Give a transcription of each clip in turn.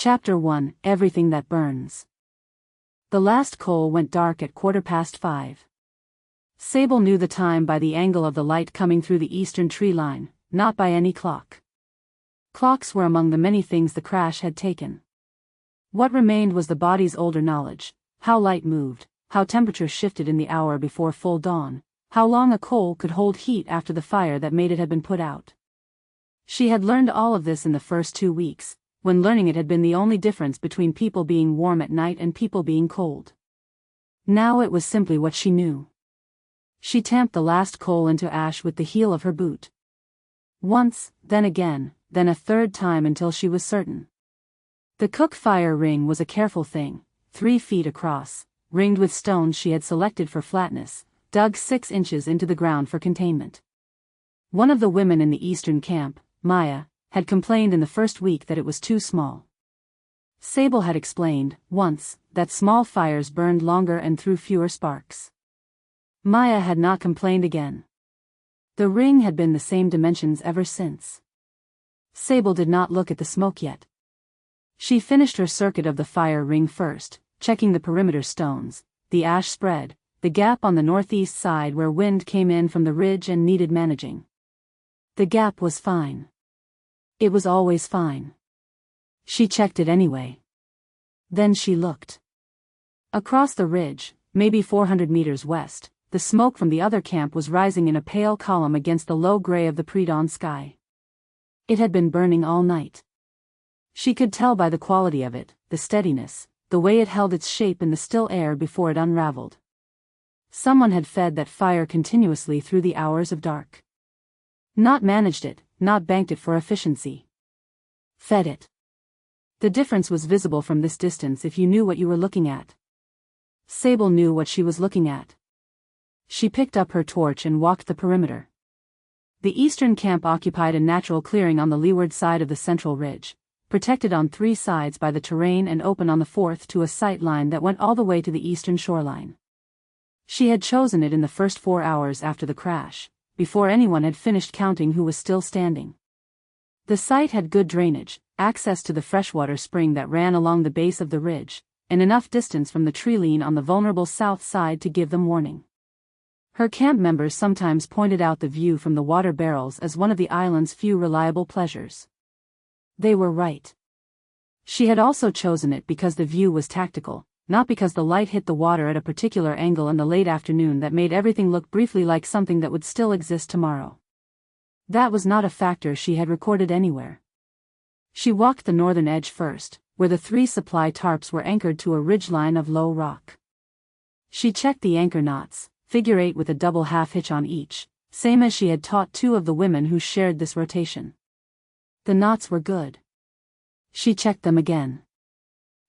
Chapter 1: Everything That Burns. The last coal went dark at 5:15. Sable knew the time by the angle of the light coming through the eastern tree line, not by any clock. Clocks were among the many things the crash had taken. What remained was the body's older knowledge: how light moved, how temperature shifted in the hour before full dawn, how long a coal could hold heat after the fire that made it had been put out. She had learned all of this in the first 2 weeks, when learning it had been the only difference between people being warm at night and people being cold. Now it was simply what she knew. She tamped the last coal into ash with the heel of her boot. Once, then again, then a third time until she was certain. The cook fire ring was a careful thing, 3 feet across, ringed with stones she had selected for flatness, dug 6 inches into the ground for containment. One of the women in the eastern camp, Maya, had complained in the first week that it was too small. Sable had explained, once, that small fires burned longer and threw fewer sparks. Maya had not complained again. The ring had been the same dimensions ever since. Sable did not look at the smoke yet. She finished her circuit of the fire ring first, checking the perimeter stones, the ash spread, the gap on the northeast side where wind came in from the ridge and needed managing. The gap was fine. It was always fine. She checked it anyway. Then she looked. Across the ridge, maybe 400 meters west, the smoke from the other camp was rising in a pale column against the low gray of the pre-dawn sky. It had been burning all night. She could tell by the quality of it, the steadiness, the way it held its shape in the still air before it unraveled. Someone had fed that fire continuously through the hours of dark. Not managed it, not banked it for efficiency. Fed it. The difference was visible from this distance if you knew what you were looking at. Sable knew what she was looking at. She picked up her torch and walked the perimeter. The eastern camp occupied a natural clearing on the leeward side of the central ridge, protected on 3 sides by the terrain and open on the 4th to a sight line that went all the way to the eastern shoreline. She had chosen it in the first 4 hours after the crash, before anyone had finished counting who was still standing. The site had good drainage, access to the freshwater spring that ran along the base of the ridge, and enough distance from the tree line on the vulnerable south side to give them warning. Her camp members sometimes pointed out the view from the water barrels as one of the island's few reliable pleasures. They were right. She had also chosen it because the view was tactical, not because the light hit the water at a particular angle in the late afternoon that made everything look briefly like something that would still exist tomorrow. That was not a factor she had recorded anywhere. She walked the northern edge first, where the 3 supply tarps were anchored to a ridgeline of low rock. She checked the anchor knots, figure 8 with a double half hitch on each, same as she had taught 2 of the women who shared this rotation. The knots were good. She checked them again.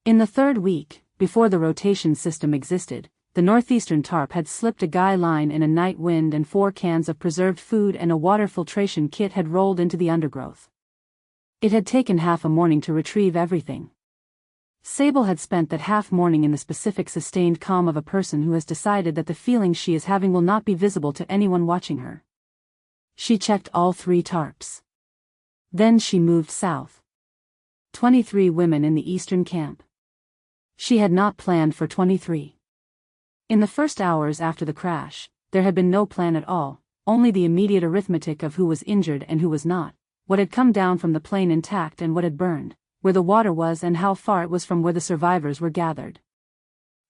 In the 3rd week, before the rotation system existed, the northeastern tarp had slipped a guy line in a night wind and 4 cans of preserved food and a water filtration kit had rolled into the undergrowth. It had taken half a morning to retrieve everything. Sable had spent that half morning in the specific sustained calm of a person who has decided that the feelings she is having will not be visible to anyone watching her. She checked all 3 tarps. Then she moved south. 23 women in the eastern camp. She had not planned for 23. In the first hours after the crash, there had been no plan at all, only the immediate arithmetic of who was injured and who was not, what had come down from the plane intact and what had burned, where the water was and how far it was from where the survivors were gathered.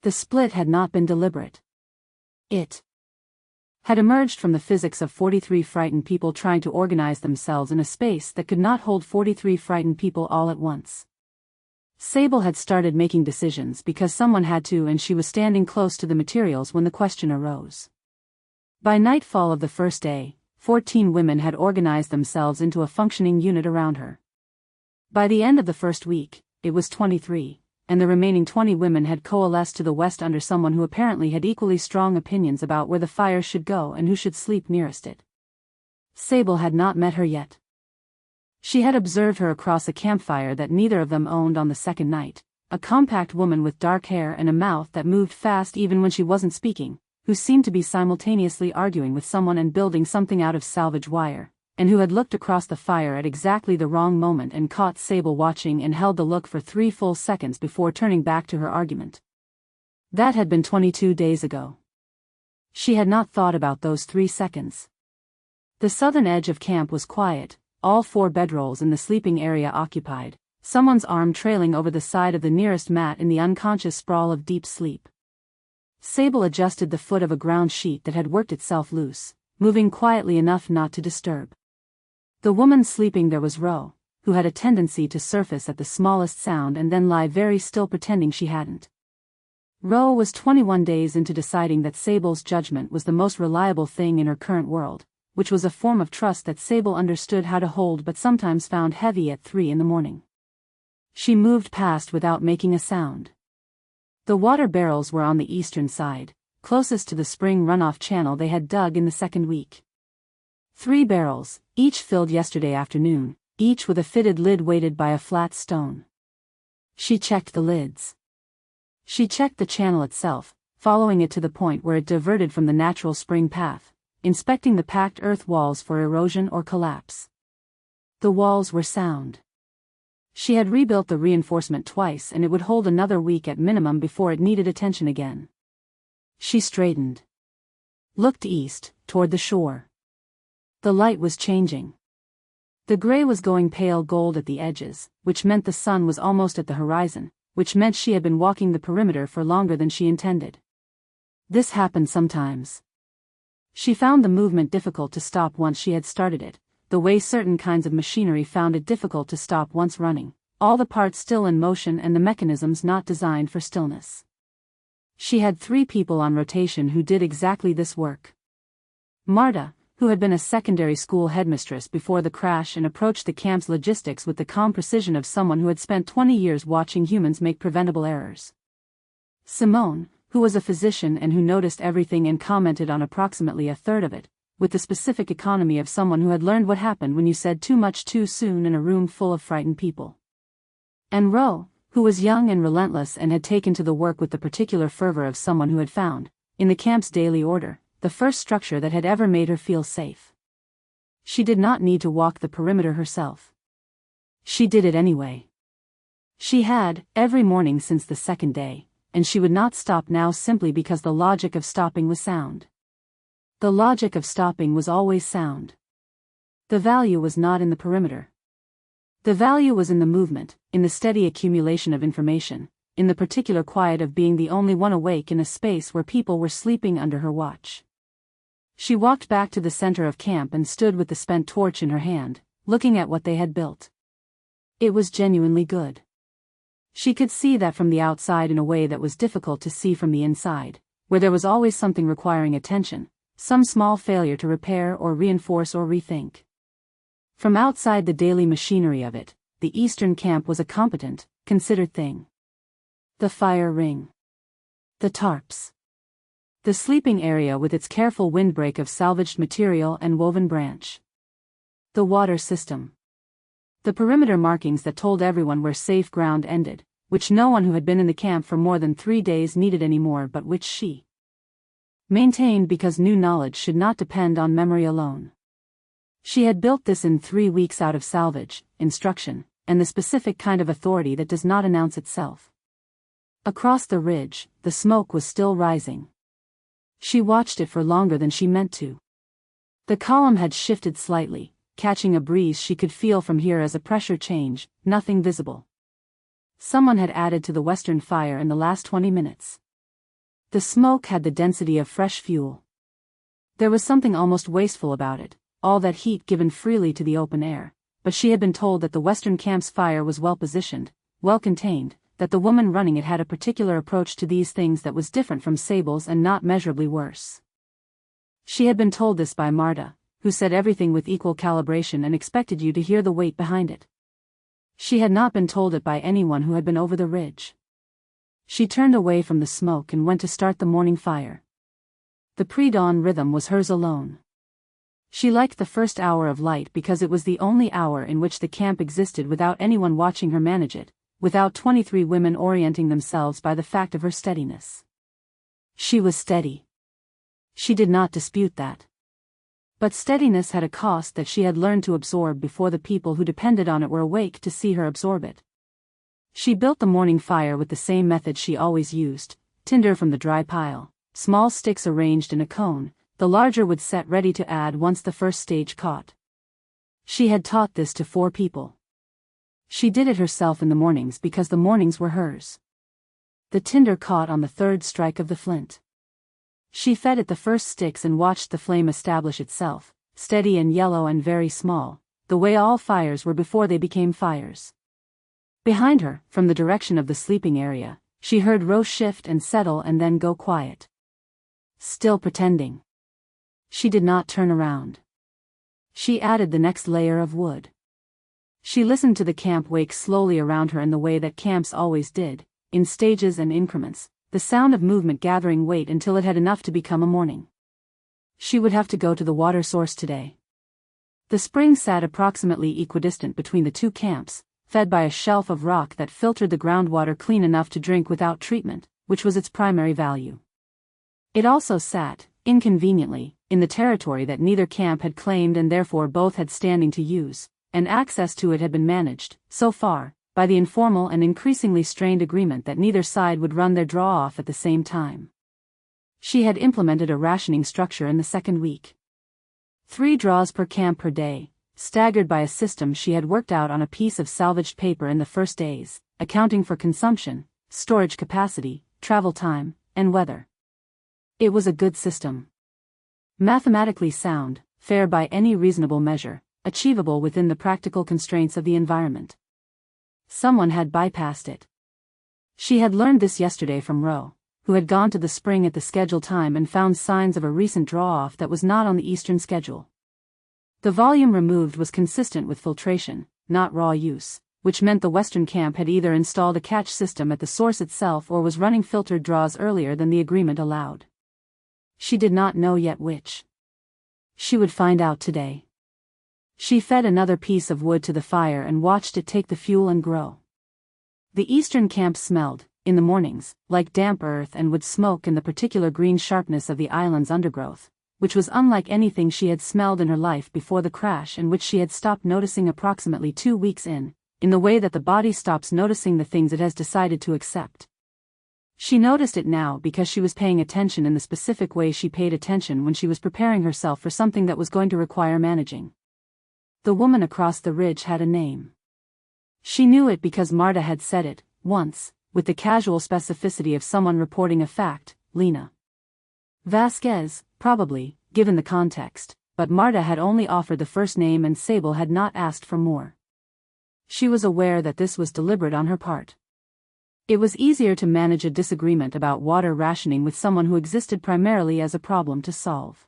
The split had not been deliberate. It had emerged from the physics of 43 frightened people trying to organize themselves in a space that could not hold 43 frightened people all at once. Sable had started making decisions because someone had to, and she was standing close to the materials when the question arose. By nightfall of the first day, 14 women had organized themselves into a functioning unit around her. By the end of the first week, it was 23, and the remaining 20 women had coalesced to the west under someone who apparently had equally strong opinions about where the fire should go and who should sleep nearest it. Sable had not met her yet. She had observed her across a campfire that neither of them owned on the second night, a compact woman with dark hair and a mouth that moved fast even when she wasn't speaking, who seemed to be simultaneously arguing with someone and building something out of salvage wire, and who had looked across the fire at exactly the wrong moment and caught Sable watching and held the look for 3 full seconds before turning back to her argument. That had been 22 days ago. She had not thought about those 3 seconds. The southern edge of camp was quiet, all 4 bedrolls in the sleeping area occupied, someone's arm trailing over the side of the nearest mat in the unconscious sprawl of deep sleep. Sable adjusted the foot of a ground sheet that had worked itself loose, moving quietly enough not to disturb. The woman sleeping there was Ro, who had a tendency to surface at the smallest sound and then lie very still pretending she hadn't. Ro was 21 days into deciding that Sable's judgment was the most reliable thing in her current world, which was a form of trust that Sable understood how to hold but sometimes found heavy at 3 in the morning. She moved past without making a sound. The water barrels were on the eastern side, closest to the spring runoff channel they had dug in the second week. 3 barrels, each filled yesterday afternoon, each with a fitted lid weighted by a flat stone. She checked the lids. She checked the channel itself, following it to the point where it diverted from the natural spring path, inspecting the packed earth walls for erosion or collapse. The walls were sound. She had rebuilt the reinforcement twice and it would hold another week at minimum before it needed attention again. She straightened. Looked east, toward the shore. The light was changing. The gray was going pale gold at the edges, which meant the sun was almost at the horizon, which meant she had been walking the perimeter for longer than she intended. This happened sometimes. She found the movement difficult to stop once she had started it, the way certain kinds of machinery found it difficult to stop once running, all the parts still in motion and the mechanisms not designed for stillness. She had 3 people on rotation who did exactly this work. Marta, who had been a secondary school headmistress before the crash and approached the camp's logistics with the calm precision of someone who had spent 20 years watching humans make preventable errors. Simone, who was a physician and who noticed everything and commented on approximately a third of it, with the specific economy of someone who had learned what happened when you said too much too soon in a room full of frightened people. And Ro, who was young and relentless and had taken to the work with the particular fervor of someone who had found, in the camp's daily order, the first structure that had ever made her feel safe. She did not need to walk the perimeter herself. She did it anyway. She had, every morning since the second day, and she would not stop now simply because the logic of stopping was sound. The logic of stopping was always sound. The value was not in the perimeter. The value was in the movement, in the steady accumulation of information, in the particular quiet of being the only one awake in a space where people were sleeping under her watch. She walked back to the center of camp and stood with the spent torch in her hand, looking at what they had built. It was genuinely good. She could see that from the outside in a way that was difficult to see from the inside, where there was always something requiring attention, some small failure to repair or reinforce or rethink. From outside the daily machinery of it, the eastern camp was a competent, considered thing. The fire ring. The tarps. The sleeping area with its careful windbreak of salvaged material and woven branch. The water system. The perimeter markings that told everyone where safe ground ended, which no one who had been in the camp for more than 3 days needed anymore but which she maintained because new knowledge should not depend on memory alone. She had built this in 3 weeks out of salvage, instruction, and the specific kind of authority that does not announce itself. Across the ridge, the smoke was still rising. She watched it for longer than she meant to. The column had shifted slightly, catching a breeze she could feel from here as a pressure change, nothing visible. Someone had added to the western fire in the last 20 minutes. The smoke had the density of fresh fuel. There was something almost wasteful about it, all that heat given freely to the open air, but she had been told that the western camp's fire was well positioned, well contained, that the woman running it had a particular approach to these things that was different from Sable's and not measurably worse. She had been told this by Marta, who said everything with equal calibration and expected you to hear the weight behind it. She had not been told it by anyone who had been over the ridge. She turned away from the smoke and went to start the morning fire. The pre-dawn rhythm was hers alone. She liked the first hour of light because it was the only hour in which the camp existed without anyone watching her manage it, without 23 women orienting themselves by the fact of her steadiness. She was steady. She did not dispute that. But steadiness had a cost that she had learned to absorb before the people who depended on it were awake to see her absorb it. She built the morning fire with the same method she always used: tinder from the dry pile, small sticks arranged in a cone, the larger would set ready to add once the first stage caught. She had taught this to 4 people. She did it herself in the mornings because the mornings were hers. The tinder caught on the 3rd strike of the flint. She fed it the first sticks and watched the flame establish itself, steady and yellow and very small, the way all fires were before they became fires. Behind her, from the direction of the sleeping area, she heard Rose shift and settle and then go quiet. Still pretending. She did not turn around. She added the next layer of wood. She listened to the camp wake slowly around her in the way that camps always did, in stages and increments, the sound of movement gathering weight until it had enough to become a morning. She would have to go to the water source today. The spring sat approximately equidistant between the 2 camps, fed by a shelf of rock that filtered the groundwater clean enough to drink without treatment, which was its primary value. It also sat, inconveniently, in the territory that neither camp had claimed and therefore both had standing to use, and access to it had been managed, so far, by the informal and increasingly strained agreement that neither side would run their draw-off at the same time. She had implemented a rationing structure in the 2nd week. 3 draws per camp per day, staggered by a system she had worked out on a piece of salvaged paper in the first days, accounting for consumption, storage capacity, travel time, and weather. It was a good system. Mathematically sound, fair by any reasonable measure, achievable within the practical constraints of the environment. Someone had bypassed it. She had learned this yesterday from Ro, who had gone to the spring at the scheduled time and found signs of a recent draw-off that was not on the eastern schedule. The volume removed was consistent with filtration, not raw use, which meant the western camp had either installed a catch system at the source itself or was running filtered draws earlier than the agreement allowed. She did not know yet which. She would find out today. She fed another piece of wood to the fire and watched it take the fuel and grow. The eastern camp smelled, in the mornings, like damp earth and would smoke in the particular green sharpness of the island's undergrowth, which was unlike anything she had smelled in her life before the crash and which she had stopped noticing approximately 2 weeks in the way that the body stops noticing the things it has decided to accept. She noticed it now because she was paying attention in the specific way she paid attention when she was preparing herself for something that was going to require managing. The woman across the ridge had a name. She knew it because Marta had said it, once, with the casual specificity of someone reporting a fact: Lena Vasquez, probably, given the context, but Marta had only offered the first name and Sable had not asked for more. She was aware that this was deliberate on her part. It was easier to manage a disagreement about water rationing with someone who existed primarily as a problem to solve.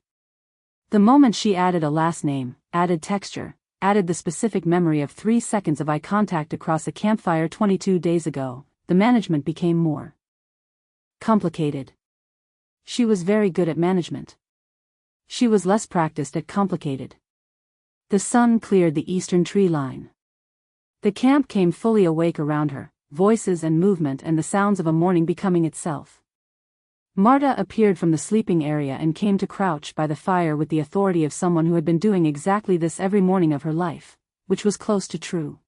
The moment she added a last name, added texture, added the specific memory of 3 seconds of eye contact across a campfire 22 days ago, the management became more complicated. She was very good at management. She was less practiced at complicated. The sun cleared the eastern tree line. The camp came fully awake around her, voices and movement and the sounds of a morning becoming itself. Marta appeared from the sleeping area and came to crouch by the fire with the authority of someone who had been doing exactly this every morning of her life, which was close to true.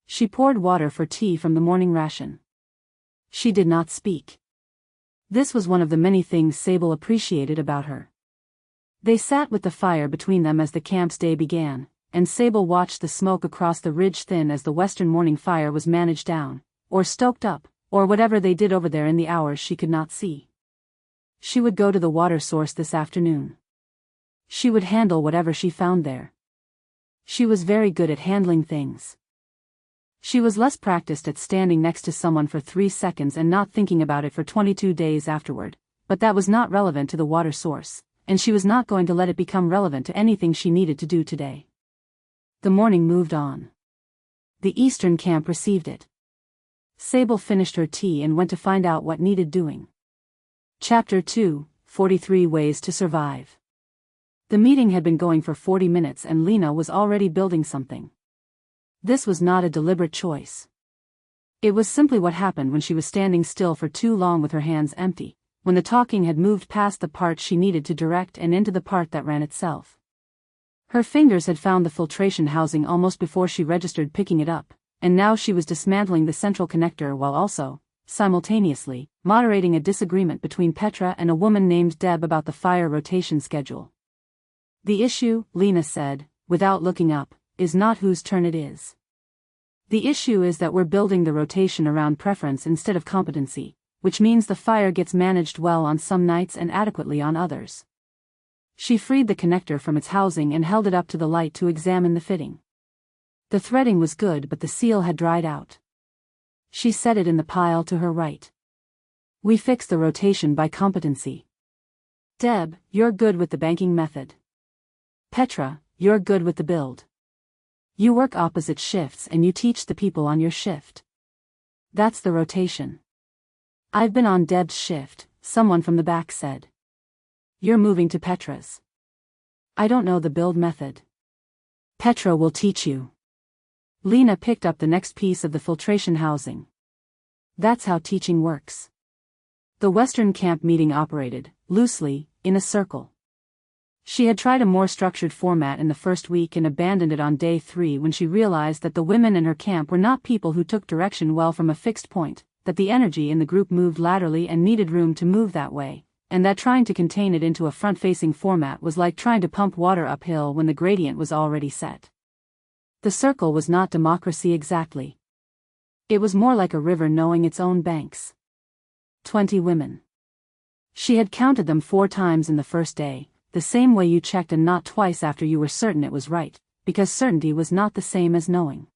She poured water for tea from the morning ration. She did not speak. This was one of the many things Sable appreciated about her. They sat with the fire between them as the camp's day began, and Sable watched the smoke across the ridge thin as the western morning fire was managed down, or stoked up, or whatever they did over there in the hours she could not see. She would go to the water source this afternoon. She would handle whatever she found there. She was very good at handling things. She was less practiced at standing next to someone for 3 seconds and not thinking about it for 22 days afterward, but that was not relevant to the water source, and she was not going to let it become relevant to anything she needed to do today. The morning moved on. The eastern camp received it. Sable finished her tea and went to find out what needed doing. Chapter 2, 43 Ways to Survive. The meeting had been going for 40 minutes and Lena was already building something. This was not a deliberate choice. It was simply what happened when she was standing still for too long with her hands empty, when the talking had moved past the part she needed to direct and into the part that ran itself. Her fingers had found the filtration housing almost before she registered picking it up, and now she was dismantling the central connector while also, simultaneously, moderating a disagreement between Petra and a woman named Deb about the fire rotation schedule. The issue, Lena said, without looking up, is not whose turn it is. The issue is that we're building the rotation around preference instead of competency, which means the fire gets managed well on some nights and adequately on others. She freed the connector from its housing and held it up to the light to examine the fitting. The threading was good, but the seal had dried out. She set it in the pile to her right. We fix the rotation by competency. Deb, you're good with the banking method. Petra, you're good with the build. You work opposite shifts and you teach the people on your shift. That's the rotation. I've been on Deb's shift, someone from the back said. You're moving to Petra's. I don't know the build method. Petra will teach you. Lena picked up the next piece of the filtration housing. That's how teaching works. The Western camp meeting operated, loosely, in a circle. She had tried a more structured format in the first week and abandoned it on day 3 when she realized that the women in her camp were not people who took direction well from a fixed point, that the energy in the group moved laterally and needed room to move that way, and that trying to contain it into a front-facing format was like trying to pump water uphill when the gradient was already set. The circle was not democracy exactly. It was more like a river knowing its own banks. 20 women. She had counted them 4 times in the first day, the same way you checked a knot twice after you were certain it was right, because certainty was not the same as knowing.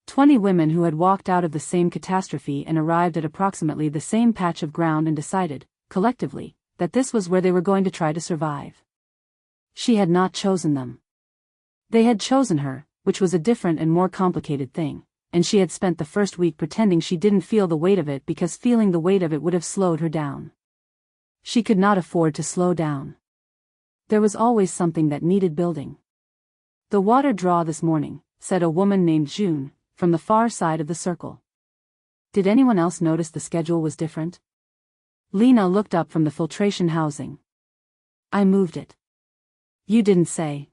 20 women who had walked out of the same catastrophe and arrived at approximately the same patch of ground and decided, collectively, that this was where they were going to try to survive. She had not chosen them. They had chosen her, which was a different and more complicated thing, and she had spent the first week pretending she didn't feel the weight of it because feeling the weight of it would have slowed her down. She could not afford to slow down. There was always something that needed building. The water draw this morning, said a woman named June, from the far side of the circle. Did anyone else notice the schedule was different? Lena looked up from the filtration housing. I moved it. You didn't say.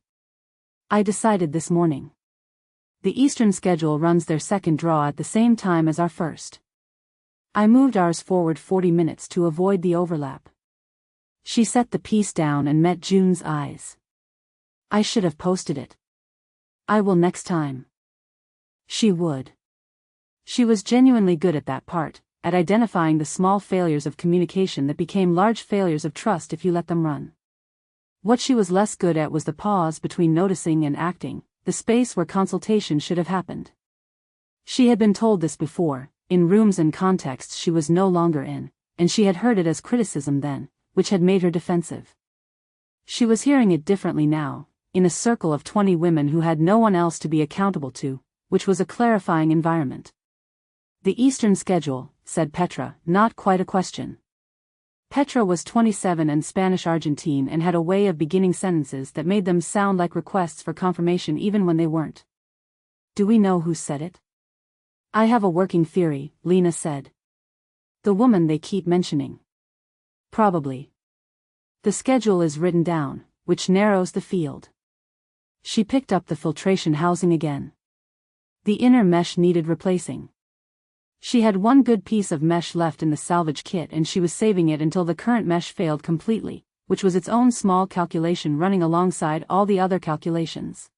I decided this morning. The Eastern schedule runs their second draw at the same time as our first. I moved ours forward 40 minutes to avoid the overlap. She set the piece down and met June's eyes. I should have posted it. I will next time. She would. She was genuinely good at that part, at identifying the small failures of communication that became large failures of trust if you let them run. What she was less good at was the pause between noticing and acting, the space where consultation should have happened. She had been told this before, in rooms and contexts she was no longer in, and she had heard it as criticism then, which had made her defensive. She was hearing it differently now, in a circle of 20 women who had no one else to be accountable to, which was a clarifying environment. The Eastern schedule, said Petra, not quite a question. Petra was 27 and Spanish-Argentine and had a way of beginning sentences that made them sound like requests for confirmation even when they weren't. Do we know who said it? I have a working theory, Lena said. The woman they keep mentioning. Probably. The schedule is written down, which narrows the field. She picked up the filtration housing again. The inner mesh needed replacing. She had one good piece of mesh left in the salvage kit and she was saving it until the current mesh failed completely, which was its own small calculation running alongside all the other calculations.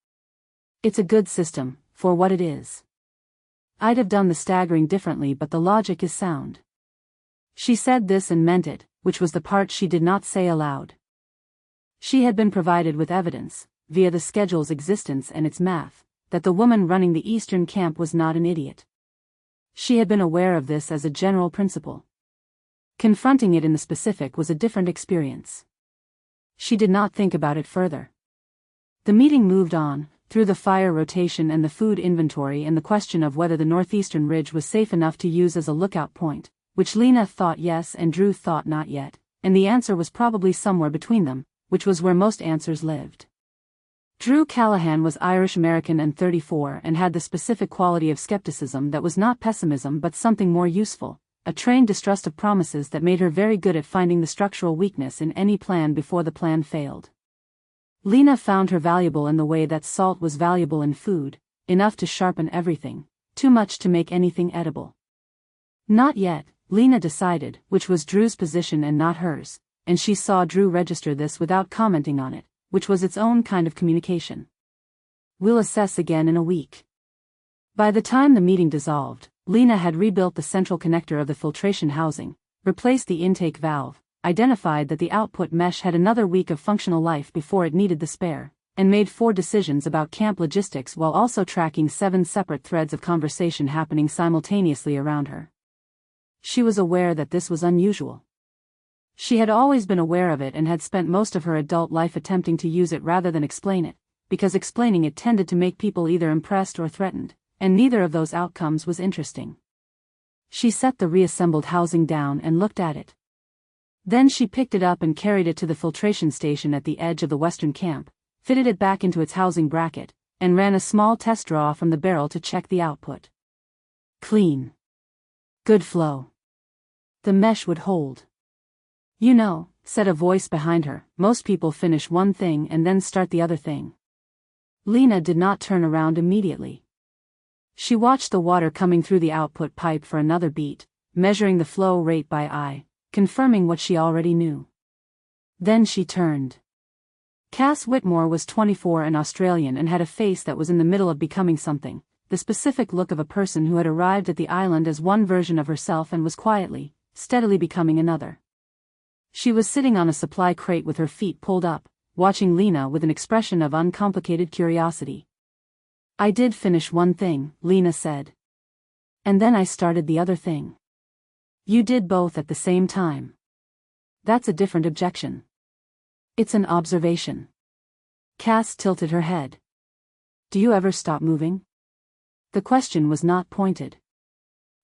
It's a good system, for what it is. I'd have done the staggering differently, but the logic is sound. She said this and meant it, which was the part she did not say aloud. She had been provided with evidence, via the schedule's existence and its math, that the woman running the Eastern camp was not an idiot. She had been aware of this as a general principle. Confronting it in the specific was a different experience. She did not think about it further. The meeting moved on, through the fire rotation and the food inventory and the question of whether the northeastern ridge was safe enough to use as a lookout point, which Lena thought yes and Drew thought not yet, and the answer was probably somewhere between them, which was where most answers lived. Drew Callahan was Irish-American and 34 and had the specific quality of skepticism that was not pessimism but something more useful, a trained distrust of promises that made her very good at finding the structural weakness in any plan before the plan failed. Lena found her valuable in the way that salt was valuable in food, enough to sharpen everything, too much to make anything edible. Not yet, Lena decided, which was Drew's position and not hers, and she saw Drew register this without commenting on it, which was its own kind of communication. We'll assess again in a week. By the time the meeting dissolved, Lena had rebuilt the central connector of the filtration housing, replaced the intake valve, identified that the output mesh had another week of functional life before it needed the spare, and made 4 decisions about camp logistics while also tracking 7 separate threads of conversation happening simultaneously around her. She was aware that this was unusual. She had always been aware of it and had spent most of her adult life attempting to use it rather than explain it, because explaining it tended to make people either impressed or threatened, and neither of those outcomes was interesting. She set the reassembled housing down and looked at it. Then she picked it up and carried it to the filtration station at the edge of the western camp, fitted it back into its housing bracket, and ran a small test draw from the barrel to check the output. Clean. Good flow. The mesh would hold. You know, said a voice behind her, most people finish one thing and then start the other thing. Lena did not turn around immediately. She watched the water coming through the output pipe for another beat, measuring the flow rate by eye, confirming what she already knew. Then she turned. Cass Whitmore was 24 and Australian and had a face that was in the middle of becoming something, the specific look of a person who had arrived at the island as one version of herself and was quietly, steadily becoming another. She was sitting on a supply crate with her feet pulled up, watching Lena with an expression of uncomplicated curiosity. I did finish one thing, Lena said. And then I started the other thing. You did both at the same time. That's a different objection. It's an observation. Cass tilted her head. Do you ever stop moving? The question was not pointed.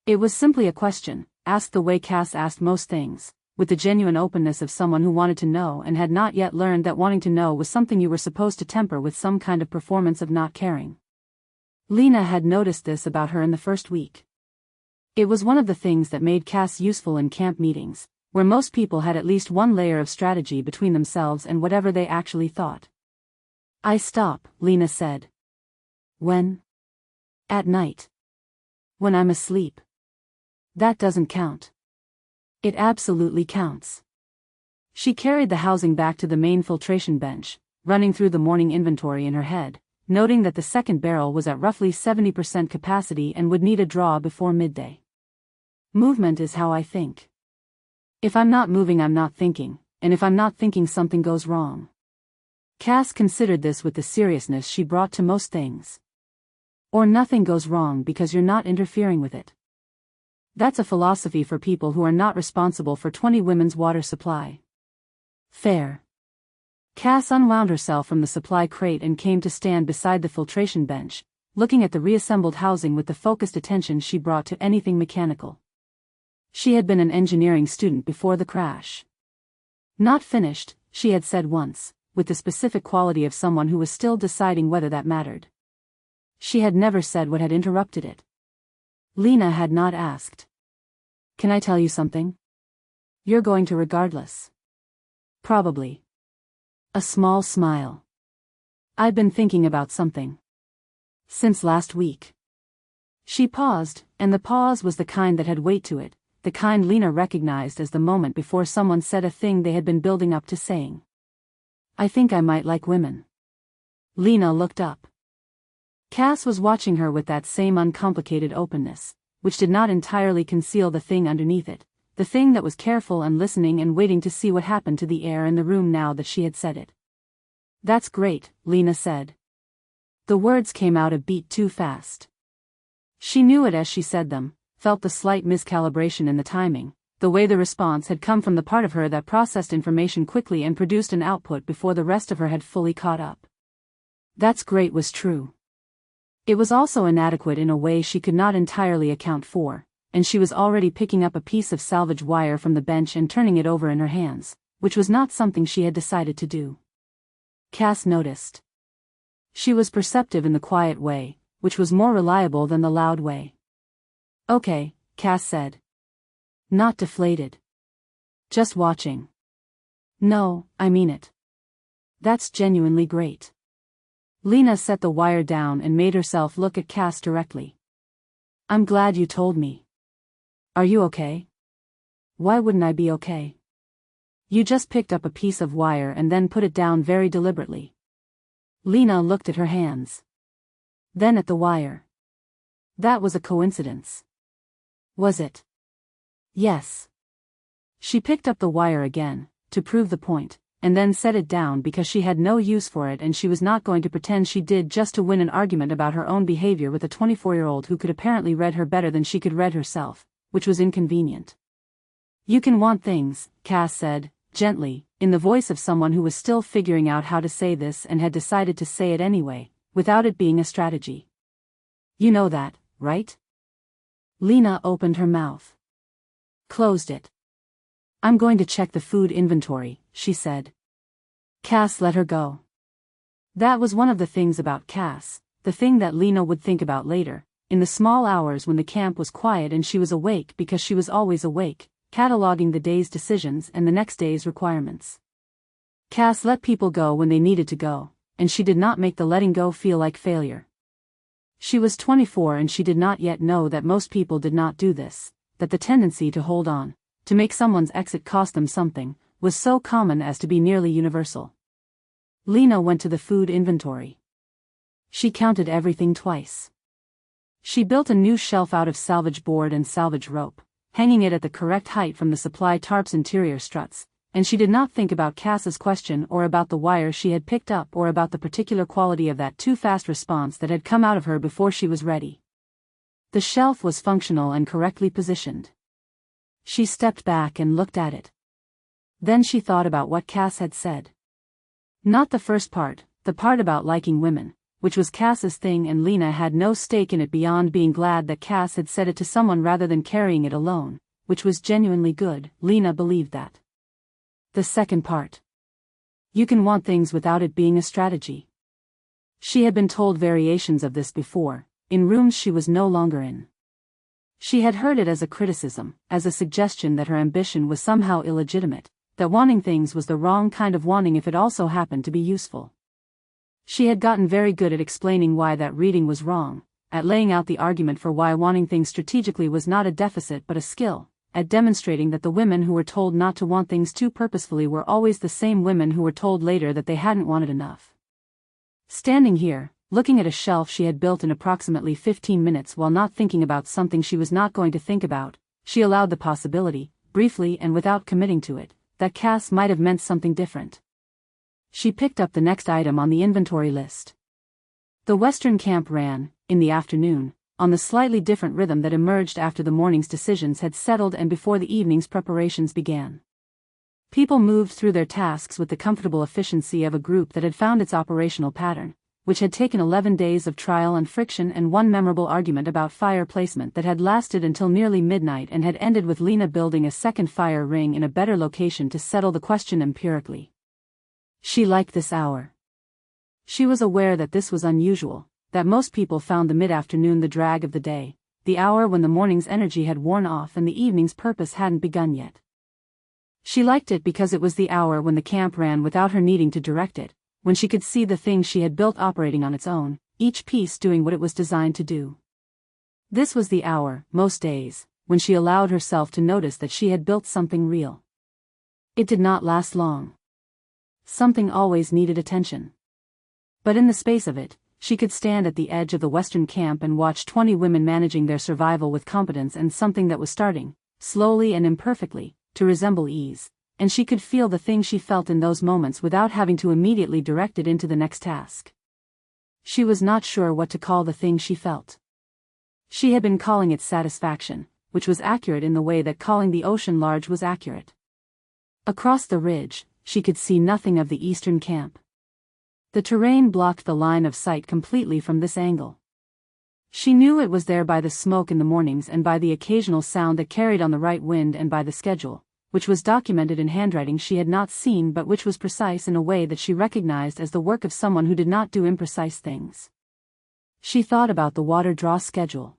It was simply a question, asked the way Cass asked most things, with the genuine openness of someone who wanted to know and had not yet learned that wanting to know was something you were supposed to temper with some kind of performance of not caring. Lena had noticed this about her in the first week. It was one of the things that made Cass useful in camp meetings, where most people had at least one layer of strategy between themselves and whatever they actually thought. I stop, Lena said. When? At night. When I'm asleep. That doesn't count. It absolutely counts. She carried the housing back to the main filtration bench, running through the morning inventory in her head, noting that the second barrel was at roughly 70% capacity and would need a draw before midday. Movement is how I think. If I'm not moving, I'm not thinking, and if I'm not thinking, something goes wrong. Cass considered this with the seriousness she brought to most things. Or nothing goes wrong because you're not interfering with it. That's a philosophy for people who are not responsible for 20 women's water supply. Fair. Cass unwound herself from the supply crate and came to stand beside the filtration bench, looking at the reassembled housing with the focused attention she brought to anything mechanical. She had been an engineering student before the crash. Not finished, she had said once, with the specific quality of someone who was still deciding whether that mattered. She had never said what had interrupted it. Lena had not asked. Can I tell you something? You're going to regardless. Probably. A small smile. I've been thinking about something. Since last week. She paused, and the pause was the kind that had weight to it, the kind Lena recognized as the moment before someone said a thing they had been building up to saying. I think I might like women. Lena looked up. Cass was watching her with that same uncomplicated openness, which did not entirely conceal the thing underneath it, the thing that was careful and listening and waiting to see what happened to the air in the room now that she had said it. That's great, Lena said. The words came out a beat too fast. She knew it as she said them, felt the slight miscalibration in the timing, the way the response had come from the part of her that processed information quickly and produced an output before the rest of her had fully caught up. That's great was true. It was also inadequate in a way she could not entirely account for, and she was already picking up a piece of salvage wire from the bench and turning it over in her hands, which was not something she had decided to do. Cass noticed. She was perceptive in the quiet way, which was more reliable than the loud way. Okay, Cass said. Not deflated. Just watching. No, I mean it. That's genuinely great. Lena set the wire down and made herself look at Cass directly. I'm glad you told me. Are you okay? Why wouldn't I be okay? You just picked up a piece of wire and then put it down very deliberately. Lena looked at her hands. Then at the wire. That was a coincidence. Was it? Yes. She picked up the wire again, to prove the point, and then set it down because she had no use for it and she was not going to pretend she did just to win an argument about her own behavior with a 24-year-old who could apparently read her better than she could read herself, which was inconvenient. You can want things, Cass said, gently, in the voice of someone who was still figuring out how to say this and had decided to say it anyway, without it being a strategy. You know that, right? Lena opened her mouth. Closed it. I'm going to check the food inventory, she said. Cass let her go. That was one of the things about Cass, the thing that Lena would think about later, in the small hours when the camp was quiet and she was awake because she was always awake, cataloging the day's decisions and the next day's requirements. Cass let people go when they needed to go, and she did not make the letting go feel like failure. She was 24 and she did not yet know that most people did not do this, that the tendency to hold on, to make someone's exit cost them something, was so common as to be nearly universal. Lena went to the food inventory. She counted everything twice. She built a new shelf out of salvage board and salvage rope, hanging it at the correct height from the supply tarp's interior struts, and she did not think about Cass's question or about the wire she had picked up or about the particular quality of that too-fast response that had come out of her before she was ready. The shelf was functional and correctly positioned. She stepped back and looked at it. Then she thought about what Cass had said. Not the first part, the part about liking women, which was Cass's thing and Lena had no stake in it beyond being glad that Cass had said it to someone rather than carrying it alone, which was genuinely good. Lena believed that. The second part. You can want things without it being a strategy. She had been told variations of this before, in rooms she was no longer in. She had heard it as a criticism, as a suggestion that her ambition was somehow illegitimate, that wanting things was the wrong kind of wanting if it also happened to be useful. She had gotten very good at explaining why that reading was wrong, at laying out the argument for why wanting things strategically was not a deficit but a skill, at demonstrating that the women who were told not to want things too purposefully were always the same women who were told later that they hadn't wanted enough. Standing here, looking at a shelf she had built in approximately 15 minutes while not thinking about something she was not going to think about, she allowed the possibility, briefly and without committing to it, that Cass might have meant something different. She picked up the next item on the inventory list. The Western camp ran, in the afternoon, on the slightly different rhythm that emerged after the morning's decisions had settled and before the evening's preparations began. People moved through their tasks with the comfortable efficiency of a group that had found its operational pattern, which had taken 11 days of trial and friction and one memorable argument about fire placement that had lasted until nearly midnight and had ended with Lena building a second fire ring in a better location to settle the question empirically. She liked this hour. She was aware that this was unusual, that most people found the mid-afternoon the drag of the day, the hour when the morning's energy had worn off and the evening's purpose hadn't begun yet. She liked it because it was the hour when the camp ran without her needing to direct it, when she could see the thing she had built operating on its own, each piece doing what it was designed to do. This was the hour, most days, when she allowed herself to notice that she had built something real. It did not last long. Something always needed attention. But in the space of it, she could stand at the edge of the Western camp and watch 20 women managing their survival with competence and something that was starting, slowly and imperfectly, to resemble ease, and she could feel the thing she felt in those moments without having to immediately direct it into the next task. She was not sure what to call the thing she felt. She had been calling it satisfaction, which was accurate in the way that calling the ocean large was accurate. Across the ridge, she could see nothing of the eastern camp. The terrain blocked the line of sight completely from this angle. She knew it was there by the smoke in the mornings and by the occasional sound that carried on the right wind and by the schedule, which was documented in handwriting she had not seen but which was precise in a way that she recognized as the work of someone who did not do imprecise things. She thought about the water draw schedule.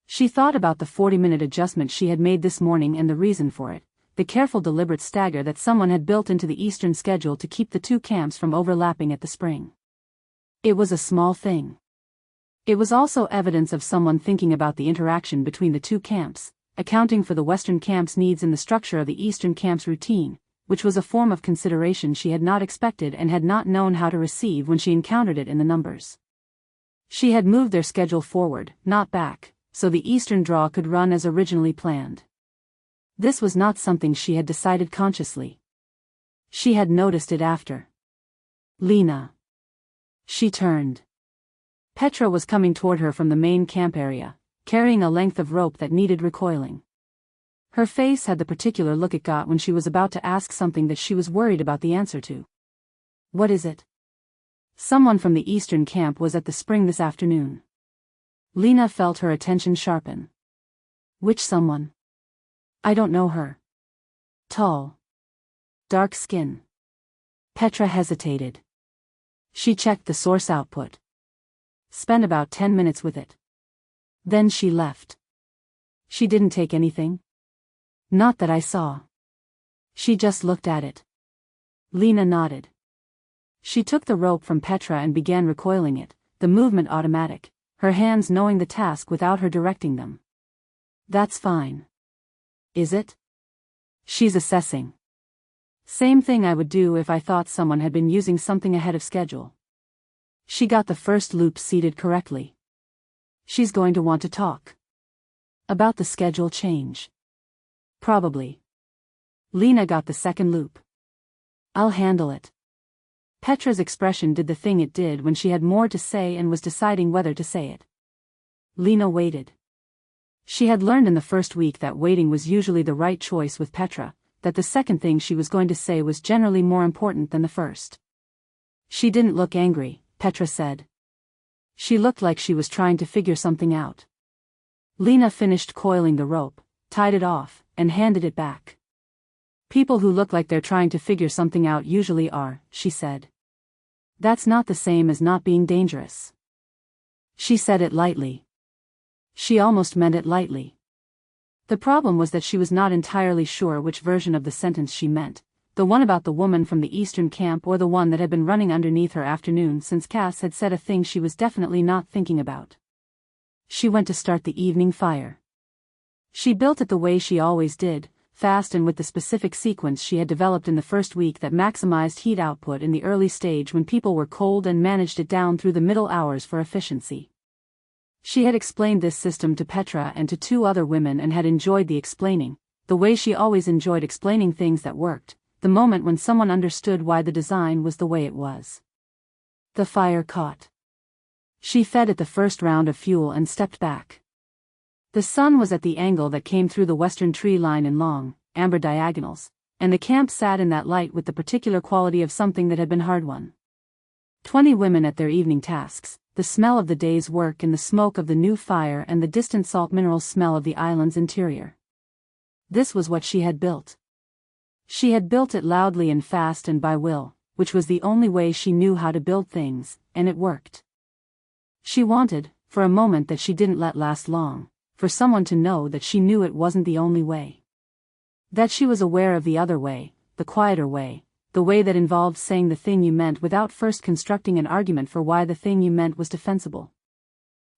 She thought about the 40-minute adjustment she had made this morning and the reason for it, the careful deliberate stagger that someone had built into the Eastern schedule to keep the two camps from overlapping at the spring. It was a small thing. It was also evidence of someone thinking about the interaction between the two camps, accounting for the Western camp's needs in the structure of the Eastern camp's routine, which was a form of consideration she had not expected and had not known how to receive when she encountered it in the numbers. She had moved their schedule forward, not back, so the Eastern draw could run as originally planned. This was not something she had decided consciously. She had noticed it after. Lena. She turned. Petra was coming toward her from the main camp area, carrying a length of rope that needed recoiling. Her face had the particular look it got when she was about to ask something that she was worried about the answer to. What is it? Someone from the Eastern camp was at the spring this afternoon. Lena felt her attention sharpen. Which someone? I don't know her. Tall. Dark skin. Petra hesitated. She checked the source output. Spent about 10 minutes with it. Then she left. She didn't take anything? Not that I saw. She just looked at it. Lena nodded. She took the rope from Petra and began recoiling it, the movement automatic, her hands knowing the task without her directing them. That's fine. Is it? She's assessing. Same thing I would do if I thought someone had been using something ahead of schedule. She got the first loop seated correctly. She's going to want to talk. About the schedule change. Probably. Lena got the second loop. I'll handle it. Petra's expression did the thing it did when she had more to say and was deciding whether to say it. Lena waited. She had learned in the first week that waiting was usually the right choice with Petra, that the second thing she was going to say was generally more important than the first. She didn't look angry, Petra said. She looked like she was trying to figure something out. Lena finished coiling the rope, tied it off, and handed it back. People who look like they're trying to figure something out usually are, she said. That's not the same as not being dangerous. She said it lightly. She almost meant it lightly. The problem was that she was not entirely sure which version of the sentence she meant, the one about the woman from the Eastern camp or the one that had been running underneath her afternoon since Cass had said a thing she was definitely not thinking about. She went to start the evening fire. She built it the way she always did, fast and with the specific sequence she had developed in the first week that maximized heat output in the early stage when people were cold and managed it down through the middle hours for efficiency. She had explained this system to Petra and to 2 other women and had enjoyed the explaining, the way she always enjoyed explaining things that worked, the moment when someone understood why the design was the way it was. The fire caught. She fed it the first round of fuel and stepped back. The sun was at the angle that came through the western tree line in long, amber diagonals, and the camp sat in that light with the particular quality of something that had been hard-won. 20 women at their evening tasks, the smell of the day's work and the smoke of the new fire and the distant salt mineral smell of the island's interior. This was what she had built. She had built it loudly and fast and by will, which was the only way she knew how to build things, and it worked. She wanted, for a moment that she didn't let last long, for someone to know that she knew it wasn't the only way. That she was aware of the other way, the quieter way, the way that involved saying the thing you meant without first constructing an argument for why the thing you meant was defensible.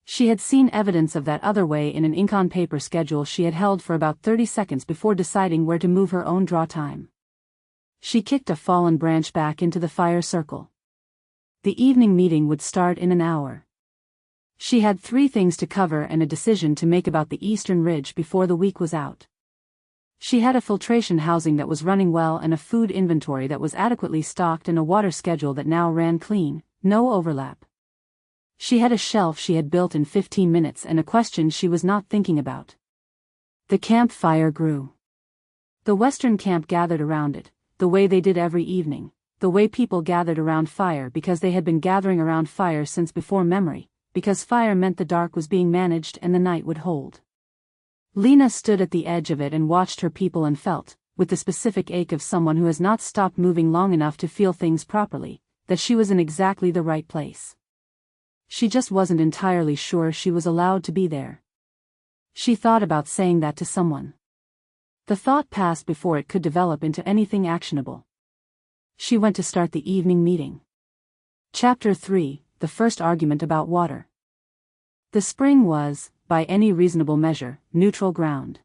She had seen evidence of that other way in an ink-on-paper schedule she had held for about 30 seconds before deciding where to move her own draw time. She kicked a fallen branch back into the fire circle. The evening meeting would start in an hour. She had 3 things to cover and a decision to make about the Eastern Ridge before the week was out. She had a filtration housing that was running well and a food inventory that was adequately stocked and a water schedule that now ran clean, no overlap. She had a shelf she had built in 15 minutes and a question she was not thinking about. The campfire grew. The Western camp gathered around it, the way they did every evening, the way people gathered around fire because they had been gathering around fire since before memory, because fire meant the dark was being managed and the night would hold. Lena stood at the edge of it and watched her people and felt, with the specific ache of someone who has not stopped moving long enough to feel things properly, that she was in exactly the right place. She just wasn't entirely sure she was allowed to be there. She thought about saying that to someone. The thought passed before it could develop into anything actionable. She went to start the evening meeting. Chapter 3, The First Argument About Water. The spring was, by any reasonable measure, neutral ground.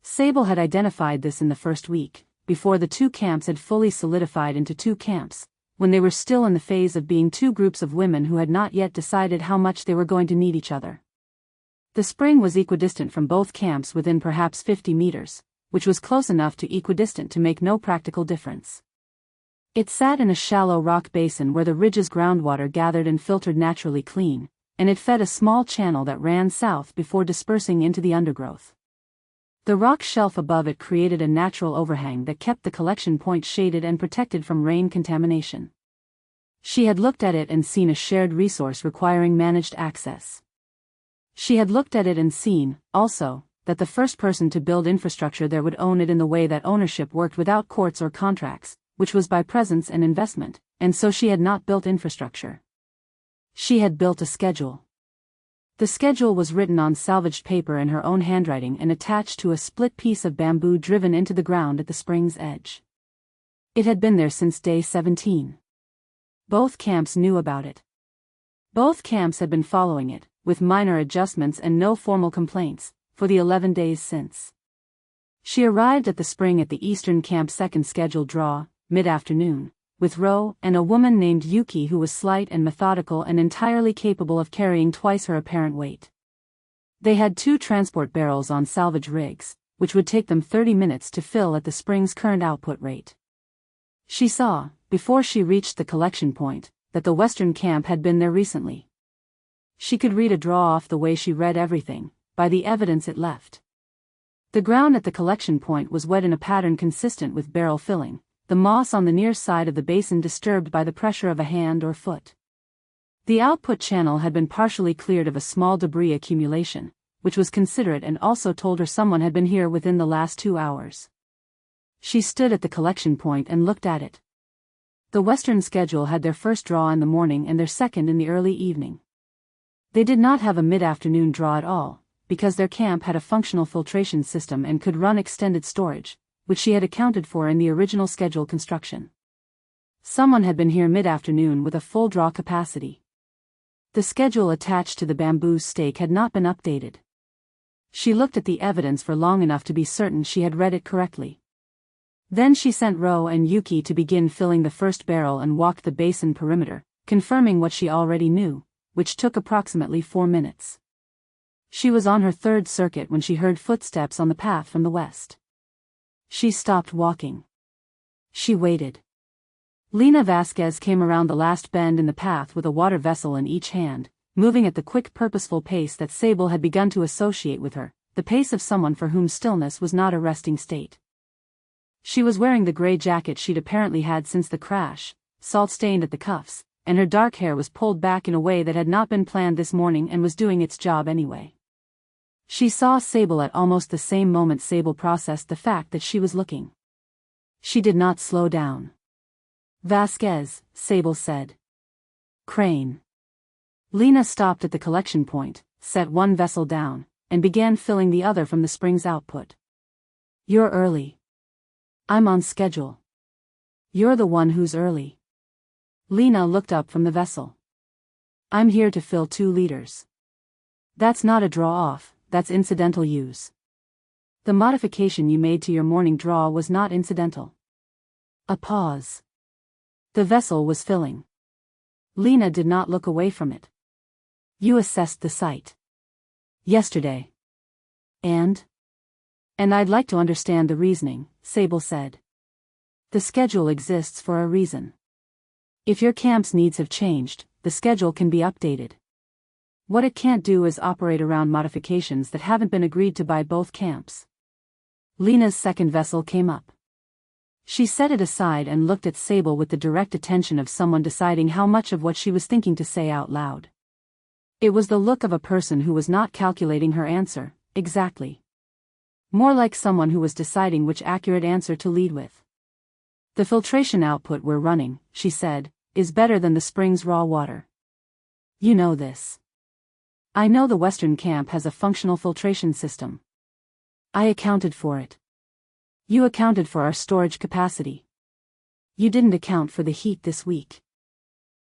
Sable had identified this in the first week, before the two camps had fully solidified into two camps, when they were still in the phase of being two groups of women who had not yet decided how much they were going to need each other. The spring was equidistant from both camps within perhaps 50 meters, which was close enough to equidistant to make no practical difference. It sat in a shallow rock basin where the ridge's groundwater gathered and filtered naturally clean, and it fed a small channel that ran south before dispersing into the undergrowth. The rock shelf above it created a natural overhang that kept the collection point shaded and protected from rain contamination. She had looked at it and seen a shared resource requiring managed access. She had looked at it and seen, also, that the first person to build infrastructure there would own it in the way that ownership worked without courts or contracts, which was by presence and investment, and so she had not built infrastructure. She had built a schedule. The schedule was written on salvaged paper in her own handwriting and attached to a split piece of bamboo driven into the ground at the spring's edge. It had been there since day 17. Both camps knew about it. Both camps had been following it, with minor adjustments and no formal complaints, for the 11 days since. She arrived at the spring at the Eastern Camp's second scheduled draw, mid-afternoon, with Ro and a woman named Yuki who was slight and methodical and entirely capable of carrying twice her apparent weight. They had 2 transport barrels on salvage rigs, which would take them 30 minutes to fill at the spring's current output rate. She saw, before she reached the collection point, that the Western camp had been there recently. She could read a draw off the way she read everything, by the evidence it left. The ground at the collection point was wet in a pattern consistent with barrel filling, the moss on the near side of the basin disturbed by the pressure of a hand or foot. The output channel had been partially cleared of a small debris accumulation, which was considerate and also told her someone had been here within the last 2 hours. She stood at the collection point and looked at it. The Western schedule had their first draw in the morning and their second in the early evening. They did not have a mid-afternoon draw at all, because their camp had a functional filtration system and could run extended storage, which she had accounted for in the original schedule construction. Someone had been here mid-afternoon with a full draw capacity. The schedule attached to the bamboo stake had not been updated. She looked at the evidence for long enough to be certain she had read it correctly. Then she sent Ro and Yuki to begin filling the first barrel and walked the basin perimeter, confirming what she already knew, which took approximately 4 minutes. She was on her 3rd circuit when she heard footsteps on the path from the west. She stopped walking. She waited. Lena Vasquez came around the last bend in the path with a water vessel in each hand, moving at the quick purposeful pace that Sable had begun to associate with her, the pace of someone for whom stillness was not a resting state. She was wearing the gray jacket she'd apparently had since the crash, salt-stained at the cuffs, and her dark hair was pulled back in a way that had not been planned this morning and was doing its job anyway. She saw Sable at almost the same moment Sable processed the fact that she was looking. She did not slow down. Vasquez, Sable said. Crane. Lena stopped at the collection point, set one vessel down, and began filling the other from the spring's output. You're early. I'm on schedule. You're the one who's early. Lena looked up from the vessel. I'm here to fill 2 liters. That's not a draw-off, that's incidental use. The modification you made to your morning draw was not incidental. A pause. The vessel was filling. Lena did not look away from it. You assessed the site. Yesterday. And I'd like to understand the reasoning, Sable said. The schedule exists for a reason. If your camp's needs have changed, the schedule can be updated. What it can't do is operate around modifications that haven't been agreed to by both camps. Lena's second vessel came up. She set it aside and looked at Sable with the direct attention of someone deciding how much of what she was thinking to say out loud. It was the look of a person who was not calculating her answer, exactly. More like someone who was deciding which accurate answer to lead with. The filtration output we're running, she said, is better than the spring's raw water. You know this. I know the Western camp has a functional filtration system. I accounted for it. You accounted for our storage capacity. You didn't account for the heat this week.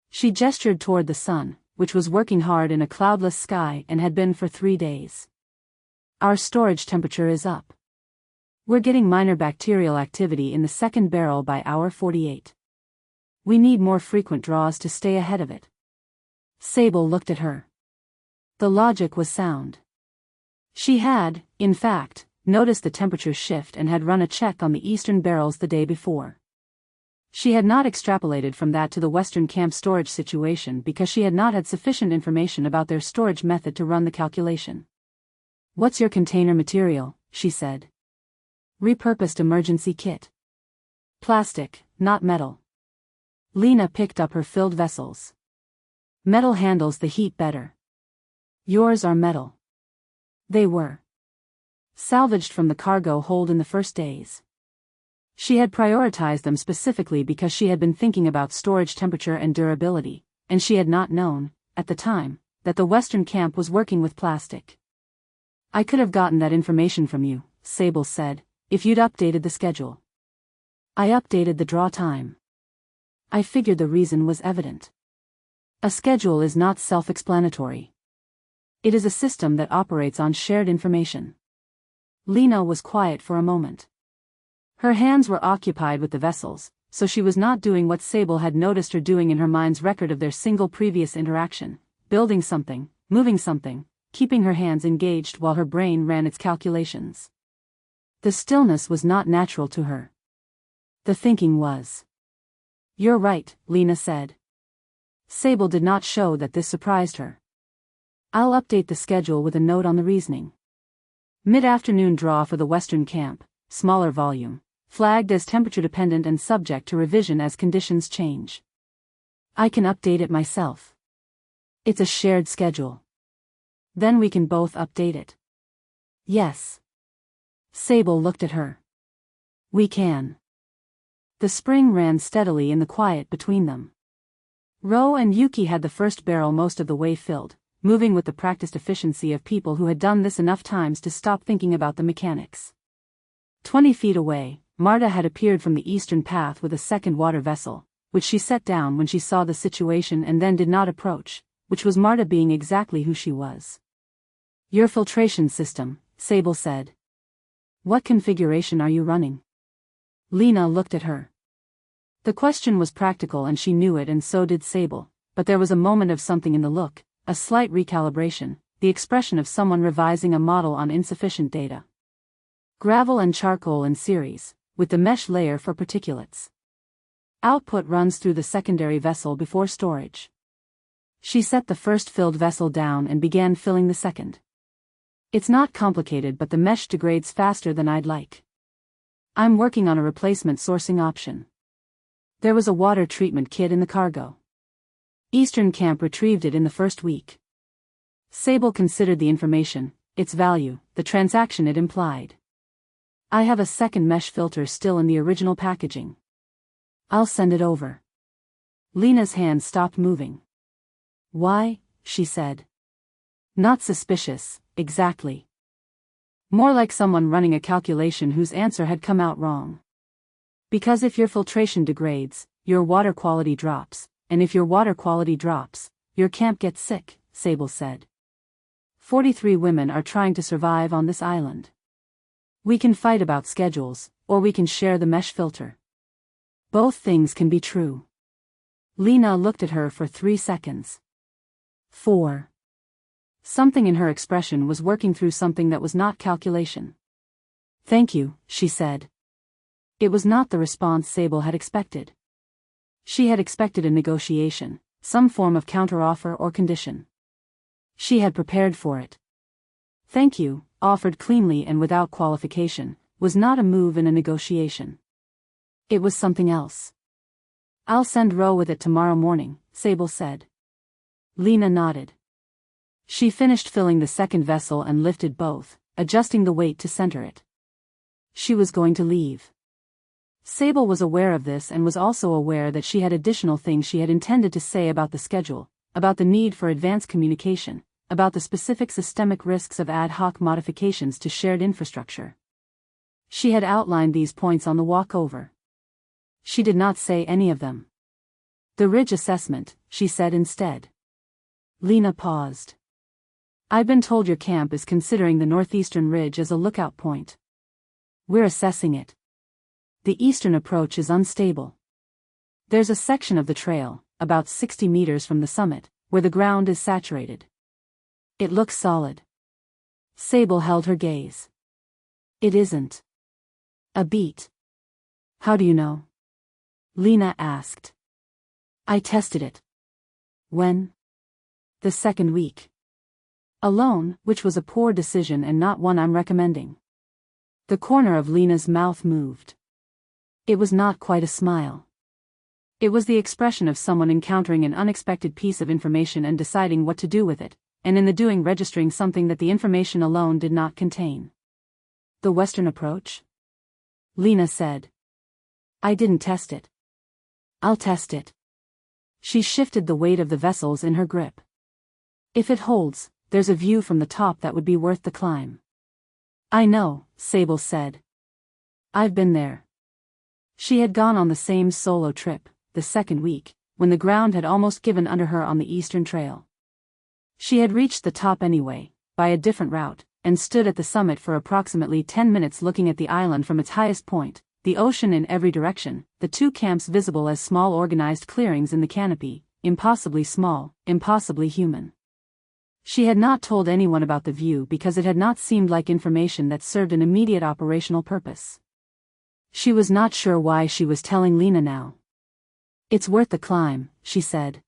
She gestured toward the sun, which was working hard in a cloudless sky and had been for 3 days. Our storage temperature is up. We're getting minor bacterial activity in the second barrel by hour 48. We need more frequent draws to stay ahead of it. Sable looked at her. The logic was sound. She had, in fact, noticed the temperature shift and had run a check on the eastern barrels the day before. She had not extrapolated from that to the western camp storage situation because she had not had sufficient information about their storage method to run the calculation. What's your container material? She said. Repurposed emergency kit. Plastic, not metal. Lena picked up her filled vessels. Metal handles the heat better. Yours are metal. They were salvaged from the cargo hold in the first days. She had prioritized them specifically because she had been thinking about storage temperature and durability, and she had not known, at the time, that the Western camp was working with plastic. I could have gotten that information from you, Sable said, if you'd updated the schedule. I updated the draw time. I figured the reason was evident. A schedule is not self-explanatory. It is a system that operates on shared information. Lena was quiet for a moment. Her hands were occupied with the vessels, so she was not doing what Sable had noticed her doing in her mind's record of their single previous interaction, building something, moving something, keeping her hands engaged while her brain ran its calculations. The stillness was not natural to her. The thinking was. You're right, Lena said. Sable did not show that this surprised her. I'll update the schedule with a note on the reasoning. Mid-afternoon draw for the Western camp, smaller volume, flagged as temperature-dependent and subject to revision as conditions change. I can update it myself. It's a shared schedule. Then we can both update it. Yes. Sable looked at her. We can. The spring ran steadily in the quiet between them. Ro and Yuki had the first barrel most of the way filled, moving with the practiced efficiency of people who had done this enough times to stop thinking about the mechanics. 20 feet away, Marta had appeared from the eastern path with a second water vessel, which she set down when she saw the situation and then did not approach, which was Marta being exactly who she was. Your filtration system, Sable said. What configuration are you running? Lena looked at her. The question was practical and she knew it and so did Sable, but there was a moment of something in the look, a slight recalibration, the expression of someone revising a model on insufficient data. Gravel and charcoal in series, with the mesh layer for particulates. Output runs through the secondary vessel before storage. She set the first filled vessel down and began filling the second. It's not complicated, but the mesh degrades faster than I'd like. I'm working on a replacement sourcing option. There was a water treatment kit in the cargo. Eastern Camp retrieved it in the first week. Sable considered the information, its value, the transaction it implied. I have a second mesh filter still in the original packaging. I'll send it over. Lena's hand stopped moving. Why? She said. Not suspicious, exactly. More like someone running a calculation whose answer had come out wrong. Because if your filtration degrades, your water quality drops, and if your water quality drops, your camp gets sick, Sable said. 43 women are trying to survive on this island. We can fight about schedules, or we can share the mesh filter. Both things can be true. Lena looked at her for 3 seconds. 4. Something in her expression was working through something that was not calculation. Thank you, she said. It was not the response Sable had expected. She had expected a negotiation, some form of counteroffer or condition. She had prepared for it. Thank you, offered cleanly and without qualification, was not a move in a negotiation. It was something else. I'll send Ro with it tomorrow morning, Sable said. Lena nodded. She finished filling the second vessel and lifted both, adjusting the weight to center it. She was going to leave. Sable was aware of this and was also aware that she had additional things she had intended to say about the schedule, about the need for advanced communication, about the specific systemic risks of ad hoc modifications to shared infrastructure. She had outlined these points on the walk over. She did not say any of them. The ridge assessment, she said instead. Lena paused. I've been told your camp is considering the northeastern ridge as a lookout point. We're assessing it. The eastern approach is unstable. There's a section of the trail, about 60 meters from the summit, where the ground is saturated. It looks solid. Sable held her gaze. It isn't. A beat. How do you know? Lena asked. I tested it. When? The second week. Alone, which was a poor decision and not one I'm recommending. The corner of Lena's mouth moved. It was not quite a smile. It was the expression of someone encountering an unexpected piece of information and deciding what to do with it, and in the doing registering something that the information alone did not contain. The western approach? Lena said. I didn't test it. I'll test it. She shifted the weight of the vessels in her grip. If it holds, there's a view from the top that would be worth the climb. I know, Sable said. I've been there. She had gone on the same solo trip, the second week, when the ground had almost given under her on the eastern trail. She had reached the top anyway, by a different route, and stood at the summit for approximately 10 minutes looking at the island from its highest point, the ocean in every direction, the two camps visible as small organized clearings in the canopy, impossibly small, impossibly human. She had not told anyone about the view because it had not seemed like information that served an immediate operational purpose. She was not sure why she was telling Lena now. It's worth the climb, she said.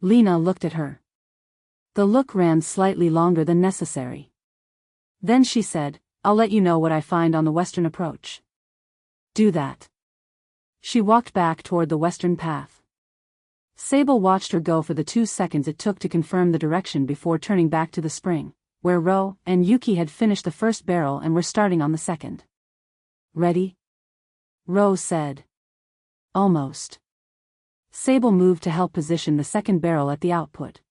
Lena looked at her. The look ran slightly longer than necessary. Then she said, I'll let you know what I find on the western approach. Do that. She walked back toward the western path. Sable watched her go for the 2 seconds it took to confirm the direction before turning back to the spring, where Ro and Yuki had finished the first barrel and were starting on the second. Ready? Ro said. Almost. Sable moved to help position the second barrel at the output.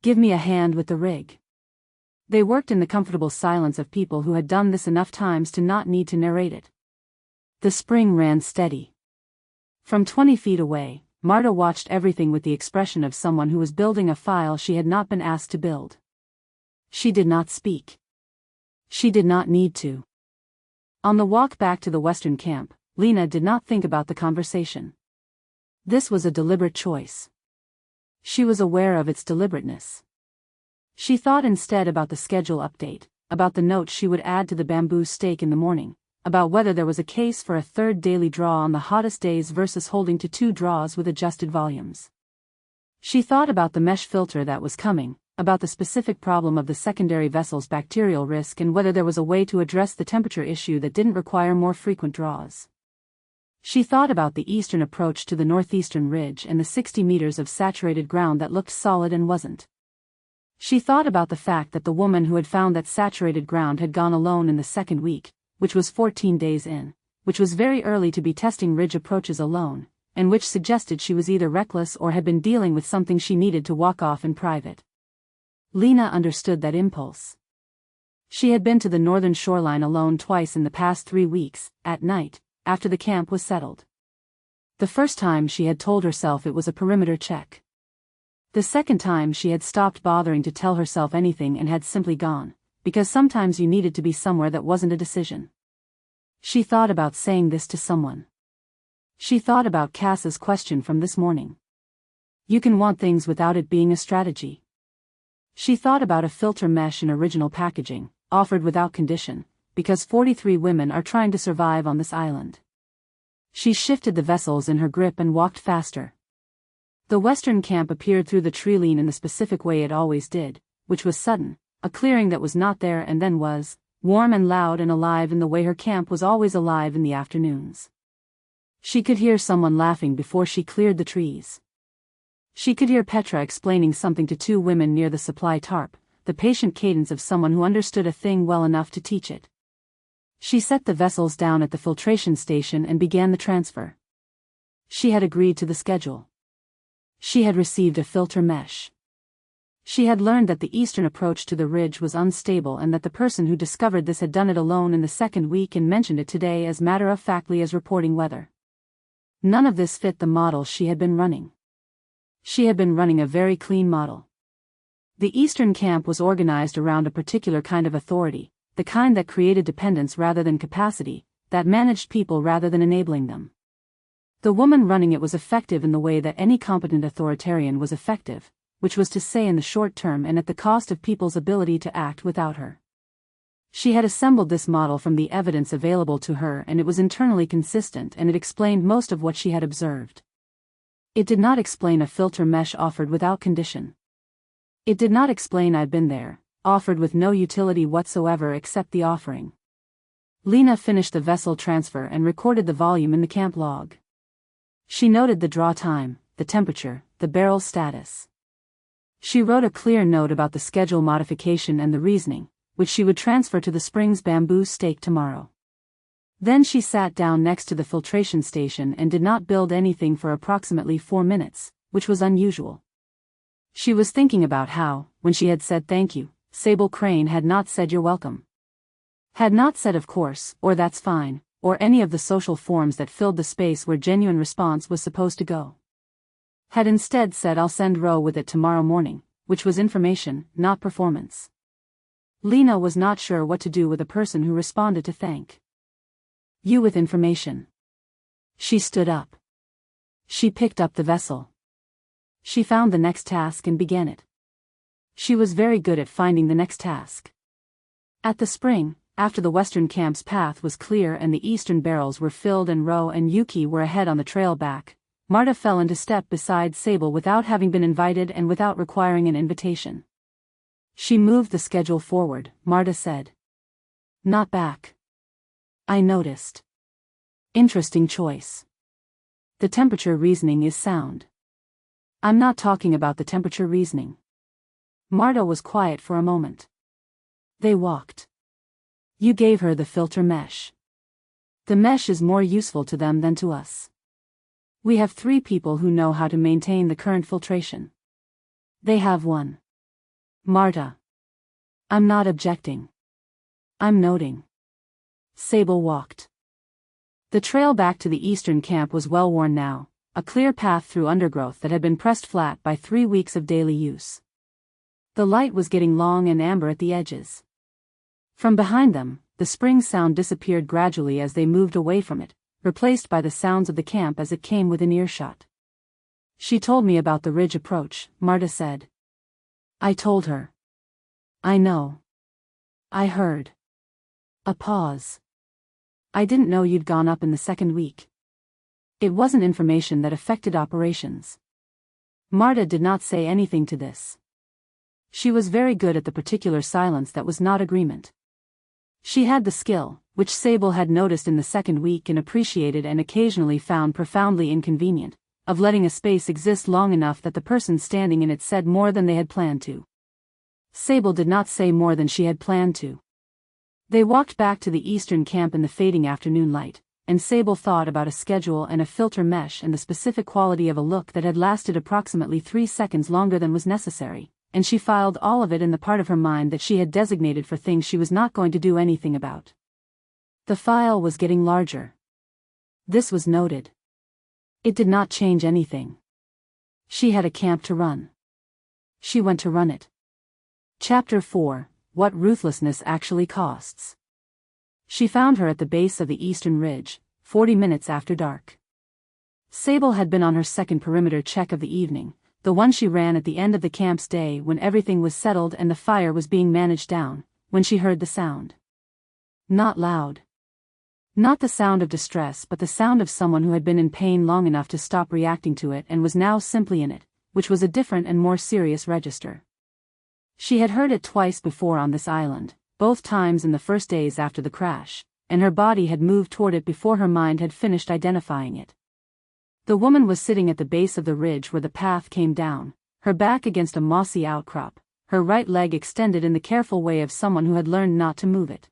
Give me a hand with the rig. They worked in the comfortable silence of people who had done this enough times to not need to narrate it. The spring ran steady. From 20 feet away, Marta watched everything with the expression of someone who was building a file she had not been asked to build. She did not speak. She did not need to. On the walk back to the western camp, Lena did not think about the conversation. This was a deliberate choice. She was aware of its deliberateness. She thought instead about the schedule update, about the note she would add to the bamboo stake in the morning, about whether there was a case for a third daily draw on the hottest days versus holding to 2 draws with adjusted volumes. She thought about the mesh filter that was coming, about the specific problem of the secondary vessel's bacterial risk and whether there was a way to address the temperature issue that didn't require more frequent draws. She thought about the eastern approach to the northeastern ridge and the 60 meters of saturated ground that looked solid and wasn't. She thought about the fact that the woman who had found that saturated ground had gone alone in the second week, which was 14 days in, which was very early to be testing ridge approaches alone, and which suggested she was either reckless or had been dealing with something she needed to walk off in private. Lena understood that impulse. She had been to the northern shoreline alone twice in the past 3 weeks, at night, after the camp was settled. The first time she had told herself it was a perimeter check. The second time she had stopped bothering to tell herself anything and had simply gone, because sometimes you needed to be somewhere that wasn't a decision. She thought about saying this to someone. She thought about Cass's question from this morning. You can want things without it being a strategy. She thought about a filter mesh in original packaging, offered without condition, because 43 women are trying to survive on this island. She shifted the vessels in her grip and walked faster. The western camp appeared through the treeline in the specific way it always did, which was sudden, a clearing that was not there and then was, warm and loud and alive in the way her camp was always alive in the afternoons. She could hear someone laughing before she cleared the trees. She could hear Petra explaining something to 2 women near the supply tarp, the patient cadence of someone who understood a thing well enough to teach it. She set the vessels down at the filtration station and began the transfer. She had agreed to the schedule. She had received a filter mesh. She had learned that the eastern approach to the ridge was unstable and that the person who discovered this had done it alone in the second week and mentioned it today as matter-of-factly as reporting weather. None of this fit the model she had been running. She had been running a very clean model. The eastern camp was organized around a particular kind of authority, the kind that created dependence rather than capacity, that managed people rather than enabling them. The woman running it was effective in the way that any competent authoritarian was effective, which was to say in the short term and at the cost of people's ability to act without her. She had assembled this model from the evidence available to her, and it was internally consistent, and it explained most of what she had observed. It did not explain a filter mesh offered without condition. It did not explain "I've been there," offered with no utility whatsoever except the offering. Lena finished the vessel transfer and recorded the volume in the camp log. She noted the draw time, the temperature, the barrel status. She wrote a clear note about the schedule modification and the reasoning, which she would transfer to the Springs bamboo stake tomorrow. Then she sat down next to the filtration station and did not build anything for approximately 4 minutes, which was unusual. She was thinking about how, when she had said thank you, Sable Crane had not said you're welcome. Had not said of course, or that's fine, or any of the social forms that filled the space where genuine response was supposed to go. Had instead said I'll send Ro with it tomorrow morning, which was information, not performance. Lena was not sure what to do with a person who responded to thank you with information. She stood up. She picked up the vessel. She found the next task and began it. She was very good at finding the next task. At the spring, after the western camp's path was clear and the eastern barrels were filled and Ro and Yuki were ahead on the trail back, Marta fell into step beside Sable without having been invited and without requiring an invitation. She moved the schedule forward, Marta said. Not back. I noticed. Interesting choice. The temperature reasoning is sound. I'm not talking about the temperature reasoning. Marta was quiet for a moment. They walked. You gave her the filter mesh. The mesh is more useful to them than to us. We have 3 people who know how to maintain the current filtration. They have 1. Marta. I'm not objecting. I'm noting. Sable walked. The trail back to the eastern camp was well worn now, a clear path through undergrowth that had been pressed flat by 3 weeks of daily use. The light was getting long and amber at the edges. From behind them, the spring sound disappeared gradually as they moved away from it, replaced by the sounds of the camp as it came within earshot. She told me about the ridge approach, Marta said. I told her. I know. I heard. A pause. I didn't know you'd gone up in the second week. It wasn't information that affected operations. Marta did not say anything to this. She was very good at the particular silence that was not agreement. She had the skill, which Sable had noticed in the second week and appreciated and occasionally found profoundly inconvenient, of letting a space exist long enough that the person standing in it said more than they had planned to. Sable did not say more than she had planned to. They walked back to the eastern camp in the fading afternoon light, and Sable thought about a schedule and a filter mesh and the specific quality of a look that had lasted approximately 3 seconds longer than was necessary, and she filed all of it in the part of her mind that she had designated for things she was not going to do anything about. The file was getting larger. This was noted. It did not change anything. She had a camp to run. She went to run it. Chapter 4, What Ruthlessness Actually Costs. She found her at the base of the eastern ridge, 40 minutes after dark. Sable had been on her second perimeter check of the evening, the one she ran at the end of the camp's day when everything was settled and the fire was being managed down, when she heard the sound. Not loud. Not the sound of distress, but the sound of someone who had been in pain long enough to stop reacting to it and was now simply in it, which was a different and more serious register. She had heard it twice before on this island, both times in the first days after the crash, and her body had moved toward it before her mind had finished identifying it. The woman was sitting at the base of the ridge where the path came down, her back against a mossy outcrop, her right leg extended in the careful way of someone who had learned not to move it.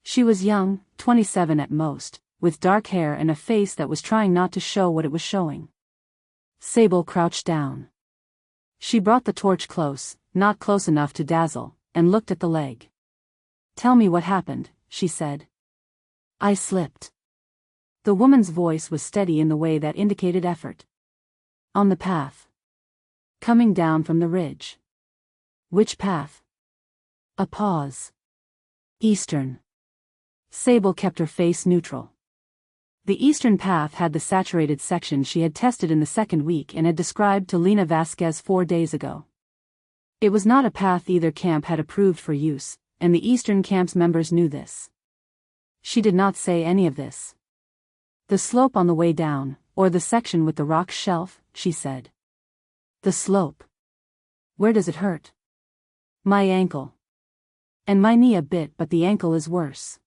She was young, 27 at most, with dark hair and a face that was trying not to show what it was showing. Sable crouched down. She brought the torch close, not close enough to dazzle, and looked at the leg. "Tell me what happened," she said. "I slipped." The woman's voice was steady in the way that indicated effort. "On the path. Coming down from the ridge." "Which path?" A pause. "Eastern." Sable kept her face neutral. The eastern path had the saturated section she had tested in the second week and had described to Lena Vasquez 4 days ago. It was not a path either camp had approved for use, and the eastern camp's members knew this. She did not say any of this. "The slope on the way down, or the section with the rock shelf," she said. "The slope. Where does it hurt?" "My ankle. And my knee a bit, but the ankle is worse."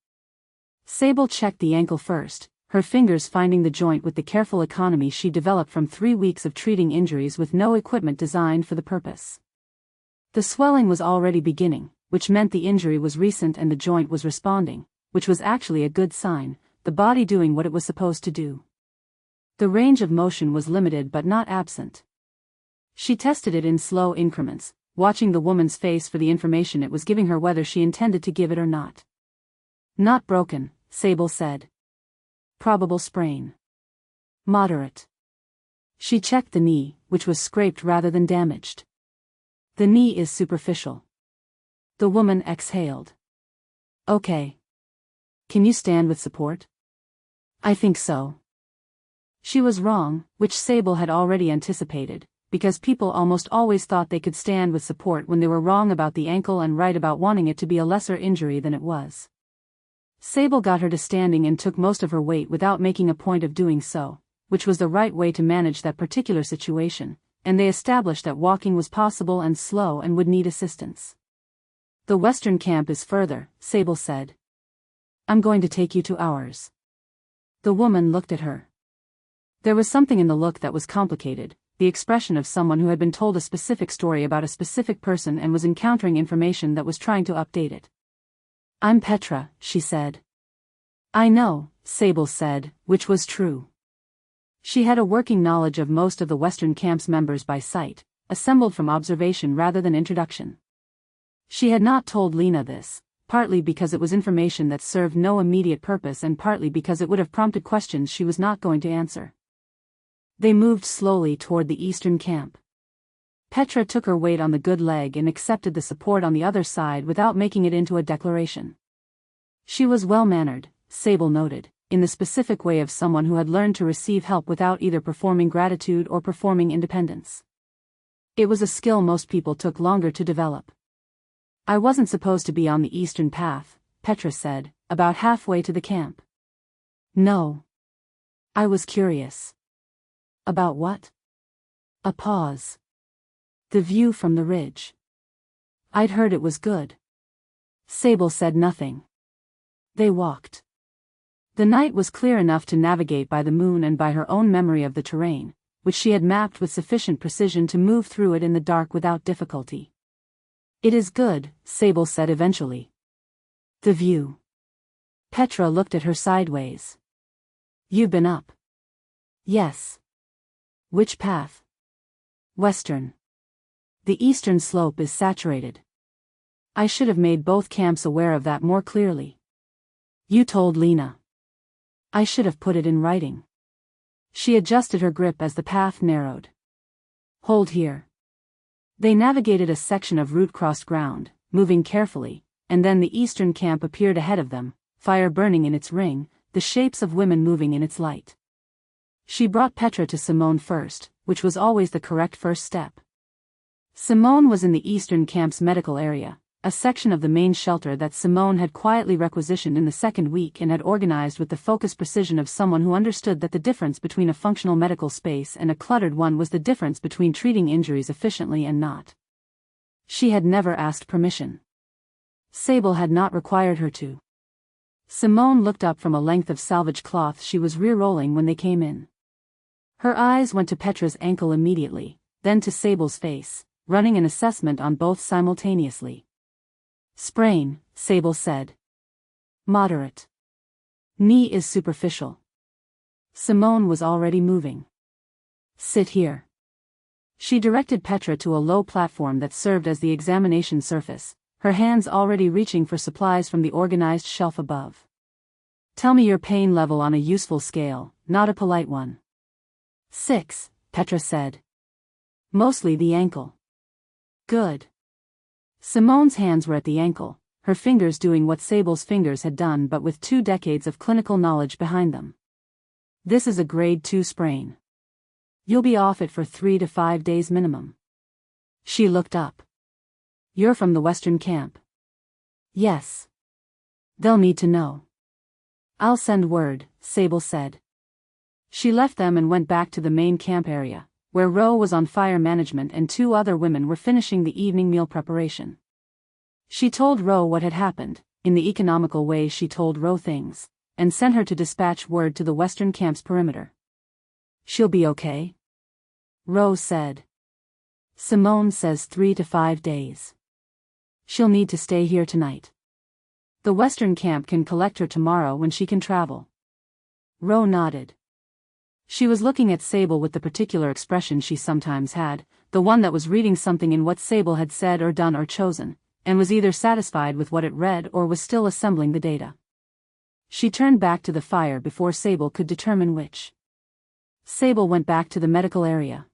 Sable checked the ankle first, her fingers finding the joint with the careful economy she developed from 3 weeks of treating injuries with no equipment designed for the purpose. The swelling was already beginning, which meant the injury was recent and the joint was responding, which was actually a good sign, the body doing what it was supposed to do. The range of motion was limited but not absent. She tested it in slow increments, watching the woman's face for the information it was giving her, whether she intended to give it or not. "Not broken," Sable said. "Probable sprain. Moderate." She checked the knee, which was scraped rather than damaged. "The knee is superficial." The woman exhaled. "Okay. Can you stand with support?" "I think so." She was wrong, which Sable had already anticipated, because people almost always thought they could stand with support when they were wrong about the ankle and right about wanting it to be a lesser injury than it was. Sable got her to standing and took most of her weight without making a point of doing so, which was the right way to manage that particular situation, and they established that walking was possible and slow and would need assistance. "The western camp is further," Sable said. "I'm going to take you to ours." The woman looked at her. There was something in the look that was complicated, the expression of someone who had been told a specific story about a specific person and was encountering information that was trying to update it. "I'm Petra," she said. "I know," Sable said, which was true. She had a working knowledge of most of the Western camp's members by sight, assembled from observation rather than introduction. She had not told Lena this, partly because it was information that served no immediate purpose and partly because it would have prompted questions she was not going to answer. They moved slowly toward the eastern camp. Petra took her weight on the good leg and accepted the support on the other side without making it into a declaration. She was well-mannered, Sable noted, in the specific way of someone who had learned to receive help without either performing gratitude or performing independence. It was a skill most people took longer to develop. "I wasn't supposed to be on the eastern path," Petra said, about halfway to the camp. "No. I was curious." "About what?" A pause. "The view from the ridge. I'd heard it was good." Sable said nothing. They walked. The night was clear enough to navigate by the moon and by her own memory of the terrain, which she had mapped with sufficient precision to move through it in the dark without difficulty. "It is good," Sable said eventually. "The view." Petra looked at her sideways. "You've been up?" "Yes." "Which path?" "Western. The eastern slope is saturated." "I should have made both camps aware of that more clearly." "You told Lena." "I should have put it in writing." She adjusted her grip as the path narrowed. "Hold here." They navigated a section of root-crossed ground, moving carefully, and then the eastern camp appeared ahead of them, fire burning in its ring, the shapes of women moving in its light. She brought Petra to Simone first, which was always the correct first step. Simone was in the eastern camp's medical area, a section of the main shelter that Simone had quietly requisitioned in the second week and had organized with the focused precision of someone who understood that the difference between a functional medical space and a cluttered one was the difference between treating injuries efficiently and not. She had never asked permission. Sable had not required her to. Simone looked up from a length of salvage cloth she was re-rolling when they came in. Her eyes went to Petra's ankle immediately, then to Sable's face, running an assessment on both simultaneously. "Sprain," Sable said. "Moderate. Knee is superficial." Simone was already moving. "Sit here." She directed Petra to a low platform that served as the examination surface, her hands already reaching for supplies from the organized shelf above. Tell me your pain level on a useful scale, not a polite one. 6, Petra said. Mostly the ankle. Good. Simone's hands were at the ankle, her fingers doing what Sable's fingers had done but with 2 decades of clinical knowledge behind them. This is a grade 2 sprain. You'll be off it for 3 to 5 days minimum. She looked up. You're from the Western camp. Yes. They'll need to know. I'll send word, Sable said. She left them and went back to the main camp area, where Ro was on fire management and 2 other women were finishing the evening meal preparation. She told Ro what had happened, in the economical way she told Ro things, and sent her to dispatch word to the Western camp's perimeter. She'll be okay? Ro said. Simone says 3 to 5 days. She'll need to stay here tonight. The Western camp can collect her tomorrow when she can travel. Ro nodded. She was looking at Sable with the particular expression she sometimes had, the one that was reading something in what Sable had said or done or chosen, and was either satisfied with what it read or was still assembling the data. She turned back to the fire before Sable could determine which. Sable went back to the medical area.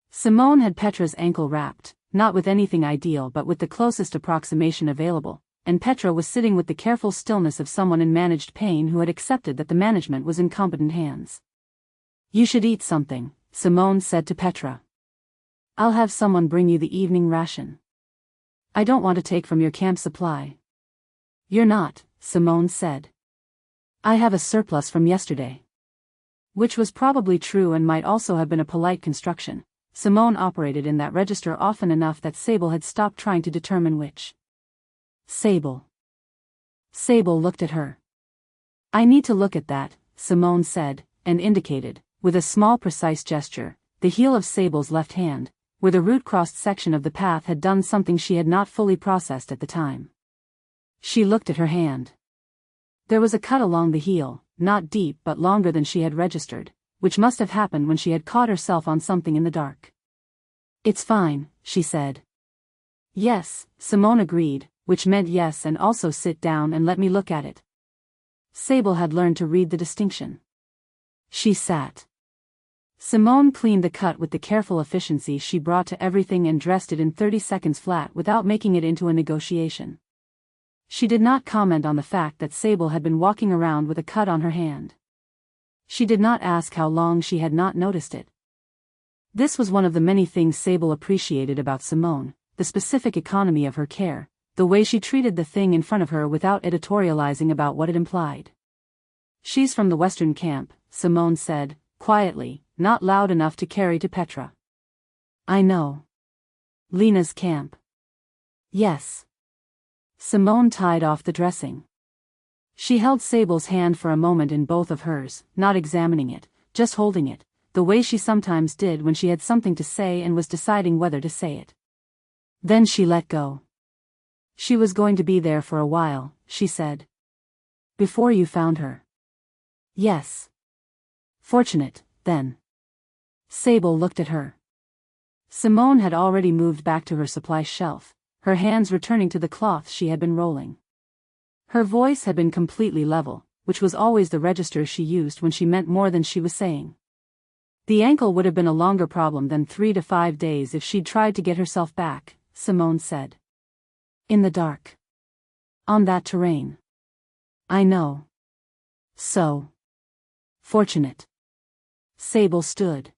Simone had Petra's ankle wrapped, not with anything ideal but with the closest approximation available, and Petra was sitting with the careful stillness of someone in managed pain who had accepted that the management was in competent hands. You should eat something, Simone said to Petra. I'll have someone bring you the evening ration. I don't want to take from your camp supply. You're not, Simone said. I have a surplus from yesterday. Which was probably true and might also have been a polite construction. Simone operated in that register often enough that Sable had stopped trying to determine which. Sable. Sable looked at her. I need to look at that, Simone said, and indicated, with a small precise gesture, the heel of Sable's left hand, where the root-crossed section of the path had done something she had not fully processed at the time. She looked at her hand. There was a cut along the heel, not deep but longer than she had registered, which must have happened when she had caught herself on something in the dark. It's fine, she said. Yes, Simone agreed, which meant yes and also sit down and let me look at it. Sable had learned to read the distinction. She sat. Simone cleaned the cut with the careful efficiency she brought to everything and dressed it in 30 seconds flat without making it into a negotiation. She did not comment on the fact that Sable had been walking around with a cut on her hand. She did not ask how long she had not noticed it. This was one of the many things Sable appreciated about Simone, the specific economy of her care, the way she treated the thing in front of her without editorializing about what it implied. She's from the Western camp, Simone said, quietly, not loud enough to carry to Petra. I know. Lena's camp. Yes. Simone tied off the dressing. She held Sable's hand for a moment in both of hers, not examining it, just holding it, the way she sometimes did when she had something to say and was deciding whether to say it. Then she let go. She was going to be there for a while, she said. Before you found her. Yes. Fortunate, then. Sable looked at her. Simone had already moved back to her supply shelf, her hands returning to the cloth she had been rolling. Her voice had been completely level, which was always the register she used when she meant more than she was saying. The ankle would have been a longer problem than 3 to 5 days if she'd tried to get herself back, Simone said. In the dark. On that terrain. I know. So. Fortunate. Sable stood.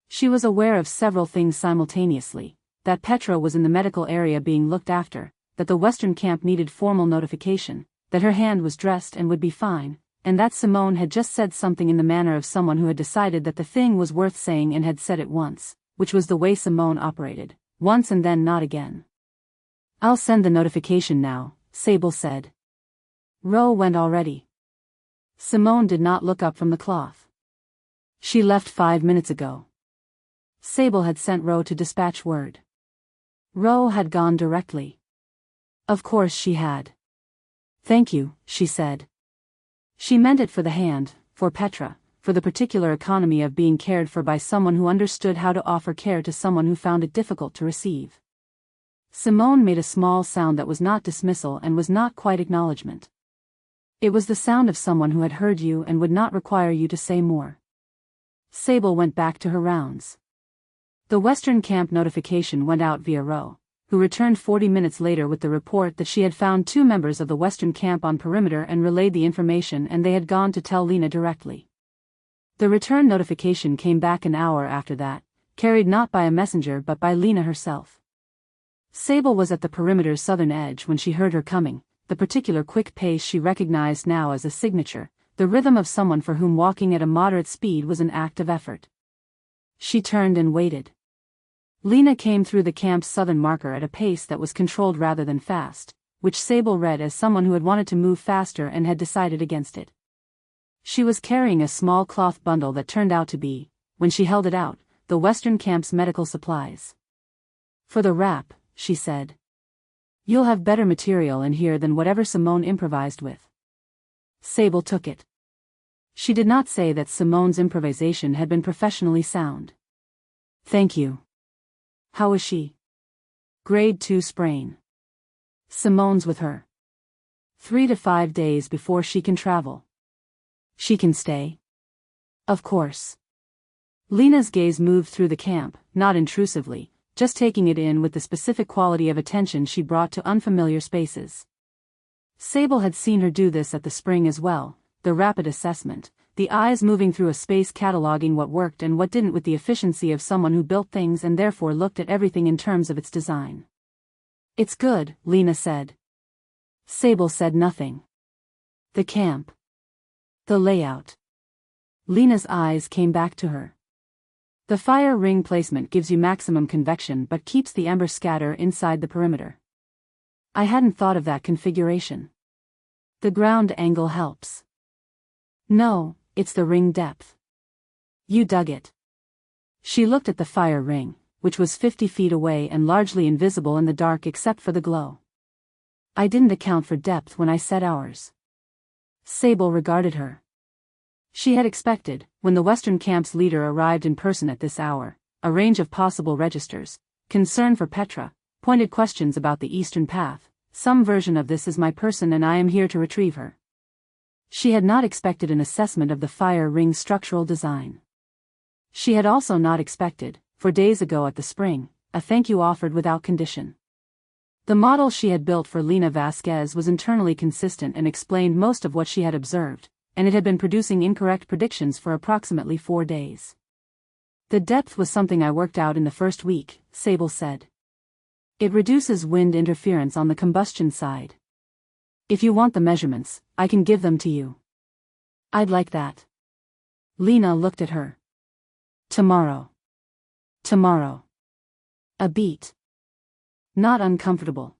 She was aware of several things simultaneously, that Petra was in the medical area being looked after, that the Western camp needed formal notification, that her hand was dressed and would be fine, and that Simone had just said something in the manner of someone who had decided that the thing was worth saying and had said it once, which was the way Simone operated, once and then not again. I'll send the notification now, Sable said. Ro went already. Simone did not look up from the cloth. She left 5 minutes ago. Sable had sent Ro to dispatch word. Ro had gone directly. Of course she had. Thank you, she said. She meant it for the hand, for Petra, for the particular economy of being cared for by someone who understood how to offer care to someone who found it difficult to receive. Simone made a small sound that was not dismissal and was not quite acknowledgement. It was the sound of someone who had heard you and would not require you to say more. Sable went back to her rounds. The Western Camp notification went out via Roe, who returned 40 minutes later with the report that she had found 2 members of the Western Camp on perimeter and relayed the information, and they had gone to tell Lena directly. The return notification came back an hour after that, carried not by a messenger but by Lena herself. Sable was at the perimeter's southern edge when she heard her coming, the particular quick pace she recognized now as a signature, the rhythm of someone for whom walking at a moderate speed was an act of effort. She turned and waited. Lena came through the camp's southern marker at a pace that was controlled rather than fast, which Sable read as someone who had wanted to move faster and had decided against it. She was carrying a small cloth bundle that turned out to be, when she held it out, the Western Camp's medical supplies. "For the wrap," she said. "You'll have better material in here than whatever Simone improvised with." Sable took it. She did not say that Simone's improvisation had been professionally sound. "Thank you. How is she?" "Grade 2 sprain. Simone's with her. 3 to 5 days before she can travel." "She can stay?" "Of course." Lena's gaze moved through the camp, not intrusively, just taking it in with the specific quality of attention she brought to unfamiliar spaces. Sable had seen her do this at the spring as well, the rapid assessment, the eyes moving through a space cataloging what worked and what didn't with the efficiency of someone who built things and therefore looked at everything in terms of its design. "It's good," Lena said. Sable said nothing. "The camp. The layout." Lena's eyes came back to her. "The fire ring placement gives you maximum convection but keeps the ember scatter inside the perimeter. I hadn't thought of that configuration. The ground angle helps." "No, it's the ring depth. You dug it." She looked at the fire ring, which was 50 feet away and largely invisible in the dark except for the glow. "I didn't account for depth when I set ours." Sable regarded her. She had expected, when the Western Camp's leader arrived in person at this hour, a range of possible registers: concern for Petra, pointed questions about the Eastern Path, some version of "this is my person and I am here to retrieve her." She had not expected an assessment of the fire ring's structural design. She had also not expected, 4 days ago at the spring, a thank you offered without condition. The model she had built for Lena Vasquez was internally consistent and explained most of what she had observed, and it had been producing incorrect predictions for approximately 4 days. "The depth was something I worked out in the first week," Sable said. "It reduces wind interference on the combustion side. If you want the measurements, I can give them to you." "I'd like that." Lena looked at her. "Tomorrow." "Tomorrow." A beat. Not uncomfortable.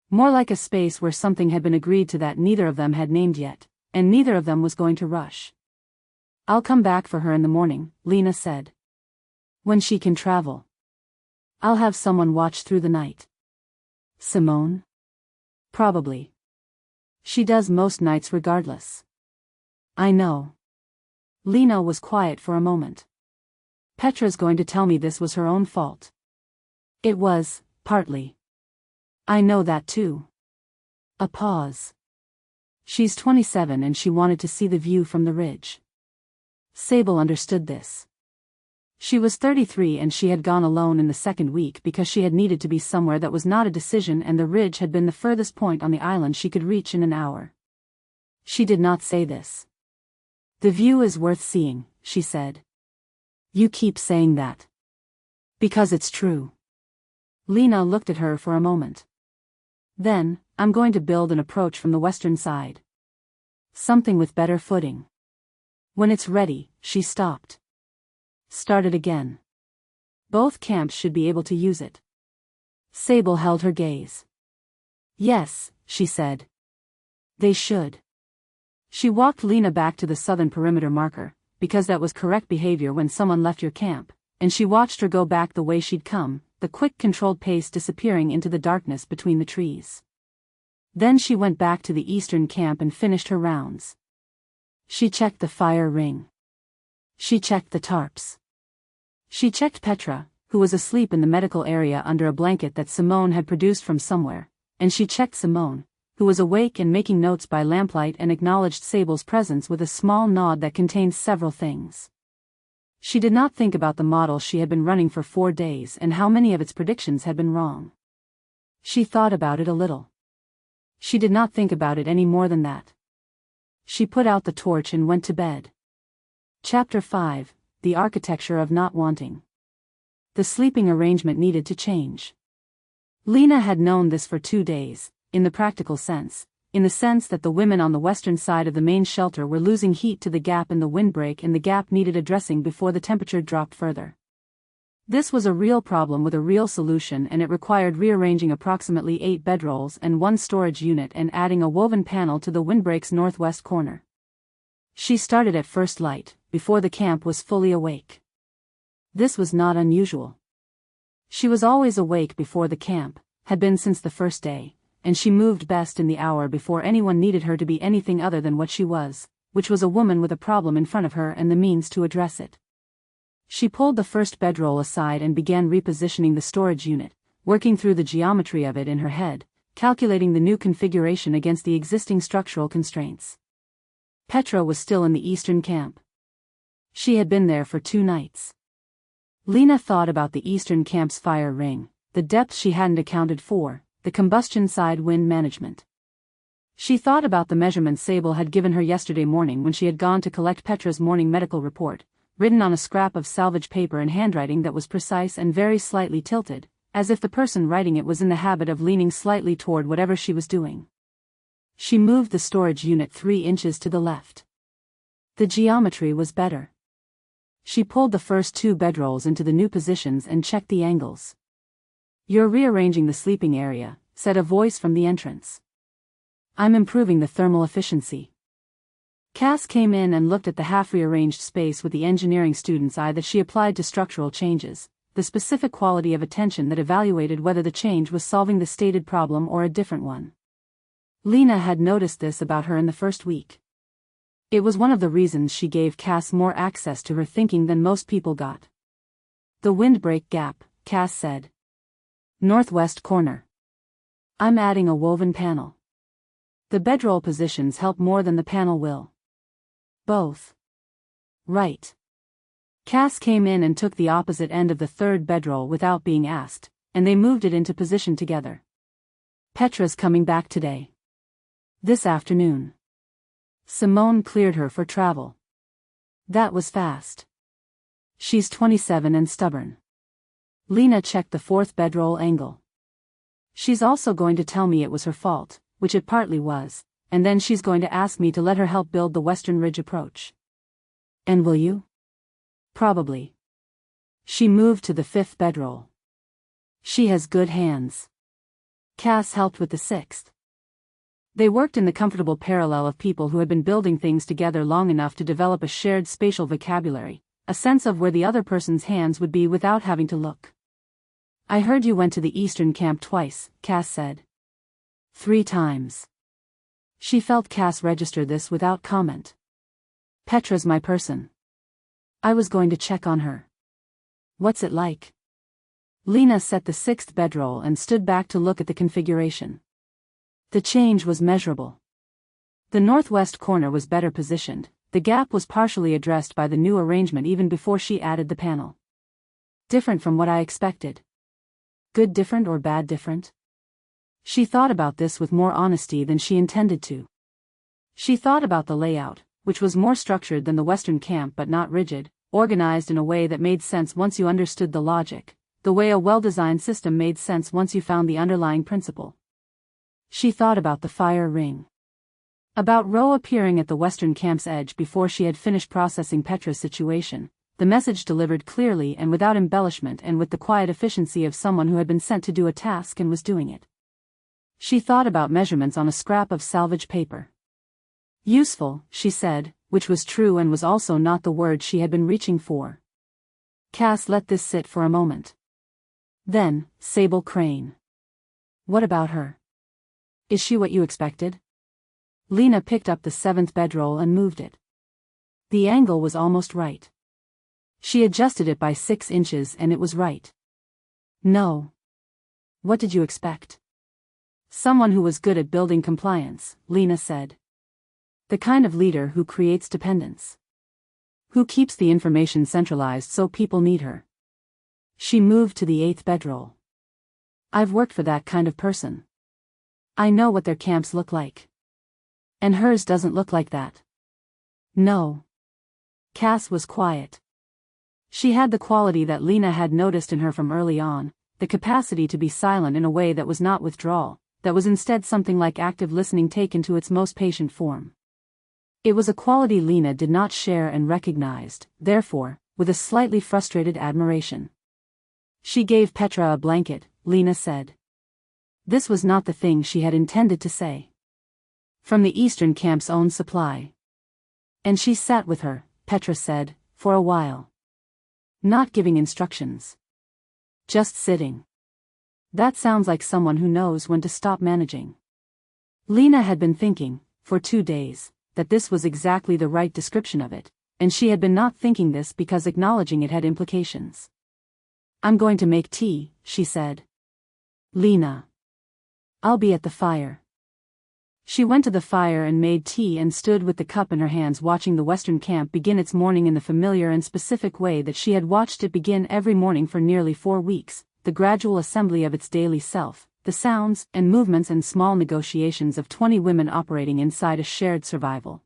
More like a space where something had been agreed to that neither of them had named yet, and neither of them was going to rush. "I'll come back for her in the morning," Lena said. "When she can travel. I'll have someone watch through the night." "Simone?" "Probably. She does most nights regardless." "I know." Lena was quiet for a moment. "Petra's going to tell me this was her own fault." "It was, partly. I know that too." A pause. "She's 27 and she wanted to see the view from the ridge." Sable understood this. She was 33 and she had gone alone in the second week because she had needed to be somewhere that was not a decision, and the ridge had been the furthest point on the island she could reach in an hour. She did not say this. "The view is worth seeing," she said. "You keep saying that." "Because it's true." Lena looked at her for a moment. "Then, I'm going to build an approach from the western side. Something with better footing. When it's ready," she stopped. Started again. "Both camps should be able to use it." Sable held her gaze. "Yes," she said. "They should." She walked Lena back to the southern perimeter marker, because that was correct behavior when someone left your camp, and she watched her go back the way she'd come, the quick controlled pace disappearing into the darkness between the trees. Then she went back to the eastern camp and finished her rounds. She checked the fire ring. She checked the tarps. She checked Petra, who was asleep in the medical area under a blanket that Simone had produced from somewhere, and she checked Simone, who was awake and making notes by lamplight, and acknowledged Sable's presence with a small nod that contained several things. She did not think about the model she had been running for 4 days and how many of its predictions had been wrong. She thought about it a little. She did not think about it any more than that. She put out the torch and went to bed. Chapter 5, The Architecture of Not Wanting. The sleeping arrangement needed to change. Lena had known this for 2 days, in the practical sense, in the sense that the women on the western side of the main shelter were losing heat to the gap in the windbreak, and the gap needed addressing before the temperature dropped further. This was a real problem with a real solution, and it required rearranging approximately 8 bedrolls and 1 storage unit and adding a woven panel to the windbreak's northwest corner. She started at first light, before the camp was fully awake. This was not unusual. She was always awake before the camp, had been since the first day, and she moved best in the hour before anyone needed her to be anything other than what she was, which was a woman with a problem in front of her and the means to address it. She pulled the first bedroll aside and began repositioning the storage unit, working through the geometry of it in her head, calculating the new configuration against the existing structural constraints. Petra was still in the eastern camp. She had been there for 2 nights. Lena thought about the eastern camp's fire ring, the depth she hadn't accounted for, the combustion side wind management. She thought about the measurements Sable had given her yesterday morning when she had gone to collect Petra's morning medical report, written on a scrap of salvage paper in handwriting that was precise and very slightly tilted, as if the person writing it was in the habit of leaning slightly toward whatever she was doing. She moved the storage unit 3 inches to the left. The geometry was better. She pulled the first 2 bedrolls into the new positions and checked the angles. "You're rearranging the sleeping area," said a voice from the entrance. "I'm improving the thermal efficiency." Cass came in and looked at the half-rearranged space with the engineering student's eye that she applied to structural changes, the specific quality of attention that evaluated whether the change was solving the stated problem or a different one. Lena had noticed this about her in the first week. It was one of the reasons she gave Cass more access to her thinking than most people got. "The windbreak gap," Cass said. "Northwest corner. I'm adding a woven panel. The bedroll positions help more than the panel will." "Both." "Right." Cass came in and took the opposite end of the 3rd bedroll without being asked, and they moved it into position together. "Petra's coming back today. This afternoon." Simone cleared her for travel. That was fast. "She's 27 and stubborn." Lena checked the 4th bedroll angle. "She's also going to tell me it was her fault, which it partly was, and then she's going to ask me to let her help build the Western Ridge approach." "And will you?" "Probably." She moved to the 5th bedroll. "She has good hands." Cass helped with the 6th. They worked in the comfortable parallel of people who had been building things together long enough to develop a shared spatial vocabulary, a sense of where the other person's hands would be without having to look. "I heard you went to the Eastern camp twice," Cass said. 3 times. She felt Cass register this without comment. "Petra's my person. I was going to check on her." "What's it like?" Lena set the 6th bedroll and stood back to look at the configuration. The change was measurable. The northwest corner was better positioned, the gap was partially addressed by the new arrangement even before she added the panel. "Different from what I expected." "Good different or bad different?" She thought about this with more honesty than she intended to. She thought about the layout, which was more structured than the Western camp but not rigid, organized in a way that made sense once you understood the logic, the way a well-designed system made sense once you found the underlying principle. She thought about the fire ring. About Ro appearing at the Western camp's edge before she had finished processing Petra's situation, the message delivered clearly and without embellishment and with the quiet efficiency of someone who had been sent to do a task and was doing it. She thought about measurements on a scrap of salvage paper. "Useful," she said, which was true and was also not the word she had been reaching for. Cass let this sit for a moment. Then, Sable Crane. "What about her? Is she what you expected?" Lena picked up the 7th bedroll and moved it. The angle was almost right. She adjusted it by 6 inches and it was right. No. What did you expect? Someone who was good at building compliance, Lena said. The kind of leader who creates dependence. Who keeps the information centralized so people need her. She moved to the 8th bedroll. I've worked for that kind of person. I know what their camps look like. And hers doesn't look like that. No. Cass was quiet. She had the quality that Lena had noticed in her from early on, the capacity to be silent in a way that was not withdrawal, that was instead something like active listening taken to its most patient form. It was a quality Lena did not share and recognized, therefore, with a slightly frustrated admiration. She gave Petra a blanket, Lena said. This was not the thing she had intended to say. From the Eastern camp's own supply. And she sat with her, Petra said, for a while. Not giving instructions. Just sitting. That sounds like someone who knows when to stop managing. Lena had been thinking, for 2 days, that this was exactly the right description of it, and she had been not thinking this because acknowledging it had implications. I'm going to make tea, she said. Lena. I'll be at the fire. She went to the fire and made tea and stood with the cup in her hands watching the Western camp begin its morning in the familiar and specific way that she had watched it begin every morning for nearly 4 weeks, the gradual assembly of its daily self, the sounds and movements and small negotiations of 20 women operating inside a shared survival.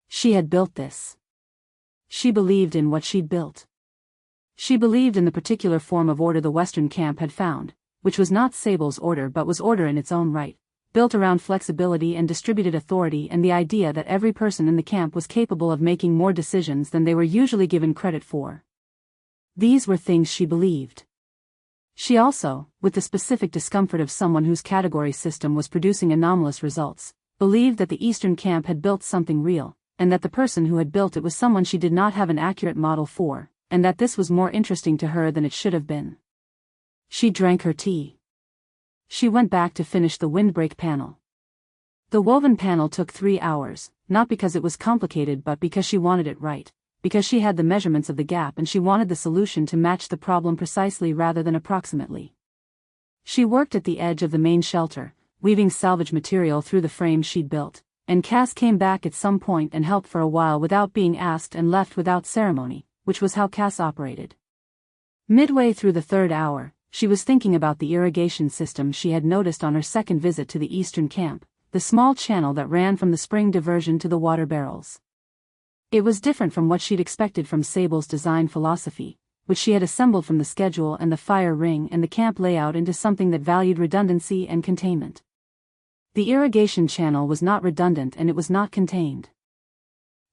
She had built this. She believed in what she'd built. She believed in the particular form of order the Western camp had found, which was not Sable's order but was order in its own right, built around flexibility and distributed authority and the idea that every person in the camp was capable of making more decisions than they were usually given credit for. These were things she believed. She also, with the specific discomfort of someone whose category system was producing anomalous results, believed that the Eastern camp had built something real, and that the person who had built it was someone she did not have an accurate model for, and that this was more interesting to her than it should have been. She drank her tea. She went back to finish the windbreak panel. The woven panel took 3 hours, not because it was complicated but because she wanted it right, because she had the measurements of the gap and she wanted the solution to match the problem precisely rather than approximately. She worked at the edge of the main shelter, weaving salvage material through the frame she'd built, and Cass came back at some point and helped for a while without being asked and left without ceremony, which was how Cass operated. Midway through the 3rd hour, she was thinking about the irrigation system she had noticed on her second visit to the Eastern camp, the small channel that ran from the spring diversion to the water barrels. It was different from what she'd expected from Sable's design philosophy, which she had assembled from the schedule and the fire ring and the camp layout into something that valued redundancy and containment. The irrigation channel was not redundant and it was not contained.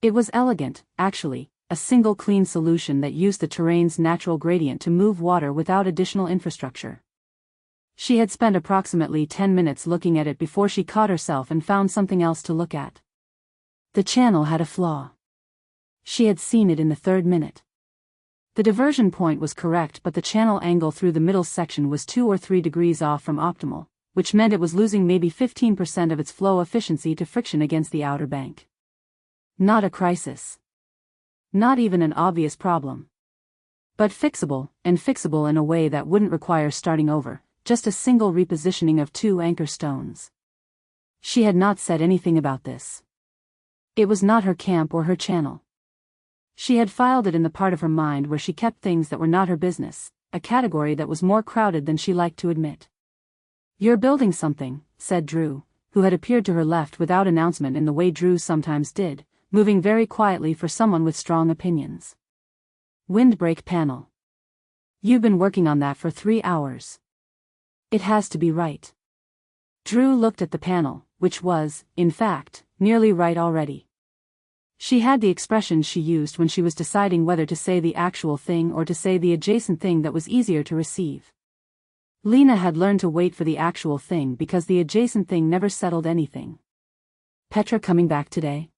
It was elegant, actually, a single clean solution that used the terrain's natural gradient to move water without additional infrastructure. She had spent approximately 10 minutes looking at it before she caught herself and found something else to look at. The channel had a flaw. She had seen it in the 3rd minute. The diversion point was correct but the channel angle through the middle section was 2 or 3 degrees off from optimal, which meant it was losing maybe 15% of its flow efficiency to friction against the outer bank. Not a crisis. Not even an obvious problem. But fixable, and fixable in a way that wouldn't require starting over, just a single repositioning of 2 anchor stones. She had not said anything about this. It was not her camp or her channel. She had filed it in the part of her mind where she kept things that were not her business, a category that was more crowded than she liked to admit. You're building something, said Drew, who had appeared to her left without announcement in the way Drew sometimes did, moving very quietly for someone with strong opinions. Windbreak panel. You've been working on that for 3 hours. It has to be right. Drew looked at the panel, which was, in fact, nearly right already. She had the expression she used when she was deciding whether to say the actual thing or to say the adjacent thing that was easier to receive. Lena had learned to wait for the actual thing because the adjacent thing never settled anything. Petra coming back today?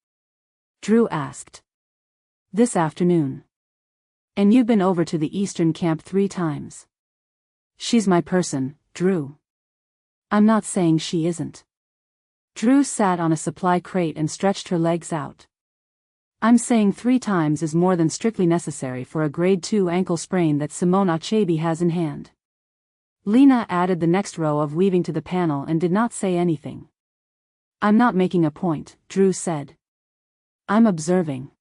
Drew asked. This afternoon. And you've been over to the Eastern camp 3 times. She's my person, Drew. I'm not saying she isn't. Drew sat on a supply crate and stretched her legs out. I'm saying 3 times is more than strictly necessary for a grade 2 ankle sprain that Simone Achebe has in hand. Lena added the next row of weaving to the panel and did not say anything. I'm not making a point, Drew said. I'm observing.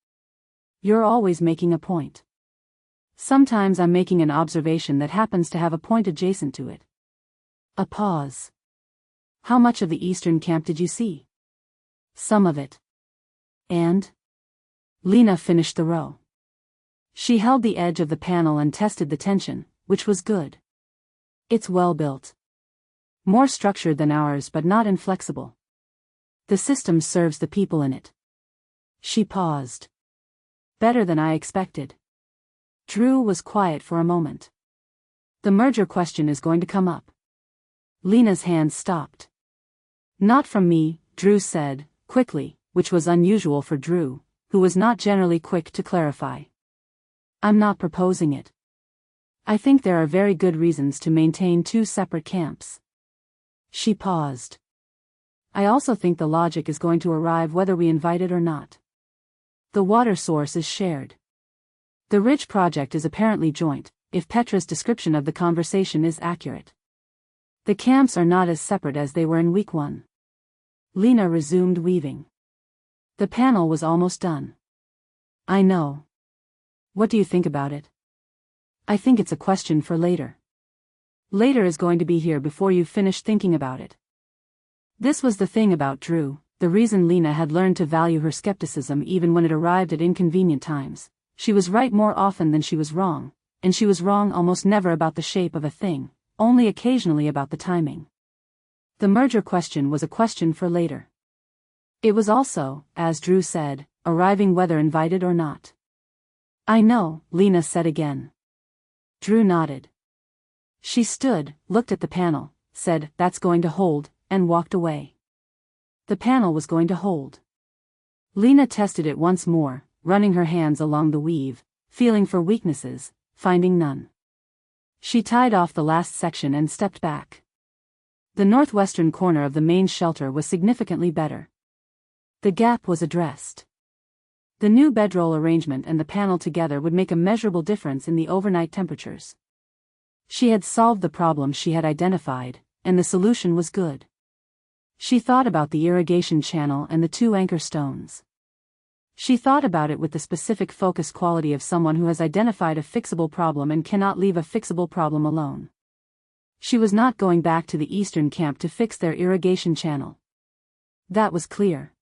You're always making a point. Sometimes I'm making an observation that happens to have a point adjacent to it. A pause. How much of the Eastern camp did you see? Some of it. And? Lena finished the row. She held the edge of the panel and tested the tension, which was good. It's well built. More structured than ours but not inflexible. The system serves the people in it. She paused. Better than I expected. Drew was quiet for a moment. The merger question is going to come up. Lena's hand stopped. Not from me, Drew said, quickly, which was unusual for Drew, who was not generally quick to clarify. I'm not proposing it. I think there are very good reasons to maintain 2 separate camps. She paused. I also think the logic is going to arrive whether we invite it or not. The water source is shared. The Ridge project is apparently joint, if Petra's description of the conversation is accurate. The camps are not as separate as they were in week 1. Lena resumed weaving. The panel was almost done. I know. What do you think about it? I think it's a question for later. Later is going to be here before you finish thinking about it. This was the thing about Drew, the reason Lena had learned to value her skepticism even when it arrived at inconvenient times. She was right more often than she was wrong, and she was wrong almost never about the shape of a thing, only occasionally about the timing. The merger question was a question for later. It was also, as Drew said, arriving whether invited or not. I know, Lena said again. Drew nodded. She stood, looked at the panel, said, that's going to hold, and walked away. The panel was going to hold. Lena tested it once more, running her hands along the weave, feeling for weaknesses, finding none. She tied off the last section and stepped back. The northwestern corner of the main shelter was significantly better. The gap was addressed. The new bedroll arrangement and the panel together would make a measurable difference in the overnight temperatures. She had solved the problem she had identified, and the solution was good. She thought about the irrigation channel and the 2 anchor stones. She thought about it with the specific focus quality of someone who has identified a fixable problem and cannot leave a fixable problem alone. She was not going back to the Eastern camp to fix their irrigation channel. That was clear.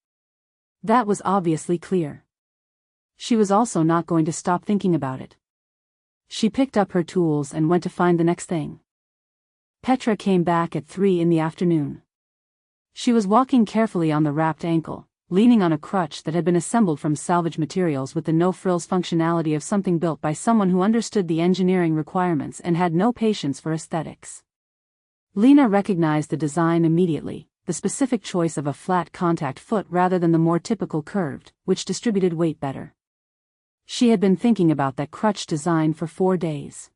That was obviously clear. She was also not going to stop thinking about it. She picked up her tools and went to find the next thing. Petra came back at 3 in the afternoon. She was walking carefully on the wrapped ankle, leaning on a crutch that had been assembled from salvage materials with the no-frills functionality of something built by someone who understood the engineering requirements and had no patience for aesthetics. Lena recognized the design immediately, the specific choice of a flat contact foot rather than the more typical curved, which distributed weight better. She had been thinking about that crutch design for 4 days.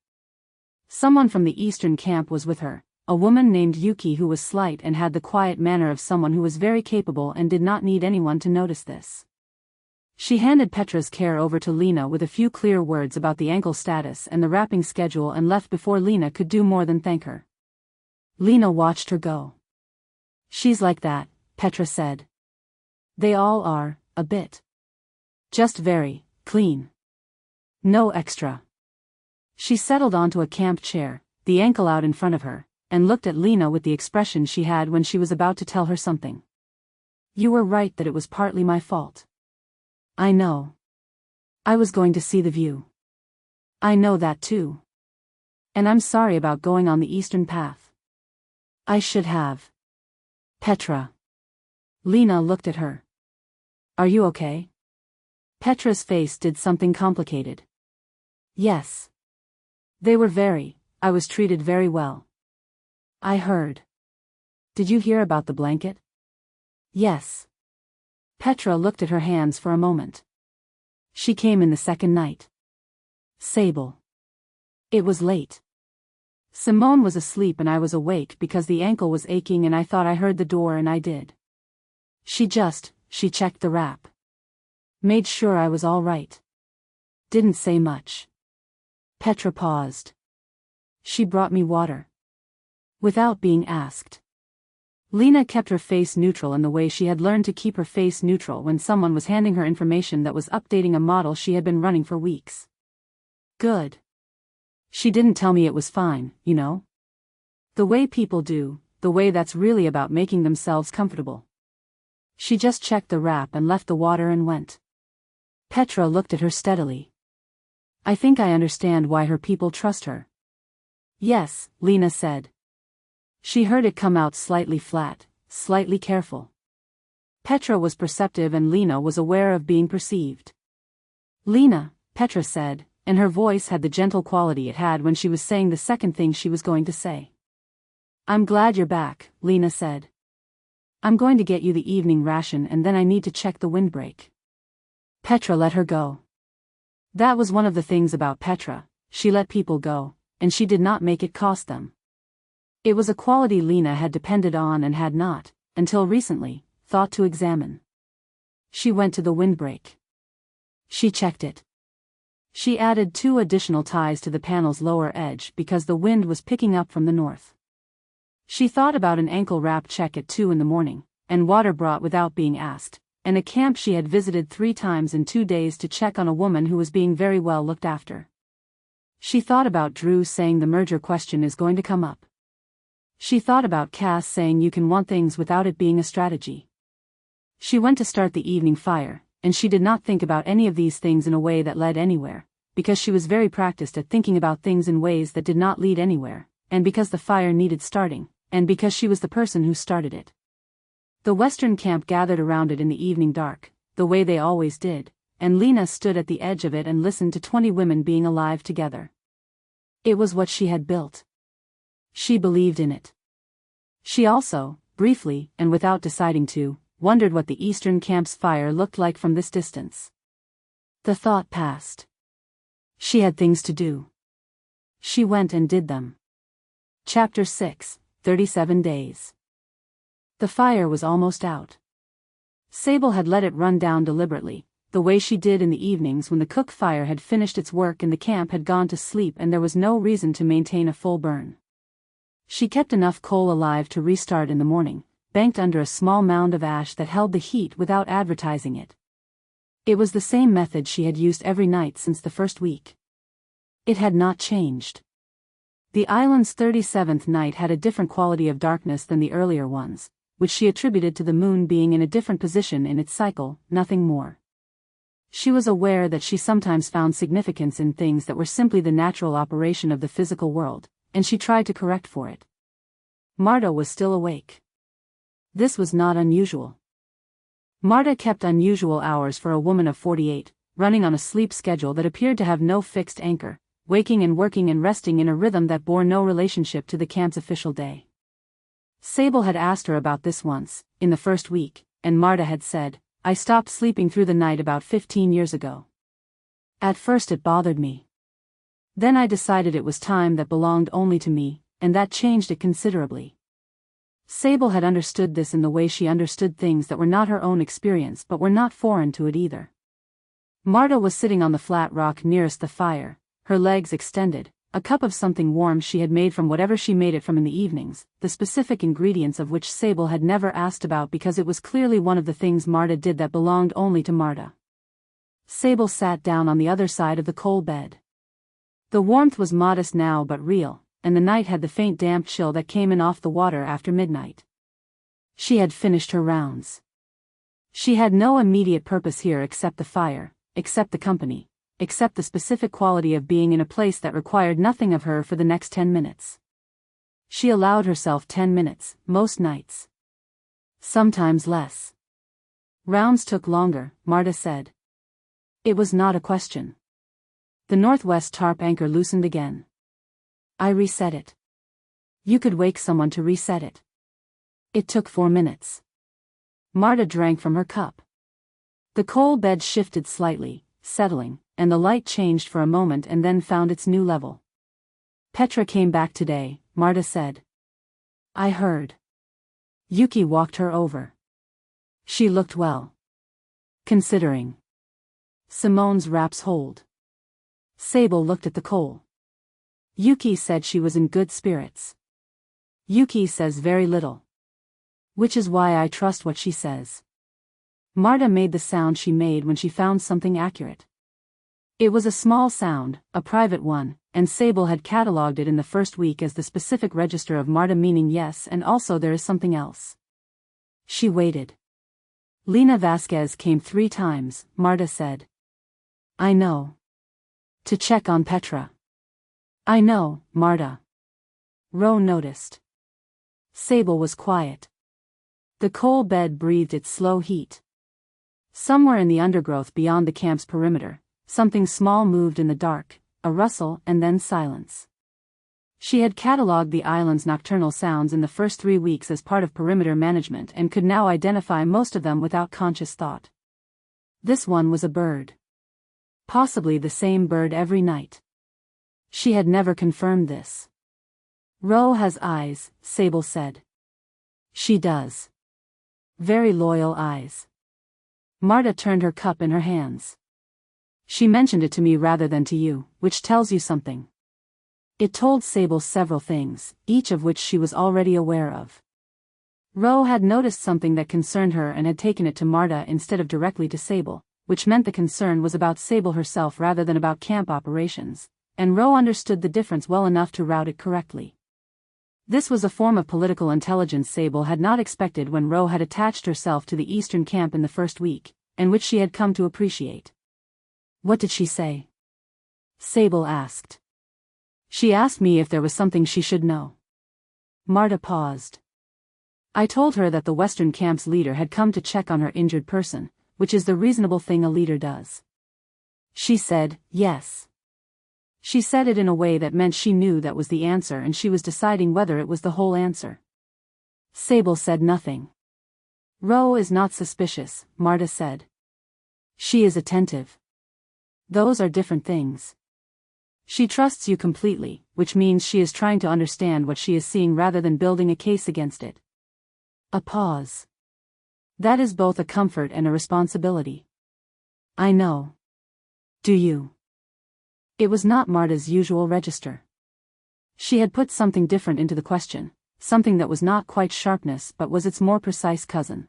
Someone from the Eastern camp was with her, a woman named Yuki who was slight and had the quiet manner of someone who was very capable and did not need anyone to notice this. She handed Petra's care over to Lena with a few clear words about the ankle status and the wrapping schedule and left before Lena could do more than thank her. Lena watched her go. She's like that, Petra said. They all are, a bit. Just very clean. No extra. She settled onto a camp chair, the ankle out in front of her, and looked at Lena with the expression she had when she was about to tell her something. You were right that it was partly my fault. I know. I was going to see the view. I know that too. And I'm sorry about going on the Eastern path. I should have. Petra. Lena looked at her. Are you okay? Petra's face did something complicated. Yes. I was treated very well. I heard. Did you hear about the blanket? Yes. Petra looked at her hands for a moment. She came in the second night. Sable. It was late. Simone was asleep and I was awake because the ankle was aching and I thought I heard the door and I did. She checked the wrap. Made sure I was all right. Didn't say much. Petra paused. She brought me water. Without being asked. Lena kept her face neutral in the way she had learned to keep her face neutral when someone was handing her information that was updating a model she had been running for weeks. Good. She didn't tell me it was fine, you know? The way people do, the way that's really about making themselves comfortable. She just checked the wrap and left the water and went. Petra looked at her steadily. I think I understand why her people trust her. Yes, Lena said. She heard it come out slightly flat, slightly careful. Petra was perceptive and Lena was aware of being perceived. Lena, Petra said, and her voice had the gentle quality it had when she was saying the second thing she was going to say. I'm glad you're back, Lena said. I'm going to get you the evening ration and then I need to check the windbreak. Petra let her go. That was one of the things about Petra, she let people go, and she did not make it cost them. It was a quality Lena had depended on and had not, until recently, thought to examine. She went to the windbreak. She checked it. She added 2 additional ties to the panel's lower edge because the wind was picking up from the north. She thought about an ankle wrap check at 2 in the morning, and water brought without being asked, and a camp she had visited 3 times in 2 days to check on a woman who was being very well looked after. She thought about Drew saying the merger question is going to come up. She thought about Cass saying you can want things without it being a strategy. She went to start the evening fire, and she did not think about any of these things in a way that led anywhere, because she was very practiced at thinking about things in ways that did not lead anywhere, and because the fire needed starting, and because she was the person who started it. The Western camp gathered around it in the evening dark, the way they always did, and Lena stood at the edge of it and listened to 20 women being alive together. It was what she had built. She believed in it. She also, briefly, and without deciding to, wondered what the Eastern camp's fire looked like from this distance. The thought passed. She had things to do. She went and did them. Chapter 6, 37 Days. The fire was almost out. Sable had let it run down deliberately, the way she did in the evenings when the cook fire had finished its work and the camp had gone to sleep and there was no reason to maintain a full burn. She kept enough coal alive to restart in the morning, banked under a small mound of ash that held the heat without advertising it. It was the same method she had used every night since the first week. It had not changed. The island's 37th night had a different quality of darkness than the earlier ones, which she attributed to the moon being in a different position in its cycle, nothing more. She was aware that she sometimes found significance in things that were simply the natural operation of the physical world, and she tried to correct for it. Marta was still awake. This was not unusual. Marta kept unusual hours for a woman of 48, running on a sleep schedule that appeared to have no fixed anchor, waking and working and resting in a rhythm that bore no relationship to the camp's official day. Sable had asked her about this once, in the first week, and Marta had said, I stopped sleeping through the night about 15 years ago. At first it bothered me. Then I decided it was time that belonged only to me, and that changed it considerably. Sable had understood this in the way she understood things that were not her own experience but were not foreign to it either. Marta was sitting on the flat rock nearest the fire, her legs extended, a cup of something warm she had made from whatever she made it from in the evenings, the specific ingredients of which Sable had never asked about because it was clearly one of the things Marta did that belonged only to Marta. Sable sat down on the other side of the coal bed. The warmth was modest now but real, and the night had the faint damp chill that came in off the water after midnight. She had finished her rounds. She had no immediate purpose here except the fire, except the company, except the specific quality of being in a place that required nothing of her for the next 10 minutes. She allowed herself 10 minutes, most nights. Sometimes less. Rounds took longer, Marta said. It was not a question. The northwest tarp anchor loosened again. I reset it. You could wake someone to reset it. It took 4 minutes. Marta drank from her cup. The coal bed shifted slightly, settling, and the light changed for a moment and then found its new level. Petra came back today, Marta said. I heard. Yuki walked her over. She looked well. Considering. Simone's wraps hold. Sable looked at the coal. Yuki said she was in good spirits. Yuki says very little. Which is why I trust what she says. Marta made the sound she made when she found something accurate. It was a small sound, a private one, and Sable had catalogued it in the first week as the specific register of Marta, meaning yes, and also there is something else. She waited. Lena Vasquez came 3 times, Marta said. I know. To check on Petra. I know, Marta. Ro noticed. Sable was quiet. The coal bed breathed its slow heat. Somewhere in the undergrowth beyond the camp's perimeter, something small moved in the dark, a rustle and then silence. She had catalogued the island's nocturnal sounds in the first 3 weeks as part of perimeter management and could now identify most of them without conscious thought. This one was a bird. Possibly the same bird every night. She had never confirmed this. Ro has eyes, Sable said. She does. Very loyal eyes. Marta turned her cup in her hands. She mentioned it to me rather than to you, which tells you something. It told Sable several things, each of which she was already aware of. Ro had noticed something that concerned her and had taken it to Marta instead of directly to Sable, which meant the concern was about Sable herself rather than about camp operations, and Ro understood the difference well enough to route it correctly. This was a form of political intelligence Sable had not expected when Ro had attached herself to the Eastern camp in the first week, and which she had come to appreciate. What did she say? Sable asked. She asked me if there was something she should know. Marta paused. I told her that the Western camp's leader had come to check on her injured person, which is the reasonable thing a leader does. She said, yes. She said it in a way that meant she knew that was the answer and she was deciding whether it was the whole answer. Sable said nothing. Ro is not suspicious, Marta said. She is attentive. Those are different things. She trusts you completely, which means she is trying to understand what she is seeing rather than building a case against it. A pause. That is both a comfort and a responsibility. I know. Do you? It was not Marta's usual register. She had put something different into the question, something that was not quite sharpness but was its more precise cousin.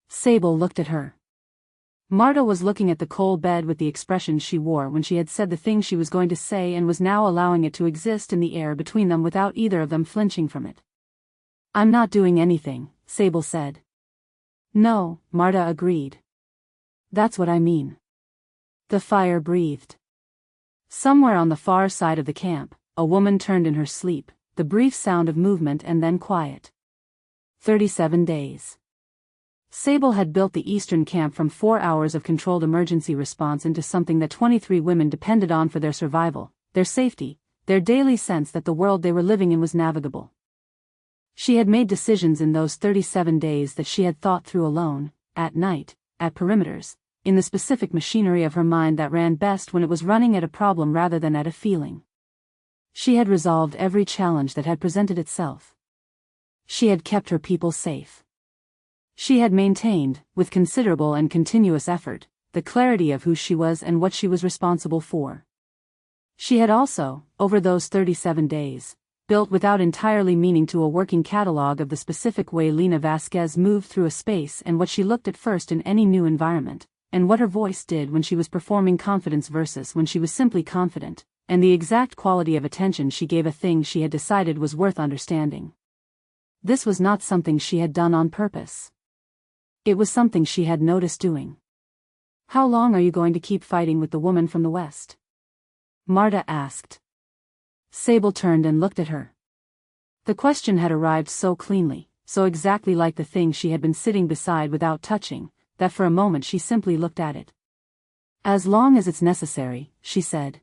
Sable looked at her. Marta was looking at the coal bed with the expression she wore when she had said the thing she was going to say and was now allowing it to exist in the air between them without either of them flinching from it. I'm not doing anything, Sable said. No, Marta agreed. That's what I mean. The fire breathed. Somewhere on the far side of the camp, a woman turned in her sleep, the brief sound of movement and then quiet. 37 days. Sable had built the Eastern camp from 4 hours of controlled emergency response into something that 23 women depended on for their survival, their safety, their daily sense that the world they were living in was navigable. She had made decisions in those 37 days that she had thought through alone, at night, at perimeters, in the specific machinery of her mind that ran best when it was running at a problem rather than at a feeling. She had resolved every challenge that had presented itself. She had kept her people safe. She had maintained, with considerable and continuous effort, the clarity of who she was and what she was responsible for. She had also, over those 37 days, built without entirely meaning to a working catalog of the specific way Lena Vasquez moved through a space and what she looked at first in any new environment, and what her voice did when she was performing confidence versus when she was simply confident, and the exact quality of attention she gave a thing she had decided was worth understanding. This was not something she had done on purpose. It was something she had noticed doing. How long are you going to keep fighting with the woman from the West? Marta asked. Sable turned and looked at her. The question had arrived so cleanly, so exactly like the thing she had been sitting beside without touching, that for a moment she simply looked at it. As long as it's necessary, she said.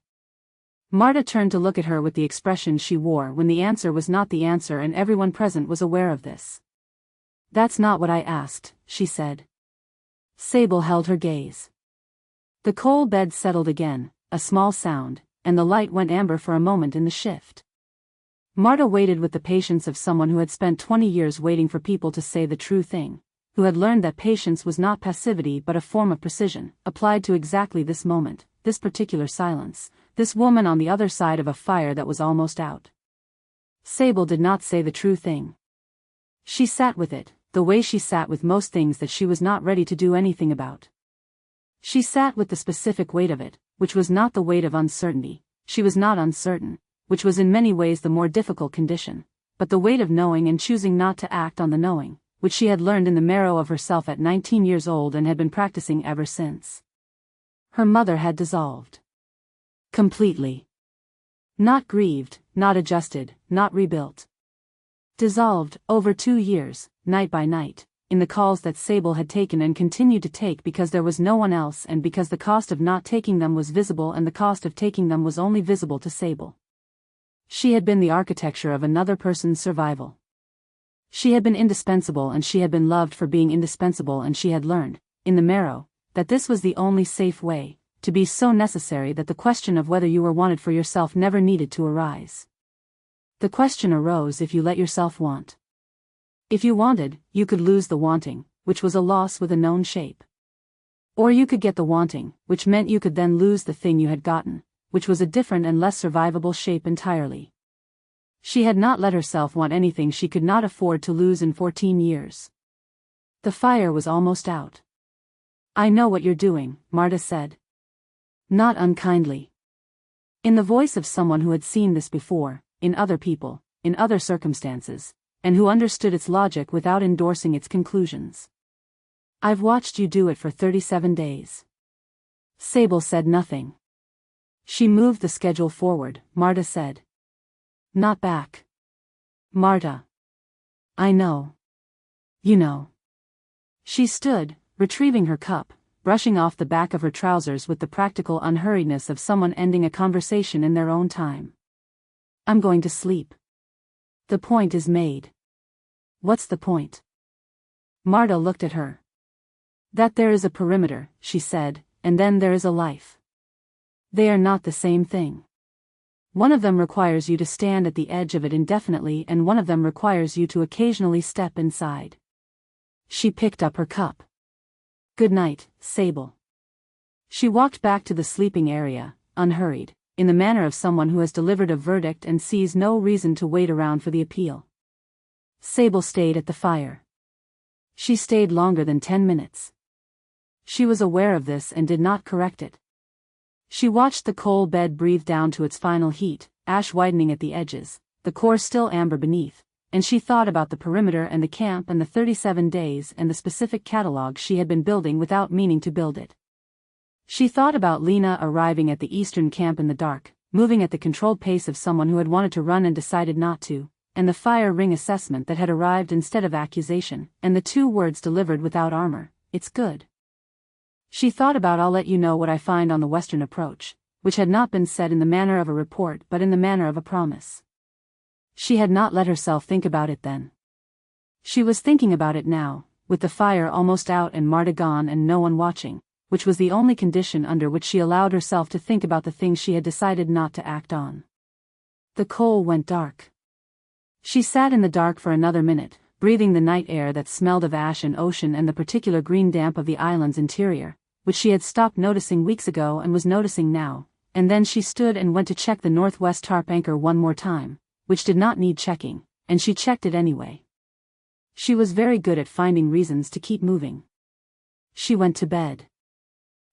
Marta turned to look at her with the expression she wore when the answer was not the answer and everyone present was aware of this. That's not what I asked, she said. Sable held her gaze. The coal bed settled again, a small sound, and the light went amber for a moment in the shift. Marta waited with the patience of someone who had spent 20 years waiting for people to say the true thing, who had learned that patience was not passivity but a form of precision, applied to exactly this moment, this particular silence, this woman on the other side of a fire that was almost out. Sable did not say the true thing. She sat with it, the way she sat with most things that she was not ready to do anything about. She sat with the specific weight of it, which was not the weight of uncertainty. She was not uncertain, which was in many ways the more difficult condition, but the weight of knowing and choosing not to act on the knowing, which she had learned in the marrow of herself at 19 years old and had been practicing ever since. Her mother had dissolved. Completely. Not grieved, not adjusted, not rebuilt. Dissolved, over 2 years, night by night, in the calls that Sable had taken and continued to take because there was no one else and because the cost of not taking them was visible and the cost of taking them was only visible to Sable. She had been the architecture of another person's survival. She had been indispensable and she had been loved for being indispensable and she had learned, in the marrow, that this was the only safe way, to be so necessary that the question of whether you were wanted for yourself never needed to arise. The question arose if you let yourself want. If you wanted, you could lose the wanting, which was a loss with a known shape. Or you could get the wanting, which meant you could then lose the thing you had gotten, which was a different and less survivable shape entirely. She had not let herself want anything she could not afford to lose in 14 years. The fire was almost out. "I know what you're doing," Marta said. Not unkindly. In the voice of someone who had seen this before, in other people, in other circumstances, and who understood its logic without endorsing its conclusions. "I've watched you do it for 37 days. Sable said nothing. "She moved the schedule forward," Marta said. "Not back." "Marta. I know. You know." She stood, retrieving her cup, brushing off the back of her trousers with the practical unhurriedness of someone ending a conversation in their own time. "I'm going to sleep. The point is made." "What's the point?" Marta looked at her. "That there is a perimeter," she said, "and then there is a life. They are not the same thing. One of them requires you to stand at the edge of it indefinitely and one of them requires you to occasionally step inside." She picked up her cup. "Good night, Sable." She walked back to the sleeping area, unhurried, in the manner of someone who has delivered a verdict and sees no reason to wait around for the appeal. Sable stayed at the fire. She stayed longer than 10 minutes. She was aware of this and did not correct it. She watched the coal bed breathe down to its final heat, ash widening at the edges, the core still amber beneath, and she thought about the perimeter and the camp and the 37 days and the specific catalog she had been building without meaning to build it. She thought about Lena arriving at the eastern camp in the dark, moving at the controlled pace of someone who had wanted to run and decided not to, and the fire ring assessment that had arrived instead of accusation, and the 2 words delivered without armor, "It's good." She thought about "I'll let you know what I find on the Western approach," which had not been said in the manner of a report but in the manner of a promise. She had not let herself think about it then. She was thinking about it now, with the fire almost out and Marta gone and no one watching, which was the only condition under which she allowed herself to think about the things she had decided not to act on. The coal went dark. She sat in the dark for another minute, breathing the night air that smelled of ash and ocean and the particular green damp of the island's interior, which she had stopped noticing weeks ago and was noticing now, and then she stood and went to check the northwest tarp anchor one more time, which did not need checking, and she checked it anyway. She was very good at finding reasons to keep moving. She went to bed.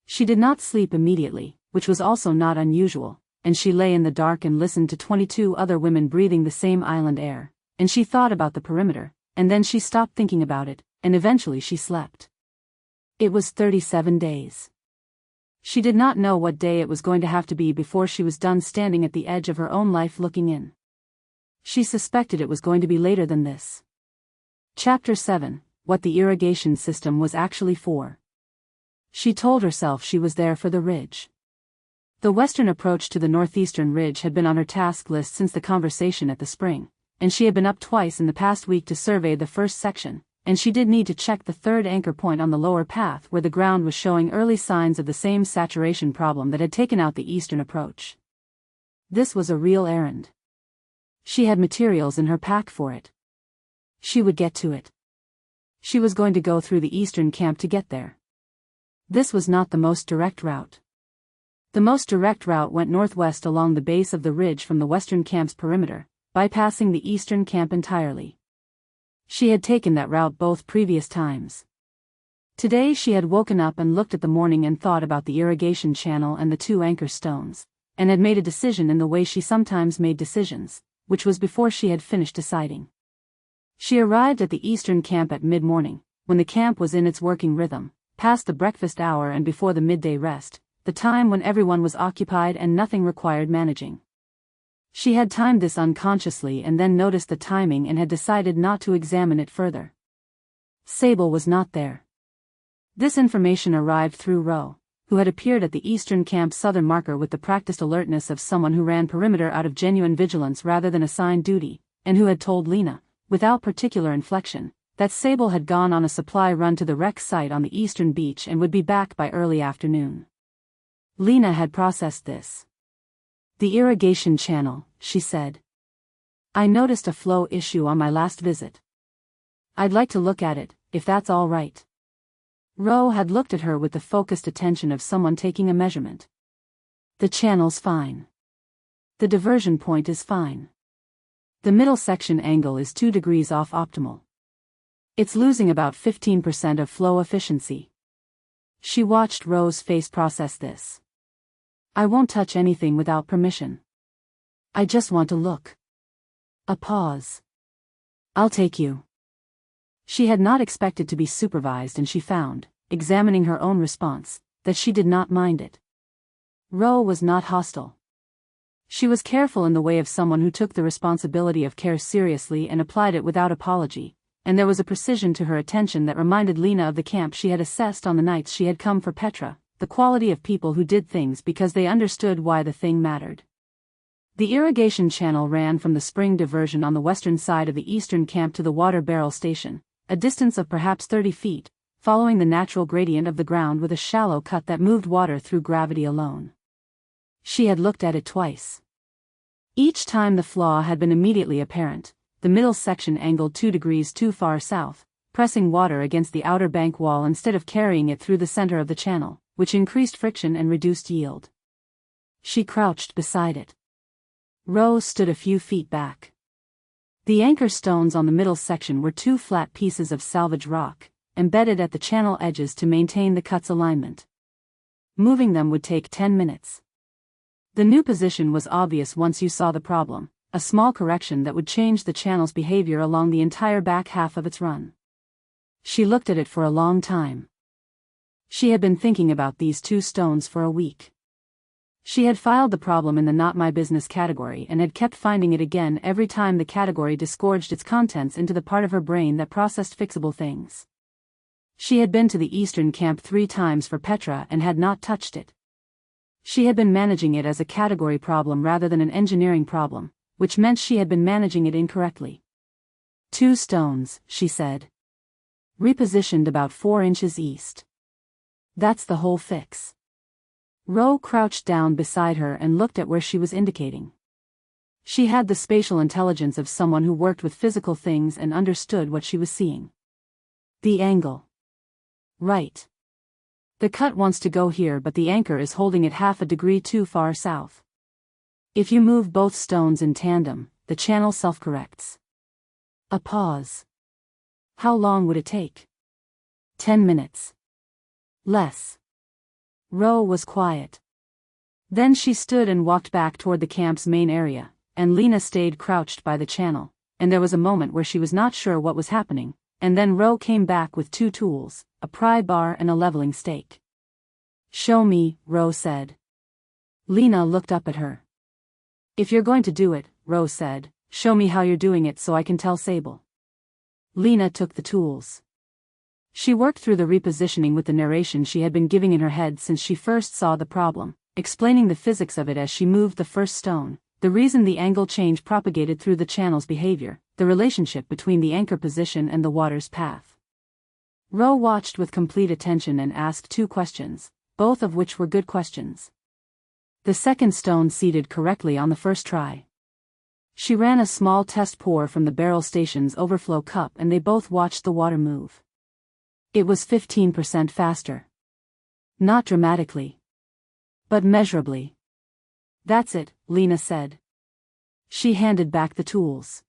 She did not sleep immediately, which was also not unusual, and she lay in the dark and listened to 22 other women breathing the same island air, and she thought about the perimeter, and then she stopped thinking about it, and eventually she slept. It was 37 days. She did not know what day it was going to have to be before she was done standing at the edge of her own life looking in. She suspected it was going to be later than this. Chapter 7: What the irrigation system was actually for. She told herself she was there for the ridge. The western approach to the northeastern ridge had been on her task list since the conversation at the spring, and she had been up twice in the past week to survey the first section, and she did need to check the third anchor point on the lower path where the ground was showing early signs of the same saturation problem that had taken out the eastern approach. This was a real errand. She had materials in her pack for it. She would get to it. She was going to go through the eastern camp to get there. This was not the most direct route. The most direct route went northwest along the base of the ridge from the western camp's perimeter, bypassing the eastern camp entirely. She had taken that route both previous times. Today she had woken up and looked at the morning and thought about the irrigation channel and the 2 anchor stones, and had made a decision in the way she sometimes made decisions, which was before she had finished deciding. She arrived at the eastern camp at mid-morning, when the camp was in its working rhythm, past the breakfast hour and before the midday rest, the time when everyone was occupied and nothing required managing. She had timed this unconsciously and then noticed the timing and had decided not to examine it further. Sable was not there. This information arrived through Ro, who had appeared at the eastern camp's southern marker with the practiced alertness of someone who ran perimeter out of genuine vigilance rather than assigned duty, and who had told Lena, without particular inflection, that Sable had gone on a supply run to the wreck site on the eastern beach and would be back by early afternoon. Lena had processed this. The irrigation channel, she said. I noticed a flow issue on my last visit. I'd like to look at it, if that's all right. Ro had looked at her with the focused attention of someone taking a measurement. The channel's fine. The diversion point is fine. The middle section angle is 2 degrees off optimal. It's losing about 15% of flow efficiency. She watched Ro's face process this. I won't touch anything without permission. I just want to look. A pause. I'll take you. She had not expected to be supervised and she found, examining her own response, that she did not mind it. Ro was not hostile. She was careful in the way of someone who took the responsibility of care seriously and applied it without apology, and there was a precision to her attention that reminded Lena of the camp she had assessed on the nights she had come for Petra, the quality of people who did things because they understood why the thing mattered. The irrigation channel ran from the spring diversion on the western side of the eastern camp to the water barrel station, a distance of perhaps 30 feet, following the natural gradient of the ground with a shallow cut that moved water through gravity alone. She had looked at it twice. Each time the flaw had been immediately apparent, the middle section angled 2 degrees too far south, pressing water against the outer bank wall instead of carrying it through the center of the channel, which increased friction and reduced yield. She crouched beside it. Ro stood a few feet back. The anchor stones on the middle section were 2 flat pieces of salvage rock, embedded at the channel edges to maintain the cut's alignment. Moving them would take 10 minutes. The new position was obvious once you saw the problem, a small correction that would change the channel's behavior along the entire back half of its run. She looked at it for a long time. She had been thinking about these 2 stones for a week. She had filed the problem in the Not My Business category and had kept finding it again every time the category disgorged its contents into the part of her brain that processed fixable things. She had been to the eastern camp 3 times for Petra and had not touched it. She had been managing it as a category problem rather than an engineering problem, which meant she had been managing it incorrectly. 2 stones, she said. Repositioned about 4 inches east. That's the whole fix. Ro crouched down beside her and looked at where she was indicating. She had the spatial intelligence of someone who worked with physical things and understood what she was seeing. The angle. Right. The cut wants to go here but the anchor is holding it half a degree too far south. If you move both stones in tandem, the channel self-corrects. A pause. How long would it take? 10 minutes. Less. Ro was quiet. Then she stood and walked back toward the camp's main area, and Lena stayed crouched by the channel, and there was a moment where she was not sure what was happening, and then Ro came back with 2 tools, a pry bar and a leveling stake. Show me, Ro said. Lena looked up at her. If you're going to do it, Ro said, show me how you're doing it so I can tell Sable. Lena took the tools. She worked through the repositioning with the narration she had been giving in her head since she first saw the problem, explaining the physics of it as she moved the first stone, the reason the angle change propagated through the channel's behavior, the relationship between the anchor position and the water's path. Ro watched with complete attention and asked 2 questions, both of which were good questions. The second stone seated correctly on the first try. She ran a small test pour from the barrel station's overflow cup and they both watched the water move. It was 15% faster. Not dramatically, but measurably. That's it, Lena said. She handed back the tools.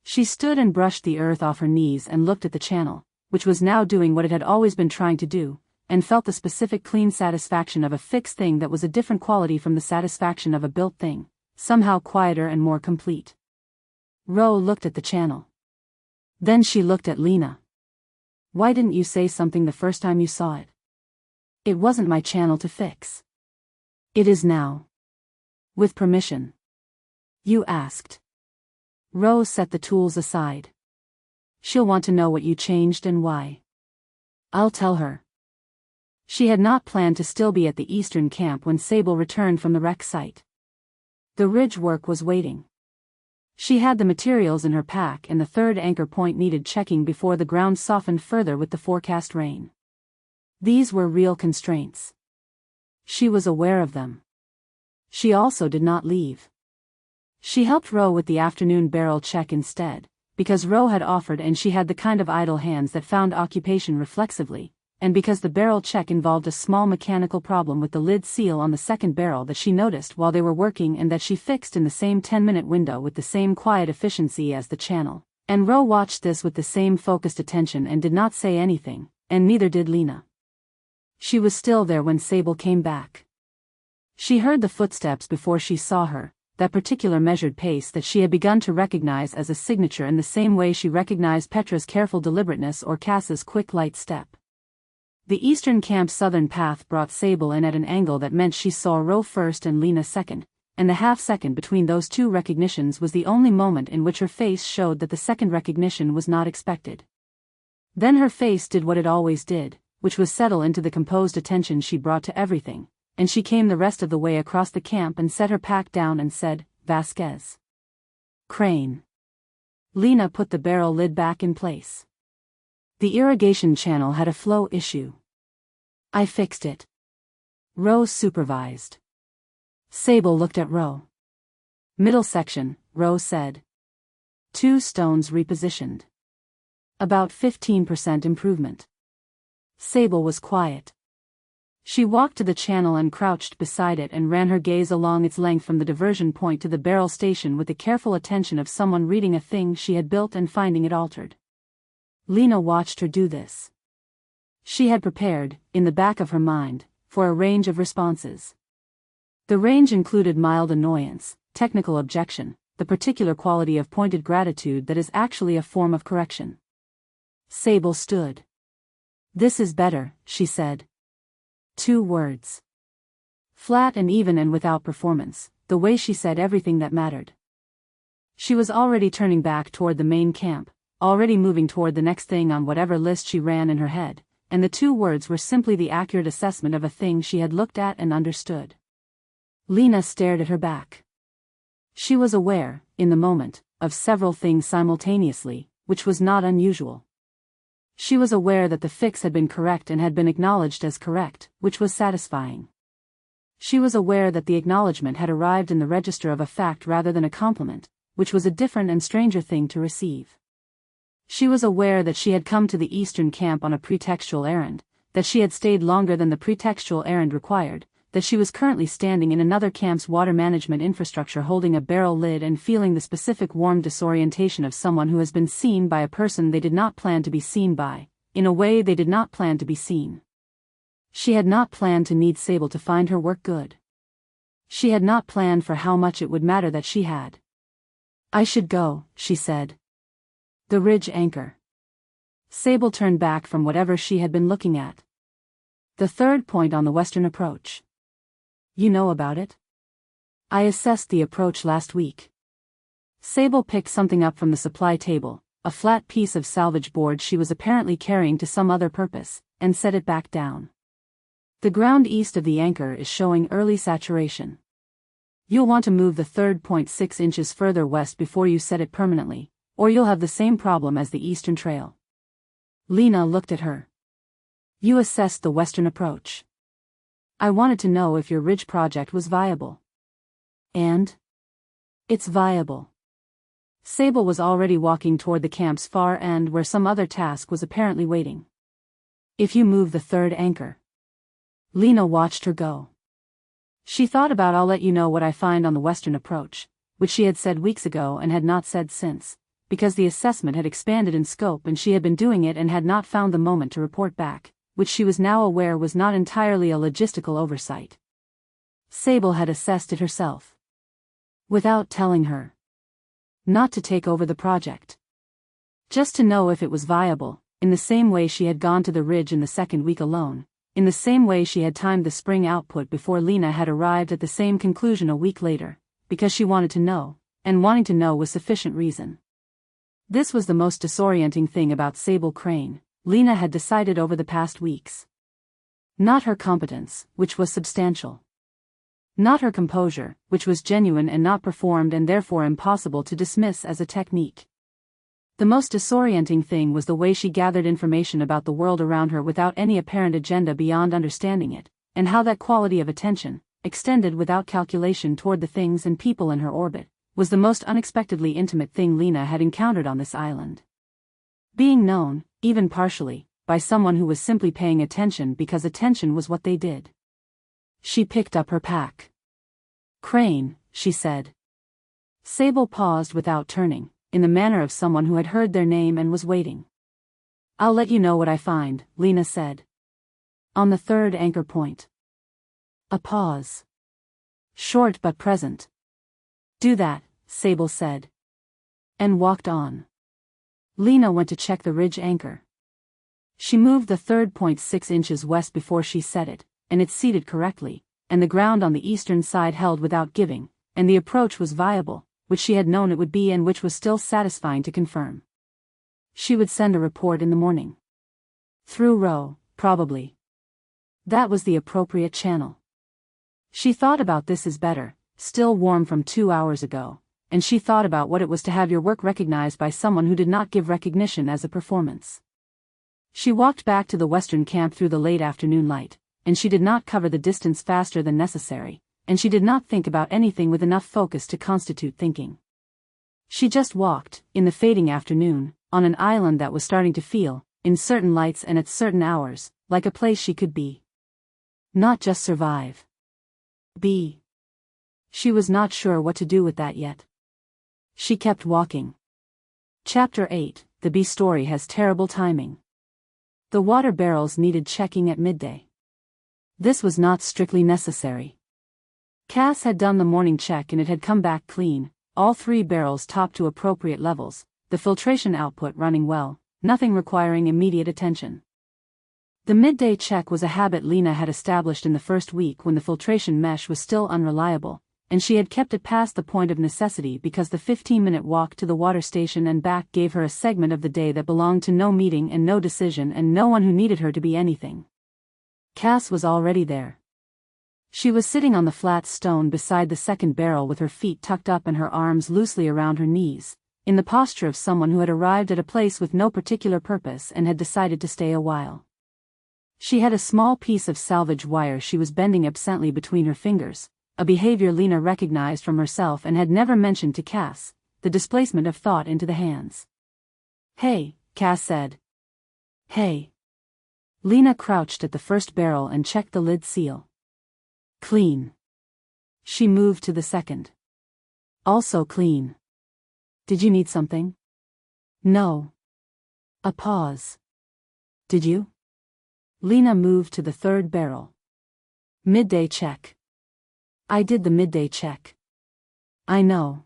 She stood and brushed the earth off her knees and looked at the channel, which was now doing what it had always been trying to do, and felt the specific clean satisfaction of a fixed thing that was a different quality from the satisfaction of a built thing, somehow quieter and more complete. Ro looked at the channel. Then she looked at Lena. Why didn't you say something the first time you saw it? It wasn't my channel to fix. It is now. With permission. You asked. Ro set the tools aside. She'll want to know what you changed and why. I'll tell her. She had not planned to still be at the eastern camp when Sable returned from the wreck site. The ridge work was waiting. She had the materials in her pack and the third anchor point needed checking before the ground softened further with the forecast rain. These were real constraints. She was aware of them. She also did not leave. She helped Ro with the afternoon barrel check instead, because Ro had offered and she had the kind of idle hands that found occupation reflexively, and because the barrel check involved a small mechanical problem with the lid seal on the second barrel that she noticed while they were working and that she fixed in the same 10-minute window with the same quiet efficiency as the channel, and Ro watched this with the same focused attention and did not say anything, and neither did Lena. She was still there when Sable came back. She heard the footsteps before she saw her, that particular measured pace that she had begun to recognize as a signature in the same way she recognized Petra's careful deliberateness or Cass's quick light step. The eastern camp's southern path brought Sable in at an angle that meant she saw Ro first and Lena second, and the half-second between those two recognitions was the only moment in which her face showed that the second recognition was not expected. Then her face did what it always did, which was settle into the composed attention she brought to everything, and she came the rest of the way across the camp and set her pack down and said, Vasquez. Crane. Lena put the barrel lid back in place. The irrigation channel had a flow issue. I fixed it. Ro supervised. Sable looked at Ro. Middle section, Ro said. 2 stones repositioned. About 15% improvement. Sable was quiet. She walked to the channel and crouched beside it and ran her gaze along its length from the diversion point to the barrel station with the careful attention of someone reading a thing she had built and finding it altered. Lena watched her do this. She had prepared, in the back of her mind, for a range of responses. The range included mild annoyance, technical objection, the particular quality of pointed gratitude that is actually a form of correction. Sable stood. This is better, she said. 2 words. Flat and even and without performance, the way she said everything that mattered. She was already turning back toward the main camp, already moving toward the next thing on whatever list she ran in her head, and the 2 words were simply the accurate assessment of a thing she had looked at and understood. Lena stared at her back. She was aware, in the moment, of several things simultaneously, which was not unusual. She was aware that the fix had been correct and had been acknowledged as correct, which was satisfying. She was aware that the acknowledgement had arrived in the register of a fact rather than a compliment, which was a different and stranger thing to receive. She was aware that she had come to the eastern camp on a pretextual errand, that she had stayed longer than the pretextual errand required, that she was currently standing in another camp's water management infrastructure holding a barrel lid and feeling the specific warm disorientation of someone who has been seen by a person they did not plan to be seen by, in a way they did not plan to be seen. She had not planned to need Sable to find her work good. She had not planned for how much it would matter that she had. I should go, she said. The ridge anchor. Sable turned back from whatever she had been looking at. The third point on the western approach. You know about it? I assessed the approach last week. Sable picked something up from the supply table, a flat piece of salvage board she was apparently carrying to some other purpose, and set it back down. The ground east of the anchor is showing early saturation. You'll want to move the third point 6 inches further west before you set it permanently, or you'll have the same problem as the eastern trail. Lena looked at her. You assessed the western approach. I wanted to know if your ridge project was viable. And? It's viable. Sable was already walking toward the camp's far end where some other task was apparently waiting. If you move the third anchor. Lena watched her go. She thought about I'll let you know what I find on the western approach, which she had said weeks ago and had not said since, because the assessment had expanded in scope and she had been doing it and had not found the moment to report back, which she was now aware was not entirely a logistical oversight. Sable had assessed it herself. Without telling her. Not to take over the project. Just to know if it was viable, in the same way she had gone to the ridge in the second week alone, in the same way she had timed the spring output before Lena had arrived at the same conclusion a week later, because she wanted to know, and wanting to know was sufficient reason. This was the most disorienting thing about Sable Crane, Lena had decided over the past weeks. Not her competence, which was substantial. Not her composure, which was genuine and not performed and therefore impossible to dismiss as a technique. The most disorienting thing was the way she gathered information about the world around her without any apparent agenda beyond understanding it, and how that quality of attention, extended without calculation toward the things and people in her orbit, was the most unexpectedly intimate thing Lena had encountered on this island. Being known, even partially, by someone who was simply paying attention because attention was what they did. She picked up her pack. "Crane," she said. Sable paused without turning, in the manner of someone who had heard their name and was waiting. "I'll let you know what I find," Lena said. "On the third anchor point." A pause. Short but present. "Do that," Sable said. And walked on. Lena went to check the ridge anchor. She moved the third point 6 inches west before she set it, and it seated correctly, and the ground on the eastern side held without giving, and the approach was viable, which she had known it would be and which was still satisfying to confirm. She would send a report in the morning. Through Row, probably. That was the appropriate channel. She thought about this as better, still warm from 2 hours ago, and she thought about what it was to have your work recognized by someone who did not give recognition as a performance. She walked back to the western camp through the late afternoon light, and she did not cover the distance faster than necessary, and she did not think about anything with enough focus to constitute thinking. She just walked, in the fading afternoon, on an island that was starting to feel, in certain lights and at certain hours, like a place she could be. Not just survive. Be. She was not sure what to do with that yet. She kept walking. Chapter 8, The Bee Story has terrible timing. The water barrels needed checking at midday. This was not strictly necessary. Cass had done the morning check and it had come back clean, all 3 barrels topped to appropriate levels, the filtration output running well, nothing requiring immediate attention. The midday check was a habit Lena had established in the first week when the filtration mesh was still unreliable, and she had kept it past the point of necessity because the 15-minute walk to the water station and back gave her a segment of the day that belonged to no meeting and no decision and no one who needed her to be anything. Cass was already there. She was sitting on the flat stone beside the second barrel with her feet tucked up and her arms loosely around her knees, in the posture of someone who had arrived at a place with no particular purpose and had decided to stay a while. She had a small piece of salvage wire she was bending absently between her fingers, a behavior Lena recognized from herself and had never mentioned to Cass, the displacement of thought into the hands. "Hey," Cass said. "Hey." Lena crouched at the first barrel and checked the lid seal. Clean. She moved to the second. Also clean. "Did you need something?" "No." A pause. "Did you?" Lena moved to the third barrel. "Midday check." "I did the midday check." "I know."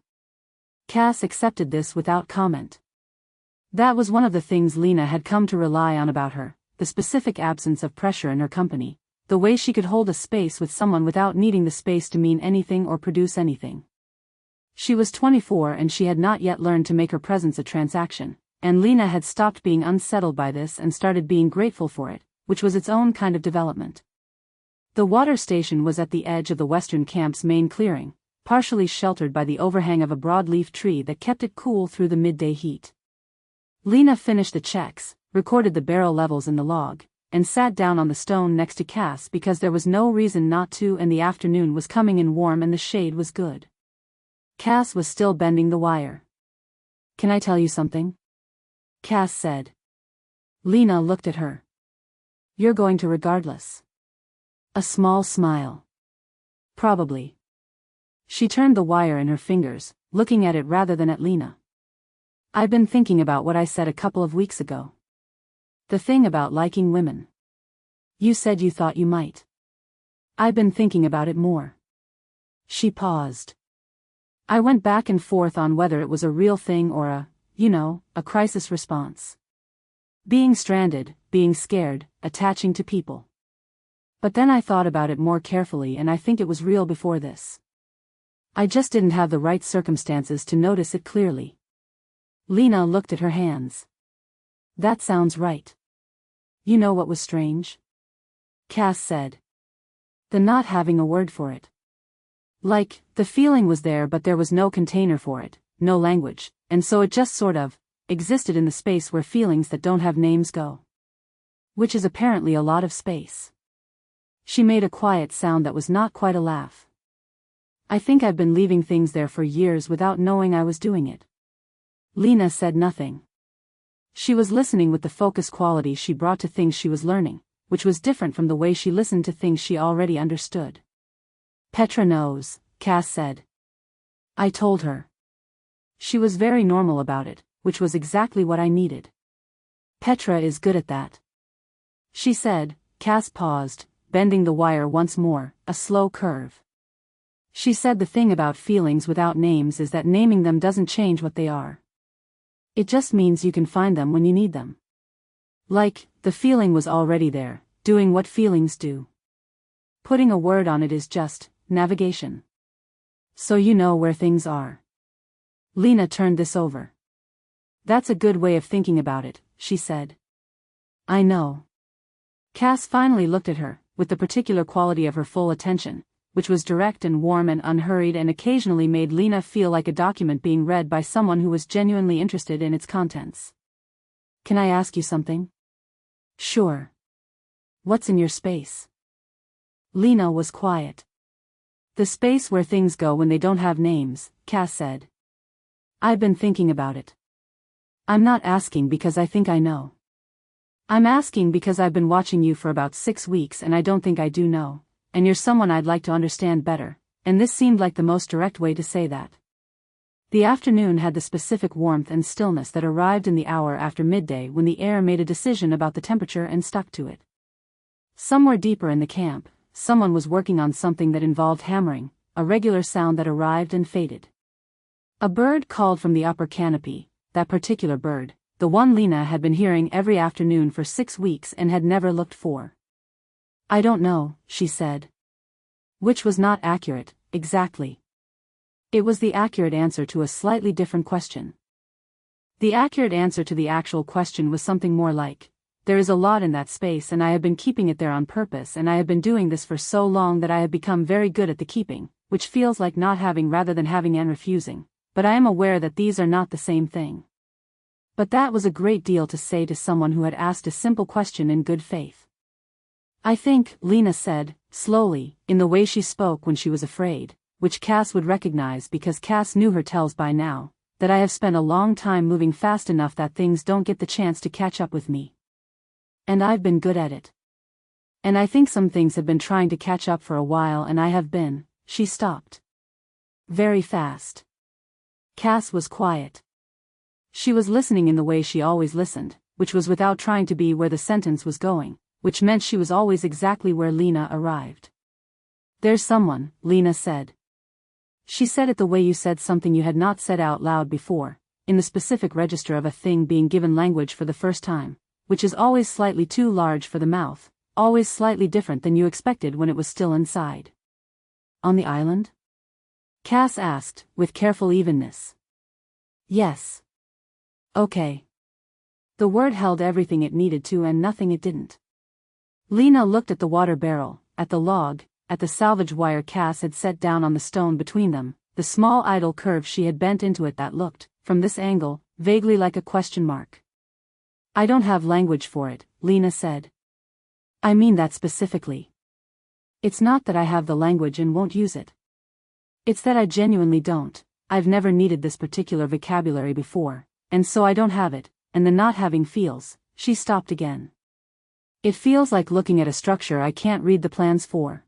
Cass accepted this without comment. That was one of the things Lena had come to rely on about her, the specific absence of pressure in her company, the way she could hold a space with someone without needing the space to mean anything or produce anything. She was 24 and she had not yet learned to make her presence a transaction, and Lena had stopped being unsettled by this and started being grateful for it, which was its own kind of development. The water station was at the edge of the western camp's main clearing, partially sheltered by the overhang of a broadleaf tree that kept it cool through the midday heat. Lena finished the checks, recorded the barrel levels in the log, and sat down on the stone next to Cass because there was no reason not to and the afternoon was coming in warm and the shade was good. Cass was still bending the wire. "Can I tell you something?" Cass said. Lena looked at her. You're going to regardless. A small smile. Probably. She turned the wire in her fingers, looking at it rather than at Lena. I've been thinking about what I said a couple of weeks ago. The thing about liking women. You said you thought you might. I've been thinking about it more. She paused. I went back and forth on whether it was a real thing or a crisis response. Being stranded, being scared, attaching to people. But then I thought about it more carefully and I think it was real before this. I just didn't have the right circumstances to notice it clearly. Lena looked at her hands. That sounds right. You know what was strange? Cass said. The not having a word for it. Like, the feeling was there but there was no container for it, no language, and so it just sort of existed in the space where feelings that don't have names go. Which is apparently a lot of space. She made a quiet sound that was not quite a laugh. I think I've been leaving things there for years without knowing I was doing it. Lena said nothing. She was listening with the focus quality she brought to things she was learning, which was different from the way she listened to things she already understood. Petra knows, Cass said. I told her. She was very normal about it, which was exactly what I needed. Petra is good at that. She said. Cass paused, bending the wire once more, a slow curve. She said the thing about feelings without names is that naming them doesn't change what they are. It just means you can find them when you need them. Like, the feeling was already there, doing what feelings do. Putting a word on it is just navigation. So you know where things are. Lena turned this over. That's a good way of thinking about it, she said. I know. Cass finally looked at her, with the particular quality of her full attention, which was direct and warm and unhurried and occasionally made Lena feel like a document being read by someone who was genuinely interested in its contents. Can I ask you something? Sure. What's in your space? Lena was quiet. The space where things go when they don't have names, Cass said. I've been thinking about it. I'm not asking because I think I know. I'm asking because I've been watching you for about 6 weeks and I don't think I do know, and you're someone I'd like to understand better, and this seemed like the most direct way to say that. The afternoon had the specific warmth and stillness that arrived in the hour after midday when the air made a decision about the temperature and stuck to it. Somewhere deeper in the camp, someone was working on something that involved hammering, a regular sound that arrived and faded. A bird called from the upper canopy, that particular bird, the one Lena had been hearing every afternoon for 6 weeks and had never looked for. I don't know, she said. Which was not accurate, exactly. It was the accurate answer to a slightly different question. The accurate answer to the actual question was something more like, there is a lot in that space and I have been keeping it there on purpose and I have been doing this for so long that I have become very good at the keeping, which feels like not having rather than having and refusing, but I am aware that these are not the same thing. But that was a great deal to say to someone who had asked a simple question in good faith. I think, Lena said, slowly, in the way she spoke when she was afraid, which Cass would recognize because Cass knew her tells by now, that I have spent a long time moving fast enough that things don't get the chance to catch up with me. And I've been good at it. And I think some things have been trying to catch up for a while and I have been, she stopped. Very fast. Cass was quiet. She was listening in the way she always listened, which was without trying to be where the sentence was going, which meant she was always exactly where Lena arrived. There's someone, Lena said. She said it the way you said something you had not said out loud before, in the specific register of a thing being given language for the first time, which is always slightly too large for the mouth, always slightly different than you expected when it was still inside. On the island? Cass asked, with careful evenness. Yes. Okay. The word held everything it needed to and nothing it didn't. Lena looked at the water barrel, at the log, at the salvage wire Cass had set down on the stone between them, the small idle curve she had bent into it that looked, from this angle, vaguely like a question mark. I don't have language for it, Lena said. I mean that specifically. It's not that I have the language and won't use it. It's that I genuinely don't. I've never needed this particular vocabulary before, and so I don't have it, and the not having feels. She stopped again. It feels like looking at a structure I can't read the plans for.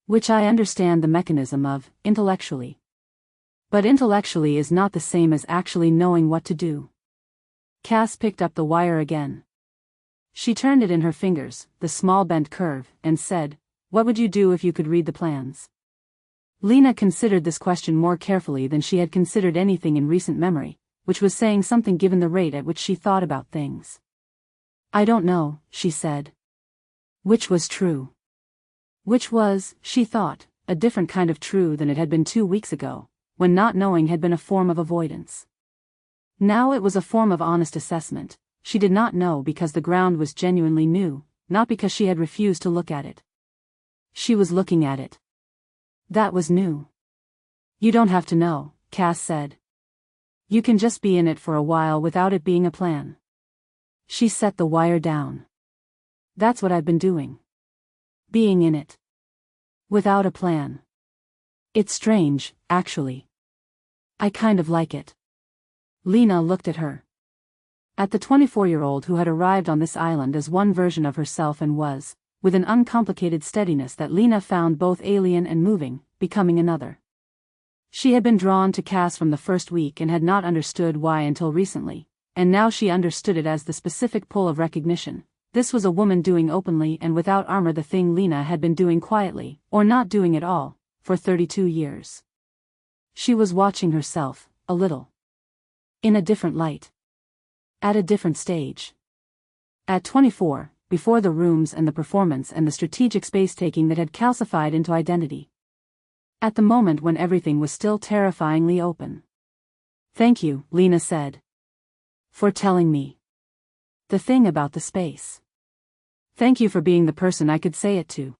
Which I understand the mechanism of, intellectually. But intellectually is not the same as actually knowing what to do. Cass picked up the wire again. She turned it in her fingers, the small bent curve, and said, "What would you do if you could read the plans?" Lena considered this question more carefully than she had considered anything in recent memory, which was saying something given the rate at which she thought about things. "I don't know," she said. Which was true. Which was, she thought, a different kind of true than it had been 2 weeks ago, when not knowing had been a form of avoidance. Now it was a form of honest assessment. She did not know because the ground was genuinely new, not because she had refused to look at it. She was looking at it. That was new. "You don't have to know," Cass said. "You can just be in it for a while without it being a plan." She set the wire down. "That's what I've been doing. Being in it. Without a plan. It's strange, actually. I kind of like it." Lena looked at her. At the 24-year-old who had arrived on this island as one version of herself and was, with an uncomplicated steadiness that Lena found both alien and moving, becoming another. She had been drawn to Cass from the first week and had not understood why until recently, and now she understood it as the specific pull of recognition. This was a woman doing openly and without armor the thing Lena had been doing quietly, or not doing at all, for 32 years. She was watching herself, a little. In a different light. At a different stage. At 24, before the rooms and the performance and the strategic space-taking that had calcified into identity. At the moment when everything was still terrifyingly open. "Thank you," Lena said. "For telling me. The thing about the space. Thank you for being the person I could say it to."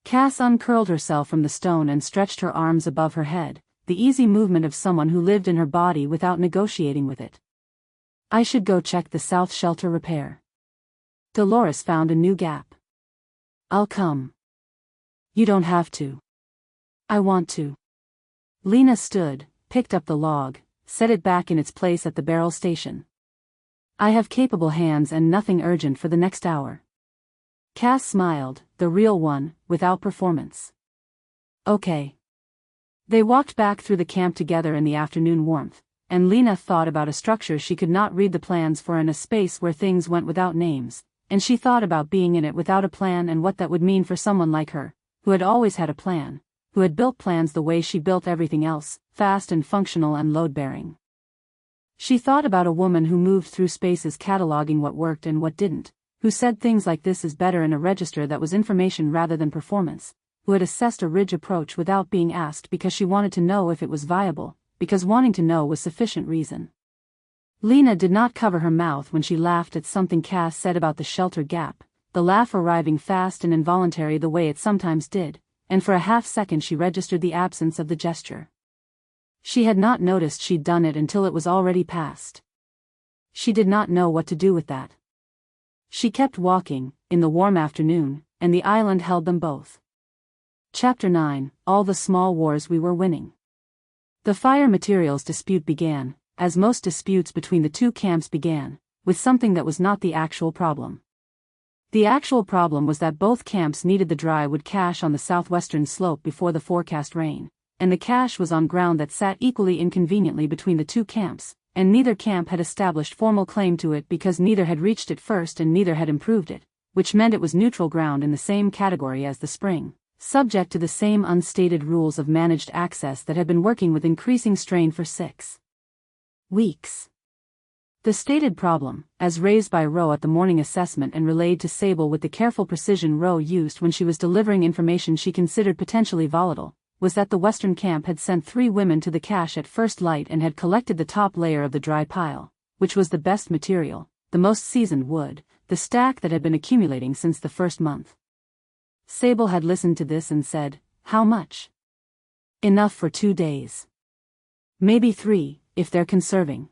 Cass uncurled herself from the stone and stretched her arms above her head, the easy movement of someone who lived in her body without negotiating with it. "I should go check the south shelter repair. Dolores found a new gap. I'll come." "You don't have to." "I want to." Lena stood, picked up the log, set it back in its place at the barrel station. "I have capable hands and nothing urgent for the next hour." Cass smiled, the real one, without performance. "Okay." They walked back through the camp together in the afternoon warmth, and Lena thought about a structure she could not read the plans for in a space where things went without names, and she thought about being in it without a plan and what that would mean for someone like her, who had always had a plan, who had built plans the way she built everything else, fast and functional and load-bearing. She thought about a woman who moved through spaces cataloging what worked and what didn't, who said things like "this is better" in a register that was information rather than performance, who had assessed a ridge approach without being asked because she wanted to know if it was viable, because wanting to know was sufficient reason. Lena did not cover her mouth when she laughed at something Cass said about the shelter gap, the laugh arriving fast and involuntary the way it sometimes did, and for a half-second she registered the absence of the gesture. She had not noticed she'd done it until it was already past. She did not know what to do with that. She kept walking, in the warm afternoon, and the island held them both. Chapter 9, All the Small Wars We Were Winning. The fire materials dispute began, as most disputes between the two camps began, with something that was not the actual problem. The actual problem was that both camps needed the dry wood cache on the southwestern slope before the forecast rain, and the cache was on ground that sat equally inconveniently between the two camps, and neither camp had established formal claim to it because neither had reached it first and neither had improved it, which meant it was neutral ground in the same category as the spring, subject to the same unstated rules of managed access that had been working with increasing strain for 6 weeks. The stated problem, as raised by Roe at the morning assessment and relayed to Sable with the careful precision Roe used when she was delivering information she considered potentially volatile, was that the Western camp had sent 3 women to the cache at first light and had collected the top layer of the dry pile, which was the best material, the most seasoned wood, the stack that had been accumulating since the first month. Sable had listened to this and said, "How much?" "Enough for 2 days. Maybe 3, if they're conserving."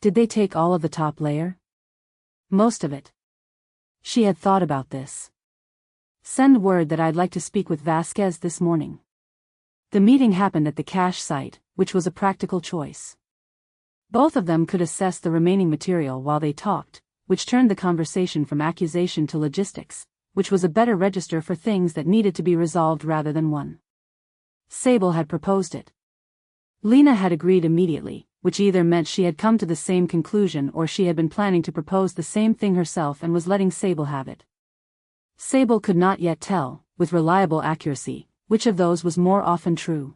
"Did they take all of the top layer?" "Most of it." She had thought about this. "Send word that I'd like to speak with Vasquez this morning." The meeting happened at the cache site, which was a practical choice. Both of them could assess the remaining material while they talked, which turned the conversation from accusation to logistics, which was a better register for things that needed to be resolved rather than one. Sable had proposed it. Lena had agreed immediately, which either meant she had come to the same conclusion or she had been planning to propose the same thing herself and was letting Sable have it. Sable could not yet tell, with reliable accuracy, which of those was more often true.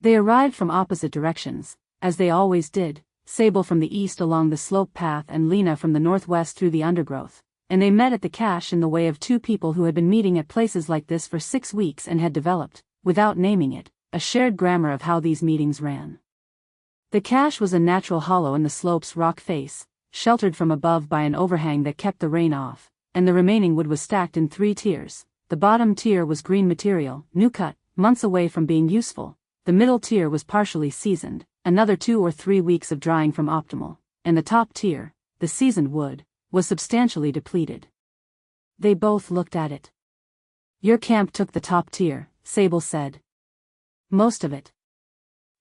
They arrived from opposite directions, as they always did, Sable from the east along the slope path and Lena from the northwest through the undergrowth, and they met at the cache in the way of two people who had been meeting at places like this for 6 weeks and had developed, without naming it, a shared grammar of how these meetings ran. The cache was a natural hollow in the slope's rock face, sheltered from above by an overhang that kept the rain off, and the remaining wood was stacked in 3 tiers. The bottom tier was green material, new cut, months away from being useful. The middle tier was partially seasoned, another 2 or 3 weeks of drying from optimal, and the top tier, the seasoned wood, was substantially depleted. They both looked at it. "Your camp took the top tier," Sable said. "Most of it.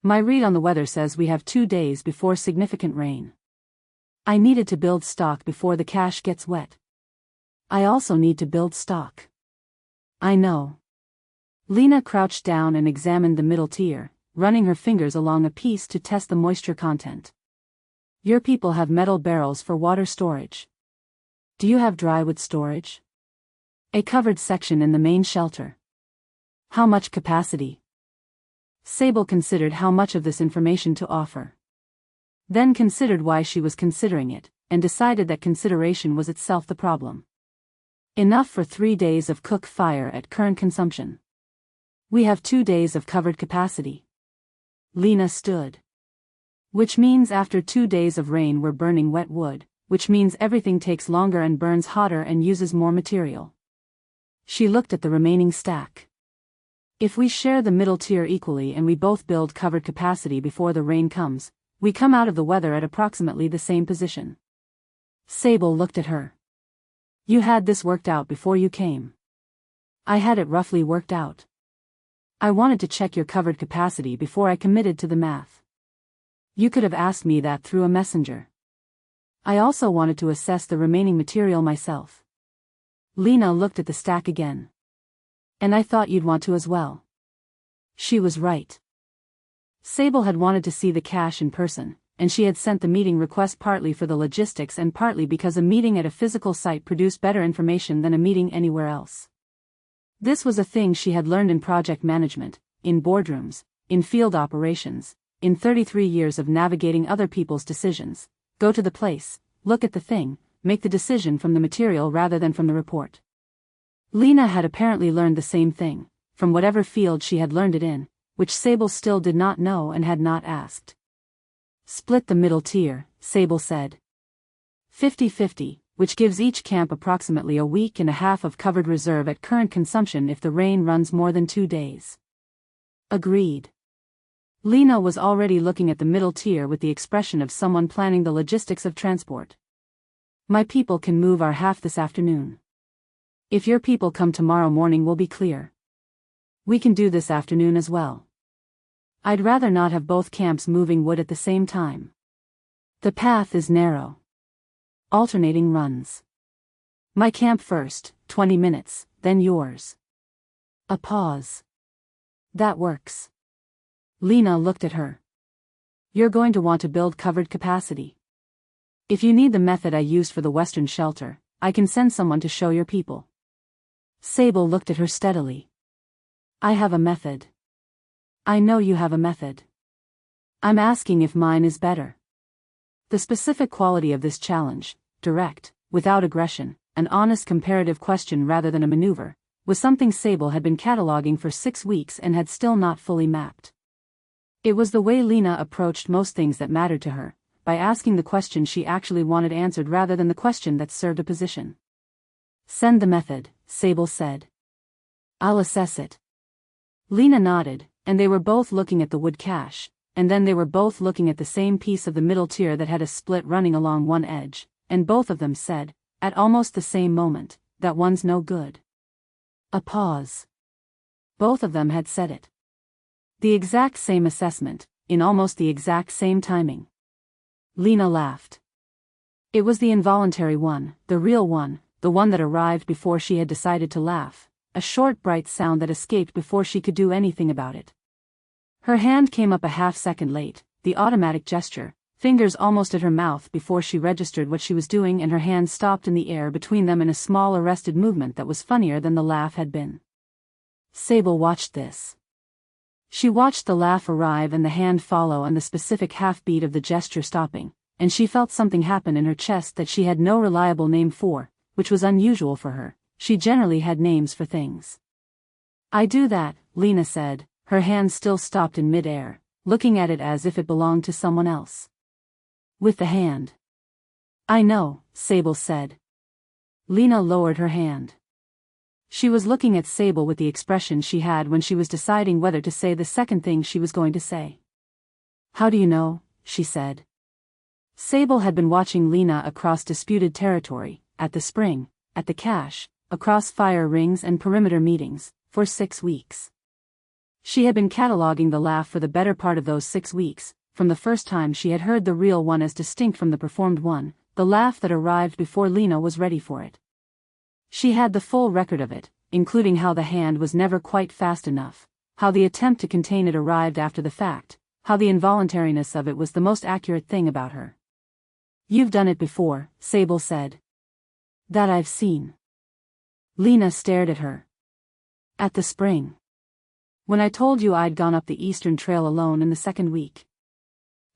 My read on the weather says we have 2 days before significant rain. I needed to build stock before the cache gets wet. I also need to build stock." "I know." Lena crouched down and examined the middle tier, running her fingers along a piece to test the moisture content. "Your people have metal barrels for water storage. Do you have drywood storage?" "A covered section in the main shelter." "How much capacity?" Sable considered how much of this information to offer. Then considered why she was considering it, and decided that consideration was itself the problem. "Enough for 3 days of cook fire at current consumption. We have 2 days of covered capacity." Lena stood. "Which means after 2 days of rain we're burning wet wood, which means everything takes longer and burns hotter and uses more material." She looked at the remaining stack. "If we share the middle tier equally and we both build covered capacity before the rain comes, we come out of the weather at approximately the same position." Sable looked at her. "You had this worked out before you came." "I had it roughly worked out. I wanted to check your covered capacity before I committed to the math. You could have asked me that through a messenger. I also wanted to assess the remaining material myself." Lena looked at the stack again. "And I thought you'd want to as well." She was right. Sable had wanted to see the cache in person, and she had sent the meeting request partly for the logistics and partly because a meeting at a physical site produced better information than a meeting anywhere else. This was a thing she had learned in project management, in boardrooms, in field operations, in 33 years of navigating other people's decisions. Go to the place, look at the thing, make the decision from the material rather than from the report. Lena had apparently learned the same thing, from whatever field she had learned it in, which Sable still did not know and had not asked. "Split the middle tier," Sable said. 50-50. Which gives each camp approximately a week and a half of covered reserve at current consumption if the rain runs more than 2 days. Agreed. Lena was already looking at the middle tier with the expression of someone planning the logistics of transport. "My people can move our half this afternoon. If your people come tomorrow morning we'll be clear. We can do this afternoon as well. I'd rather not have both camps moving wood at the same time. The path is narrow. Alternating runs. My camp first, 20 minutes, then yours." A pause. "That works." Lena looked at her. "You're going to want to build covered capacity. If you need the method I used for the western shelter, I can send someone to show your people." Sable looked at her steadily. "I have a method." "I know you have a method. I'm asking if mine is better." The specific quality of this challenge, direct, without aggression, an honest comparative question rather than a maneuver, was something Sable had been cataloging for 6 weeks and had still not fully mapped. It was the way Lena approached most things that mattered to her, by asking the question she actually wanted answered rather than the question that served a position. "Send the method," Sable said. "I'll assess it." Lena nodded, and they were both looking at the wood cache, and then they were both looking at the same piece of the middle tier that had a split running along one edge, and both of them said, at almost the same moment, "That one's no good." A pause. Both of them had said it. The exact same assessment, in almost the exact same timing. Lena laughed. It was the involuntary one, the real one, the one that arrived before she had decided to laugh, a short bright sound that escaped before she could do anything about it. Her hand came up a half-second late, the automatic gesture, fingers almost at her mouth before she registered what she was doing, and her hands stopped in the air between them in a small arrested movement that was funnier than the laugh had been. Sable watched this. She watched the laugh arrive and the hand follow and the specific half-beat of the gesture stopping, and she felt something happen in her chest that she had no reliable name for, which was unusual for her. She generally had names for things. "I do that," Lena said, her hand still stopped in mid-air, looking at it as if it belonged to someone else. "With the hand." "I know," Sable said. Lena lowered her hand. She was looking at Sable with the expression she had when she was deciding whether to say the second thing she was going to say. "How do you know?" she said. Sable had been watching Lena across disputed territory, at the spring, at the cache, across fire rings and perimeter meetings, for 6 weeks. She had been cataloging the laugh for the better part of those 6 weeks, from the first time she had heard the real one as distinct from the performed one, the laugh that arrived before Lena was ready for it. She had the full record of it, including how the hand was never quite fast enough, how the attempt to contain it arrived after the fact, how the involuntariness of it was the most accurate thing about her. "You've done it before," Sable said. "That I've seen." Lena stared at her. "At the spring. When I told you I'd gone up the Eastern Trail alone in the second week."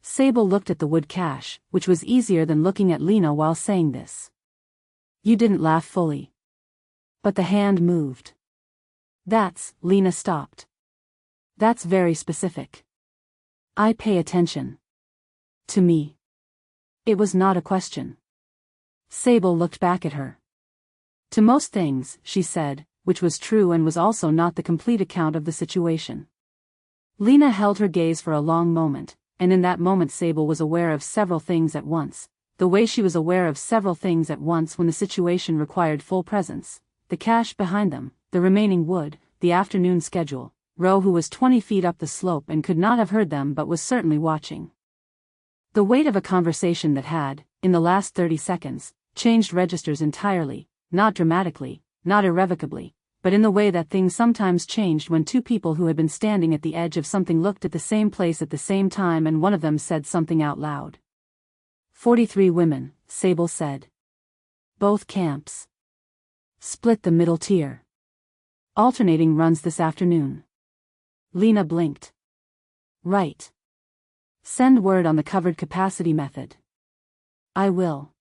Sable looked at the wood cache, which was easier than looking at Lena while saying this. "You didn't laugh fully." "But the hand moved." Lena stopped. "That's very specific. I pay attention." "To me." It was not a question. Sable looked back at her. "To most things," she said, which was true and was also not the complete account of the situation. Lena held her gaze for a long moment, and in that moment Sable was aware of several things at once, the way she was aware of several things at once when the situation required full presence. The cache behind them, the remaining wood, the afternoon schedule, Roe who was 20 feet up the slope and could not have heard them but was certainly watching. The weight of a conversation that had, in the last 30 seconds, changed registers entirely, not dramatically, not irrevocably, but in the way that things sometimes changed when two people who had been standing at the edge of something looked at the same place at the same time and one of them said something out loud. 43 women, Sable said. Both camps. Split the middle tier. Alternating runs this afternoon. Lena blinked. Right. Send word on the covered capacity method. I will.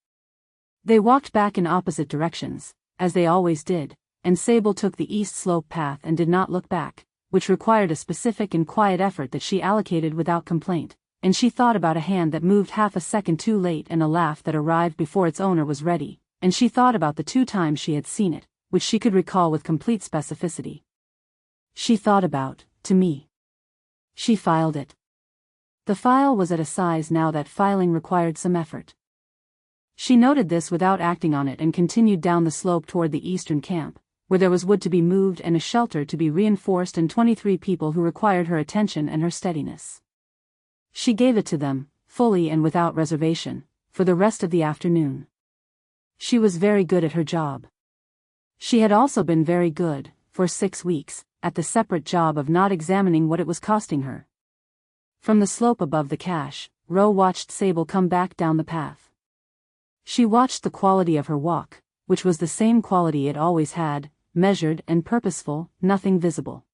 They walked back in opposite directions, as they always did, and Sable took the east slope path and did not look back, which required a specific and quiet effort that she allocated without complaint, and she thought about a hand that moved half a second too late and a laugh that arrived before its owner was ready, and she thought about the 2 times she had seen it, which she could recall with complete specificity. She thought about, to me. She filed it. The file was at a size now that filing required some effort. She noted this without acting on it and continued down the slope toward the eastern camp, where there was wood to be moved and a shelter to be reinforced and 23 people who required her attention and her steadiness. She gave it to them, fully and without reservation, for the rest of the afternoon. She was very good at her job. She had also been very good, for 6 weeks, at the separate job of not examining what it was costing her. From the slope above the cache, Roe watched Sable come back down the path. She watched the quality of her walk, which was the same quality it always had, measured and purposeful, nothing visible.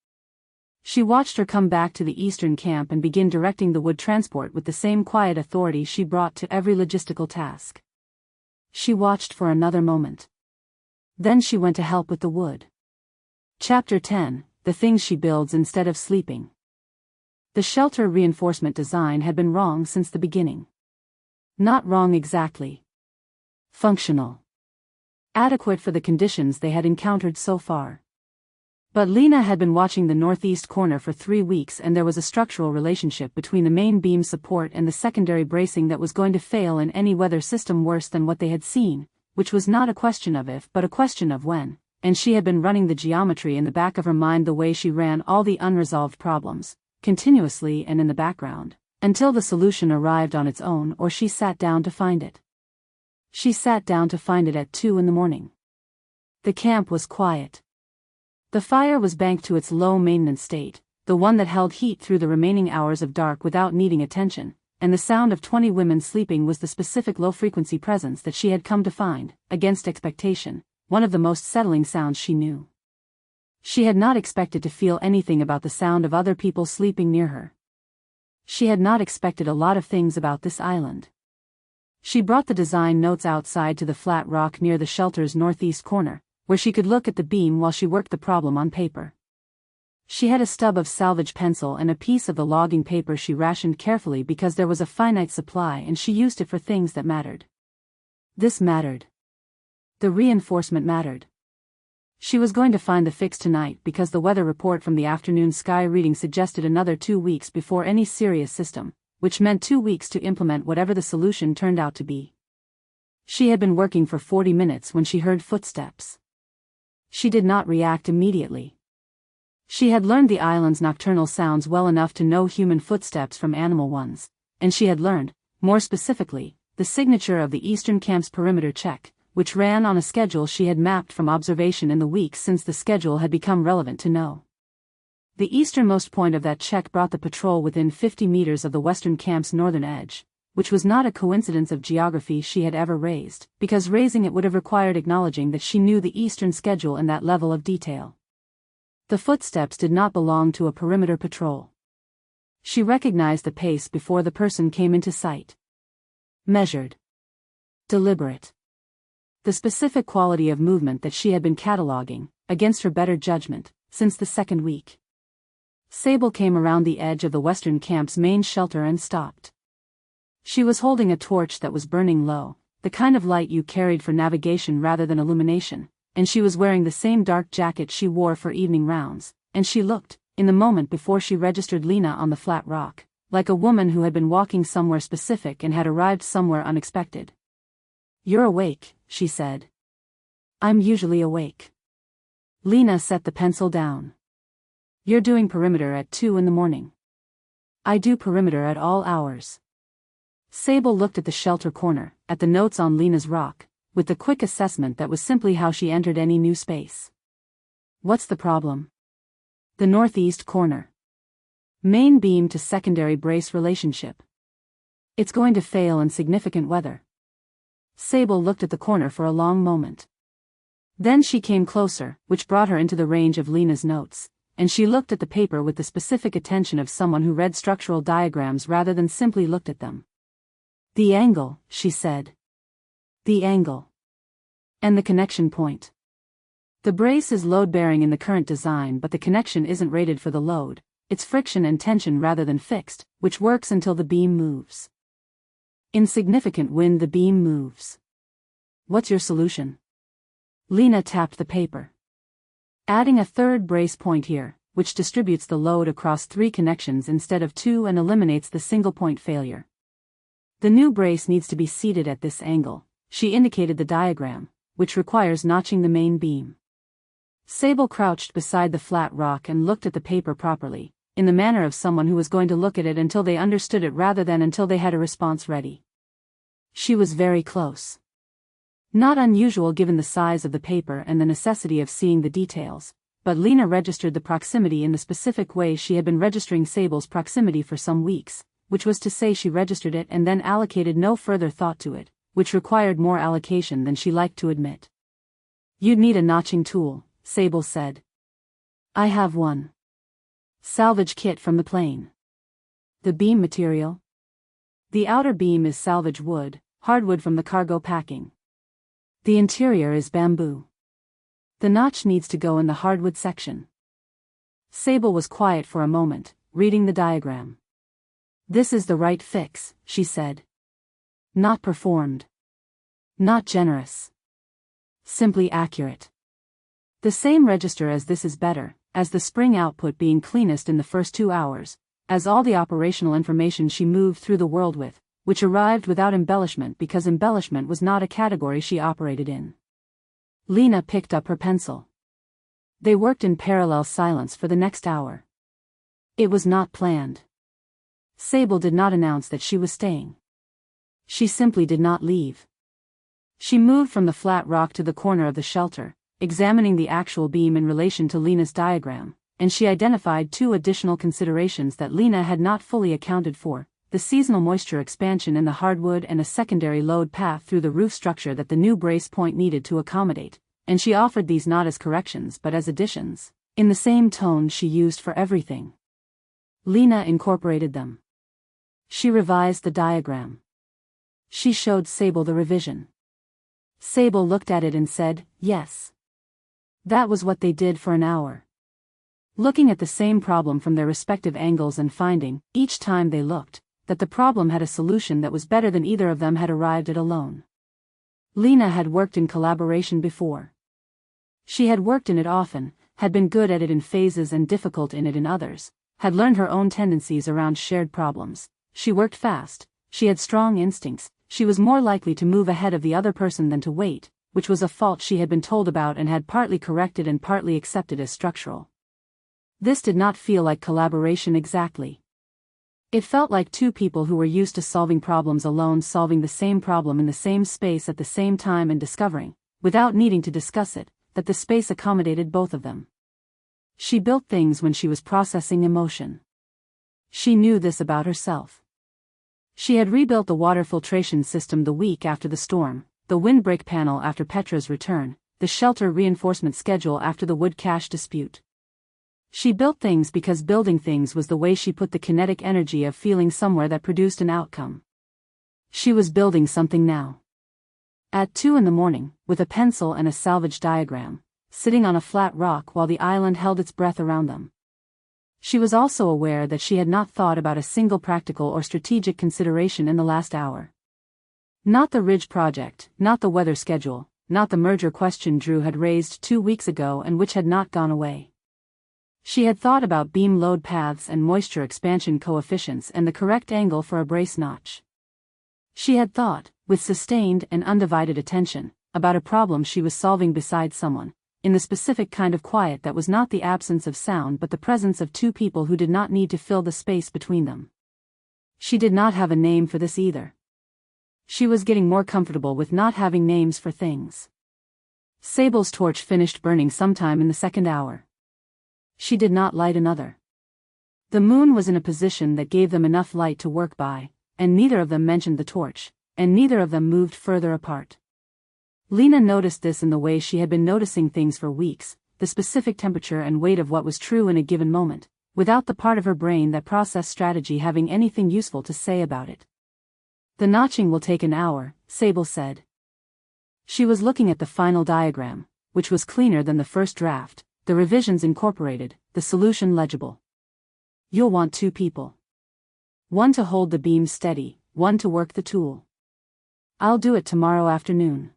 She watched her come back to the eastern camp and begin directing the wood transport with the same quiet authority she brought to every logistical task. She watched for another moment. Then she went to help with the wood. Chapter 10, The Things She Builds Instead of Sleeping. The shelter reinforcement design had been wrong since the beginning. Not wrong exactly. Functional. Adequate for the conditions they had encountered so far. But Lena had been watching the northeast corner for 3 weeks and there was a structural relationship between the main beam support and the secondary bracing that was going to fail in any weather system worse than what they had seen, which was not a question of if but a question of when, and she had been running the geometry in the back of her mind the way she ran all the unresolved problems, continuously and in the background, until the solution arrived on its own or she sat down to find it. She sat down to find it at 2 in the morning. The camp was quiet. The fire was banked to its low-maintenance state, the one that held heat through the remaining hours of dark without needing attention, and the sound of 20 women sleeping was the specific low-frequency presence that she had come to find, against expectation, one of the most settling sounds she knew. She had not expected to feel anything about the sound of other people sleeping near her. She had not expected a lot of things about this island. She brought the design notes outside to the flat rock near the shelter's northeast corner, where she could look at the beam while she worked the problem on paper. She had a stub of salvage pencil and a piece of the logging paper she rationed carefully because there was a finite supply and she used it for things that mattered. This mattered. The reinforcement mattered. She was going to find the fix tonight because the weather report from the afternoon sky reading suggested another 2 weeks before any serious system, which meant 2 weeks to implement whatever the solution turned out to be. She had been working for 40 minutes when she heard footsteps. She did not react immediately. She had learned the island's nocturnal sounds well enough to know human footsteps from animal ones, and she had learned, more specifically, the signature of the Eastern Camp's perimeter check, which ran on a schedule she had mapped from observation in the weeks since the schedule had become relevant to know. The easternmost point of that check brought the patrol within 50 meters of the Western Camp's northern edge, which was not a coincidence of geography she had ever raised, because raising it would have required acknowledging that she knew the eastern schedule in that level of detail. The footsteps did not belong to a perimeter patrol. She recognized the pace before the person came into sight. Measured. Deliberate. The specific quality of movement that she had been cataloging, against her better judgment, since the second week. Sable came around the edge of the Western Camp's main shelter and stopped. She was holding a torch that was burning low, the kind of light you carried for navigation rather than illumination, and she was wearing the same dark jacket she wore for evening rounds, and she looked, in the moment before she registered Lena on the flat rock, like a woman who had been walking somewhere specific and had arrived somewhere unexpected. "You're awake," she said. "I'm usually awake." Lena set the pencil down. "You're doing perimeter at 2 in the morning." "I do perimeter at all hours." Sable looked at the shelter corner, at the notes on Lena's rock, with the quick assessment that was simply how she entered any new space. "What's the problem?" "The northeast corner. Main beam to secondary brace relationship. It's going to fail in significant weather." Sable looked at the corner for a long moment. Then she came closer, which brought her into the range of Lena's notes, and she looked at the paper with the specific attention of someone who read structural diagrams rather than simply looked at them. "The angle," she said. "The angle. And the connection point. The brace is load-bearing in the current design, but the connection isn't rated for the load, it's friction and tension rather than fixed, which works until the beam moves. In significant wind the beam moves. What's your solution?" Lena tapped the paper. "Adding a third brace point here, which distributes the load across 3 connections instead of 2 and eliminates the single-point failure. The new brace needs to be seated at this angle," she indicated the diagram, "which requires notching the main beam." Sable crouched beside the flat rock and looked at the paper properly, in the manner of someone who was going to look at it until they understood it rather than until they had a response ready. She was very close. Not unusual given the size of the paper and the necessity of seeing the details, but Lena registered the proximity in the specific way she had been registering Sable's proximity for some weeks, which was to say she registered it and then allocated no further thought to it, which required more allocation than she liked to admit. "You'd need a notching tool," Sable said. "I have one. Salvage kit from the plane." "The beam material?" "The outer beam is salvage wood, hardwood from the cargo packing. The interior is bamboo. The notch needs to go in the hardwood section." Sable was quiet for a moment, reading the diagram. "This is the right fix," she said. "Not performed. Not generous. Simply accurate. The same register as this is better, as the spring output being cleanest in the first 2 hours, as all the operational information she moved through the world with, which arrived without embellishment because embellishment was not a category she operated in." Lena picked up her pencil. They worked in parallel silence for the next hour. It was not planned. Sable did not announce that she was staying. She simply did not leave. She moved from the flat rock to the corner of the shelter, examining the actual beam in relation to Lena's diagram, and she identified two additional considerations that Lena had not fully accounted for: the seasonal moisture expansion in the hardwood and a secondary load path through the roof structure that the new brace point needed to accommodate, and she offered these not as corrections but as additions, in the same tone she used for everything. Lena incorporated them. She revised the diagram. She showed Sable the revision. Sable looked at it and said, "Yes." That was what they did for an hour. Looking at the same problem from their respective angles and finding, each time they looked, that the problem had a solution that was better than either of them had arrived at alone. Lena had worked in collaboration before. She had worked in it often, had been good at it in phases and difficult in it in others, had learned her own tendencies around shared problems. She worked fast, she had strong instincts, she was more likely to move ahead of the other person than to wait, which was a fault she had been told about and had partly corrected and partly accepted as structural. This did not feel like collaboration exactly. It felt like two people who were used to solving problems alone solving the same problem in the same space at the same time and discovering, without needing to discuss it, that the space accommodated both of them. She built things when she was processing emotion. She knew this about herself. She had rebuilt the water filtration system the week after the storm, the windbreak panel after Petra's return, the shelter reinforcement schedule after the wood cache dispute. She built things because building things was the way she put the kinetic energy of feeling somewhere that produced an outcome. She was building something now. At 2 a.m, with a pencil and a salvage diagram, sitting on a flat rock while the island held its breath around them. She was also aware that she had not thought about a single practical or strategic consideration in the last hour. Not the Ridge project, not the weather schedule, not the merger question Drew had raised 2 weeks ago and which had not gone away. She had thought about beam load paths and moisture expansion coefficients and the correct angle for a brace notch. She had thought, with sustained and undivided attention, about a problem she was solving beside someone, in the specific kind of quiet that was not the absence of sound but the presence of two people who did not need to fill the space between them. She did not have a name for this either. She was getting more comfortable with not having names for things. Sable's torch finished burning sometime in the second hour. She did not light another. The moon was in a position that gave them enough light to work by, and neither of them mentioned the torch, and neither of them moved further apart. Lena noticed this in the way she had been noticing things for weeks, the specific temperature and weight of what was true in a given moment, without the part of her brain that processed strategy having anything useful to say about it. "The notching will take an hour," Sable said. She was looking at the final diagram, which was cleaner than the first draft, the revisions incorporated, the solution legible. "You'll want 2 people. One to hold the beam steady, one to work the tool. I'll do it tomorrow afternoon.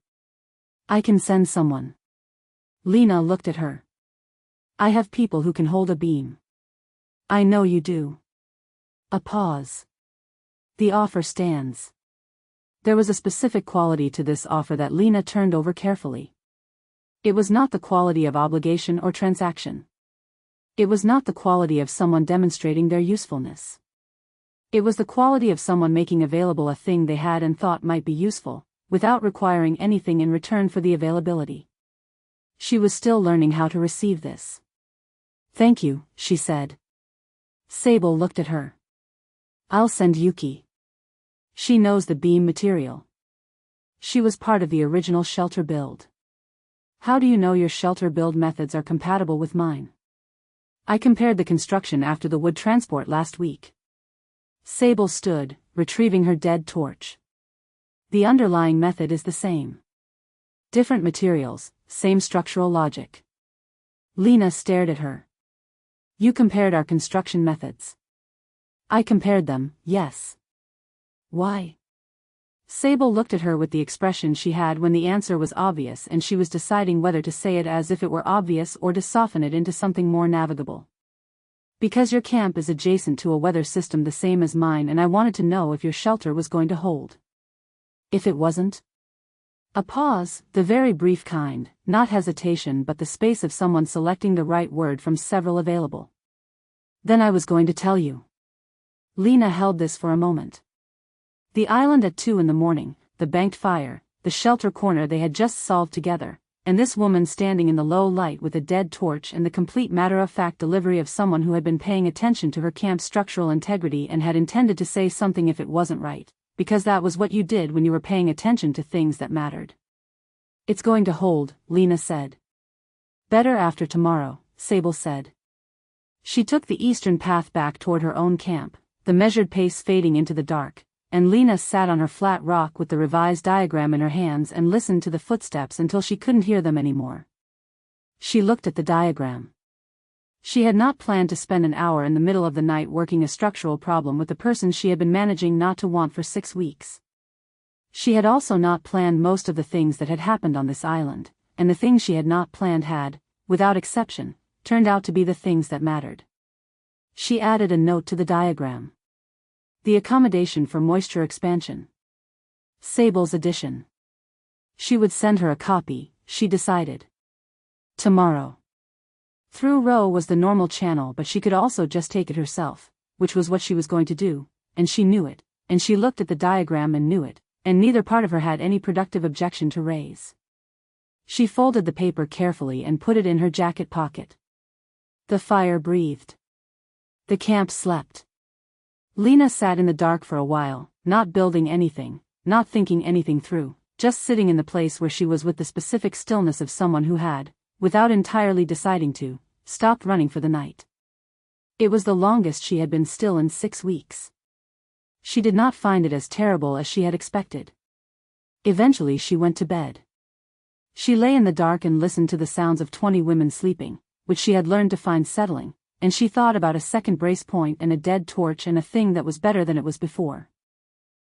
I can send someone." Lena looked at her. "I have people who can hold a beam." "I know you do." A pause. "The offer stands." There was a specific quality to this offer that Lena turned over carefully. It was not the quality of obligation or transaction. It was not the quality of someone demonstrating their usefulness. It was the quality of someone making available a thing they had and thought might be useful, without requiring anything in return for the availability. She was still learning how to receive this. "Thank you," she said. Sable looked at her. "I'll send Yuki. She knows the beam material. She was part of the original shelter build." "How do you know your shelter build methods are compatible with mine?" "I compared the construction after the wood transport last week." Sable stood, retrieving her dead torch. "The underlying method is the same. Different materials, same structural logic." Lena stared at her. "You compared our construction methods." "I compared them, yes." "Why?" Sable looked at her with the expression she had when the answer was obvious and she was deciding whether to say it as if it were obvious or to soften it into something more navigable. "Because your camp is adjacent to a weather system the same as mine and I wanted to know if your shelter was going to hold." "If it wasn't?" A pause, the very brief kind, not hesitation but the space of someone selecting the right word from several available. "Then I was going to tell you." Lena held this for a moment. The island at 2 a.m, the banked fire, the shelter corner they had just solved together, and this woman standing in the low light with a dead torch and the complete matter-of-fact delivery of someone who had been paying attention to her camp's structural integrity and had intended to say something if it wasn't right, because that was what you did when you were paying attention to things that mattered. "It's going to hold," Lena said. "Better after tomorrow," Sable said. She took the eastern path back toward her own camp, the measured pace fading into the dark, and Lena sat on her flat rock with the revised diagram in her hands and listened to the footsteps until she couldn't hear them anymore. She looked at the diagram. She had not planned to spend an hour in the middle of the night working a structural problem with the person she had been managing not to want for 6 weeks. She had also not planned most of the things that had happened on this island, and the things she had not planned had, without exception, turned out to be the things that mattered. She added a note to the diagram. The accommodation for moisture expansion. Sable's addition. She would send her a copy, she decided. Tomorrow. Through row was the normal channel, but she could also just take it herself, which was what she was going to do, and she knew it, and she looked at the diagram and knew it, and neither part of her had any productive objection to raise. She folded the paper carefully and put it in her jacket pocket. The fire breathed. The camp slept. Lena sat in the dark for a while, not building anything, not thinking anything through, just sitting in the place where she was with the specific stillness of someone who had, without entirely deciding to, stopped running for the night. It was the longest she had been still in 6 weeks. She did not find it as terrible as she had expected. Eventually she went to bed. She lay in the dark and listened to the sounds of 20 women sleeping, which she had learned to find settling, and she thought about a second brace point and a dead torch and a thing that was better than it was before.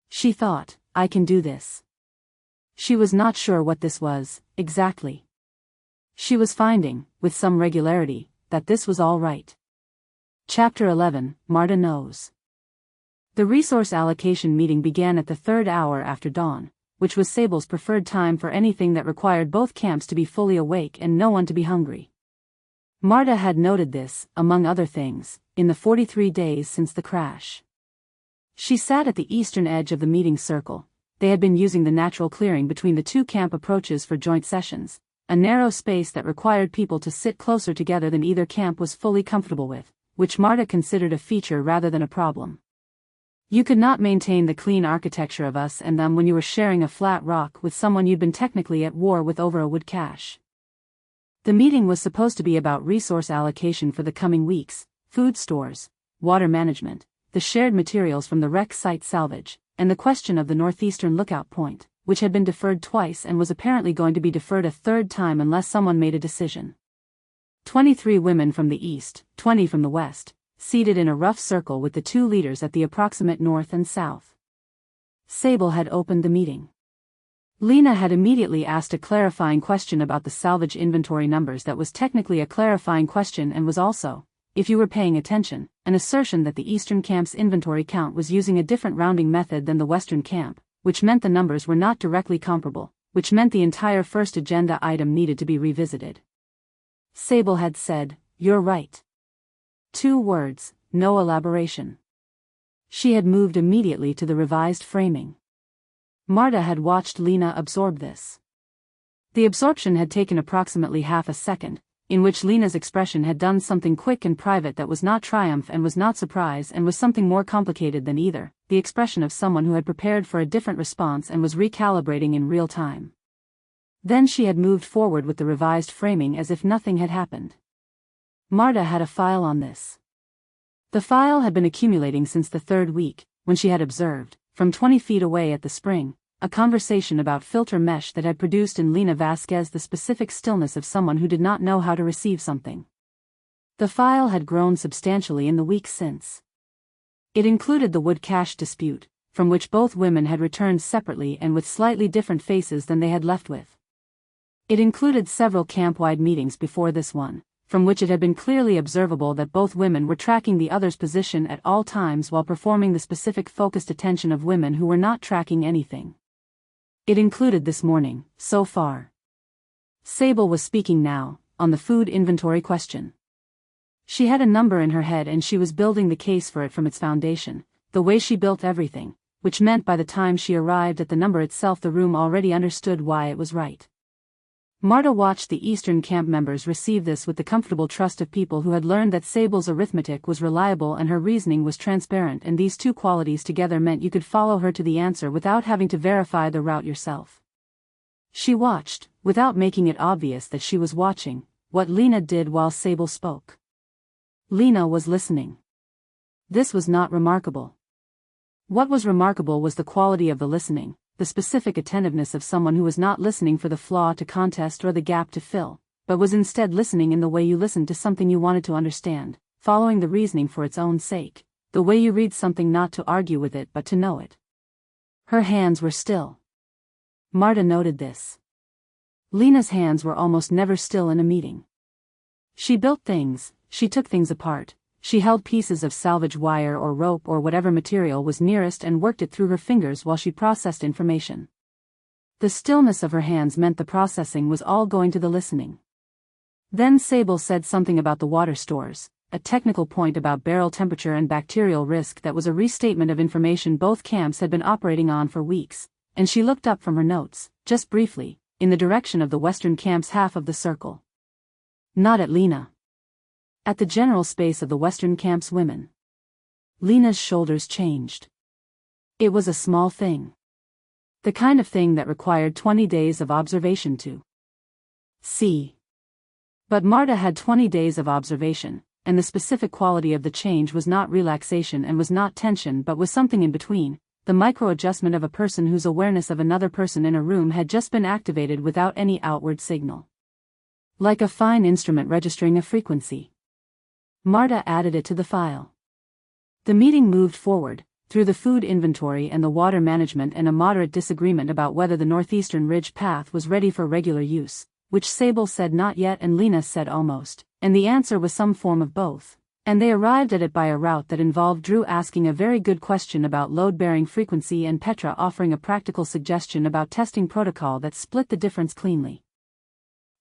She thought, I can do this. She was not sure what this was, exactly. She was finding, with some regularity, that this was all right. Chapter 11, Marta Knows. The resource allocation meeting began at the 3rd hour after dawn, which was Sable's preferred time for anything that required both camps to be fully awake and no one to be hungry. Marta had noted this, among other things, in the 43 days since the crash. She sat at the eastern edge of the meeting circle. They had been using the natural clearing between the 2 camp approaches for joint sessions, a narrow space that required people to sit closer together than either camp was fully comfortable with, which Marta considered a feature rather than a problem. You could not maintain the clean architecture of us and them when you were sharing a flat rock with someone you'd been technically at war with over a wood cache. The meeting was supposed to be about resource allocation for the coming weeks, food stores, water management, the shared materials from the wreck site salvage, and the question of the northeastern lookout point, which had been deferred twice and was apparently going to be deferred a 3rd time unless someone made a decision. 23 women from the east, 20 from the west, seated in a rough circle with the 2 leaders at the approximate north and south. Sable had opened the meeting. Lena had immediately asked a clarifying question about the salvage inventory numbers that was technically a clarifying question and was also, if you were paying attention, an assertion that the eastern camp's inventory count was using a different rounding method than the western camp, which meant the numbers were not directly comparable, which meant the entire first agenda item needed to be revisited. Sable had said, "You're right." 2 words, no elaboration. She had moved immediately to the revised framing. Marta had watched Lena absorb this. The absorption had taken approximately half a second, in which Lena's expression had done something quick and private that was not triumph and was not surprise and was something more complicated than either, the expression of someone who had prepared for a different response and was recalibrating in real time. Then she had moved forward with the revised framing as if nothing had happened. Marta had a file on this. The file had been accumulating since the 3rd week, when she had observed, from 20 feet away at the spring, a conversation about filter mesh that had produced in Lena Vasquez the specific stillness of someone who did not know how to receive something. The file had grown substantially in the weeks since. It included the wood cache dispute, from which both women had returned separately and with slightly different faces than they had left with. It included several camp-wide meetings before this one, from which it had been clearly observable that both women were tracking the other's position at all times while performing the specific focused attention of women who were not tracking anything. It included this morning, so far. Sable was speaking now, on the food inventory question. She had a number in her head and she was building the case for it from its foundation, the way she built everything, which meant by the time she arrived at the number itself the room already understood why it was right. Marta watched the Eastern camp members receive this with the comfortable trust of people who had learned that Sable's arithmetic was reliable and her reasoning was transparent, and these two qualities together meant you could follow her to the answer without having to verify the route yourself. She watched, without making it obvious that she was watching, what Lena did while Sable spoke. Lena was listening. This was not remarkable. What was remarkable was the quality of the listening, the specific attentiveness of someone who was not listening for the flaw to contest or the gap to fill, but was instead listening in the way you listened to something you wanted to understand, following the reasoning for its own sake, the way you read something not to argue with it but to know it. Her hands were still. Marta noted this. Lena's hands were almost never still in a meeting. She built things, she took things apart, she held pieces of salvage wire or rope or whatever material was nearest and worked it through her fingers while she processed information. The stillness of her hands meant the processing was all going to the listening. Then Sable said something about the water stores, a technical point about barrel temperature and bacterial risk that was a restatement of information both camps had been operating on for weeks, and she looked up from her notes, just briefly, in the direction of the Western camp's half of the circle. Not at Lena. At the general space of the Western camp's women. Lena's shoulders changed. It was a small thing. The kind of thing that required 20 days of observation to see. But Marta had 20 days of observation, and the specific quality of the change was not relaxation and was not tension but was something in between, the micro-adjustment of a person whose awareness of another person in a room had just been activated without any outward signal. Like a fine instrument registering a frequency. Marta added it to the file. The meeting moved forward, through the food inventory and the water management and a moderate disagreement about whether the northeastern ridge path was ready for regular use, which Sable said not yet and Lena said almost, and the answer was some form of both, and they arrived at it by a route that involved Drew asking a very good question about load-bearing frequency and Petra offering a practical suggestion about testing protocol that split the difference cleanly.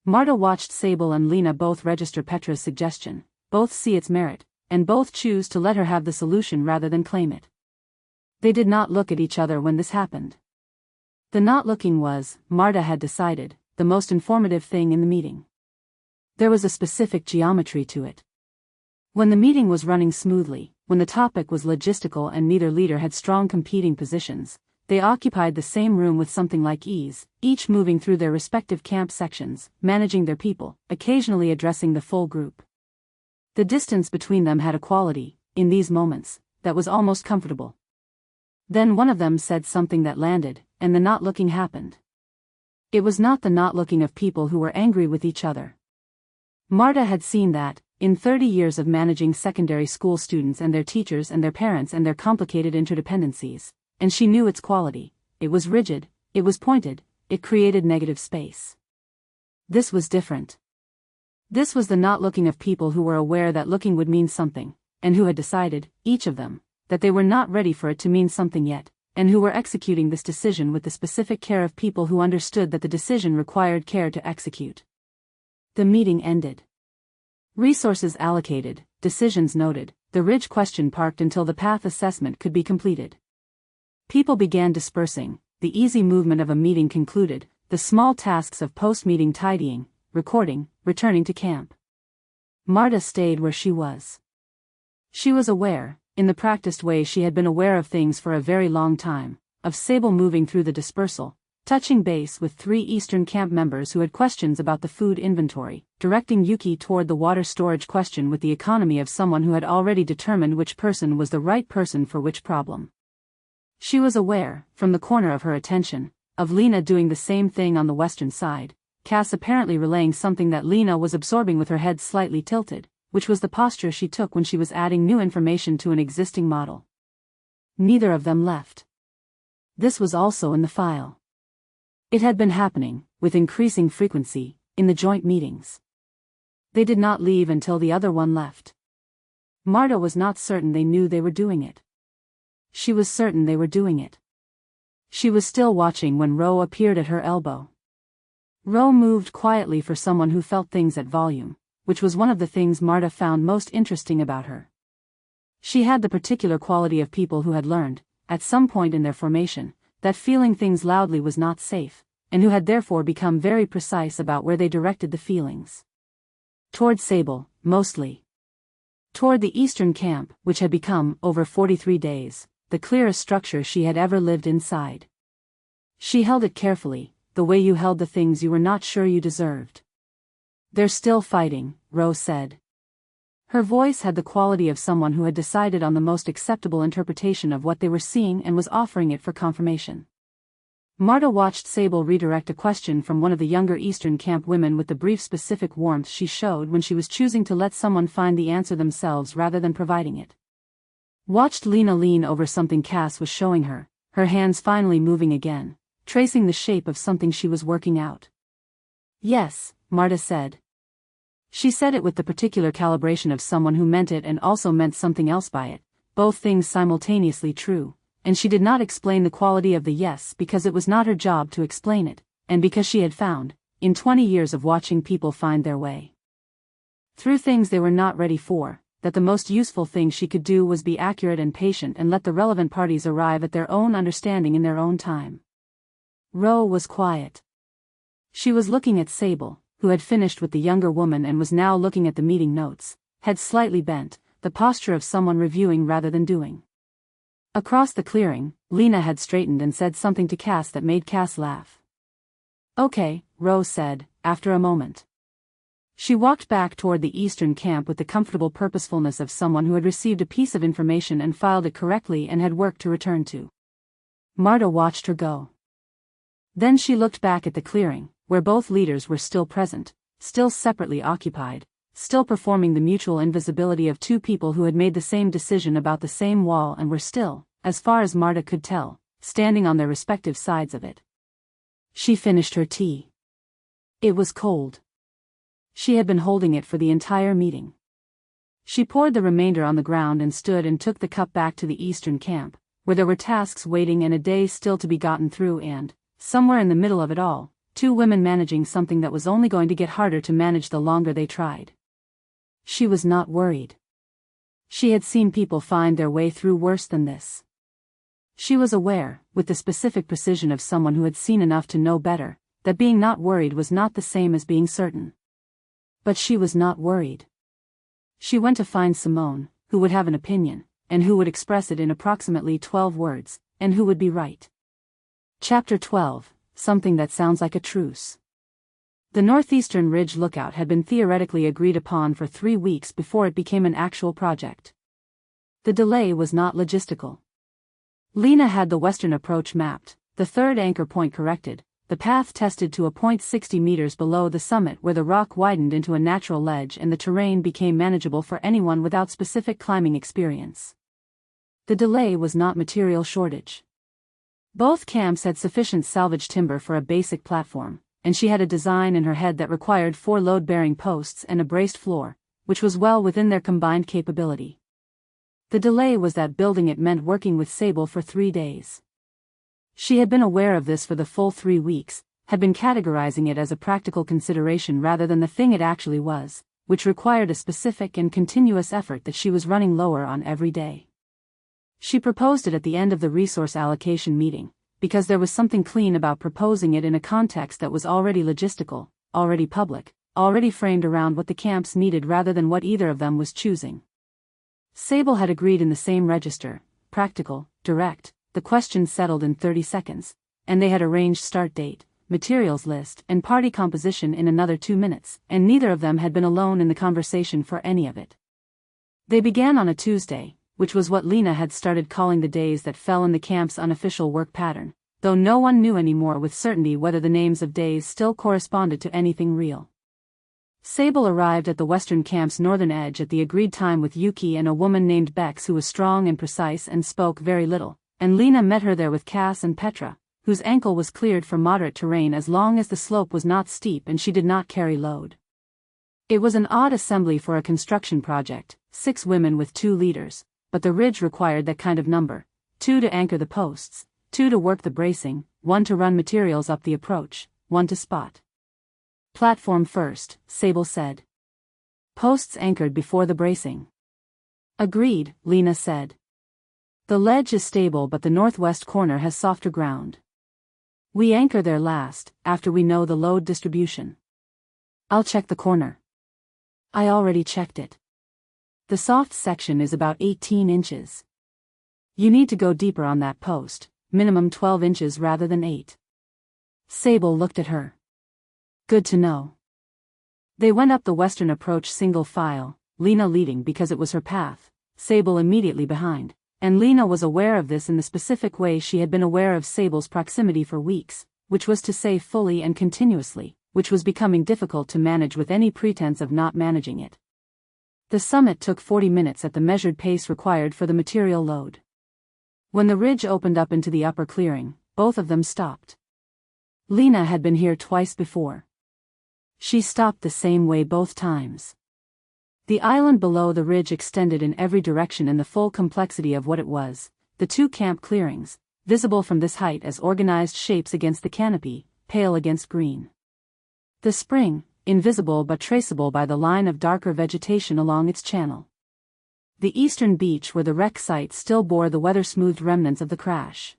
Marta watched Sable and Lena both register Petra's suggestion, both see its merit, and both choose to let her have the solution rather than claim it. They did not look at each other when this happened. The not looking was, Marta had decided, the most informative thing in the meeting. There was a specific geometry to it. When the meeting was running smoothly, when the topic was logistical and neither leader had strong competing positions, they occupied the same room with something like ease, each moving through their respective camp sections, managing their people, occasionally addressing the full group. The distance between them had a quality, in these moments, that was almost comfortable. Then one of them said something that landed, and the not looking happened. It was not the not looking of people who were angry with each other. Marta had seen that, in 30 years of managing secondary school students and their teachers and their parents and their complicated interdependencies, and she knew its quality. It was rigid, it was pointed, it created negative space. This was different. This was the not looking of people who were aware that looking would mean something, and who had decided, each of them, that they were not ready for it to mean something yet, and who were executing this decision with the specific care of people who understood that the decision required care to execute. The meeting ended. Resources allocated, decisions noted, the ridge question parked until the path assessment could be completed. People began dispersing, the easy movement of a meeting concluded, the small tasks of post-meeting tidying, recording, returning to camp. Marta stayed where she was. She was aware, in the practiced way she had been aware of things for a very long time, of Sable moving through the dispersal, touching base with 3 Eastern camp members who had questions about the food inventory, directing Yuki toward the water storage question with the economy of someone who had already determined which person was the right person for which problem. She was aware, from the corner of her attention, of Lena doing the same thing on the western side, Cass apparently relaying something that Lena was absorbing with her head slightly tilted, which was the posture she took when she was adding new information to an existing model. Neither of them left. This was also in the file. It had been happening, with increasing frequency, in the joint meetings. They did not leave until the other one left. Marta was not certain they knew they were doing it. She was certain they were doing it. She was still watching when Ro appeared at her elbow. Ro moved quietly for someone who felt things at volume, which was one of the things Marta found most interesting about her. She had the particular quality of people who had learned, at some point in their formation, that feeling things loudly was not safe, and who had therefore become very precise about where they directed the feelings. Toward Sable, mostly. Toward the eastern camp, which had become, over 43 days, the clearest structure she had ever lived inside. She held it carefully, the way you held the things you were not sure you deserved. "They're still fighting," Rose said. Her voice had the quality of someone who had decided on the most acceptable interpretation of what they were seeing and was offering it for confirmation. Marta watched Sable redirect a question from one of the younger Eastern camp women with the brief specific warmth she showed when she was choosing to let someone find the answer themselves rather than providing it. Watched Lena lean over something Cass was showing her, her hands finally moving again, tracing the shape of something she was working out. "Yes," Marta said. She said it with the particular calibration of someone who meant it and also meant something else by it, both things simultaneously true, and she did not explain the quality of the yes because it was not her job to explain it, and because she had found, in 20 years of watching people find their way through things they were not ready for, that the most useful thing she could do was be accurate and patient and let the relevant parties arrive at their own understanding in their own time. Ro was quiet. She was looking at Sable, who had finished with the younger woman and was now looking at the meeting notes, head slightly bent, the posture of someone reviewing rather than doing. Across the clearing, Lena had straightened and said something to Cass that made Cass laugh. "Okay," Rose said, after a moment. She walked back toward the eastern camp with the comfortable purposefulness of someone who had received a piece of information and filed it correctly and had work to return to. Marta watched her go. Then she looked back at the clearing, where both leaders were still present, still separately occupied, still performing the mutual invisibility of two people who had made the same decision about the same wall and were still, as far as Marta could tell, standing on their respective sides of it. She finished her tea. It was cold. She had been holding it for the entire meeting. She poured the remainder on the ground and stood and took the cup back to the eastern camp, where there were tasks waiting and a day still to be gotten through and, somewhere in the middle of it all, two women managing something that was only going to get harder to manage the longer they tried. She was not worried. She had seen people find their way through worse than this. She was aware, with the specific precision of someone who had seen enough to know better, that being not worried was not the same as being certain. But she was not worried. She went to find Simone, who would have an opinion, and who would express it in approximately 12 words, and who would be right. Chapter 12, Something That Sounds Like a Truce. The Northeastern Ridge Lookout had been theoretically agreed upon for 3 weeks before it became an actual project. The delay was not logistical. Lena had the western approach mapped, the third anchor point corrected, the path tested to a point 60 meters below the summit where the rock widened into a natural ledge and the terrain became manageable for anyone without specific climbing experience. The delay was not material shortage. Both camps had sufficient salvage timber for a basic platform, and she had a design in her head that required 4 load-bearing posts and a braced floor, which was well within their combined capability. The delay was that building it meant working with Sable for 3 days. She had been aware of this for the full 3 weeks, had been categorizing it as a practical consideration rather than the thing it actually was, which required a specific and continuous effort that she was running lower on every day. She proposed it at the end of the resource allocation meeting, because there was something clean about proposing it in a context that was already logistical, already public, already framed around what the camps needed rather than what either of them was choosing. Sable had agreed in the same register, practical, direct, the questions settled in 30 seconds, and they had arranged start date, materials list, and party composition in another 2 minutes, and neither of them had been alone in the conversation for any of it. They began on a Tuesday, which was what Lena had started calling the days that fell in the camp's unofficial work pattern, though no one knew anymore with certainty whether the names of days still corresponded to anything real. Sable arrived at the western camp's northern edge at the agreed time with Yuki and a woman named Bex who was strong and precise and spoke very little, and Lena met her there with Cass and Petra, whose ankle was cleared for moderate terrain as long as the slope was not steep and she did not carry load. It was an odd assembly for a construction project, 6 women with 2 leaders, but the ridge required that kind of number, 2 to anchor the posts, 2 to work the bracing, 1 to run materials up the approach, 1 to spot. Platform first, Sable said. Posts anchored before the bracing. Agreed, Lena said. The ledge is stable but the northwest corner has softer ground. We anchor there last, after we know the load distribution. I'll check the corner. I already checked it. The soft section is about 18 inches. You need to go deeper on that post, minimum 12 inches rather than 8. Sable looked at her. Good to know. They went up the western approach single file, Lena leading because it was her path, Sable immediately behind. And Lena was aware of this in the specific way she had been aware of Sable's proximity for weeks, which was to say fully and continuously, which was becoming difficult to manage with any pretense of not managing it. The summit took 40 minutes at the measured pace required for the material load. When the ridge opened up into the upper clearing, both of them stopped. Lena had been here twice before. She stopped the same way both times. The island below the ridge extended in every direction in the full complexity of what it was, the two camp clearings, visible from this height as organized shapes against the canopy, pale against green. The spring, invisible but traceable by the line of darker vegetation along its channel. The eastern beach where the wreck site still bore the weather-smoothed remnants of the crash.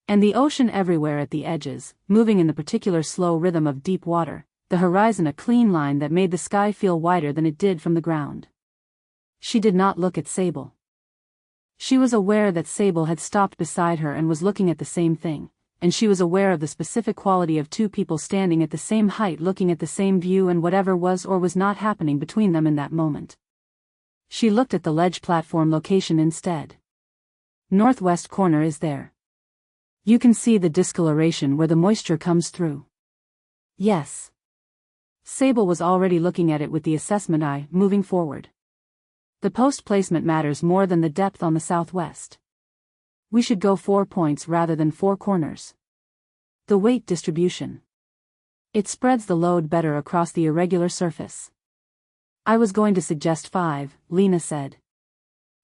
And the ocean everywhere at the edges, moving in the particular slow rhythm of deep water, the horizon a clean line that made the sky feel wider than it did from the ground. She did not look at Sable. She was aware that Sable had stopped beside her and was looking at the same thing, and she was aware of the specific quality of two people standing at the same height looking at the same view and whatever was or was not happening between them in that moment. She looked at the ledge platform location instead. Northwest corner is there. You can see the discoloration where the moisture comes through. Yes. Sable was already looking at it with the assessment eye, moving forward. The post placement matters more than the depth on the southwest. We should go 4 points rather than 4 corners. The weight distribution. It spreads the load better across the irregular surface. I was going to suggest 5, Lena said.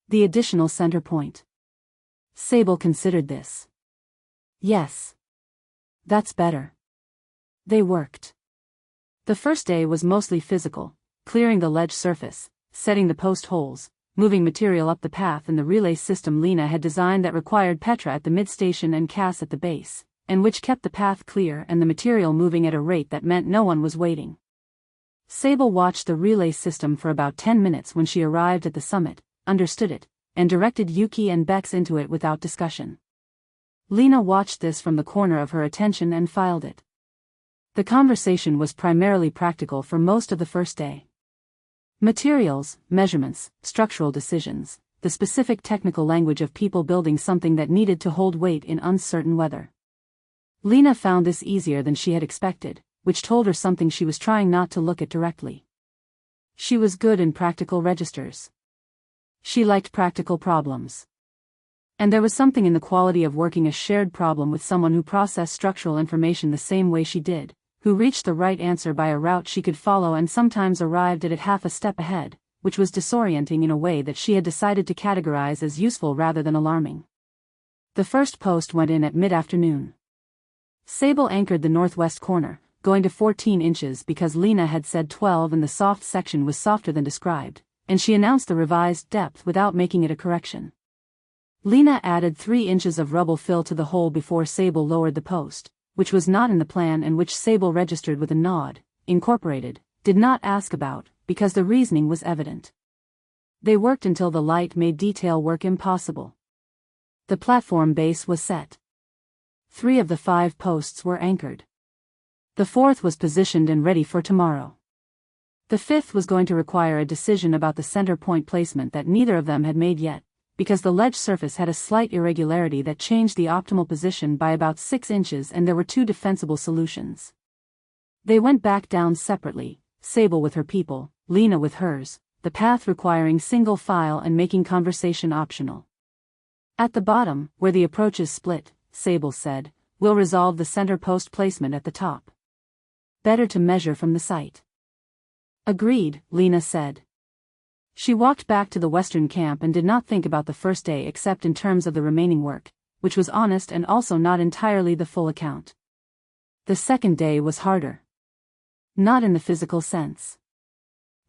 The additional center point. Sable considered this. Yes. That's better. They worked. The first day was mostly physical, clearing the ledge surface, setting the post holes, moving material up the path in the relay system Lena had designed that required Petra at the mid-station and Cass at the base, and which kept the path clear and the material moving at a rate that meant no one was waiting. Sable watched the relay system for about 10 minutes when she arrived at the summit, understood it, and directed Yuki and Bex into it without discussion. Lena watched this from the corner of her attention and filed it. The conversation was primarily practical for most of the first day. Materials, measurements, structural decisions, the specific technical language of people building something that needed to hold weight in uncertain weather. Lena found this easier than she had expected, which told her something she was trying not to look at directly. She was good in practical registers. She liked practical problems. And there was something in the quality of working a shared problem with someone who processed structural information the same way she did, who reached the right answer by a route she could follow and sometimes arrived at it half a step ahead, which was disorienting in a way that she had decided to categorize as useful rather than alarming. The first post went in at mid-afternoon. Sable anchored the northwest corner, going to 14 inches because Lena had said 12 and the soft section was softer than described, and she announced the revised depth without making it a correction. Lena added 3 inches of rubble fill to the hole before Sable lowered the post, which was not in the plan and which Sable registered with a nod, incorporated, did not ask about, because the reasoning was evident. They worked until the light made detail work impossible. The platform base was set. 3 of the 5 posts were anchored. The 4th was positioned and ready for tomorrow. The 5th was going to require a decision about the center point placement that neither of them had made yet, because the ledge surface had a slight irregularity that changed the optimal position by about 6 inches and there were 2 defensible solutions. They went back down separately, Sable with her people, Lena with hers, the path requiring single file and making conversation optional. At the bottom, where the approaches split, Sable said, we'll resolve the center post placement at the top. Better to measure from the site. Agreed, Lena said. She walked back to the western camp and did not think about the first day except in terms of the remaining work, which was honest and also not entirely the full account. The second day was harder. Not in the physical sense.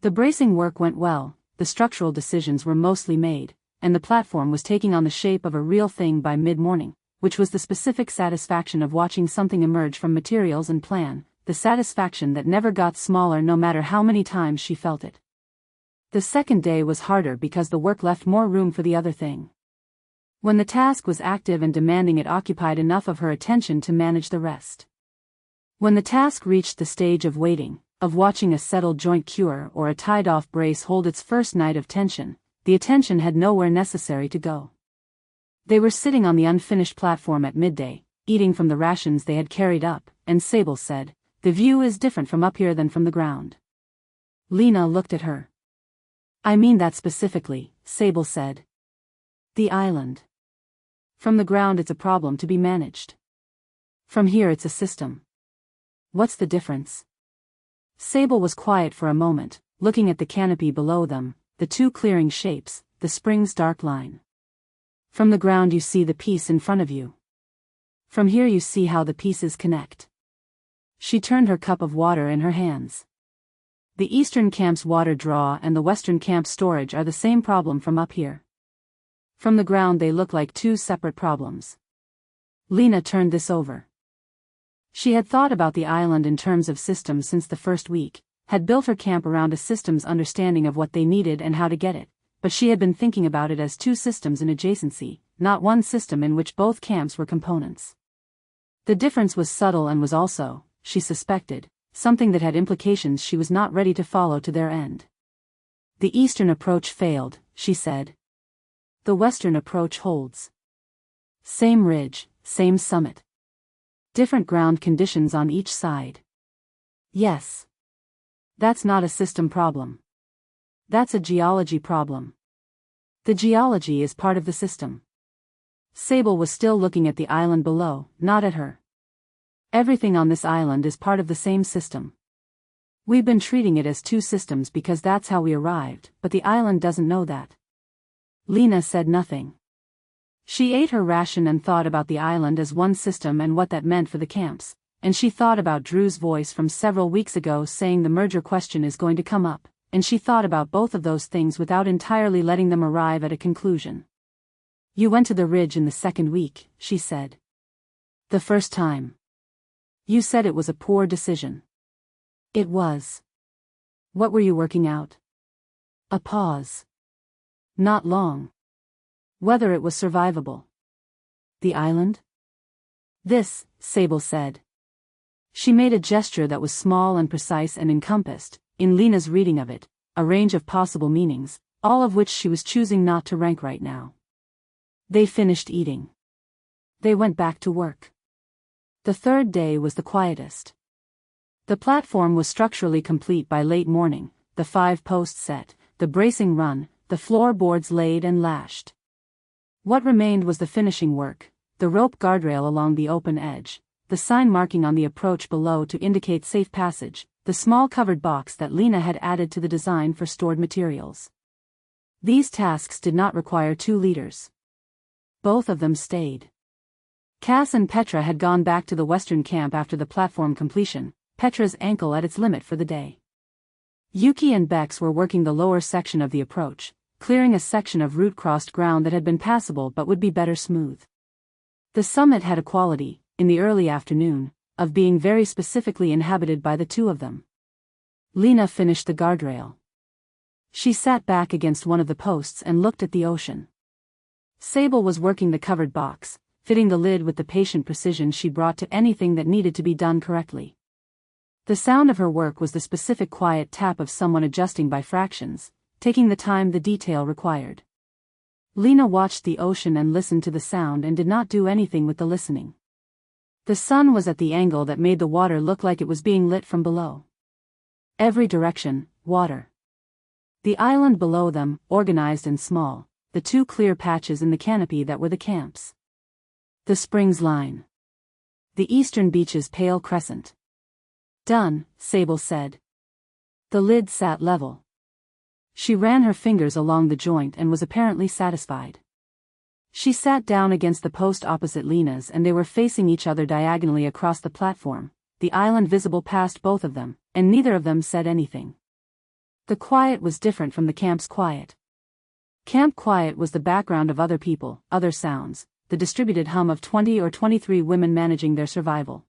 The bracing work went well, the structural decisions were mostly made, and the platform was taking on the shape of a real thing by mid-morning, which was the specific satisfaction of watching something emerge from materials and plan, the satisfaction that never got smaller no matter how many times she felt it. The second day was harder because the work left more room for the other thing. When the task was active and demanding, it occupied enough of her attention to manage the rest. When the task reached the stage of waiting, of watching a settled joint cure or a tied-off brace hold its first night of tension, the attention had nowhere necessary to go. They were sitting on the unfinished platform at midday, eating from the rations they had carried up, and Sable said, "The view is different from up here than from the ground." Lena looked at her. "I mean that specifically," Sable said. "The island. From the ground it's a problem to be managed. From here it's a system. What's the difference?" Sable was quiet for a moment, looking at the canopy below them, the two clearing shapes, the spring's dark line. "From the ground you see the piece in front of you. From here you see how the pieces connect." She turned her cup of water in her hands. "The eastern camp's water draw and the western camp's storage are the same problem from up here. From the ground they look like two separate problems." Lena turned this over. She had thought about the island in terms of systems since the first week, had built her camp around a system's understanding of what they needed and how to get it, but she had been thinking about it as two systems in adjacency, not one system in which both camps were components. The difference was subtle and was also, she suspected, something that had implications she was not ready to follow to their end. "The eastern approach failed," she said. "The western approach holds. Same ridge, same summit. Different ground conditions on each side." "Yes. That's not a system problem. That's a geology problem. The geology is part of the system." Sable was still looking at the island below, not at her. "Everything on this island is part of the same system. We've been treating it as two systems because that's how we arrived, but the island doesn't know that." Lena said nothing. She ate her ration and thought about the island as one system and what that meant for the camps, and she thought about Drew's voice from several weeks ago saying the merger question is going to come up, and she thought about both of those things without entirely letting them arrive at a conclusion. "You went to the ridge in the second week," she said. "The first time. You said it was a poor decision." "It was." "What were you working out?" A pause. "Not long. Whether it was survivable." "The island?" "This," Sable said. She made a gesture that was small and precise and encompassed, in Lena's reading of it, a range of possible meanings, all of which she was choosing not to rank right now. They finished eating. They went back to work. The third day was the quietest. The platform was structurally complete by late morning, the 5 posts set, the bracing run, the floorboards laid and lashed. What remained was the finishing work, the rope guardrail along the open edge, the sign marking on the approach below to indicate safe passage, the small covered box that Lena had added to the design for stored materials. These tasks did not require 2 leaders. Both of them stayed. Cass and Petra had gone back to the western camp after the platform completion, Petra's ankle at its limit for the day. Yuki and Bex were working the lower section of the approach, clearing a section of root-crossed ground that had been passable but would be better smooth. The summit had a quality, in the early afternoon, of being very specifically inhabited by the 2 of them. Lena finished the guardrail. She sat back against one of the posts and looked at the ocean. Sable was working the covered box, fitting the lid with the patient precision she brought to anything that needed to be done correctly. The sound of her work was the specific quiet tap of someone adjusting by fractions, taking the time the detail required. Lena watched the ocean and listened to the sound and did not do anything with the listening. The sun was at the angle that made the water look like it was being lit from below. Every direction, water. The island below them, organized and small, the 2 clear patches in the canopy that were the camps. The Springs line. The eastern beach's pale crescent. "Done," Sable said. The lid sat level. She ran her fingers along the joint and was apparently satisfied. She sat down against the post opposite Lena's and they were facing each other diagonally across the platform, the island visible past both of them, and neither of them said anything. The quiet was different from the camp's quiet. Camp quiet was the background of other people, other sounds, the distributed hum of 20 or 23 women managing their survival.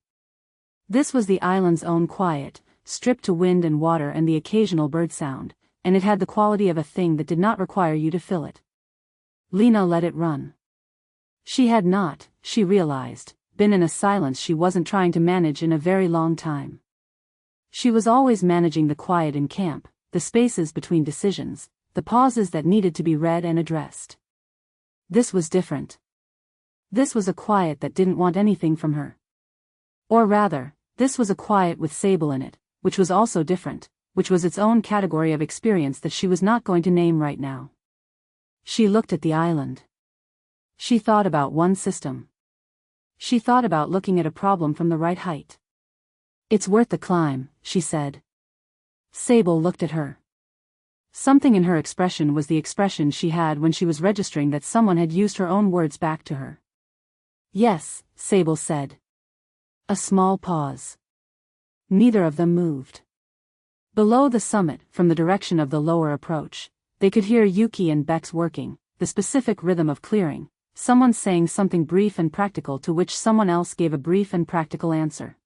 This was the island's own quiet, stripped to wind and water and the occasional bird sound, and it had the quality of a thing that did not require you to fill it. Lena let it run. She had not, she realized, been in a silence she wasn't trying to manage in a very long time. She was always managing the quiet in camp, the spaces between decisions, the pauses that needed to be read and addressed. This was different. This was a quiet that didn't want anything from her. Or rather, this was a quiet with Sable in it, which was also different, which was its own category of experience that she was not going to name right now. She looked at the island. She thought about one system. She thought about looking at a problem from the right height. "It's worth the climb," she said. Sable looked at her. Something in her expression was the expression she had when she was registering that someone had used her own words back to her. "Yes," Sable said. A small pause. Neither of them moved. Below the summit, from the direction of the lower approach, they could hear Yuki and Bex working, the specific rhythm of clearing, someone saying something brief and practical to which someone else gave a brief and practical answer.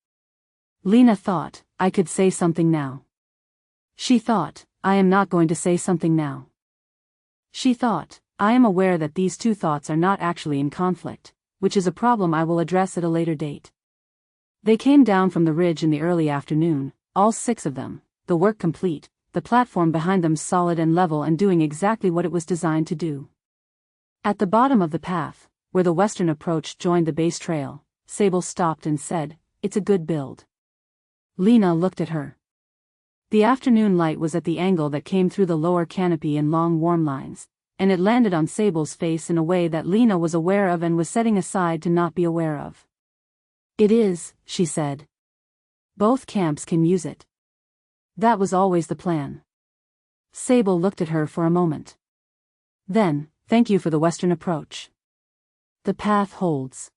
Lena thought, "I could say something now." She thought, "I am not going to say something now." She thought, "I am aware that these two thoughts are not actually in conflict, which is a problem I will address at a later date." They came down from the ridge in the early afternoon, all 6 of them, the work complete, the platform behind them solid and level and doing exactly what it was designed to do. At the bottom of the path, where the western approach joined the base trail, Sable stopped and said, "It's a good build." Lena looked at her. The afternoon light was at the angle that came through the lower canopy in long warm lines, and it landed on Sable's face in a way that Lena was aware of and was setting aside to not be aware of. "It is," she said. "Both camps can use it. That was always the plan." Sable looked at her for a moment. Then, "Thank you for the western approach. The path holds."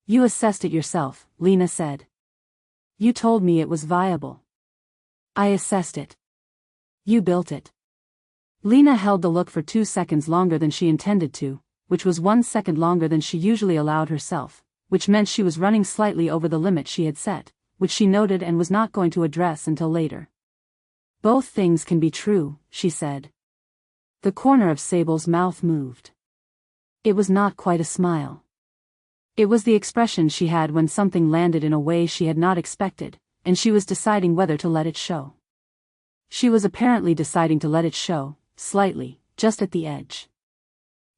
"You assessed it yourself," Lena said. "You told me it was viable." "I assessed it. You built it." Lena held the look for 2 seconds longer than she intended to, which was 1 second longer than she usually allowed herself, which meant she was running slightly over the limit she had set, which she noted and was not going to address until later. "Both things can be true," she said. The corner of Sable's mouth moved. It was not quite a smile. It was the expression she had when something landed in a way she had not expected, and she was deciding whether to let it show. She was apparently deciding to let it show, slightly, just at the edge.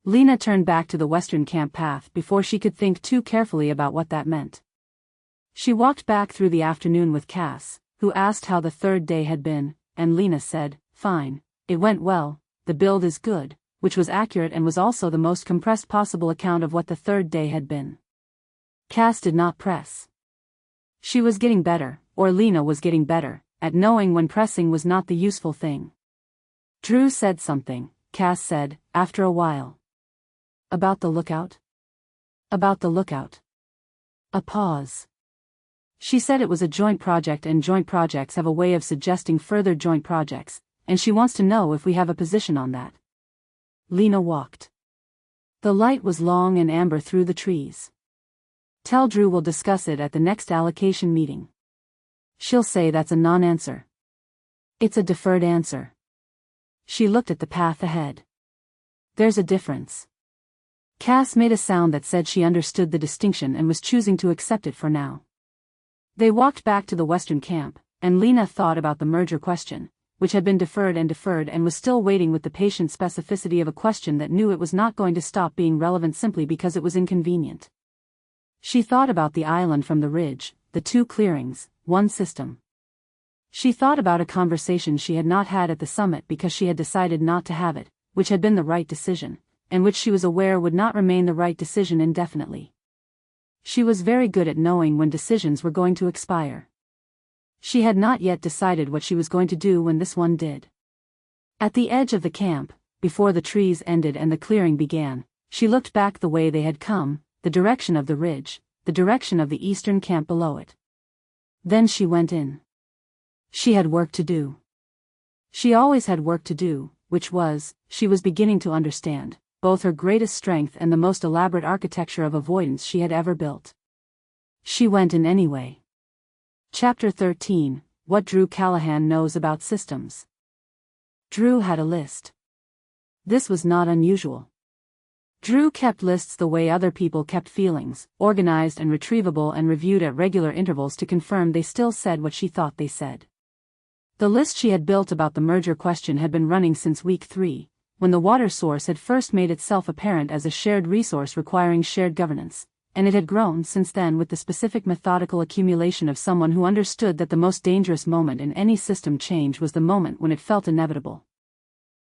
Lena turned back to the western camp path before she could think too carefully about what that meant. She walked back through the afternoon with Cass, who asked how the 3rd day had been, and Lena said, "Fine, it went well, the build is good," which was accurate and was also the most compressed possible account of what the 3rd day had been. Cass did not press. She was getting better, or Lena was getting better, at knowing when pressing was not the useful thing. "Drew said something," Cass said, after a while. "About the lookout?" "About the lookout." A pause. "She said it was a joint project and joint projects have a way of suggesting further joint projects, and she wants to know if we have a position on that." Lena walked. The light was long and amber through the trees. "Tell Drew we'll discuss it at the next allocation meeting. She'll say that's a non-answer." "It's a deferred answer." She looked at the path ahead. "There's a difference." Cass made a sound that said she understood the distinction and was choosing to accept it for now. They walked back to the western camp, and Lena thought about the merger question, which had been deferred and was still waiting with the patient specificity of a question that knew it was not going to stop being relevant simply because it was inconvenient. She thought about the island from the ridge, the 2 clearings, 1 system. She thought about a conversation she had not had at the summit because she had decided not to have it, which had been the right decision, and which she was aware would not remain the right decision indefinitely. She was very good at knowing when decisions were going to expire. She had not yet decided what she was going to do when this one did. At the edge of the camp, before the trees ended and the clearing began, she looked back the way they had come, the direction of the ridge, the direction of the eastern camp below it. Then she went in. She had work to do. She always had work to do, which was, she was beginning to understand, both her greatest strength and the most elaborate architecture of avoidance she had ever built. She went in anyway. Chapter 13, What Drew Callahan Knows About Systems. Drew had a list. This was not unusual. Drew kept lists the way other people kept feelings, organized and retrievable and reviewed at regular intervals to confirm they still said what she thought they said. The list she had built about the merger question had been running since week 3, when the water source had first made itself apparent as a shared resource requiring shared governance, and it had grown since then with the specific methodical accumulation of someone who understood that the most dangerous moment in any system change was the moment when it felt inevitable.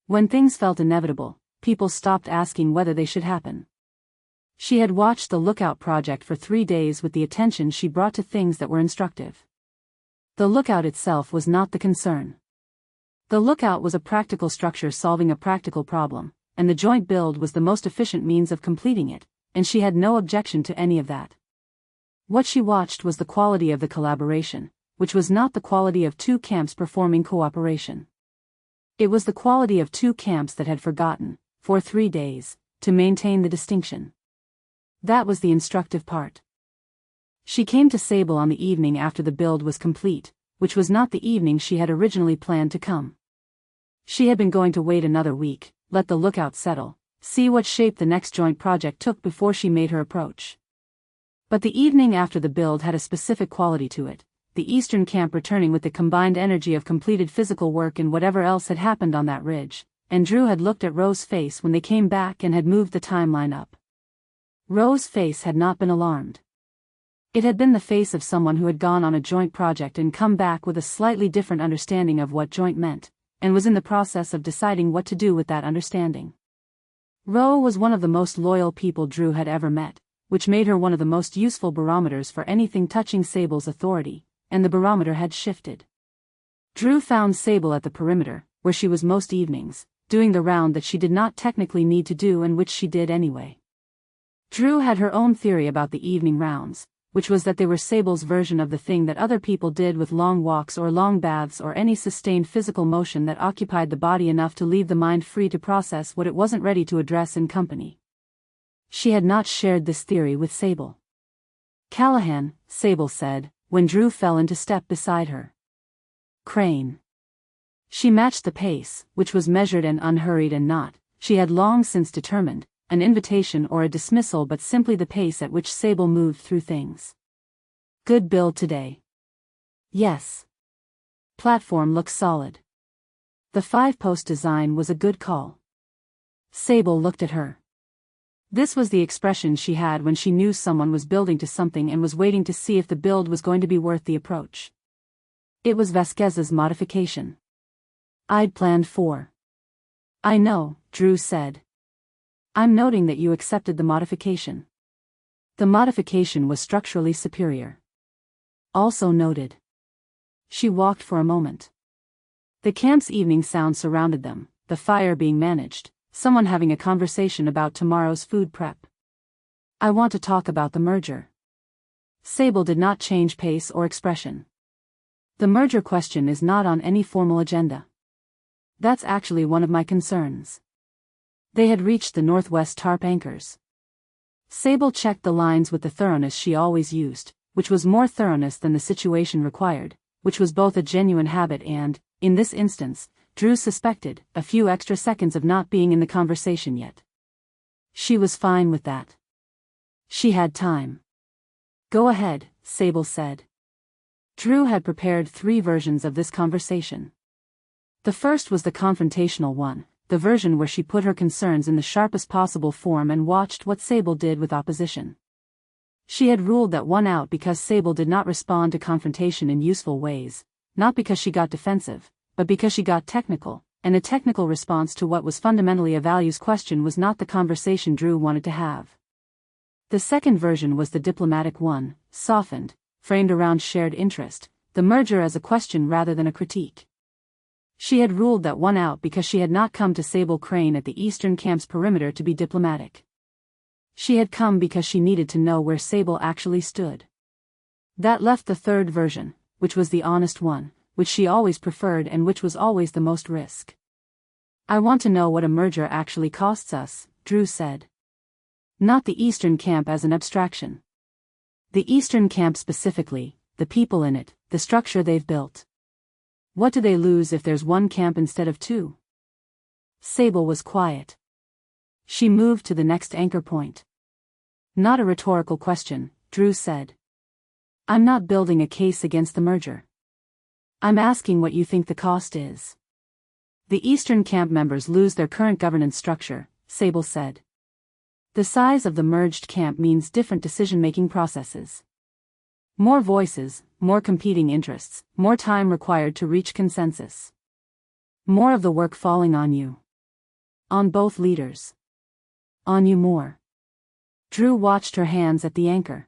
When things felt inevitable, people stopped asking whether they should happen. She had watched the Lookout project for 3 days with the attention she brought to things that were instructive. The Lookout itself was not the concern. The Lookout was a practical structure solving a practical problem, and the joint build was the most efficient means of completing it, and she had no objection to any of that. What she watched was the quality of the collaboration, which was not the quality of two camps performing cooperation. It was the quality of two camps that had forgotten, for 3 days, to maintain the distinction. That was the instructive part. She came to Sable on the evening after the build was complete, which was not the evening she had originally planned to come. She had been going to wait another week, let the Lookout settle, see what shape the next joint project took before she made her approach. But the evening after the build had a specific quality to it, the Eastern camp returning with the combined energy of completed physical work and whatever else had happened on that ridge, and Drew had looked at Rose's face when they came back and had moved the timeline up. Rose's face had not been alarmed. It had been the face of someone who had gone on a joint project and come back with a slightly different understanding of what joint meant, and was in the process of deciding what to do with that understanding. Rose was one of the most loyal people Drew had ever met, which made her one of the most useful barometers for anything touching Sable's authority, and the barometer had shifted. Drew found Sable at the perimeter, where she was most evenings, doing the round that she did not technically need to do and which she did anyway. Drew had her own theory about the evening rounds, which was that they were Sable's version of the thing that other people did with long walks or long baths or any sustained physical motion that occupied the body enough to leave the mind free to process what it wasn't ready to address in company. She had not shared this theory with Sable. Callahan, Sable said, when Drew fell into step beside her. Crane. She matched the pace, which was measured and unhurried and not, she had long since determined, an invitation or a dismissal but simply the pace at which Sable moved through things. Good build today. Yes. Platform looks solid. The 5-post design was a good call. Sable looked at her. This was the expression she had when she knew someone was building to something and was waiting to see if the build was going to be worth the approach. It was Vasquez's modification. I'd planned 4. I know, Drew said. I'm noting that you accepted the modification. The modification was structurally superior. Also noted. She walked for a moment. The camp's evening sound surrounded them, the fire being managed, someone having a conversation about tomorrow's food prep. I want to talk about the merger. Sable did not change pace or expression. The merger question is not on any formal agenda. That's actually one of my concerns. They had reached the northwest tarp anchors. Sable checked the lines with the thoroughness she always used, which was more thoroughness than the situation required, which was both a genuine habit and, in this instance, Drew suspected, a few extra seconds of not being in the conversation yet. She was fine with that. She had time. Go ahead, Sable said. Drew had prepared 3 versions of this conversation. The first was the confrontational one, the version where she put her concerns in the sharpest possible form and watched what Sable did with opposition. She had ruled that one out because Sable did not respond to confrontation in useful ways, not because she got defensive, but because she got technical, and a technical response to what was fundamentally a values question was not the conversation Drew wanted to have. The second version was the diplomatic one, softened, framed around shared interest, the merger as a question rather than a critique. She had ruled that one out because she had not come to Sable Crane at the Eastern Camp's perimeter to be diplomatic. She had come because she needed to know where Sable actually stood. That left the third version, which was the honest one, which she always preferred and which was always the most risk. I want to know what a merger actually costs us, Drew said. Not the Eastern Camp as an abstraction. The Eastern Camp specifically, the people in it, the structure they've built. What do they lose if there's one camp instead of two? Sable was quiet. She moved to the next anchor point. Not a rhetorical question, Drew said. I'm not building a case against the merger. I'm asking what you think the cost is. The Eastern Camp members lose their current governance structure, Sable said. The size of the merged camp means different decision-making processes. More voices, more competing interests, more time required to reach consensus. More of the work falling on you. On both leaders. On you more. Drew watched her hands at the anchor.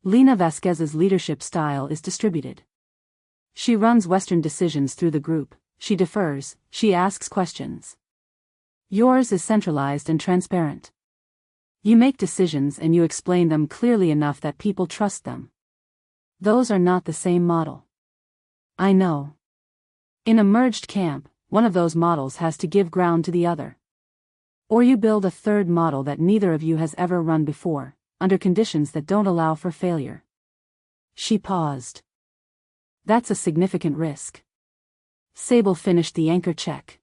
Lena Vasquez's leadership style is distributed. She runs Western decisions through the group, she defers, she asks questions. Yours is centralized and transparent. You make decisions and you explain them clearly enough that people trust them. Those are not the same model. I know. In a merged camp, one of those models has to give ground to the other. Or you build a third model that neither of you has ever run before, under conditions that don't allow for failure. She paused. That's a significant risk. Sable finished the anchor check.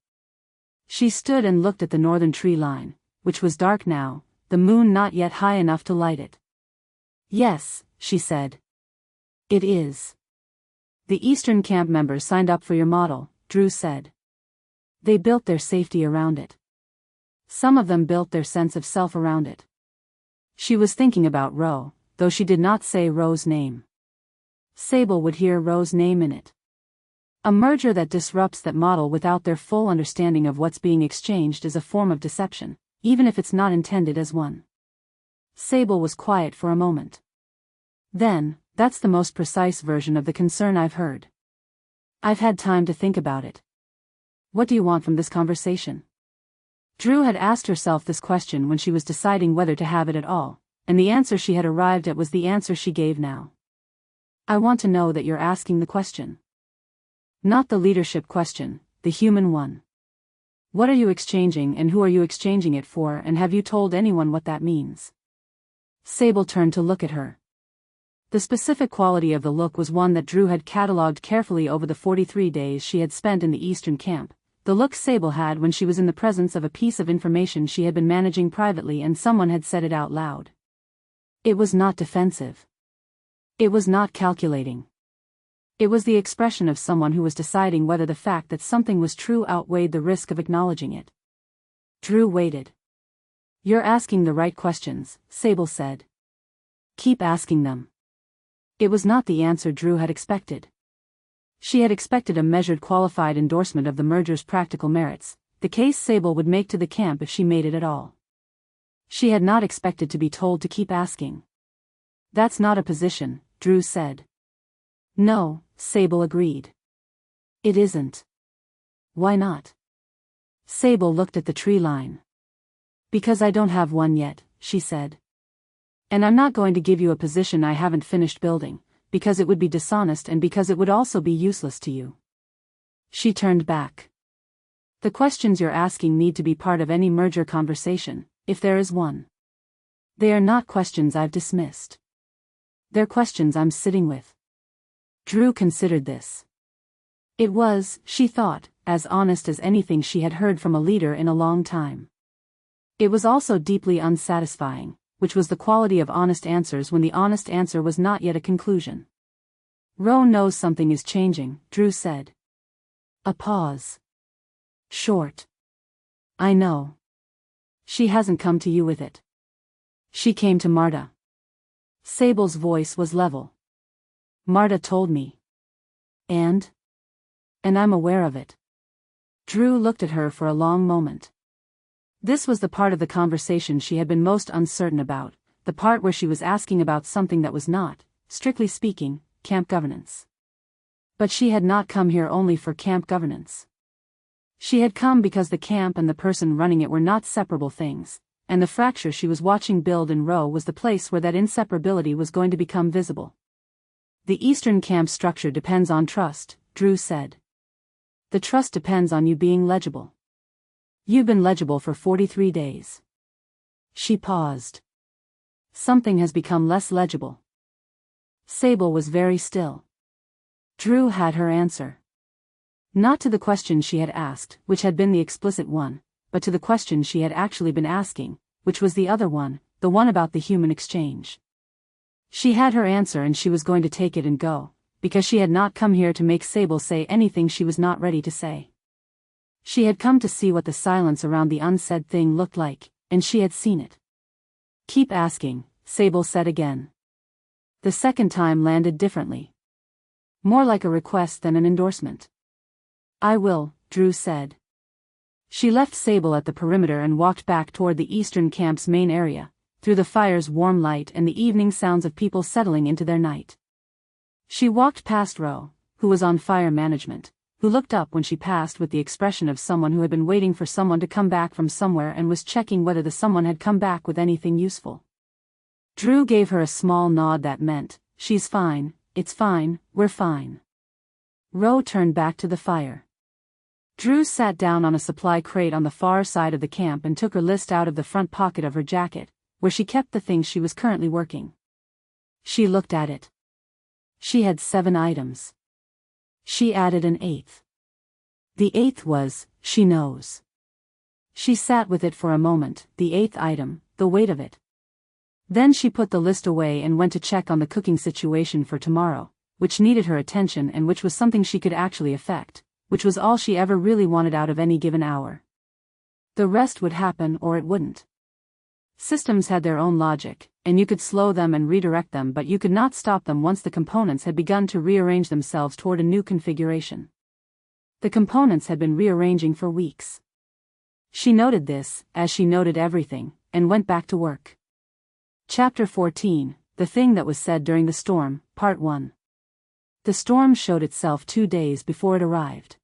She stood and looked at the northern tree line, which was dark now, the moon not yet high enough to light it. Yes, she said. It is. The Eastern Camp members signed up for your model, Drew said. They built their safety around it. Some of them built their sense of self around it. She was thinking about Ro, though she did not say Ro's name. Sable would hear Ro's name in it. A merger that disrupts that model without their full understanding of what's being exchanged is a form of deception, even if it's not intended as one. Sable was quiet for a moment. Then, that's the most precise version of the concern I've heard. I've had time to think about it. What do you want from this conversation? Drew had asked herself this question when she was deciding whether to have it at all, and the answer she had arrived at was the answer she gave now. I want to know that you're asking the question. Not the leadership question, the human one. What are you exchanging and who are you exchanging it for, and have you told anyone what that means? Sable turned to look at her. The specific quality of the look was one that Drew had catalogued carefully over the 43 days she had spent in the Eastern Camp, the look Sable had when she was in the presence of a piece of information she had been managing privately and someone had said it out loud. It was not defensive. It was not calculating. It was the expression of someone who was deciding whether the fact that something was true outweighed the risk of acknowledging it. Drew waited. You're asking the right questions, Sable said. Keep asking them. It was not the answer Drew had expected. She had expected a measured qualified endorsement of the merger's practical merits, the case Sable would make to the camp if she made it at all. She had not expected to be told to keep asking. That's not a position, Drew said. No, Sable agreed. It isn't. Why not? Sable looked at the tree line. Because I don't have one yet, she said. And I'm not going to give you a position I haven't finished building, because it would be dishonest and because it would also be useless to you. She turned back. The questions you're asking need to be part of any merger conversation, if there is one. They are not questions I've dismissed. They're questions I'm sitting with. Drew considered this. It was, she thought, as honest as anything she had heard from a leader in a long time. It was also deeply unsatisfying, which was the quality of honest answers when the honest answer was not yet a conclusion. Ro knows something is changing, Drew said. A pause. Short. I know. She hasn't come to you with it. She came to Marta. Sable's voice was level. Marta told me. And I'm aware of it. Drew looked at her for a long moment. This was the part of the conversation she had been most uncertain about, the part where she was asking about something that was not, strictly speaking, camp governance. But she had not come here only for camp governance. She had come because the camp and the person running it were not separable things, and the fracture she was watching build in Ro was the place where that inseparability was going to become visible. The Eastern Camp structure depends on trust, Drew said. The trust depends on you being legible. You've been legible for 43 days. She paused. Something has become less legible. Sable was very still. Drew had her answer. Not to the question she had asked, which had been the explicit one, but to the question she had actually been asking, which was the other one, the one about the human exchange. She had her answer and she was going to take it and go, because she had not come here to make Sable say anything she was not ready to say. She had come to see what the silence around the unsaid thing looked like, and she had seen it. Keep asking, Sable said again. The second time landed differently. More like a request than an endorsement. I will, Drew said. She left Sable at the perimeter and walked back toward the eastern camp's main area, through the fire's warm light and the evening sounds of people settling into their night. She walked past Ro, who was on fire management, who looked up when she passed with the expression of someone who had been waiting for someone to come back from somewhere and was checking whether the someone had come back with anything useful. Drew gave her a small nod that meant, she's fine, it's fine, we're fine. Ro turned back to the fire. Drew sat down on a supply crate on the far side of the camp and took her list out of the front pocket of her jacket, where she kept the things she was currently working. She looked at it. She had 7 items. She added an 8th. The 8th was, she knows. She sat with it for a moment, the 8th item, the weight of it. Then she put the list away and went to check on the cooking situation for tomorrow, which needed her attention and which was something she could actually affect, which was all she ever really wanted out of any given hour. The rest would happen or it wouldn't. Systems had their own logic, and you could slow them and redirect them, but you could not stop them once the components had begun to rearrange themselves toward a new configuration. The components had been rearranging for weeks. She noted this, as she noted everything, and went back to work. Chapter 14, The Thing That Was Said During the Storm, Part 1. The storm showed itself 2 days before it arrived.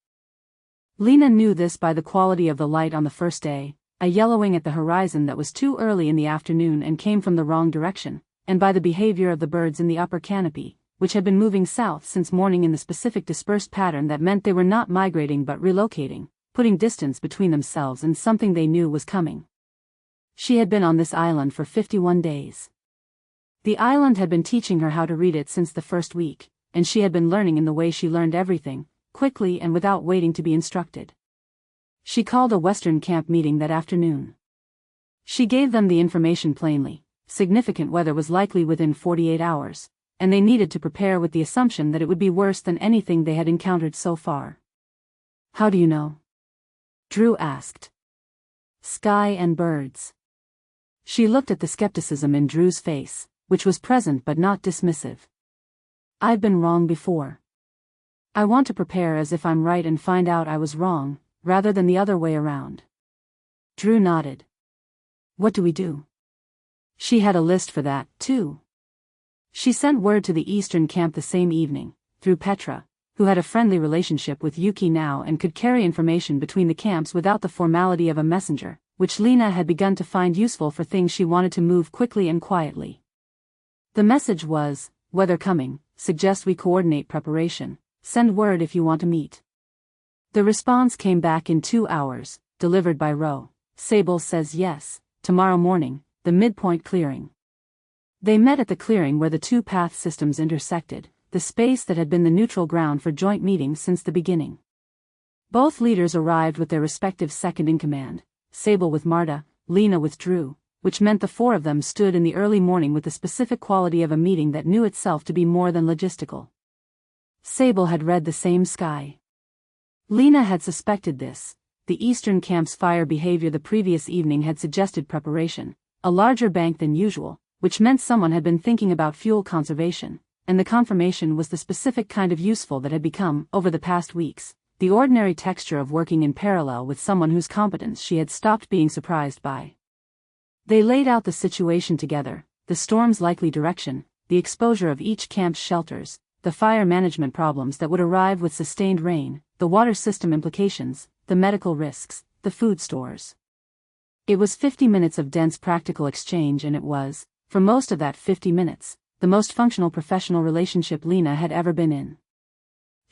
Lena knew this by the quality of the light on the first day, a yellowing at the horizon that was too early in the afternoon and came from the wrong direction, and by the behavior of the birds in the upper canopy, which had been moving south since morning in the specific dispersed pattern that meant they were not migrating but relocating, putting distance between themselves and something they knew was coming. She had been on this island for 51 days. The island had been teaching her how to read it since the first week, and she had been learning in the way she learned everything, quickly and without waiting to be instructed. She called a Western camp meeting that afternoon. She gave them the information plainly. Significant weather was likely within 48 hours, and they needed to prepare with the assumption that it would be worse than anything they had encountered so far. How do you know? Drew asked. Sky and birds. She looked at the skepticism in Drew's face, which was present but not dismissive. I've been wrong before. I want to prepare as if I'm right and find out I was wrong, rather than the other way around. Drew nodded. What do we do? She had a list for that, too. She sent word to the eastern camp the same evening, through Petra, who had a friendly relationship with Yuki now and could carry information between the camps without the formality of a messenger, which Lena had begun to find useful for things she wanted to move quickly and quietly. The message was, weather coming, suggest we coordinate preparation, send word if you want to meet. The response came back in 2 hours, delivered by Ro. Sable says yes, tomorrow morning, the midpoint clearing. They met at the clearing where the 2 path systems intersected, the space that had been the neutral ground for joint meetings since the beginning. Both leaders arrived with their respective second-in-command, Sable with Marta, Lena with Drew, which meant the 4 of them stood in the early morning with the specific quality of a meeting that knew itself to be more than logistical. Sable had read the same sky. Lena had suspected this. The eastern camp's fire behavior the previous evening had suggested preparation, a larger bank than usual, which meant someone had been thinking about fuel conservation, and the confirmation was the specific kind of useful that had become, over the past weeks, the ordinary texture of working in parallel with someone whose competence she had stopped being surprised by. They laid out the situation together, the storm's likely direction, the exposure of each camp's shelters, the fire management problems that would arrive with sustained rain, the water system implications, the medical risks, the food stores. It was 50 minutes of dense practical exchange, and it was, for most of that 50 minutes, the most functional professional relationship Lena had ever been in.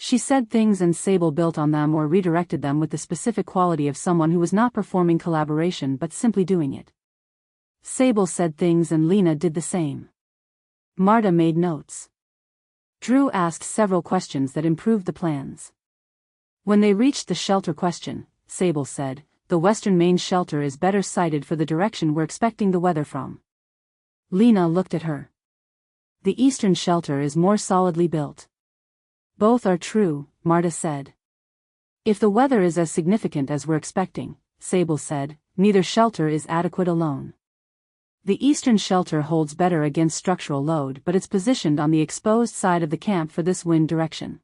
She said things and Sable built on them or redirected them with the specific quality of someone who was not performing collaboration but simply doing it. Sable said things and Lena did the same. Marta made notes. Drew asked several questions that improved the plans. When they reached the shelter question, Sable said, "The western main shelter is better sited for the direction we're expecting the weather from." Lena looked at her. "The eastern shelter is more solidly built." "Both are true," Marta said. "If the weather is as significant as we're expecting," Sable said, "neither shelter is adequate alone. The eastern shelter holds better against structural load, but it's positioned on the exposed side of the camp for this wind direction.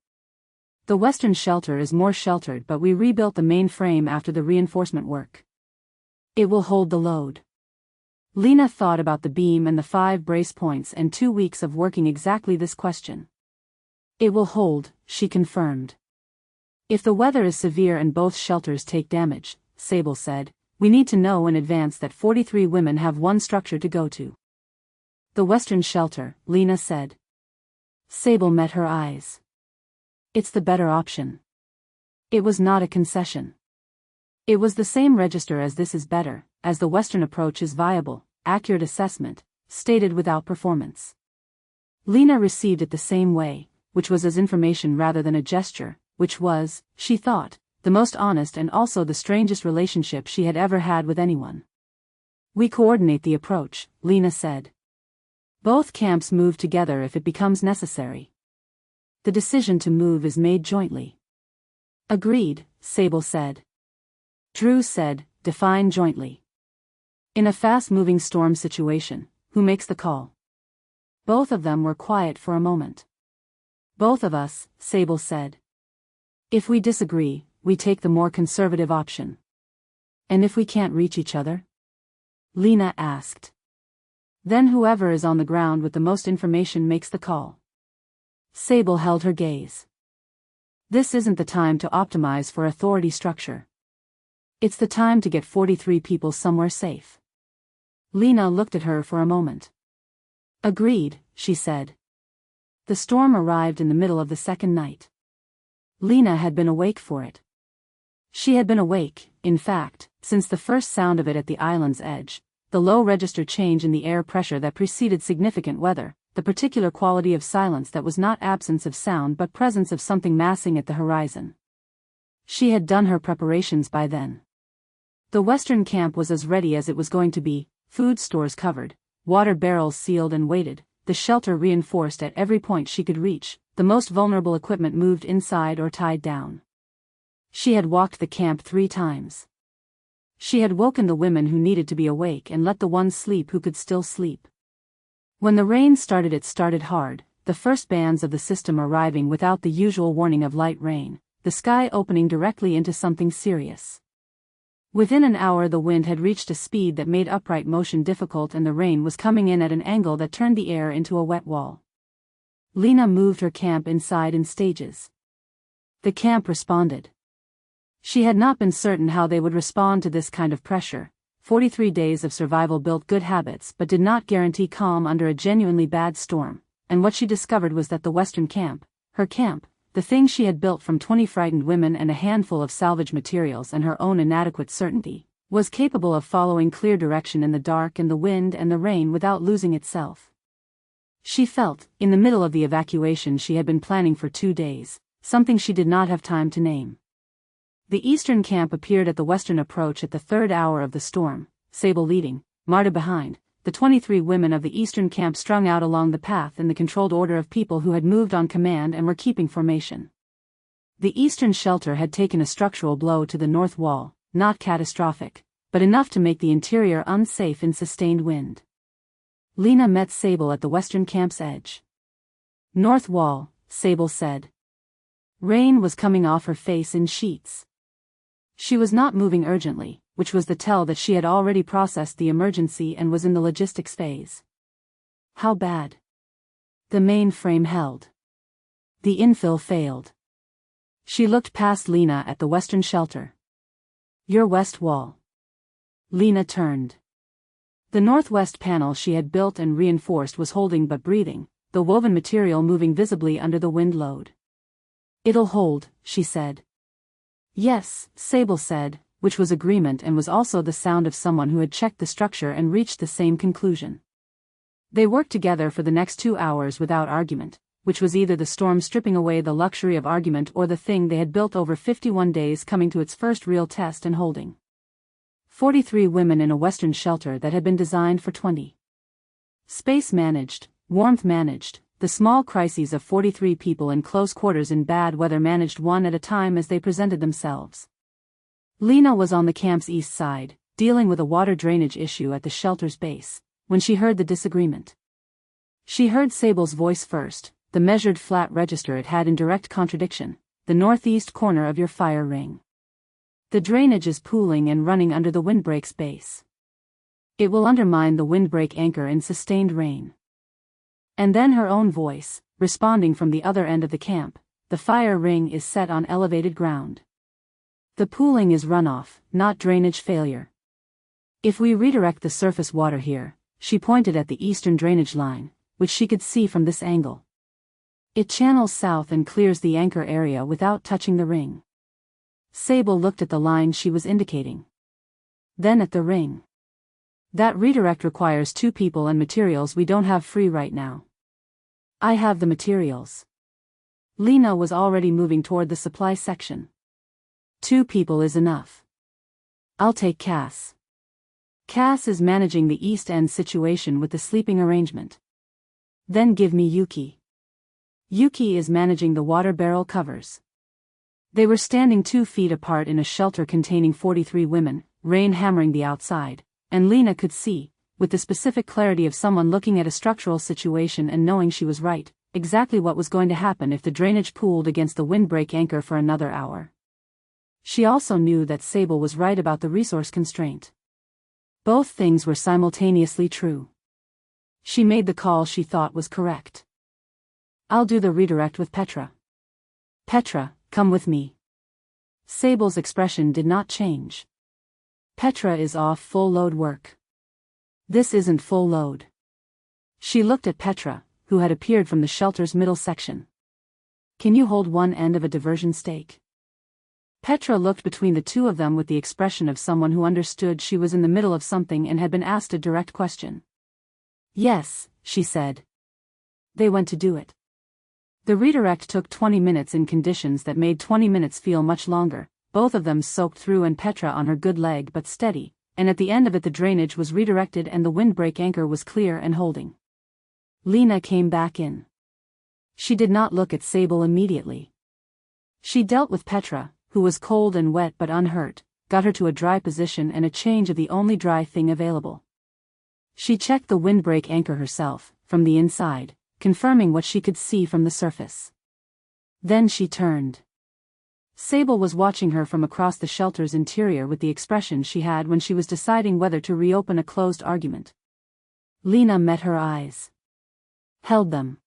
The western shelter is more sheltered, but we rebuilt the main frame after the reinforcement work. It will hold the load." Lena thought about the beam and the 5 brace points and 2 weeks of working exactly this question. "It will hold," she confirmed. "If the weather is severe and both shelters take damage," Sable said, "we need to know in advance that 43 women have one structure to go to." "The western shelter," Lena said. Sable met her eyes. "It's the better option." It was not a concession. It was the same register as "this is better," as the western approach is viable, accurate assessment, stated without performance. Lena received it the same way, which was as information rather than a gesture, which was, she thought, the most honest and also the strangest relationship she had ever had with anyone. "We coordinate the approach," Lena said. "Both camps move together if it becomes necessary. The decision to move is made jointly." "Agreed," Sable said. Drew said, "Define jointly." "In a fast-moving storm situation, who makes the call?" Both of them were quiet for a moment. "Both of us," Sable said. "If we disagree, we take the more conservative option." "And if we can't reach each other?" Lena asked. "Then whoever is on the ground with the most information makes the call." Sable held her gaze. "This isn't the time to optimize for authority structure. It's the time to get 43 people somewhere safe." Lena looked at her for a moment. "Agreed," she said. The storm arrived in the middle of the second night. Lena had been awake for it. She had been awake, in fact, since the first sound of it at the island's edge, the low register change in the air pressure that preceded significant weather, the particular quality of silence that was not absence of sound but presence of something massing at the horizon. She had done her preparations by then. The western camp was as ready as it was going to be, food stores covered, water barrels sealed and weighted, the shelter reinforced at every point she could reach, the most vulnerable equipment moved inside or tied down. She had walked the camp 3 times. She had woken the women who needed to be awake and let the ones sleep who could still sleep. When the rain started, it started hard, the first bands of the system arriving without the usual warning of light rain, the sky opening directly into something serious. Within an hour the wind had reached a speed that made upright motion difficult and the rain was coming in at an angle that turned the air into a wet wall. Lena moved her camp inside in stages. The camp responded. She had not been certain how they would respond to this kind of pressure. 43 days of survival built good habits but did not guarantee calm under a genuinely bad storm, and what she discovered was that the western camp, her camp, the thing she had built from 20 frightened women and a handful of salvage materials and her own inadequate certainty, was capable of following clear direction in the dark and the wind and the rain without losing itself. She felt, in the middle of the evacuation she had been planning for 2 days, something she did not have time to name. The eastern camp appeared at the western approach at the 3rd hour of the storm, Sable leading, Marta behind, the 23 women of the eastern camp strung out along the path in the controlled order of people who had moved on command and were keeping formation. The eastern shelter had taken a structural blow to the north wall, not catastrophic, but enough to make the interior unsafe in sustained wind. Lena met Sable at the western camp's edge. "North wall," Sable said. Rain was coming off her face in sheets. She was not moving urgently, which was the tell that she had already processed the emergency and was in the logistics phase. "How bad?" "The main frame held. The infill failed." She looked past Lena at the western shelter. "Your west wall." Lena turned. The northwest panel she had built and reinforced was holding but breathing, the woven material moving visibly under the wind load. It'll hold, she said. Yes, Sable said, which was agreement and was also the sound of someone who had checked the structure and reached the same conclusion. They worked together for the next 2 hours without argument, which was either the storm stripping away the luxury of argument or the thing they had built over 51 days coming to its first real test and holding. 43 women in a Western shelter that had been designed for 20. Space managed, warmth managed, the small crises of 43 people in close quarters in bad weather managed one at a time as they presented themselves. Lena was on the camp's east side, dealing with a water drainage issue at the shelter's base, when she heard the disagreement. She heard Sable's voice first, the measured flat register it had in direct contradiction, the northeast corner of your fire ring. The drainage is pooling and running under the windbreak's base. It will undermine the windbreak anchor in sustained rain. And then her own voice, responding from the other end of the camp, the fire ring is set on elevated ground. The pooling is runoff, not drainage failure. If we redirect the surface water here, she pointed at the eastern drainage line, which she could see from this angle. It channels south and clears the anchor area without touching the ring. Sable looked at the line she was indicating. Then at the ring. That redirect requires 2 people and materials we don't have free right now. I have the materials. Lena was already moving toward the supply section. 2 people is enough. I'll take Cass. Cass is managing the East End situation with the sleeping arrangement. Then give me Yuki. Yuki is managing the water barrel covers. They were standing 2 feet apart in a shelter containing 43 women, rain hammering the outside, and Lena could see, with the specific clarity of someone looking at a structural situation and knowing she was right, exactly what was going to happen if the drainage pooled against the windbreak anchor for another hour. She also knew that Sable was right about the resource constraint. Both things were simultaneously true. She made the call she thought was correct. I'll do the redirect with Petra. Petra, come with me. Sable's expression did not change. Petra is off full load work. This isn't full load. She looked at Petra, who had appeared from the shelter's middle section. Can you hold one end of a diversion stake? Petra looked between the 2 of them with the expression of someone who understood she was in the middle of something and had been asked a direct question. Yes, she said. They went to do it. The redirect took 20 minutes in conditions that made 20 minutes feel much longer, both of them soaked through and Petra on her good leg but steady, and at the end of it the drainage was redirected and the windbreak anchor was clear and holding. Lena came back in. She did not look at Sable immediately. She dealt with Petra, who was cold and wet but unhurt, got her to a dry position and a change of the only dry thing available. She checked the windbreak anchor herself, from the inside, confirming what she could see from the surface. Then she turned. Sable was watching her from across the shelter's interior with the expression she had when she was deciding whether to reopen a closed argument. Lena met her eyes. Held them.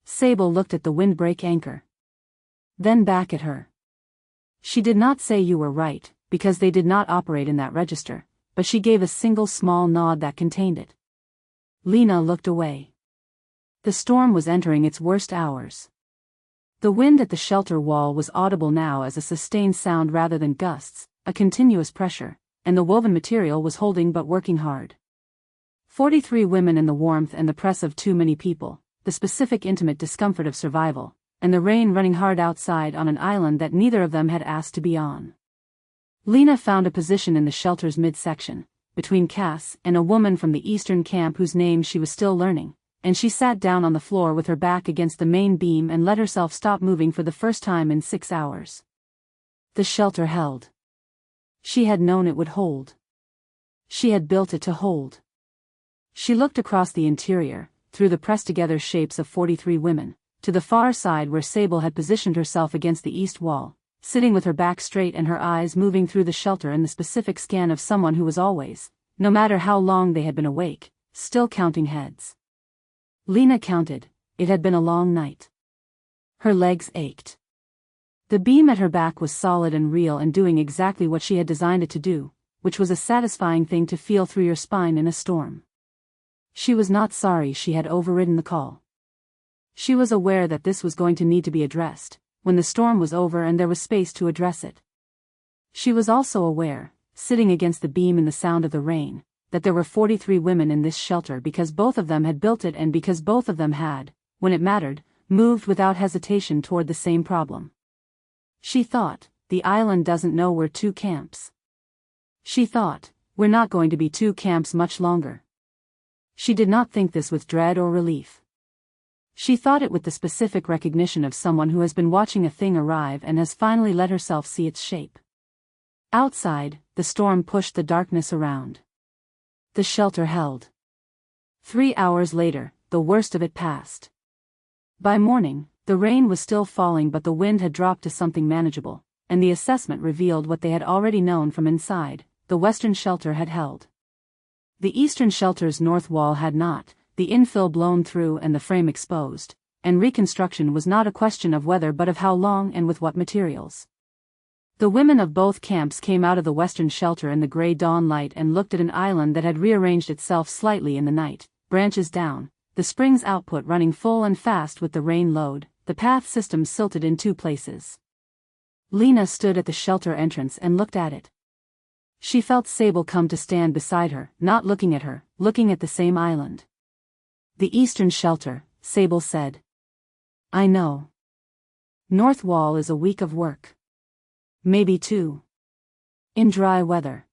Sable looked at the windbreak anchor. Then back at her. She did not say you were right, because they did not operate in that register, but she gave a single small nod that contained it. Lena looked away. The storm was entering its worst hours. The wind at the shelter wall was audible now as a sustained sound rather than gusts, a continuous pressure, and the woven material was holding but working hard. 43 women in the warmth and the press of too many people, the specific intimate discomfort of survival, and the rain running hard outside on an island that neither of them had asked to be on. Lena found a position in the shelter's midsection, between Cass and a woman from the eastern camp whose name she was still learning, and she sat down on the floor with her back against the main beam and let herself stop moving for the first time in 6 hours. The shelter held. She had known it would hold. She had built it to hold. She looked across the interior, through the pressed-together shapes of 43 women, to the far side where Sable had positioned herself against the east wall, sitting with her back straight and her eyes moving through the shelter in the specific scan of someone who was always, no matter how long they had been awake, still counting heads. Lena counted. It had been a long night. Her legs ached. The beam at her back was solid and real and doing exactly what she had designed it to do, which was a satisfying thing to feel through your spine in a storm. She was not sorry she had overridden the call. She was aware that this was going to need to be addressed, when the storm was over and there was space to address it. She was also aware, sitting against the beam in the sound of the rain, that there were 43 women in this shelter because both of them had built it and because both of them had, when it mattered, moved without hesitation toward the same problem. She thought, the island doesn't know we're two camps. She thought, we're not going to be two camps much longer. She did not think this with dread or relief. She thought it with the specific recognition of someone who has been watching a thing arrive and has finally let herself see its shape. Outside, the storm pushed the darkness around. The shelter held. 3 hours later, the worst of it passed. By morning, the rain was still falling but the wind had dropped to something manageable, and the assessment revealed what they had already known from inside: the western shelter had held. The eastern shelter's north wall had not, the infill blown through and the frame exposed, and reconstruction was not a question of whether but of how long and with what materials. The women of both camps came out of the western shelter in the gray dawn light and looked at an island that had rearranged itself slightly in the night, branches down, the spring's output running full and fast with the rain load, the path system silted in 2 places. Lena stood at the shelter entrance and looked at it. She felt Sable come to stand beside her, not looking at her, looking at the same island. The eastern shelter, Sable said. I know. North wall is a week of work. Maybe 2. In dry weather.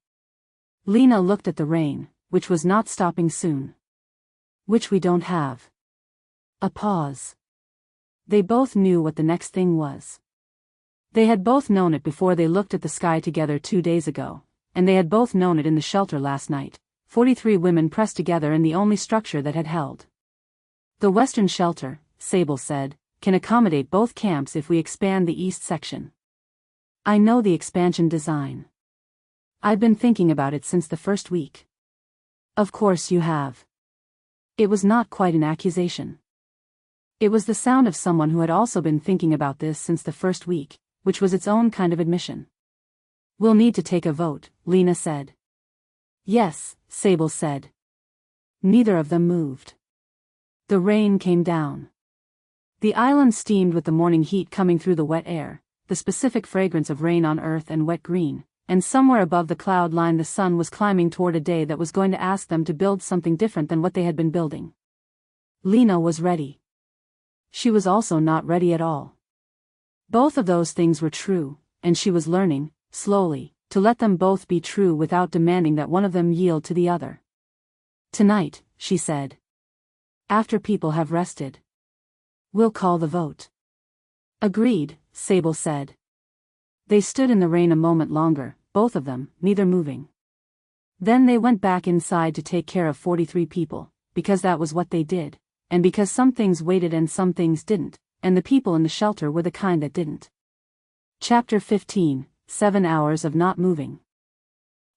Lena looked at the rain, which was not stopping soon. Which we don't have. A pause. They both knew what the next thing was. They had both known it before they looked at the sky together 2 days ago, and they had both known it in the shelter last night, 43 women pressed together in the only structure that had held. The western shelter, Sable said, can accommodate both camps if we expand the east section. I know the expansion design. I've been thinking about it since the first week. Of course you have. It was not quite an accusation. It was the sound of someone who had also been thinking about this since the first week, which was its own kind of admission. We'll need to take a vote, Lena said. Yes, Sable said. Neither of them moved. The rain came down. The island steamed with the morning heat coming through the wet air, the specific fragrance of rain on earth and wet green, and somewhere above the cloud line the sun was climbing toward a day that was going to ask them to build something different than what they had been building. Lena was ready. She was also not ready at all. Both of those things were true, and she was learning, slowly, to let them both be true without demanding that one of them yield to the other. Tonight, she said. After people have rested. We'll call the vote. Agreed, Sable said. They stood in the rain a moment longer, both of them, neither moving. Then they went back inside to take care of 43 people, because that was what they did, and because some things waited and some things didn't, and the people in the shelter were the kind that didn't. Chapter 15, 7 hours of not moving.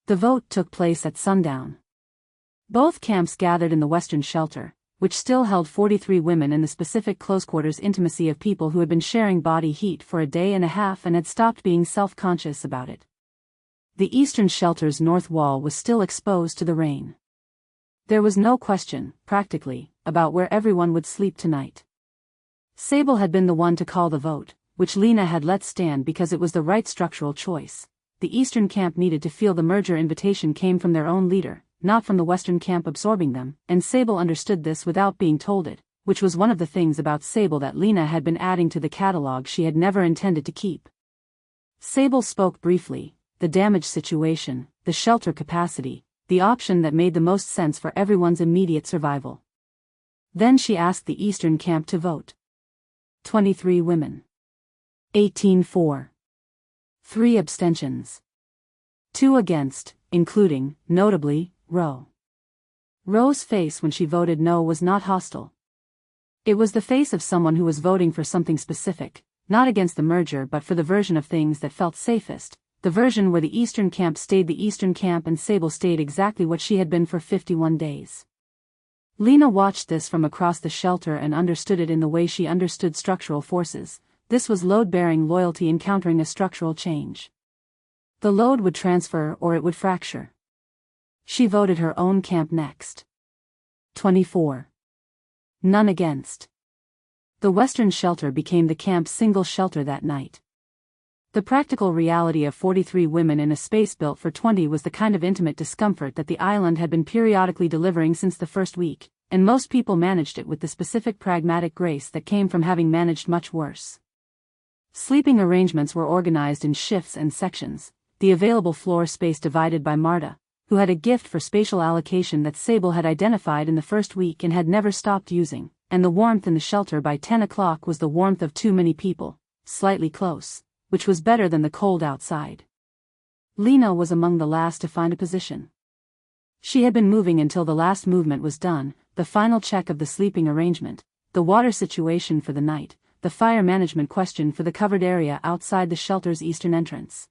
The vote took place at sundown. Both camps gathered in the western shelter, which still held 43 women in the specific close-quarters intimacy of people who had been sharing body heat for a day and a half and had stopped being self-conscious about it. The eastern shelter's north wall was still exposed to the rain. There was no question, practically, about where everyone would sleep tonight. Sable had been the one to call the vote, which Lena had let stand because it was the right structural choice. The eastern camp needed to feel the merger invitation came from their own leader, not from the western camp absorbing them, and Sable understood this without being told it, which was one of the things about Sable that Lena had been adding to the catalog she had never intended to keep. Sable spoke briefly: the damage situation, the shelter capacity, the option that made the most sense for everyone's immediate survival. Then she asked the eastern camp to vote. 23 women. 18 for. 3 abstentions. 2 against, including, notably, Ro. Ro's face when she voted no was not hostile. It was the face of someone who was voting for something specific, not against the merger but for the version of things that felt safest, the version where the eastern camp stayed the eastern camp and Sable stayed exactly what she had been for 51 days. Lena watched this from across the shelter and understood it in the way she understood structural forces. This was load-bearing loyalty encountering a structural change. The load would transfer or it would fracture. She voted her own camp next. 24. None against. The western shelter became the camp's single shelter that night. The practical reality of 43 women in a space built for 20 was the kind of intimate discomfort that the island had been periodically delivering since the first week, and most people managed it with the specific pragmatic grace that came from having managed much worse. Sleeping arrangements were organized in shifts and sections, the available floor space divided by Marta, who had a gift for spatial allocation that Sable had identified in the first week and had never stopped using, and the warmth in the shelter by 10 o'clock was the warmth of too many people, slightly close, which was better than the cold outside. Lena was among the last to find a position. She had been moving until the last movement was done, the final check of the sleeping arrangement, the water situation for the night, the fire management question for the covered area outside the shelter's eastern entrance.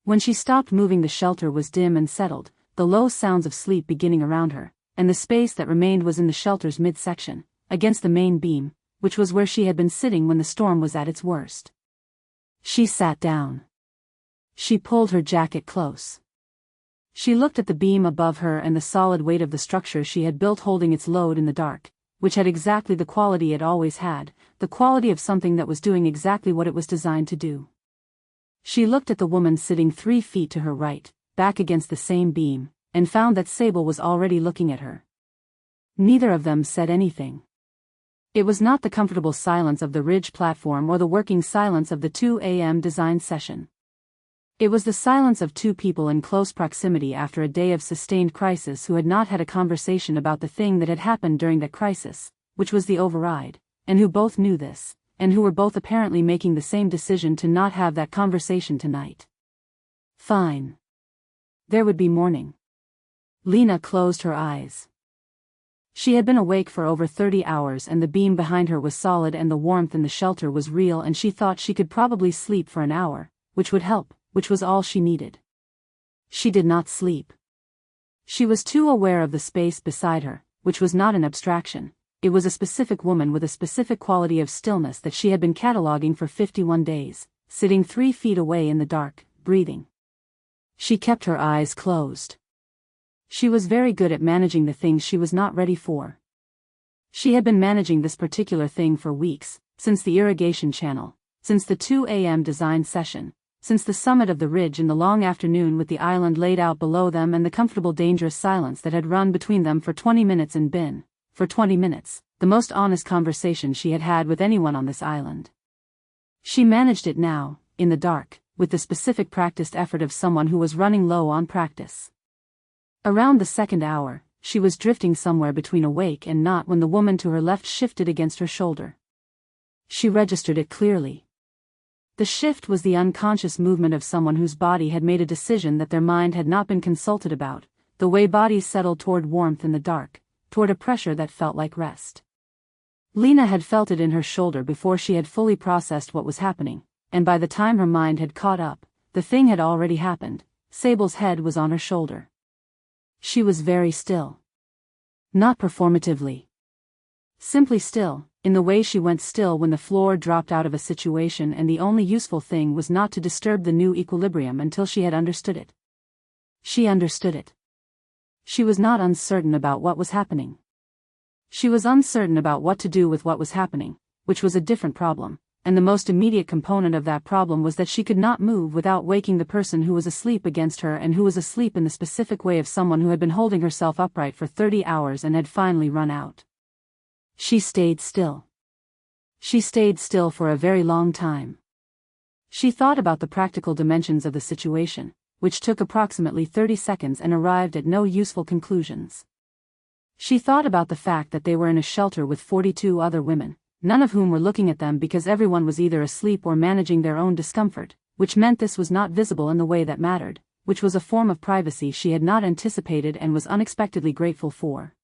When she stopped moving, the shelter was dim and settled, the low sounds of sleep beginning around her, and the space that remained was in the shelter's midsection, against the main beam, which was where she had been sitting when the storm was at its worst. She sat down. She pulled her jacket close. She looked at the beam above her and the solid weight of the structure she had built holding its load in the dark, which had exactly the quality it always had, the quality of something that was doing exactly what it was designed to do. She looked at the woman sitting 3 feet to her right, back against the same beam, and found that Sable was already looking at her. Neither of them said anything. It was not the comfortable silence of the ridge platform or the working silence of the 2 a.m. design session. It was the silence of two people in close proximity after a day of sustained crisis who had not had a conversation about the thing that had happened during that crisis, which was the override, and who both knew this, and who were both apparently making the same decision to not have that conversation tonight. Fine. There would be morning. Lena closed her eyes. She had been awake for over 30 hours and the beam behind her was solid and the warmth in the shelter was real, and she thought she could probably sleep for an hour, which would help, which was all she needed. She did not sleep. She was too aware of the space beside her, which was not an abstraction. It was a specific woman with a specific quality of stillness that she had been cataloging for 51 days, sitting 3 feet away in the dark, breathing. She kept her eyes closed. She was very good at managing the things she was not ready for. She had been managing this particular thing for weeks, since the irrigation channel, since the 2 a.m. design session, since the summit of the ridge in the long afternoon with the island laid out below them and the comfortable dangerous silence that had run between them for 20 minutes and been, for 20 minutes, the most honest conversation she had had with anyone on this island. She managed it now, in the dark, with the specific practiced effort of someone who was running low on practice. Around the second hour, she was drifting somewhere between awake and not when the woman to her left shifted against her shoulder. She registered it clearly. The shift was the unconscious movement of someone whose body had made a decision that their mind had not been consulted about, the way bodies settled toward warmth in the dark, toward a pressure that felt like rest. Lena had felt it in her shoulder before she had fully processed what was happening, and by the time her mind had caught up, the thing had already happened. Sable's head was on her shoulder. She was very still. Not performatively. Simply still, in the way she went still when the floor dropped out of a situation and the only useful thing was not to disturb the new equilibrium until she had understood it. She understood it. She was not uncertain about what was happening. She was uncertain about what to do with what was happening, which was a different problem, and the most immediate component of that problem was that she could not move without waking the person who was asleep against her and who was asleep in the specific way of someone who had been holding herself upright for 30 hours and had finally run out. She stayed still. She stayed still for a very long time. She thought about the practical dimensions of the situation, which took approximately 30 seconds and arrived at no useful conclusions. She thought about the fact that they were in a shelter with 42 other women, none of whom were looking at them because everyone was either asleep or managing their own discomfort, which meant this was not visible in the way that mattered, which was a form of privacy she had not anticipated and was unexpectedly grateful for.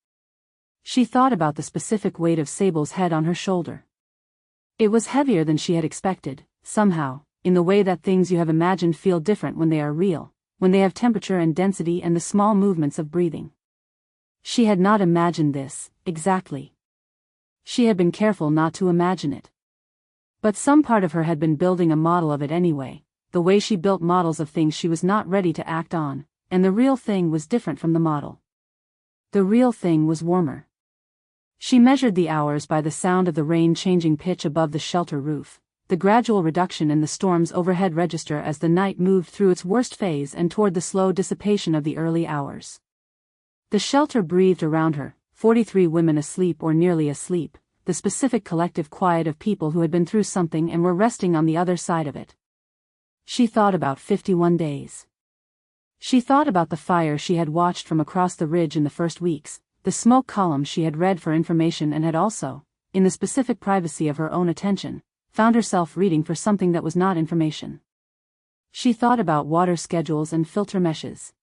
She thought about the specific weight of Sable's head on her shoulder. It was heavier than she had expected, somehow, in the way that things you have imagined feel different when they are real, when they have temperature and density and the small movements of breathing. She had not imagined this, exactly. She had been careful not to imagine it. But some part of her had been building a model of it anyway, the way she built models of things she was not ready to act on, and the real thing was different from the model. The real thing was warmer. She measured the hours by the sound of the rain changing pitch above the shelter roof, the gradual reduction in the storm's overhead register as the night moved through its worst phase and toward the slow dissipation of the early hours. The shelter breathed around her, 43 women asleep or nearly asleep, the specific collective quiet of people who had been through something and were resting on the other side of it. She thought about 51 days. She thought about the fire she had watched from across the ridge in the first weeks, the smoke columns she had read for information and had also, in the specific privacy of her own attention, found herself reading for something that was not information. She thought about water schedules and filter meshes.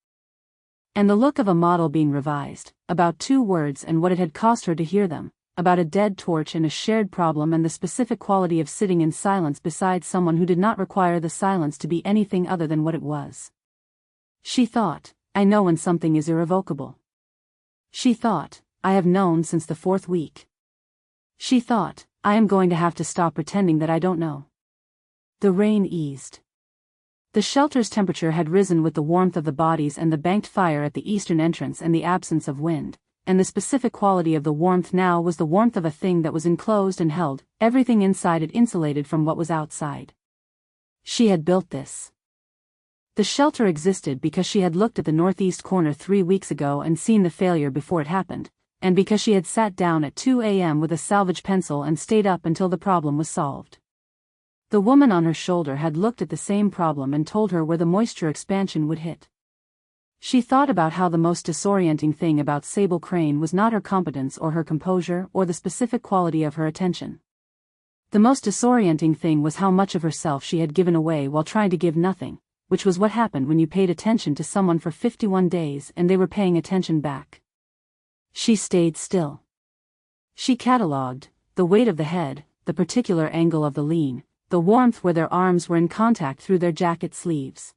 And the look of a model being revised, about 2 words and what it had cost her to hear them, about a dead torch and a shared problem and the specific quality of sitting in silence beside someone who did not require the silence to be anything other than what it was. She thought, I know when something is irrevocable. She thought, I have known since the 4th week. She thought, I am going to have to stop pretending that I don't know. The rain eased. The shelter's temperature had risen with the warmth of the bodies and the banked fire at the eastern entrance and the absence of wind, and the specific quality of the warmth now was the warmth of a thing that was enclosed and held, everything inside it insulated from what was outside. She had built this. The shelter existed because she had looked at the northeast corner 3 weeks ago and seen the failure before it happened, and because she had sat down at 2 a.m. with a salvage pencil and stayed up until the problem was solved. The woman on her shoulder had looked at the same problem and told her where the moisture expansion would hit. She thought about how the most disorienting thing about Sable Crane was not her competence or her composure or the specific quality of her attention. The most disorienting thing was how much of herself she had given away while trying to give nothing, which was what happened when you paid attention to someone for 51 days and they were paying attention back. She stayed still. She catalogued the weight of the head, the particular angle of the lean, the warmth where their arms were in contact through their jacket sleeves.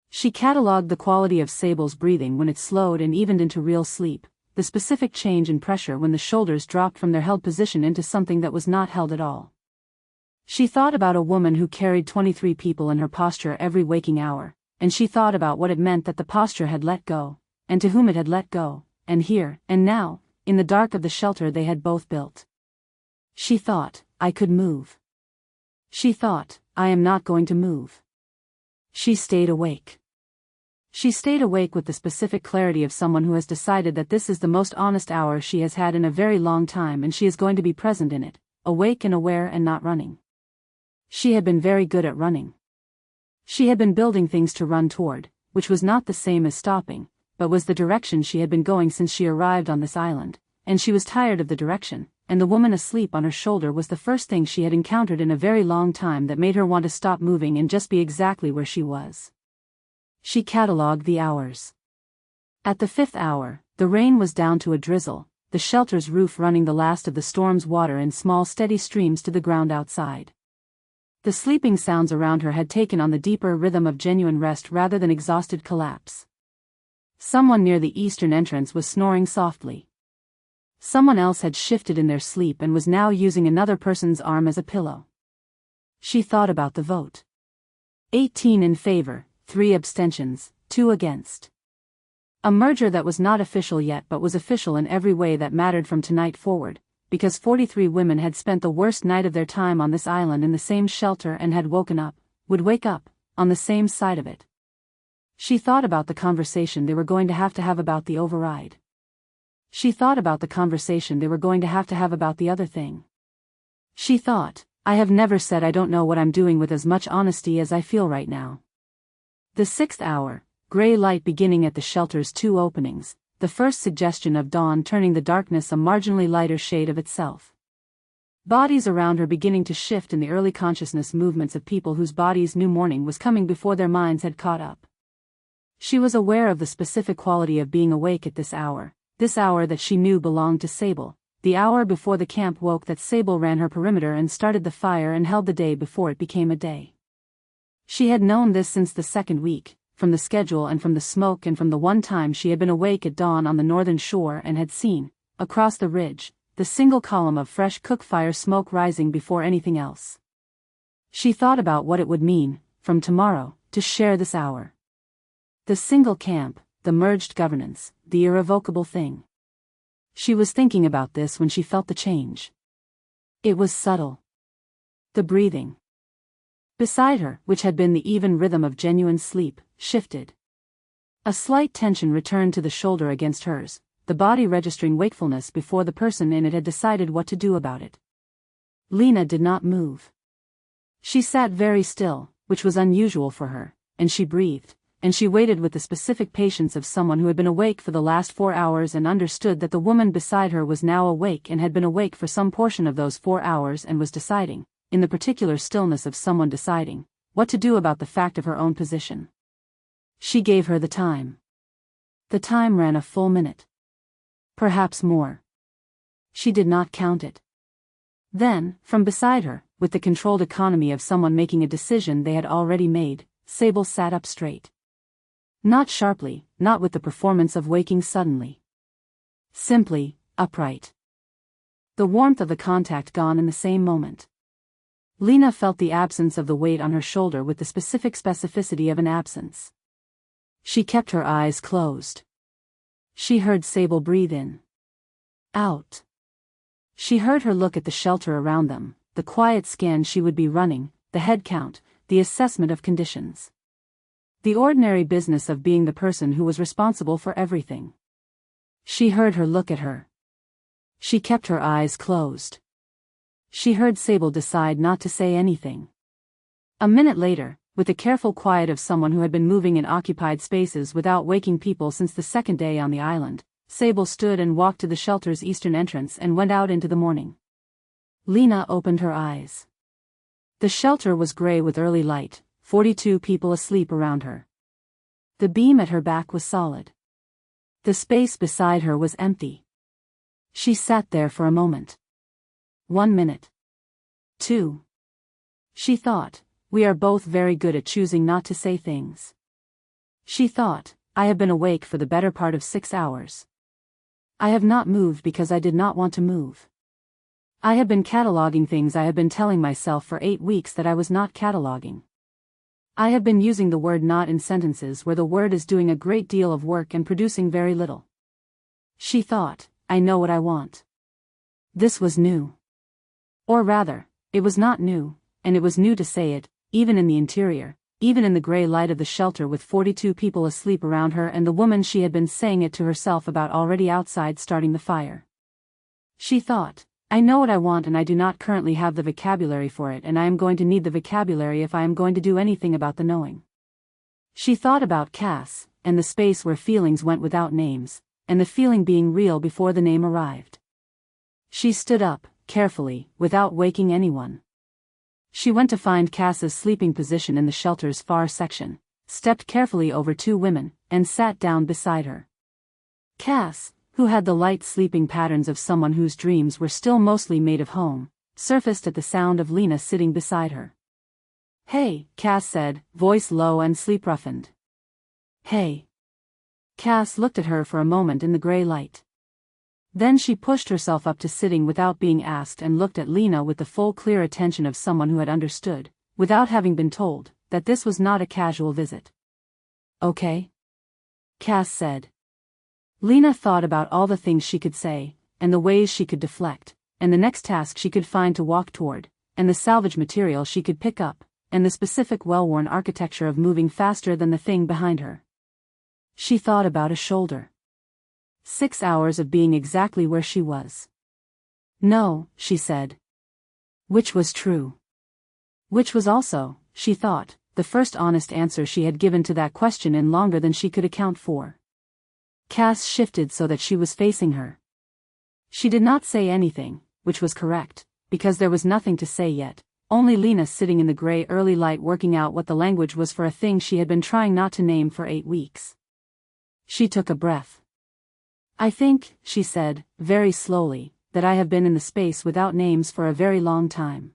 She catalogued the quality of Sable's breathing when it slowed and evened into real sleep, the specific change in pressure when the shoulders dropped from their held position into something that was not held at all. She thought about a woman who carried 23 people in her posture every waking hour, and she thought about what it meant that the posture had let go, and to whom it had let go, and here, and now, in the dark of the shelter they had both built. She thought, I could move. She thought, I am not going to move. She stayed awake. She stayed awake with the specific clarity of someone who has decided that this is the most honest hour she has had in a very long time and she is going to be present in it, awake and aware and not running. She had been very good at running. She had been building things to run toward, which was not the same as stopping, but was the direction she had been going since she arrived on this island, and she was tired of the direction, and the woman asleep on her shoulder was the first thing she had encountered in a very long time that made her want to stop moving and just be exactly where she was. She catalogued the hours. At the 5th hour, the rain was down to a drizzle, the shelter's roof running the last of the storm's water in small steady streams to the ground outside. The sleeping sounds around her had taken on the deeper rhythm of genuine rest rather than exhausted collapse. Someone near the eastern entrance was snoring softly. Someone else had shifted in their sleep and was now using another person's arm as a pillow. She thought about the vote. 18 in favor, 3 abstentions, 2 against. A merger that was not official yet but was official in every way that mattered from tonight forward, because 43 women had spent the worst night of their time on this island in the same shelter and had would wake up, on the same side of it. She thought about the conversation they were going to have about the override. She thought about the conversation they were going to have about the other thing. She thought, I have never said I don't know what I'm doing with as much honesty as I feel right now. The 6th hour, gray light beginning at the shelter's 2 openings, the first suggestion of dawn turning the darkness a marginally lighter shade of itself. Bodies around her beginning to shift in the early consciousness movements of people whose bodies knew morning was coming before their minds had caught up. She was aware of the specific quality of being awake at this hour that she knew belonged to Sable, the hour before the camp woke that Sable ran her perimeter and started the fire and held the day before it became a day. She had known this since the 2nd week, from the schedule and from the smoke and from the one time she had been awake at dawn on the northern shore and had seen, across the ridge, the single column of fresh cook fire smoke rising before anything else. She thought about what it would mean, from tomorrow, to share this hour. The single camp, the merged governance, the irrevocable thing. She was thinking about this when she felt the change. It was subtle. The breathing beside her, which had been the even rhythm of genuine sleep, shifted. A slight tension returned to the shoulder against hers, the body registering wakefulness before the person in it had decided what to do about it. Lena did not move. She sat very still, which was unusual for her, and she breathed, and she waited with the specific patience of someone who had been awake for the last 4 hours and understood that the woman beside her was now awake and had been awake for some portion of those 4 hours and was deciding, in the particular stillness of someone deciding, what to do about the fact of her own position. She gave her the time. The time ran a full minute. Perhaps more. She did not count it. Then, from beside her, with the controlled economy of someone making a decision they had already made, Sable sat up straight. Not sharply, not with the performance of waking suddenly. Simply, upright. The warmth of the contact gone in the same moment. Lena felt the absence of the weight on her shoulder with the specific specificity of an absence. She kept her eyes closed. She heard Sable breathe in. Out. She heard her look at the shelter around them, the quiet scan she would be running, the head count, the assessment of conditions. The ordinary business of being the person who was responsible for everything. She heard her look at her. She kept her eyes closed. She heard Sable decide not to say anything. A minute later, with the careful quiet of someone who had been moving in occupied spaces without waking people since the second day on the island, Sable stood and walked to the shelter's eastern entrance and went out into the morning. Lena opened her eyes. The shelter was gray with early light, 42 people asleep around her. The beam at her back was solid. The space beside her was empty. She sat there for a moment. 1 minute. 2. She thought, we are both very good at choosing not to say things. She thought, I have been awake for the better part of 6 hours. I have not moved because I did not want to move. I have been cataloging things I have been telling myself for 8 weeks that I was not cataloging. I have been using the word not in sentences where the word is doing a great deal of work and producing very little. She thought, I know what I want. This was new. Or rather, it was not new, and it was new to say it, even in the interior, even in the gray light of the shelter with 42 people asleep around her and the woman she had been saying it to herself about already outside starting the fire. She thought, I know what I want and I do not currently have the vocabulary for it and I am going to need the vocabulary if I am going to do anything about the knowing. She thought about Cass, and the space where feelings went without names, and the feeling being real before the name arrived. She stood up, carefully, without waking anyone. She went to find Cass's sleeping position in the shelter's far section, stepped carefully over 2 women, and sat down beside her. Cass, who had the light sleeping patterns of someone whose dreams were still mostly made of home, surfaced at the sound of Lena sitting beside her. Hey, Cass said, voice low and sleep-roughened. Hey. Cass looked at her for a moment in the gray light. Then she pushed herself up to sitting without being asked and looked at Lena with the full clear attention of someone who had understood, without having been told, that this was not a casual visit. Okay? Cass said. Lena thought about all the things she could say, and the ways she could deflect, and the next task she could find to walk toward, and the salvage material she could pick up, and the specific well-worn architecture of moving faster than the thing behind her. She thought about a shoulder. 6 hours of being exactly where she was. No, she said. Which was true. Which was also, she thought, the first honest answer she had given to that question in longer than she could account for. Cass shifted so that she was facing her. She did not say anything, which was correct, because there was nothing to say yet, only Lena sitting in the gray early light working out what the language was for a thing she had been trying not to name for 8 weeks. She took a breath. I think, she said, very slowly, that I have been in the space without names for a very long time.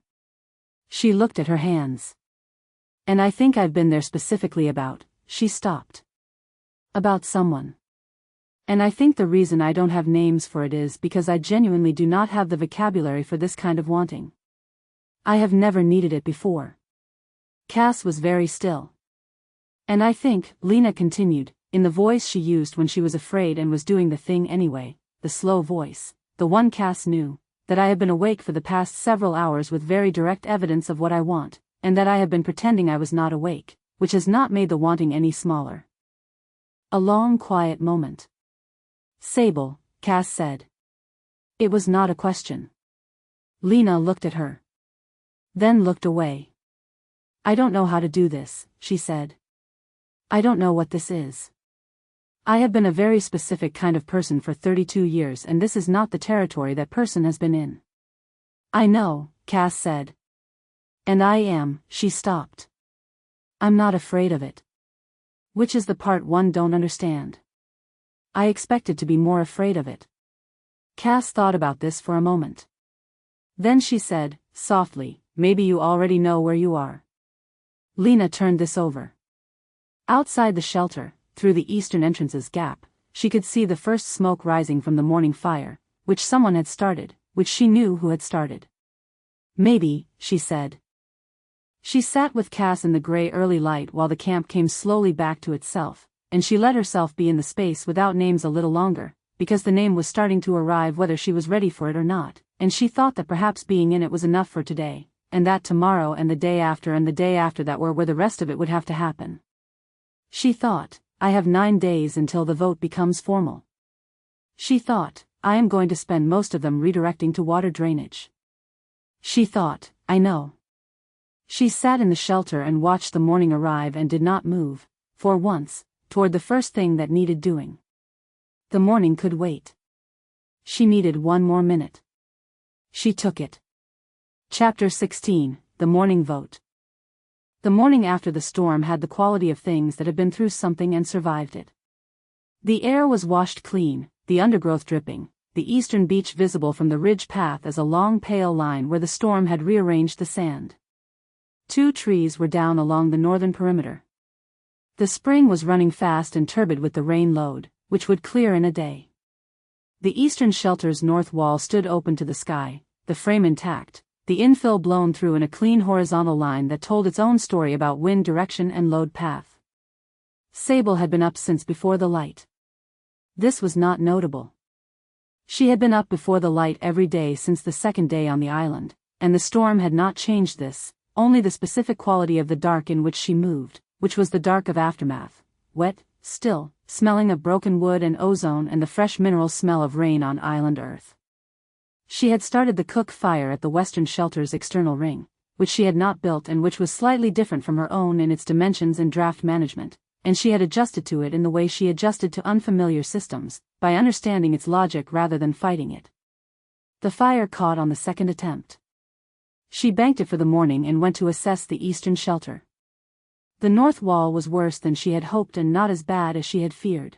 She looked at her hands. And I think I've been there specifically about, she stopped. About someone. And I think the reason I don't have names for it is because I genuinely do not have the vocabulary for this kind of wanting. I have never needed it before. Cass was very still. And I think, Lena continued, in the voice she used when she was afraid and was doing the thing anyway, the slow voice, the one Cass knew, that I have been awake for the past several hours with very direct evidence of what I want, and that I have been pretending I was not awake, which has not made the wanting any smaller. A long quiet moment. Sable, Cass said. It was not a question. Lena looked at her. Then looked away. I don't know how to do this, she said. I don't know what this is. I have been a very specific kind of person for 32 years and this is not the territory that person has been in. I know, Cass said. And I am, she stopped. I'm not afraid of it. Which is the part one don't understand. I expected to be more afraid of it. Cass thought about this for a moment. Then she said, softly, maybe you already know where you are. Lena turned this over. Outside the shelter, through the eastern entrance's gap, she could see the first smoke rising from the morning fire, which someone had started, which she knew who had started. Maybe, she said. She sat with Cass in the gray early light while the camp came slowly back to itself, and she let herself be in the space without names a little longer, because the name was starting to arrive whether she was ready for it or not, and she thought that perhaps being in it was enough for today, and that tomorrow and the day after that were where the rest of it would have to happen. She thought, I have 9 days until the vote becomes formal. She thought, I am going to spend most of them redirecting to water drainage. She thought, I know. She sat in the shelter and watched the morning arrive and did not move, for once, toward the first thing that needed doing. The morning could wait. She needed 1 more minute. She took it. Chapter 16, The Morning Vote. The morning after the storm had the quality of things that had been through something and survived it. The air was washed clean, the undergrowth dripping, the eastern beach visible from the ridge path as a long pale line where the storm had rearranged the sand. 2 trees were down along the northern perimeter. The spring was running fast and turbid with the rain load, which would clear in a day. The eastern shelter's north wall stood open to the sky, the frame intact, the infill blown through in a clean horizontal line that told its own story about wind direction and load path. Sable had been up since before the light. This was not notable. She had been up before the light every day since the second day on the island, and the storm had not changed this, only the specific quality of the dark in which she moved, which was the dark of aftermath, wet, still, smelling of broken wood and ozone and the fresh mineral smell of rain on island earth. She had started the cook fire at the western shelter's external ring, which she had not built and which was slightly different from her own in its dimensions and draft management, and she had adjusted to it in the way she adjusted to unfamiliar systems, by understanding its logic rather than fighting it. The fire caught on the second attempt. She banked it for the morning and went to assess the eastern shelter. The north wall was worse than she had hoped and not as bad as she had feared.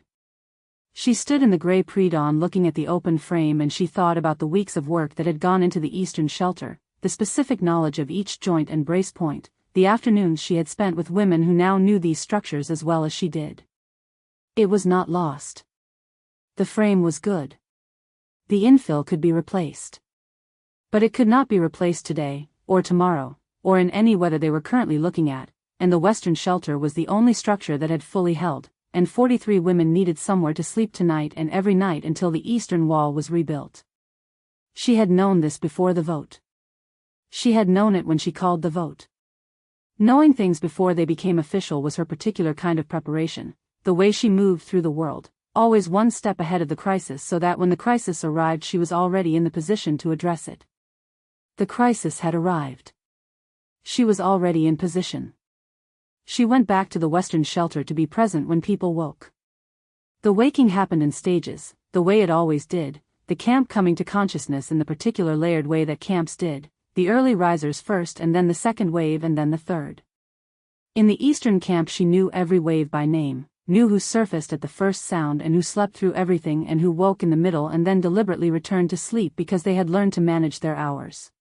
She stood in the gray pre-dawn looking at the open frame and she thought about the weeks of work that had gone into the eastern shelter, the specific knowledge of each joint and brace point, the afternoons she had spent with women who now knew these structures as well as she did. It was not lost. The frame was good. The infill could be replaced. But it could not be replaced today, or tomorrow, or in any weather they were currently looking at, and the western shelter was the only structure that had fully held, and 43 women needed somewhere to sleep tonight and every night until the eastern wall was rebuilt. She had known this before the vote. She had known it when she called the vote. Knowing things before they became official was her particular kind of preparation, the way she moved through the world, always one step ahead of the crisis so that when the crisis arrived she was already in the position to address it. The crisis had arrived. She was already in position. She went back to the western shelter to be present when people woke. The waking happened in stages, the way it always did, the camp coming to consciousness in the particular layered way that camps did, the early risers first and then the second wave and then the third. In the eastern camp she knew every wave by name, knew who surfaced at the first sound and who slept through everything and who woke in the middle and then deliberately returned to sleep because they had learned to manage their hours.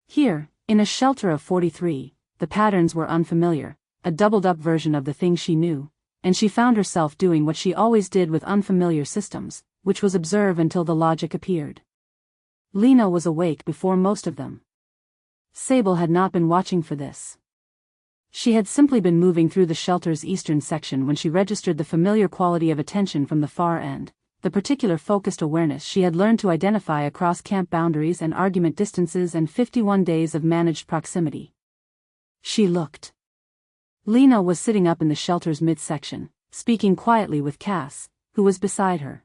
Here, in a shelter of 43, the patterns were unfamiliar, a doubled-up version of the thing she knew, and she found herself doing what she always did with unfamiliar systems, which was observe until the logic appeared. Lena was awake before most of them. Sable had not been watching for this. She had simply been moving through the shelter's eastern section when she registered the familiar quality of attention from the far end, the particular focused awareness she had learned to identify across camp boundaries and argument distances and 51 days of managed proximity. She looked. Lena was sitting up in the shelter's midsection, speaking quietly with Cass, who was beside her.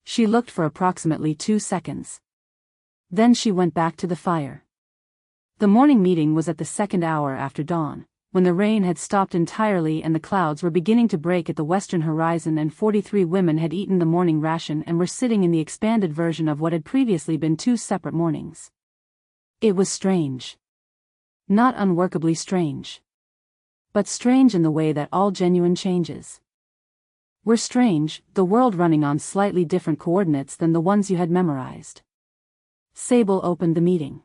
She looked for approximately 2 seconds. Then she went back to the fire. The morning meeting was at the second hour after dawn, when the rain had stopped entirely and the clouds were beginning to break at the western horizon, and 43 women had eaten the morning ration and were sitting in the expanded version of what had previously been 2 separate mornings. It was strange. Not unworkably strange. But strange in the way that all genuine changes were strange, the world running on slightly different coordinates than the ones you had memorized. Sable opened the meeting.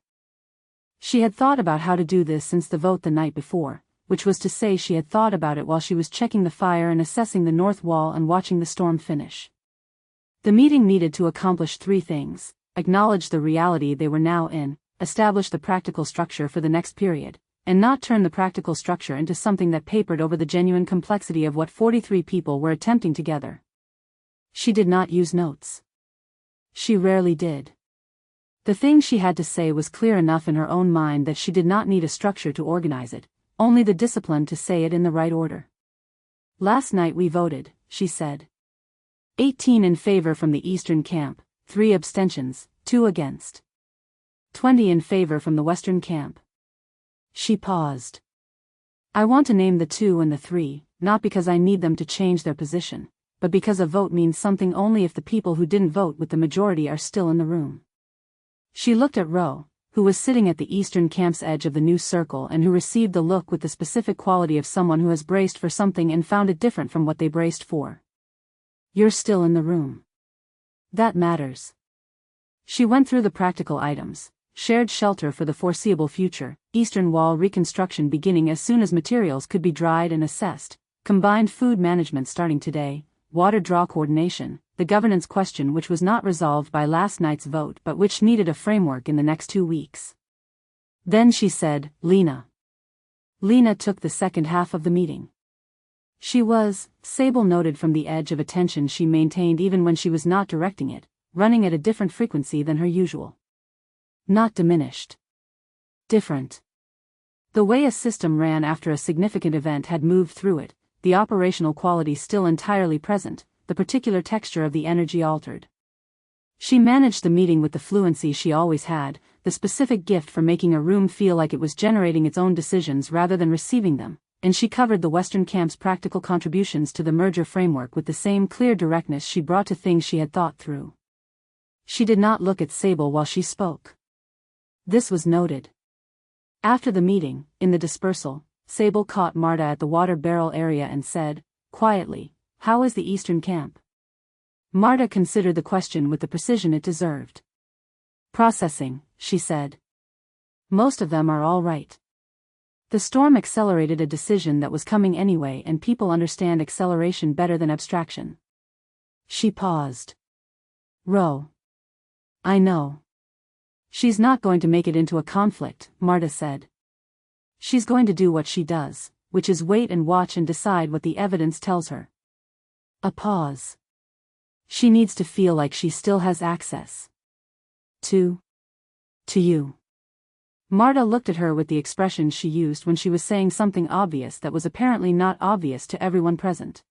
She had thought about how to do this since the vote the night before, which was to say she had thought about it while she was checking the fire and assessing the north wall and watching the storm finish. The meeting needed to accomplish 3 things: acknowledge the reality they were now in, establish the practical structure for the next period, and not turn the practical structure into something that papered over the genuine complexity of what 43 people were attempting together. She did not use notes. She rarely did. The thing she had to say was clear enough in her own mind that she did not need a structure to organize it, only the discipline to say it in the right order. "Last night we voted," she said. 18 in favor from the eastern camp, 3 abstentions, 2 against. 20 in favor from the western camp. She paused. "I want to name the 2 and the 3, not because I need them to change their position, but because a vote means something only if the people who didn't vote with the majority are still in the room." She looked at Ro, who was sitting at the eastern camp's edge of the new circle and who received the look with the specific quality of someone who has braced for something and found it different from what they braced for. "You're still in the room. That matters." She went through the practical items: shared shelter for the foreseeable future, eastern wall reconstruction beginning as soon as materials could be dried and assessed, combined food management starting today, water draw coordination, the governance question which was not resolved by last night's vote but which needed a framework in the next 2 weeks. Then she said, "Lena." Lena took the second half of the meeting. She was, Sable noted from the edge of attention she maintained even when she was not directing it, running at a different frequency than her usual. Not diminished. Different. The way a system ran after a significant event had moved through it, the operational quality still entirely present, the particular texture of the energy altered. She managed the meeting with the fluency she always had, the specific gift for making a room feel like it was generating its own decisions rather than receiving them, and she covered the Western camp's practical contributions to the merger framework with the same clear directness she brought to things she had thought through. She did not look at Sable while she spoke. This was noted. After the meeting, in the dispersal, Sable caught Marta at the water barrel area and said, quietly, "How is the eastern camp?" Marta considered the question with the precision it deserved. "Processing," she said. "Most of them are all right. The storm accelerated a decision that was coming anyway, and people understand acceleration better than abstraction." She paused. "Ro. I know. She's not going to make it into a conflict," Marta said. "She's going to do what she does, which is wait and watch and decide what the evidence tells her." A pause. "She needs to feel like she still has access. To you." Marta looked at her with the expression she used when she was saying something obvious that was apparently not obvious to everyone present.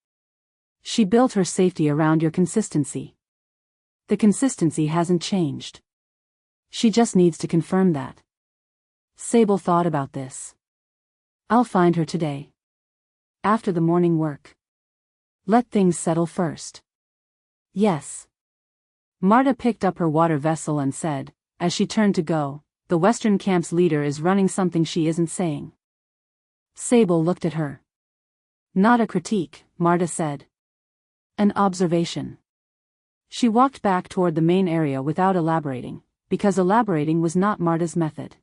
"She built her safety around your consistency. The consistency hasn't changed. She just needs to confirm that." Sable thought about this. "I'll find her today. After the morning work. Let things settle first." "Yes." Marta picked up her water vessel and said, as she turned to go, "The Western camp's leader is running something she isn't saying." Sable looked at her. "Not a critique," Marta said. "An observation." She walked back toward the main area without elaborating, because elaborating was not Marta's method.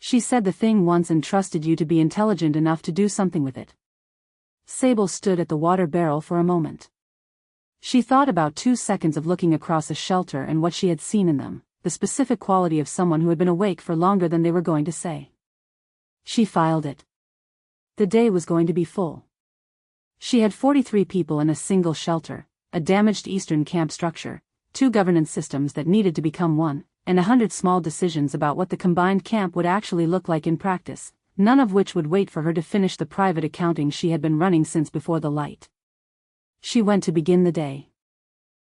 She said the thing once and trusted you to be intelligent enough to do something with it. Sable stood at the water barrel for a moment. She thought about 2 seconds of looking across a shelter and what she had seen in them, the specific quality of someone who had been awake for longer than they were going to say. She filed it. The day was going to be full. She had 43 people in a single shelter, a damaged Eastern camp structure, 2 governance systems that needed to become one, and 100 small decisions about what the combined camp would actually look like in practice, none of which would wait for her to finish the private accounting she had been running since before the light. She went to begin the day.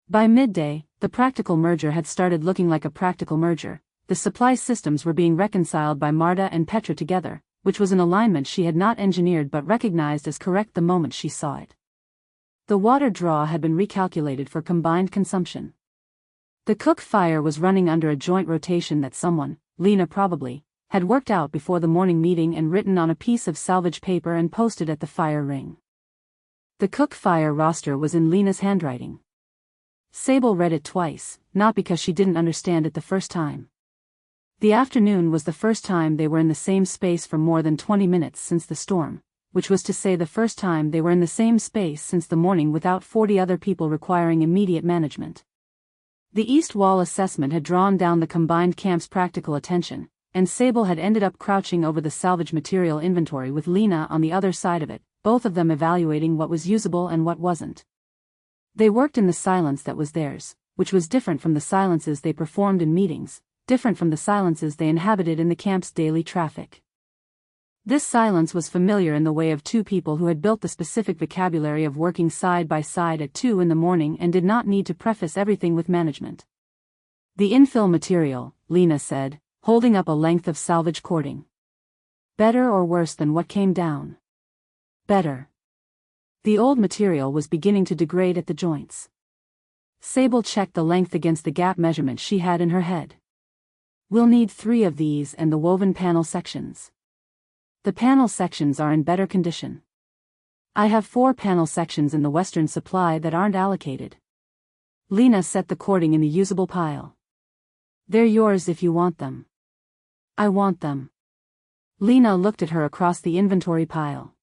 By midday, the practical merger had started looking like a practical merger. The supply systems were being reconciled by Marta and Petra together, which was an alignment she had not engineered but recognized as correct the moment she saw it. The water draw had been recalculated for combined consumption. The cook fire was running under a joint rotation that someone, Lena probably, had worked out before the morning meeting and written on a piece of salvage paper and posted at the fire ring. The cook fire roster was in Lena's handwriting. Sable read it twice, not because she didn't understand it the first time. The afternoon was the first time they were in the same space for more than 20 minutes since the storm, which was to say the first time they were in the same space since the morning without 40 other people requiring immediate management. The East Wall assessment had drawn down the combined camp's practical attention, and Sable had ended up crouching over the salvage material inventory with Lena on the other side of it, both of them evaluating what was usable and what wasn't. They worked in the silence that was theirs, which was different from the silences they performed in meetings, different from the silences they inhabited in the camp's daily traffic. This silence was familiar in the way of 2 people who had built the specific vocabulary of working side by side at 2 in the morning and did not need to preface everything with management. The infill material, Lena said, holding up a length of salvage cording. Better or worse than what came down? Better. The old material was beginning to degrade at the joints. Sable checked the length against the gap measurement she had in her head. We'll need 3 of these and the woven panel sections. The panel sections are in better condition. I have 4 panel sections in the Western supply that aren't allocated. Lena set the cording in the usable pile. They're yours if you want them. I want them. Lena looked at her across the inventory pile.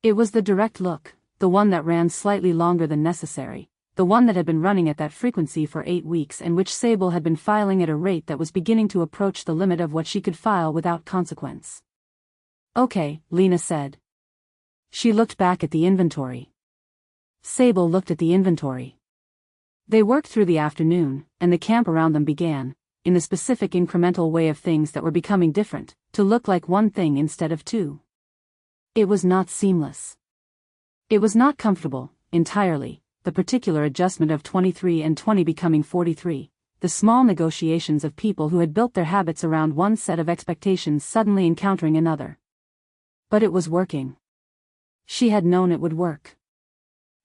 It was the direct look, the one that ran slightly longer than necessary, the one that had been running at that frequency for 8 weeks and which Sable had been filing at a rate that was beginning to approach the limit of what she could file without consequence. Okay, Lena said. She looked back at the inventory. Sable looked at the inventory. They worked through the afternoon, and the camp around them began, in the specific incremental way of things that were becoming different, to look like one thing instead of 2. It was not seamless. It was not comfortable, entirely, the particular adjustment of 23 and 20 becoming 43, the small negotiations of people who had built their habits around one set of expectations suddenly encountering another. But it was working. She had known it would work.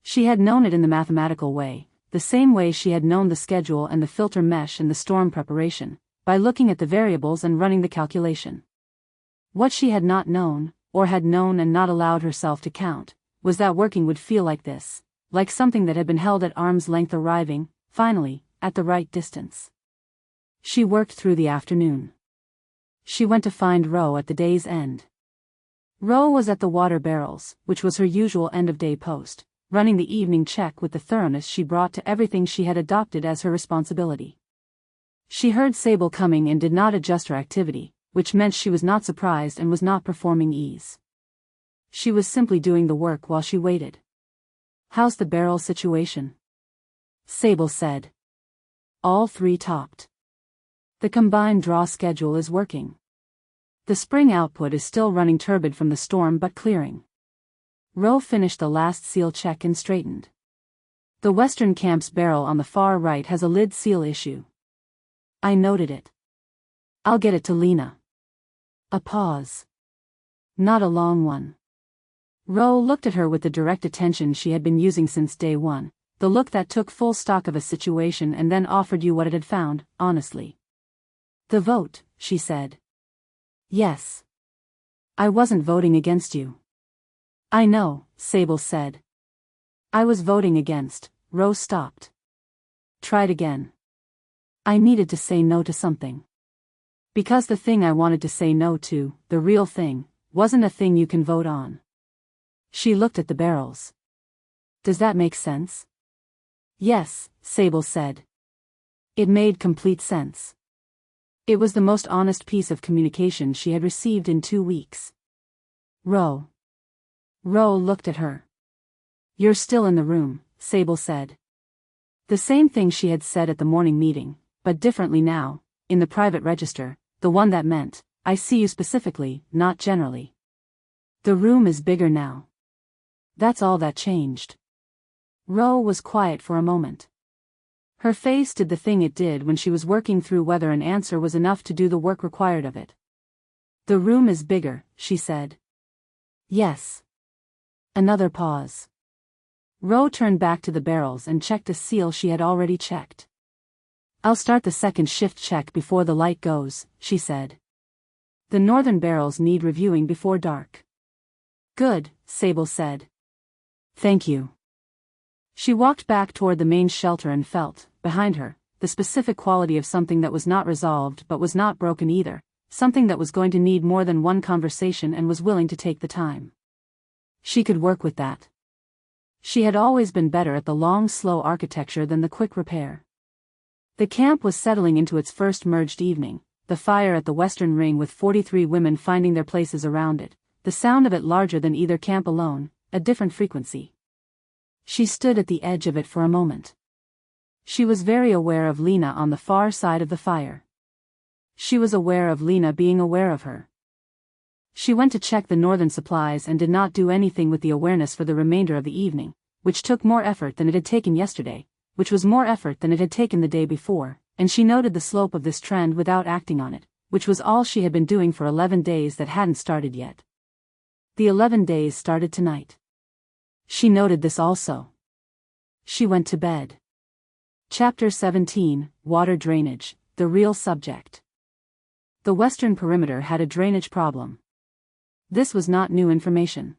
She had known it in the mathematical way, the same way she had known the schedule and the filter mesh and the storm preparation, by looking at the variables and running the calculation. What she had not known, or had known and not allowed herself to count, was that working would feel like this, like something that had been held at arm's length arriving, finally, at the right distance. She worked through the afternoon. She went to find Ro at the day's end. Ro was at the water barrels, which was her usual end-of-day post, running the evening check with the thoroughness she brought to everything she had adopted as her responsibility. She heard Sable coming and did not adjust her activity, which meant she was not surprised and was not performing ease. She was simply doing the work while she waited. How's the barrel situation? Sable said. All 3 topped. The combined draw schedule is working. The spring output is still running turbid from the storm but clearing. Ro finished the last seal check and straightened. The Western camp's barrel on the far right has a lid seal issue. I noted it. I'll get it to Lena. A pause. Not a long one. Ro looked at her with the direct attention she had been using since day 1, the look that took full stock of a situation and then offered you what it had found, honestly. The vote, she said. Yes. I wasn't voting against you. I know, Sable said. I was voting against. Ro stopped. Tried again. I needed to say no to something. Because the thing I wanted to say no to, the real thing, wasn't a thing you can vote on. She looked at the barrels. Does that make sense? Yes, Sable said. It made complete sense. It was the most honest piece of communication she had received in 2 weeks. Ro looked at her. You're still in the room, Sable said. The same thing she had said at the morning meeting, but differently now, in the private register, the one that meant, I see you specifically, not generally. The room is bigger now. That's all that changed. Ro was quiet for a moment. Her face did the thing it did when she was working through whether an answer was enough to do the work required of it. The room is bigger, she said. Yes. Another pause. Ro turned back to the barrels and checked a seal she had already checked. I'll start the second shift check before the light goes, she said. The northern barrels need reviewing before dark. Good, Sable said. Thank you. She walked back toward the main shelter and felt, behind her, the specific quality of something that was not resolved but was not broken either, something that was going to need more than one conversation and was willing to take the time. She could work with that. She had always been better at the long, slow architecture than the quick repair. The camp was settling into its first merged evening, the fire at the western ring with 43 women finding their places around it, the sound of it larger than either camp alone, a different frequency. She stood at the edge of it for a moment. She was very aware of Lena on the far side of the fire. She was aware of Lena being aware of her. She went to check the northern supplies and did not do anything with the awareness for the remainder of the evening, which took more effort than it had taken yesterday, which was more effort than it had taken the day before, and she noted the slope of this trend without acting on it, which was all she had been doing for 11 days that hadn't started yet. The 11 days started tonight. She noted this also. She went to bed. Chapter 17, Water Drainage, the real subject. The western perimeter had a drainage problem. This was not new information.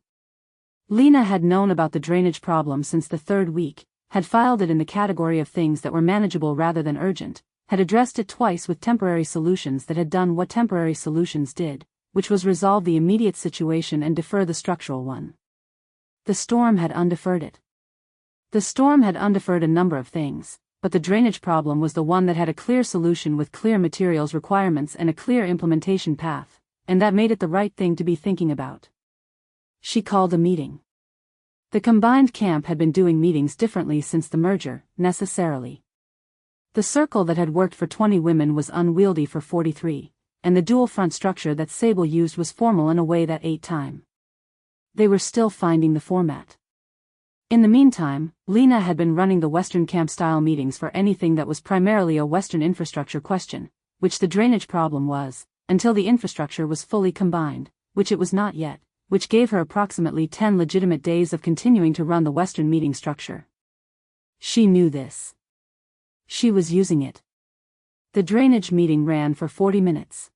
Lena had known about the drainage problem since the third week, had filed it in the category of things that were manageable rather than urgent, had addressed it twice with temporary solutions that had done what temporary solutions did, which was resolve the immediate situation and defer the structural one. The storm had undeferred it. The storm had undeferred a number of things, but the drainage problem was the one that had a clear solution with clear materials requirements and a clear implementation path, and that made it the right thing to be thinking about. She called a meeting. The combined camp had been doing meetings differently since the merger, necessarily. The circle that had worked for 20 women was unwieldy for 43, and the dual front structure that Sable used was formal in a way that ate time. They were still finding the format. In the meantime, Lena had been running the Western camp-style meetings for anything that was primarily a Western infrastructure question, which the drainage problem was, until the infrastructure was fully combined, which it was not yet, which gave her approximately 10 legitimate days of continuing to run the Western meeting structure. She knew this. She was using it. The drainage meeting ran for 40 minutes.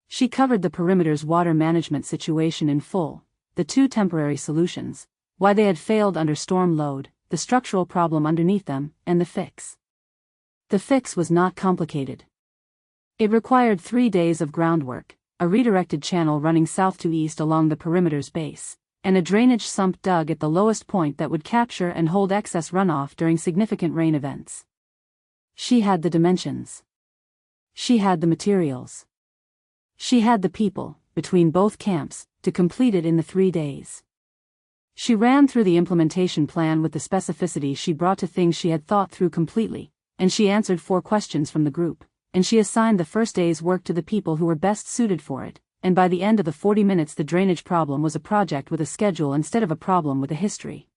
She covered the perimeter's water management situation in full, the two temporary solutions, why they had failed under storm load, the structural problem underneath them, and the fix. The fix was not complicated. It required 3 days of groundwork, a redirected channel running south to east along the perimeter's base, and a drainage sump dug at the lowest point that would capture and hold excess runoff during significant rain events. She had the dimensions. She had the materials. She had the people, between both camps, to complete it in the 3 days. She ran through the implementation plan with the specificity she brought to things she had thought through completely, and she answered 4 questions from the group, and she assigned the first day's work to the people who were best suited for it, and by the end of the 40 minutes the drainage problem was a project with a schedule instead of a problem with a history.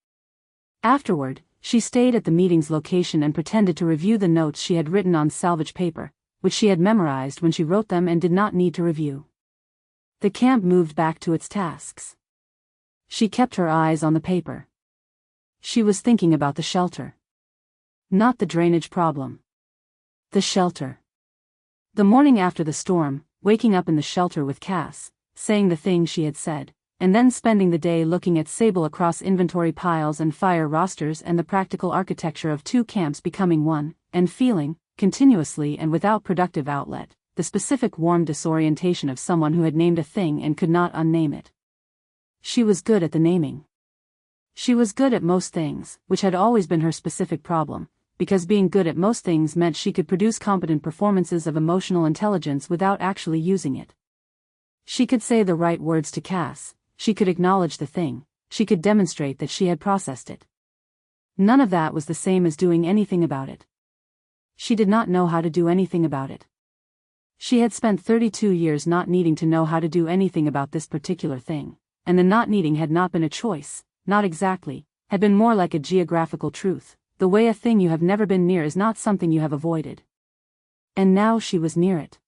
Afterward, she stayed at the meeting's location and pretended to review the notes she had written on salvage paper, which she had memorized when she wrote them and did not need to review. The camp moved back to its tasks. She kept her eyes on the paper. She was thinking about the shelter. Not the drainage problem. The shelter. The morning after the storm, waking up in the shelter with Cass, saying the things she had said, and then spending the day looking at Sable across inventory piles and fire rosters and the practical architecture of 2 camps becoming one, and feeling, continuously and without productive outlet, the specific warm disorientation of someone who had named a thing and could not unname it. She was good at the naming. She was good at most things, which had always been her specific problem, because being good at most things meant she could produce competent performances of emotional intelligence without actually using it. She could say the right words to Cass, she could acknowledge the thing, she could demonstrate that she had processed it. None of that was the same as doing anything about it. She did not know how to do anything about it. She had spent 32 years not needing to know how to do anything about this particular thing, and the not needing had not been a choice, not exactly, had been more like a geographical truth. The way a thing you have never been near is not something you have avoided. And now she was near it.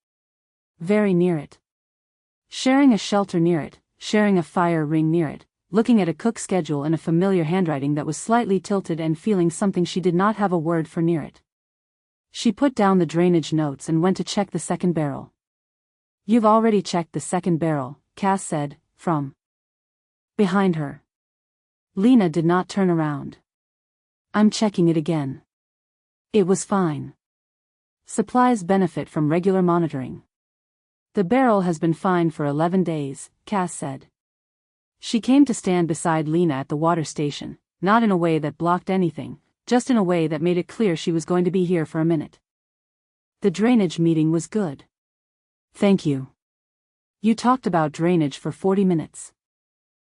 Very near it. Sharing a shelter near it, sharing a fire ring near it, looking at a cook schedule in a familiar handwriting that was slightly tilted and feeling something she did not have a word for near it. She put down the drainage notes and went to check the second barrel. "You've already checked the second barrel," Cass said, from behind her. Lena did not turn around. "I'm checking it again." It was fine. Supplies benefit from regular monitoring. "The barrel has been fine for 11 days, Cass said. She came to stand beside Lena at the water station, not in a way that blocked anything, just in a way that made it clear she was going to be here for a minute. "The drainage meeting was good. Thank you. You talked about drainage for 40 minutes.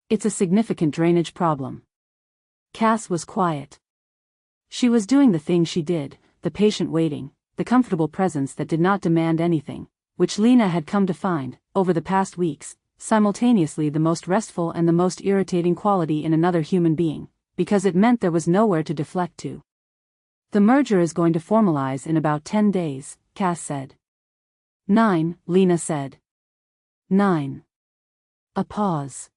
It's a significant drainage problem." Cass was quiet. She was doing the thing she did, the patient waiting, the comfortable presence that did not demand anything, which Lena had come to find, over the past weeks, simultaneously the most restful and the most irritating quality in another human being, because it meant there was nowhere to deflect to. "The merger is going to formalize in about 10 days, Cass said. 9, Lena said. 9. A pause.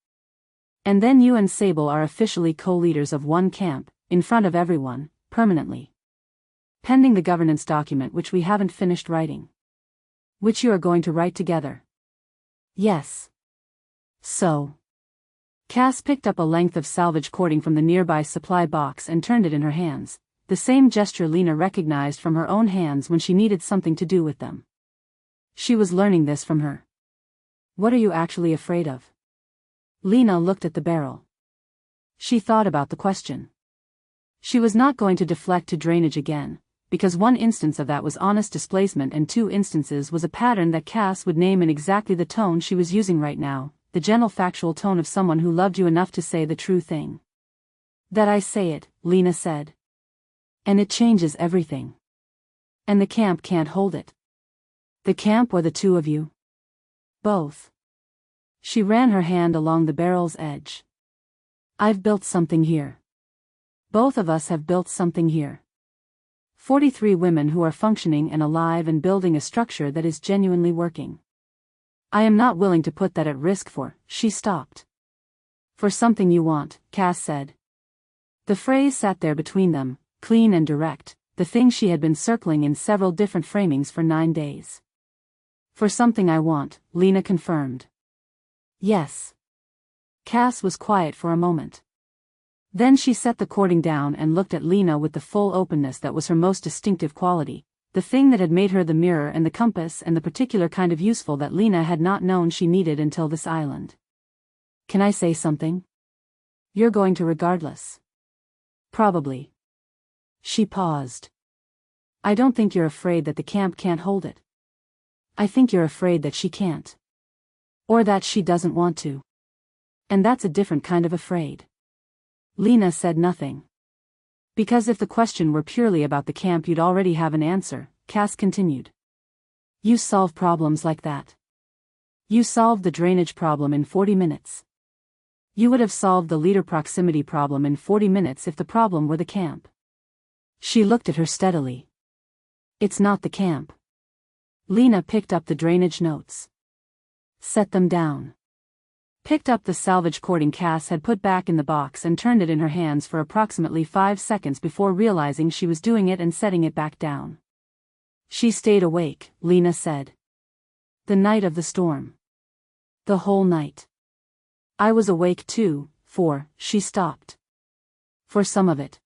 "And then you and Sable are officially co-leaders of one camp, in front of everyone, permanently. Pending the governance document which we haven't finished writing. Which you are going to write together." "Yes." "So." Cass picked up a length of salvage cording from the nearby supply box and turned it in her hands, the same gesture Lena recognized from her own hands when she needed something to do with them. She was learning this from her. "What are you actually afraid of?" Lena looked at the barrel. She thought about the question. She was not going to deflect to drainage again, because one instance of that was honest displacement and 2 instances was a pattern that Cass would name in exactly the tone she was using right now, the gentle factual tone of someone who loved you enough to say the true thing. "That I say it," Lena said. "And it changes everything. And the camp can't hold it." "The camp or the two of you?" "Both." She ran her hand along the barrel's edge. "I've built something here. Both of us have built something here. 43 women who are functioning and alive and building a structure that is genuinely working. I am not willing to put that at risk for," she stopped. "For something you want," Cass said. The phrase sat there between them, clean and direct, the thing she had been circling in several different framings for 9 days. "For something I want," Lena confirmed. "Yes." Cass was quiet for a moment. Then she set the cording down and looked at Lena with the full openness that was her most distinctive quality, the thing that had made her the mirror and the compass and the particular kind of useful that Lena had not known she needed until this island. "Can I say something? You're going to regardless." "Probably." She paused. "I don't think you're afraid that the camp can't hold it. I think you're afraid that she can't. Or that she doesn't want to. And that's a different kind of afraid." Lena said nothing. "Because if the question were purely about the camp you'd already have an answer," Cass continued. "You solve problems like that. You solved the drainage problem in 40 minutes. You would have solved the leader proximity problem in 40 minutes if the problem were the camp." She looked at her steadily. "It's not the camp." Lena picked up the drainage notes. Set them down. Picked up the salvage cording Cass had put back in the box and turned it in her hands for approximately 5 seconds before realizing she was doing it and setting it back down. "She stayed awake," Lena said. "The night of the storm. The whole night. I was awake too, she stopped. For some of it.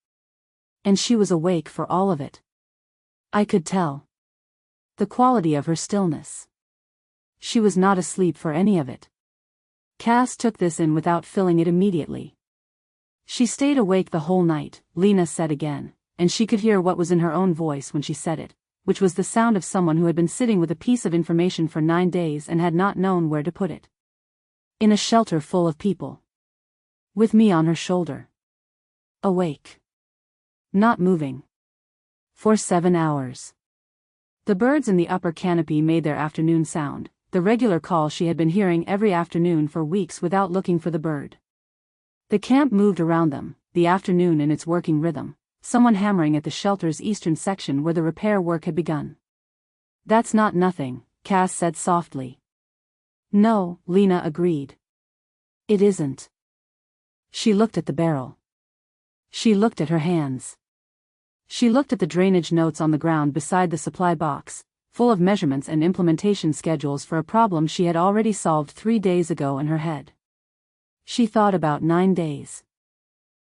And she was awake for all of it. I could tell. The quality of her stillness. She was not asleep for any of it." Cass took this in without filling it immediately. "She stayed awake the whole night," Lena said again, and she could hear what was in her own voice when she said it, which was the sound of someone who had been sitting with a piece of information for 9 days and had not known where to put it. In a shelter full of people. With me on her shoulder. Awake. not moving. For 7 hours. The birds in the upper canopy made their afternoon sound, the regular call she had been hearing every afternoon for weeks without looking for the bird. The camp moved around them, the afternoon in its working rhythm, someone hammering at the shelter's eastern section where the repair work had begun. "That's not nothing," Cass said softly. "No," Lena agreed. "It isn't." She looked at the barrel. She looked at her hands. She looked at the drainage notes on the ground beside the supply box, full of measurements and implementation schedules for a problem she had already solved 3 days ago in her head. She thought about 9 days.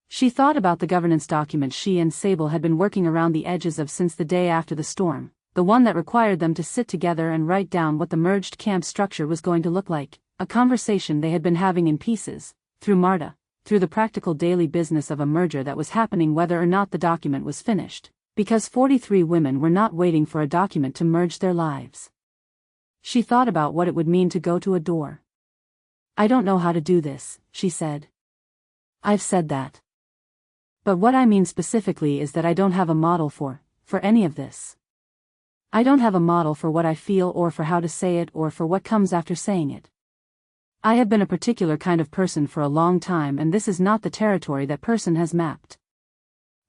She thought about the governance document she and Sable had been working around the edges of since the day after the storm, the one that required them to sit together and write down what the merged camp structure was going to look like, a conversation they had been having in pieces, through Marta, through the practical daily business of a merger that was happening whether or not the document was finished, because 43 women were not waiting for a document to merge their lives. She thought about what it would mean to go to a door. "I don't know how to do this," she said. "I've said that. But what I mean specifically is that I don't have a model for any of this. I don't have a model for what I feel or for how to say it or for what comes after saying it. I have been a particular kind of person for a long time and this is not the territory that person has mapped."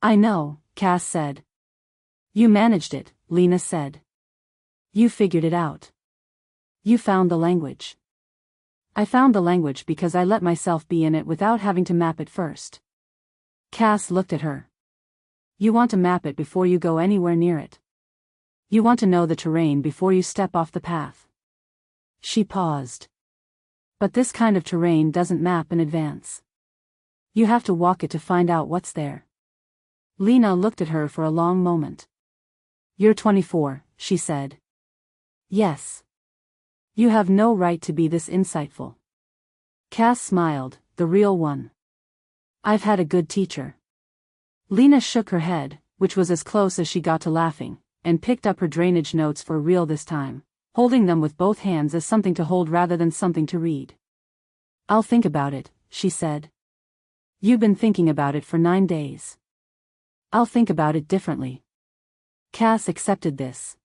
"I know," Cass said. "You managed it," Lena said. "You figured it out. You found the language." "I found the language because I let myself be in it without having to map it first." Cass looked at her. "You want to map it before you go anywhere near it. You want to know the terrain before you step off the path." She paused. "But this kind of terrain doesn't map in advance. You have to walk it to find out what's there." Lena looked at her for a long moment. "You're 24, she said. "Yes. You have no right to be this insightful." Cass smiled, the real one. "I've had a good teacher." Lena shook her head, which was as close as she got to laughing, and picked up her drainage notes for real this time, holding them with both hands as something to hold rather than something to read. "I'll think about it," she said. "You've been thinking about it for 9 days. I'll think about it differently." Cass accepted this.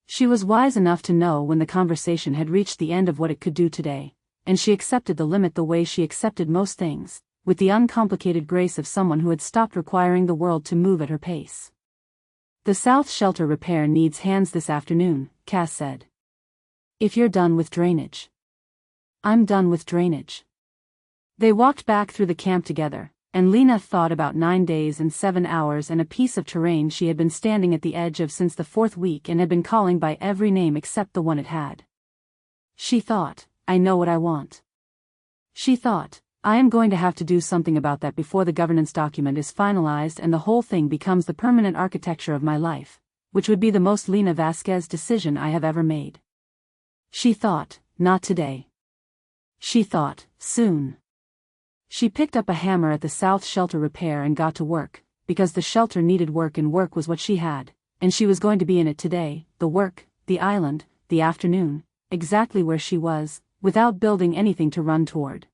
She was wise enough to know when the conversation had reached the end of what it could do today, and she accepted the limit the way she accepted most things, with the uncomplicated grace of someone who had stopped requiring the world to move at her pace. "The south shelter repair needs hands this afternoon," Cass said. "If you're done with drainage." "I'm done with drainage." They walked back through the camp together, and Lena thought about 9 days and 7 hours and a piece of terrain she had been standing at the edge of since the 4th week and had been calling by every name except the one it had. She thought, "I know what I want." She thought, "I am going to have to do something about that before the governance document is finalized and the whole thing becomes the permanent architecture of my life, which would be the most Lena Vasquez decision I have ever made." She thought, "Not today." She thought, "Soon." She picked up a hammer at the south shelter repair and got to work, because the shelter needed work and work was what she had, and she was going to be in it today, the work, the island, the afternoon, exactly where she was, without building anything to run toward.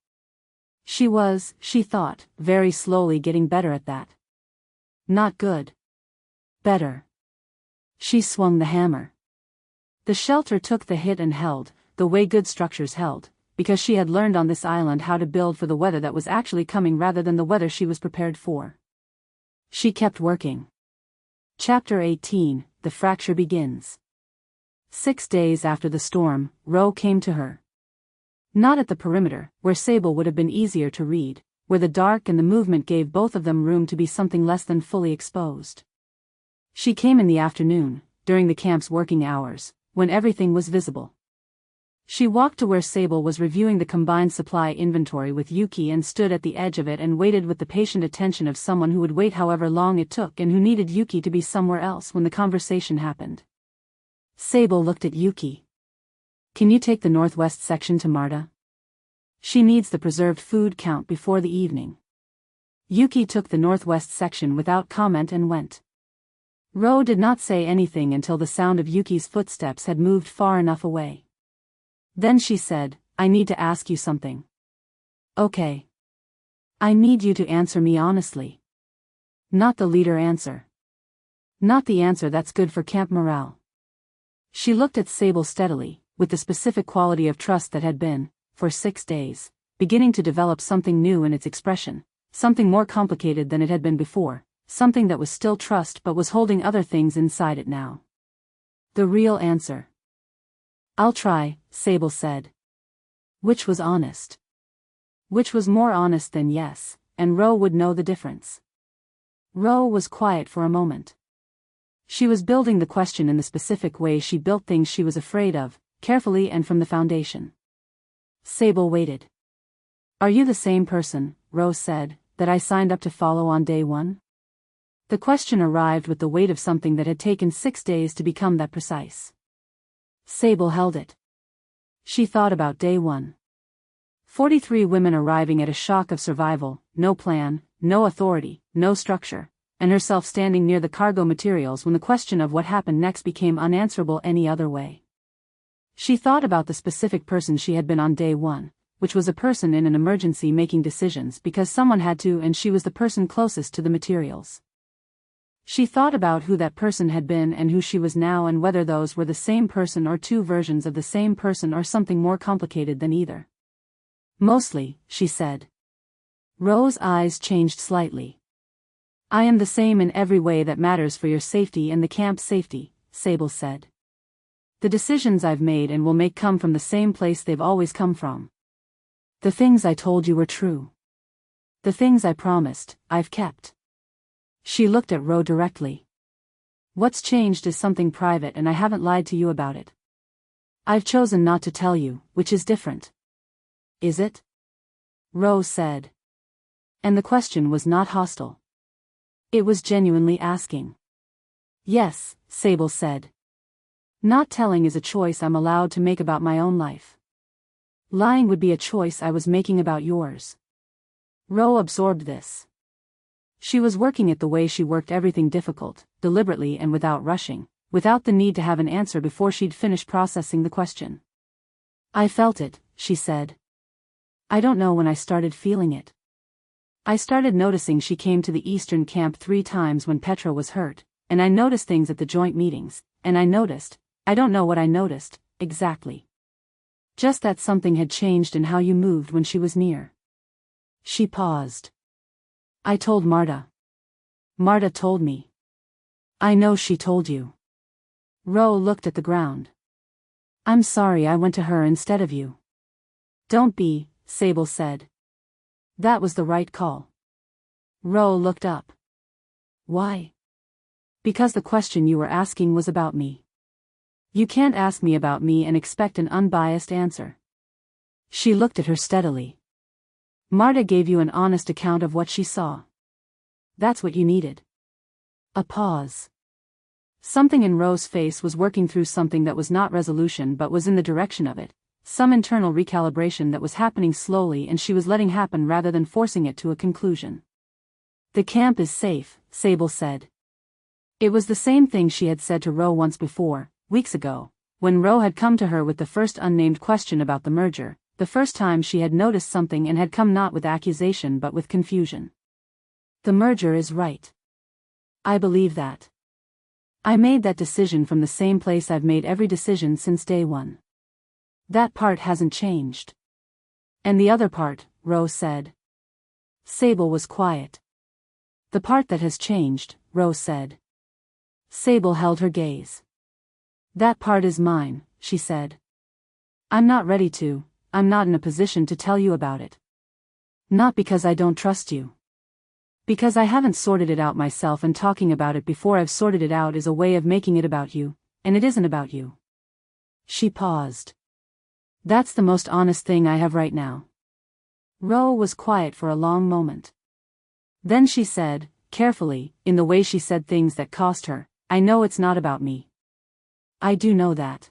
She was, she thought, very slowly getting better at that. Not good. Better. She swung the hammer. The shelter took the hit and held, the way good structures held, because she had learned on this island how to build for the weather that was actually coming rather than the weather she was prepared for. She kept working. Chapter 18, The Fracture Begins. 6 days after the storm, Ro came to her. Not at the perimeter, where Sable would have been easier to read, where the dark and the movement gave both of them room to be something less than fully exposed. She came in the afternoon, during the camp's working hours, when everything was visible. She walked to where Sable was reviewing the combined supply inventory with Yuki and stood at the edge of it and waited with the patient attention of someone who would wait however long it took and who needed Yuki to be somewhere else when the conversation happened. Sable looked at Yuki. "Can you take the northwest section to Marta? She needs the preserved food count before the evening." Yuki took the northwest section without comment and went. Ro did not say anything until the sound of Yuki's footsteps had moved far enough away. Then she said, "I need to ask you something." "Okay. I need you to answer me honestly." Not the leader answer. Not the answer that's good for camp morale. She looked at Sable steadily, with the specific quality of trust that had been, for 6 days, beginning to develop something new in its expression, something more complicated than it had been before, something that was still trust but was holding other things inside it now. The real answer. I'll try, Sable said. Which was honest. Which was more honest than yes, and Ro would know the difference. Ro was quiet for a moment. She was building the question in the specific way she built things she was afraid of, carefully and from the foundation. Sable waited. Are you the same person, Ro said, that I signed up to follow on day 1? The question arrived with the weight of something that had taken 6 days to become that precise. Sable held it. She thought about day 1. 43 women arriving at a shock of survival, no plan, no authority, no structure, and herself standing near the cargo materials when the question of what happened next became unanswerable any other way. She thought about the specific person she had been on day 1, which was a person in an emergency making decisions because someone had to, and she was the person closest to the materials. She thought about who that person had been and who she was now, and whether those were the same person or 2 versions of the same person or something more complicated than either. Mostly, she said. Ro's eyes changed slightly. I am the same in every way that matters for your safety and the camp's safety, Sable said. The decisions I've made and will make come from the same place they've always come from. The things I told you were true. The things I promised, I've kept. She looked at Ro directly. What's changed is something private, and I haven't lied to you about it. I've chosen not to tell you, which is different. Is it? Ro said. And the question was not hostile. It was genuinely asking. Yes, Sable said. Not telling is a choice I'm allowed to make about my own life. Lying would be a choice I was making about yours. Ro absorbed this. She was working it the way she worked everything difficult, deliberately and without rushing, without the need to have an answer before she'd finished processing the question. I felt it, she said. I don't know when I started feeling it. I started noticing she came to the Eastern camp 3 times when Petra was hurt, and I noticed things at the joint meetings, and I don't know what I noticed, exactly. Just that something had changed in how you moved when she was near. She paused. I told Marta. Marta told me. I know she told you. Ro looked at the ground. I'm sorry I went to her instead of you. Don't be, Sable said. That was the right call. Ro looked up. Why? Because the question you were asking was about me. You can't ask me about me and expect an unbiased answer. She looked at her steadily. Marta gave you an honest account of what she saw. That's what you needed. A pause. Something in Ro's face was working through something that was not resolution but was in the direction of it, some internal recalibration that was happening slowly, and she was letting happen rather than forcing it to a conclusion. The camp is safe, Sable said. It was the same thing she had said to Ro once before, weeks ago, when Ro had come to her with the first unnamed question about the merger, the first time she had noticed something and had come not with accusation but with confusion. The merger is right. I believe that. I made that decision from the same place I've made every decision since day 1. That part hasn't changed. And the other part, Ro said. Sable was quiet. The part that has changed, Ro said. Sable held her gaze. That part is mine, she said. I'm not not in a position to tell you about it. Not because I don't trust you. Because I haven't sorted it out myself, and talking about it before I've sorted it out is a way of making it about you, and it isn't about you. She paused. That's the most honest thing I have right now. Ro was quiet for a long moment. Then she said, carefully, in the way she said things that cost her, I know it's not about me. I do know that.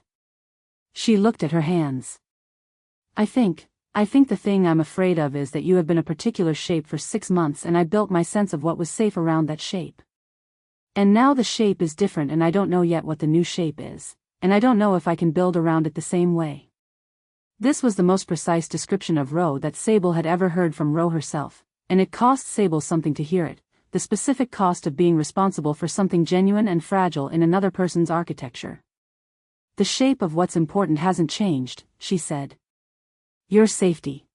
She looked at her hands. I think the thing I'm afraid of is that you have been a particular shape for 6 months, and I built my sense of what was safe around that shape. And now the shape is different, and I don't know yet what the new shape is, and I don't know if I can build around it the same way. This was the most precise description of Ro that Sable had ever heard from Ro herself, and it cost Sable something to hear it, the specific cost of being responsible for something genuine and fragile in another person's architecture. The shape of what's important hasn't changed, she said. Your safety.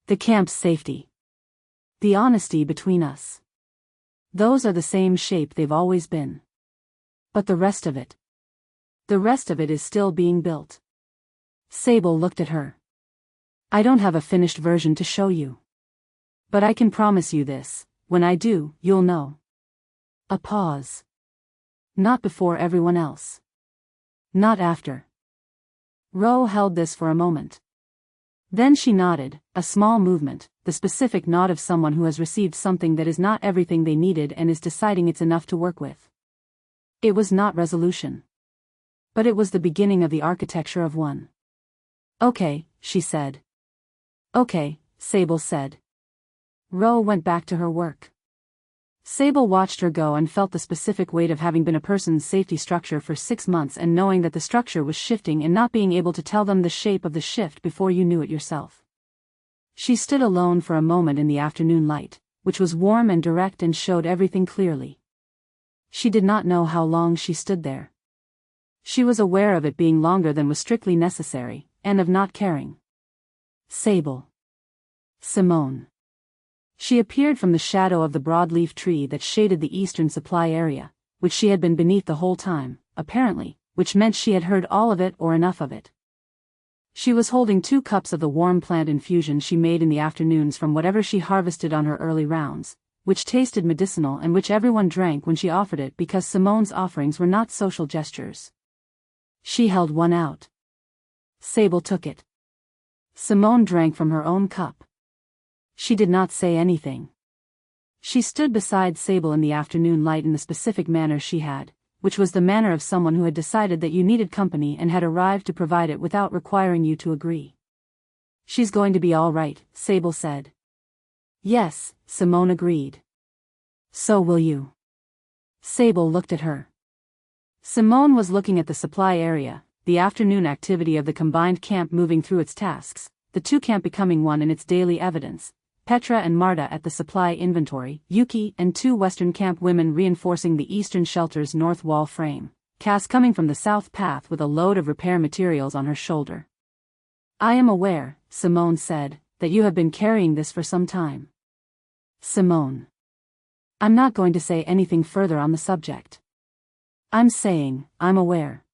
The camp's safety. The honesty between us. Those are the same shape they've always been. But the rest of it. The rest of it is still being built. Sable looked at her. I don't have a finished version to show you. But I can promise you this, when I do, you'll know. A pause. Not before everyone else. Not after. Ro held this for a moment. Then she nodded, a small movement, the specific nod of someone who has received something that is not everything they needed and is deciding it's enough to work with. It was not resolution. But it was the beginning of the architecture of one. Okay, she said. Okay, Sable said. Ro went back to her work. Sable watched her go and felt the specific weight of having been a person's safety structure for 6 months and knowing that the structure was shifting and not being able to tell them the shape of the shift before you knew it yourself. She stood alone for a moment in the afternoon light, which was warm and direct and showed everything clearly. She did not know how long she stood there. She was aware of it being longer than was strictly necessary, and of not caring. Sable. Simone. She appeared from the shadow of the broadleaf tree that shaded the eastern supply area, which she had been beneath the whole time, apparently, which meant she had heard all of it or enough of it. She was holding 2 cups of the warm plant infusion she made in the afternoons from whatever she harvested on her early rounds, which tasted medicinal and which everyone drank when she offered it because Simone's offerings were not social gestures. She held one out. Sable took it. Simone drank from her own cup. She did not say anything. She stood beside Sable in the afternoon light in the specific manner she had, which was the manner of someone who had decided that you needed company and had arrived to provide it without requiring you to agree. She's going to be all right, Sable said. Yes, Simone agreed. So will you. Sable looked at her. Simone was looking at the supply area, the afternoon activity of the combined camp moving through its tasks, the 2 camp becoming one in its daily evidence, Petra and Marta at the supply inventory, Yuki and 2 Western camp women reinforcing the eastern shelter's north wall frame, Cass coming from the south path with a load of repair materials on her shoulder. I am aware, Simone said, that you have been carrying this for some time. Simone. I'm not going to say anything further on the subject. I'm saying, I'm aware.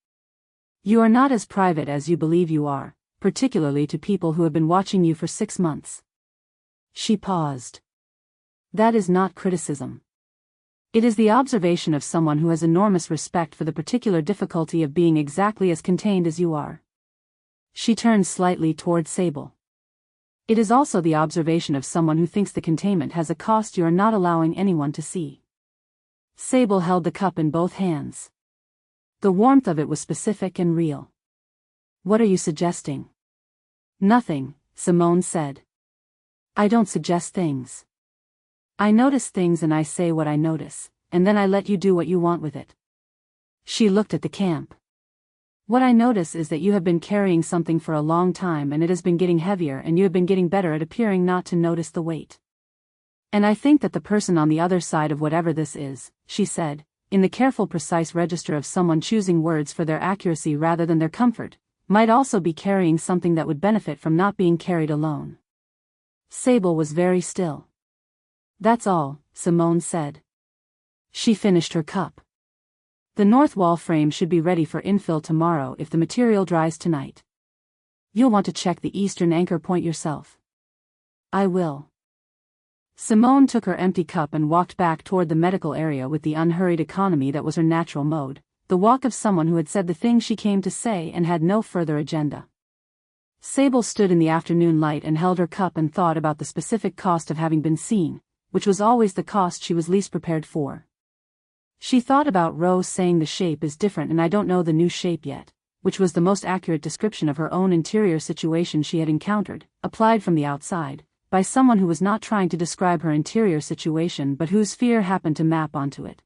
You are not as private as you believe you are, particularly to people who have been watching you for 6 months. She paused. That is not criticism. It is the observation of someone who has enormous respect for the particular difficulty of being exactly as contained as you are. She turned slightly toward Sable. It is also the observation of someone who thinks the containment has a cost you are not allowing anyone to see. Sable held the cup in both hands. The warmth of it was specific and real. What are you suggesting? Nothing, Simone said. I don't suggest things. I notice things and I say what I notice, and then I let you do what you want with it. She looked at the camp. What I notice is that you have been carrying something for a long time and it has been getting heavier and you have been getting better at appearing not to notice the weight. And I think that the person on the other side of whatever this is, she said, in the careful precise register of someone choosing words for their accuracy rather than their comfort, might also be carrying something that would benefit from not being carried alone. Sable was very still. That's all, Simone said. She finished her cup. The north wall frame should be ready for infill tomorrow if the material dries tonight. You'll want to check the eastern anchor point yourself. I will. Simone took her empty cup and walked back toward the medical area with the unhurried economy that was her natural mode, the walk of someone who had said the thing she came to say and had no further agenda. Sable stood in the afternoon light and held her cup and thought about the specific cost of having been seen, which was always the cost she was least prepared for. She thought about Rose saying the shape is different and I don't know the new shape yet, which was the most accurate description of her own interior situation she had encountered, applied from the outside, by someone who was not trying to describe her interior situation but whose fear happened to map onto it.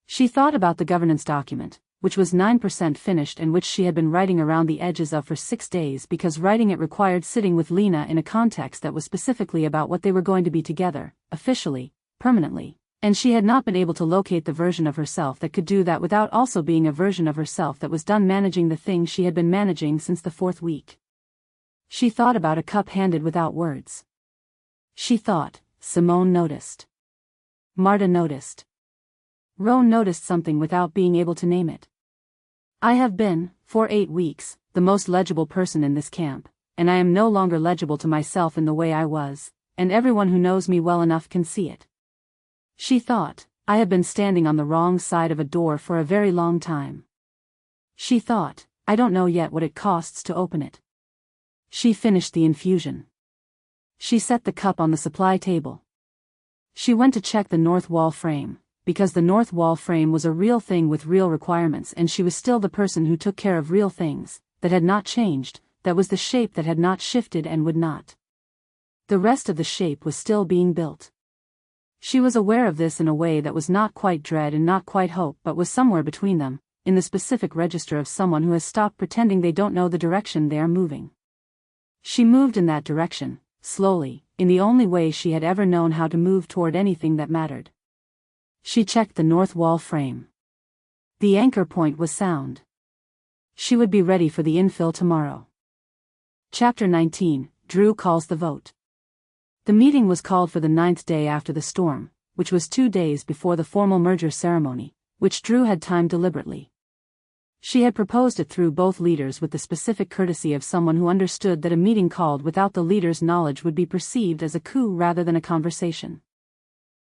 She thought about the governance document, which was 9% finished and which she had been writing around the edges of for 6 days because writing it required sitting with Lena in a context that was specifically about what they were going to be together, officially, permanently, And she had not been able to locate the version of herself that could do that without also being a version of herself that was done managing the thing she had been managing since the 4th week. She thought about a cup handed without words. She thought, Simone noticed. Marta noticed. Roan noticed something without being able to name it. I have been, for 8 weeks, the most legible person in this camp, and I am no longer legible to myself in the way I was, and everyone who knows me well enough can see it. She thought, I have been standing on the wrong side of a door for a very long time. She thought, I don't know yet what it costs to open it. She finished the infusion. She set the cup on the supply table. She went to check the north wall frame, because the north wall frame was a real thing with real requirements, and she was still the person who took care of real things, that had not changed, that was the shape that had not shifted and would not. The rest of the shape was still being built. She was aware of this in a way that was not quite dread and not quite hope, but was somewhere between them, in the specific register of someone who has stopped pretending they don't know the direction they are moving. She moved in that direction, slowly, in the only way she had ever known how to move toward anything that mattered. She checked the north wall frame. The anchor point was sound. She would be ready for the infill tomorrow. Chapter 19, Drew calls the vote. The meeting was called for the 9th day after the storm, which was 2 days before the formal merger ceremony, which Drew had timed deliberately. She had proposed it through both leaders with the specific courtesy of someone who understood that a meeting called without the leaders' knowledge would be perceived as a coup rather than a conversation.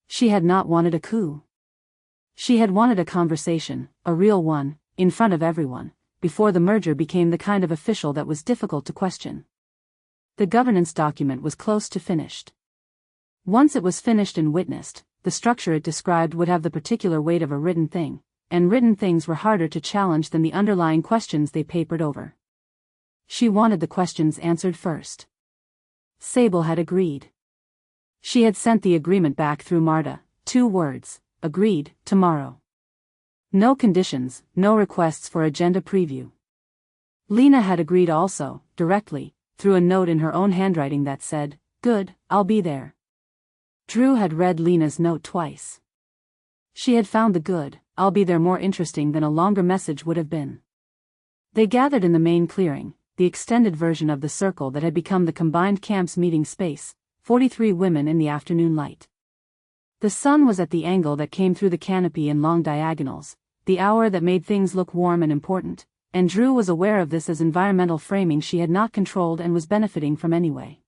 She had not wanted a coup. She had wanted a conversation, a real one, in front of everyone, before the merger became the kind of official that was difficult to question. The governance document was close to finished. Once it was finished and witnessed, the structure it described would have the particular weight of a written thing, and written things were harder to challenge than the underlying questions they papered over. She wanted the questions answered first. Sable had agreed. She had sent the agreement back through Marta, 2 words, agreed, tomorrow. No conditions, no requests for agenda preview. Lena had agreed also, directly, through a note in her own handwriting that said, good, I'll be there. Drew had read Lena's note twice. She had found the good, I'll be there more interesting than a longer message would have been. They gathered in the main clearing, the extended version of the circle that had become the combined camp's meeting space, 43 women in the afternoon light. The sun was at the angle that came through the canopy in long diagonals, the hour that made things look warm and important, and Drew was aware of this as environmental framing she had not controlled and was benefiting from anyway.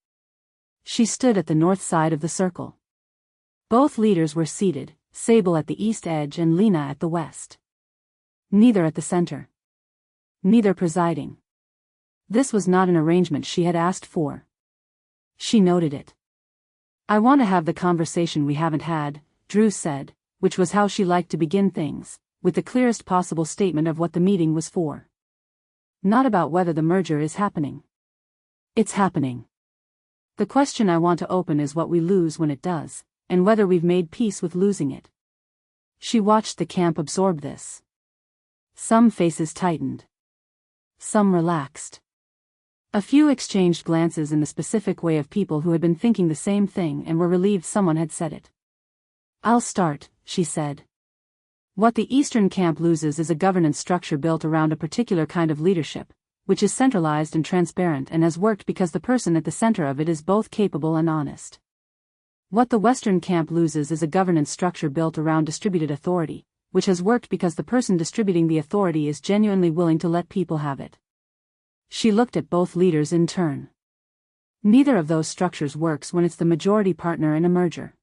She stood at the north side of the circle. Both leaders were seated, Sable at the east edge and Lena at the west. Neither at the center. Neither presiding. This was not an arrangement she had asked for. She noted it. I want to have the conversation we haven't had, Drew said, which was how she liked to begin things, with the clearest possible statement of what the meeting was for. Not about whether the merger is happening. It's happening. The question I want to open is what we lose when it does, and whether we've made peace with losing it. She watched the camp absorb this. Some faces tightened. Some relaxed. A few exchanged glances in the specific way of people who had been thinking the same thing and were relieved someone had said it. I'll start, she said. What the Eastern camp loses is a governance structure built around a particular kind of leadership, which is centralized and transparent and has worked because the person at the center of it is both capable and honest. What the Western camp loses is a governance structure built around distributed authority, which has worked because the person distributing the authority is genuinely willing to let people have it. She looked at both leaders in turn. Neither of those structures works when it's the majority partner in a merger.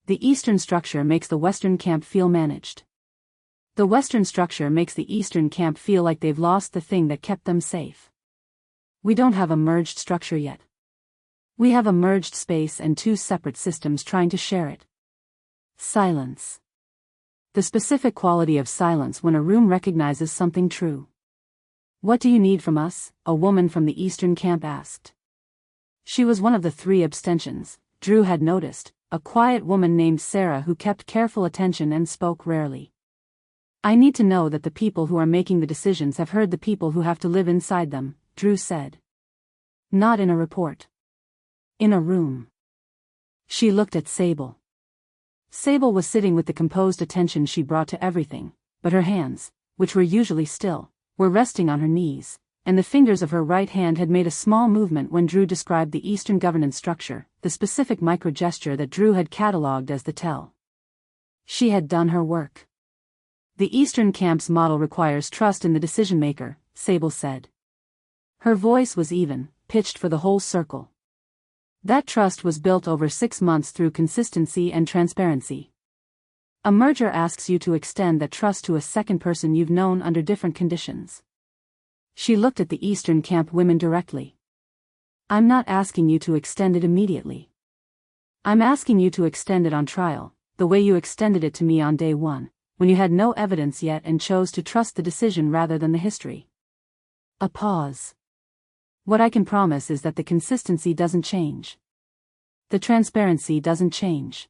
The Eastern structure makes the Western camp feel managed. The Western structure makes the Eastern camp feel like they've lost the thing that kept them safe. We don't have a merged structure yet. We have a merged space and 2 separate systems trying to share it. Silence. The specific quality of silence when a room recognizes something true. What do you need from us? A woman from the Eastern camp asked. She was one of the 3 abstentions, Drew had noticed, a quiet woman named Sarah who kept careful attention and spoke rarely. I need to know that the people who are making the decisions have heard the people who have to live inside them, Drew said. Not in a report. In a room. She looked at Sable. Sable was sitting with the composed attention she brought to everything, but her hands, which were usually still, were resting on her knees, and the fingers of her right hand had made a small movement when Drew described the Eastern governance structure, the specific micro-gesture that Drew had catalogued as the tell. She had done her work. The Eastern camp's model requires trust in the decision-maker, Sable said. Her voice was even, pitched for the whole circle. That trust was built over 6 months through consistency and transparency. A merger asks you to extend that trust to a second person you've known under different conditions. She looked at the Eastern camp women directly. I'm not asking you to extend it immediately. I'm asking you to extend it on trial, the way you extended it to me on day 1, when you had no evidence yet and chose to trust the decision rather than the history. A pause. What I can promise is that the consistency doesn't change. The transparency doesn't change.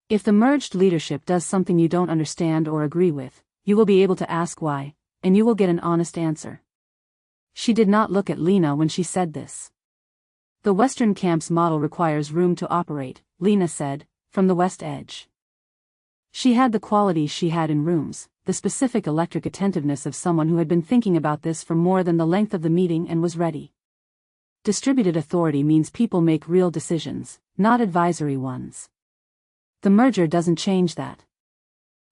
If the merged leadership does something you don't understand or agree with, you will be able to ask why, and you will get an honest answer. She did not look at Lena when she said this. The Western camp's model requires room to operate, Lena said, from the west edge. She had the qualities she had in rooms, the specific electric attentiveness of someone who had been thinking about this for more than the length of the meeting and was ready. Distributed authority means people make real decisions, not advisory ones. The merger doesn't change that.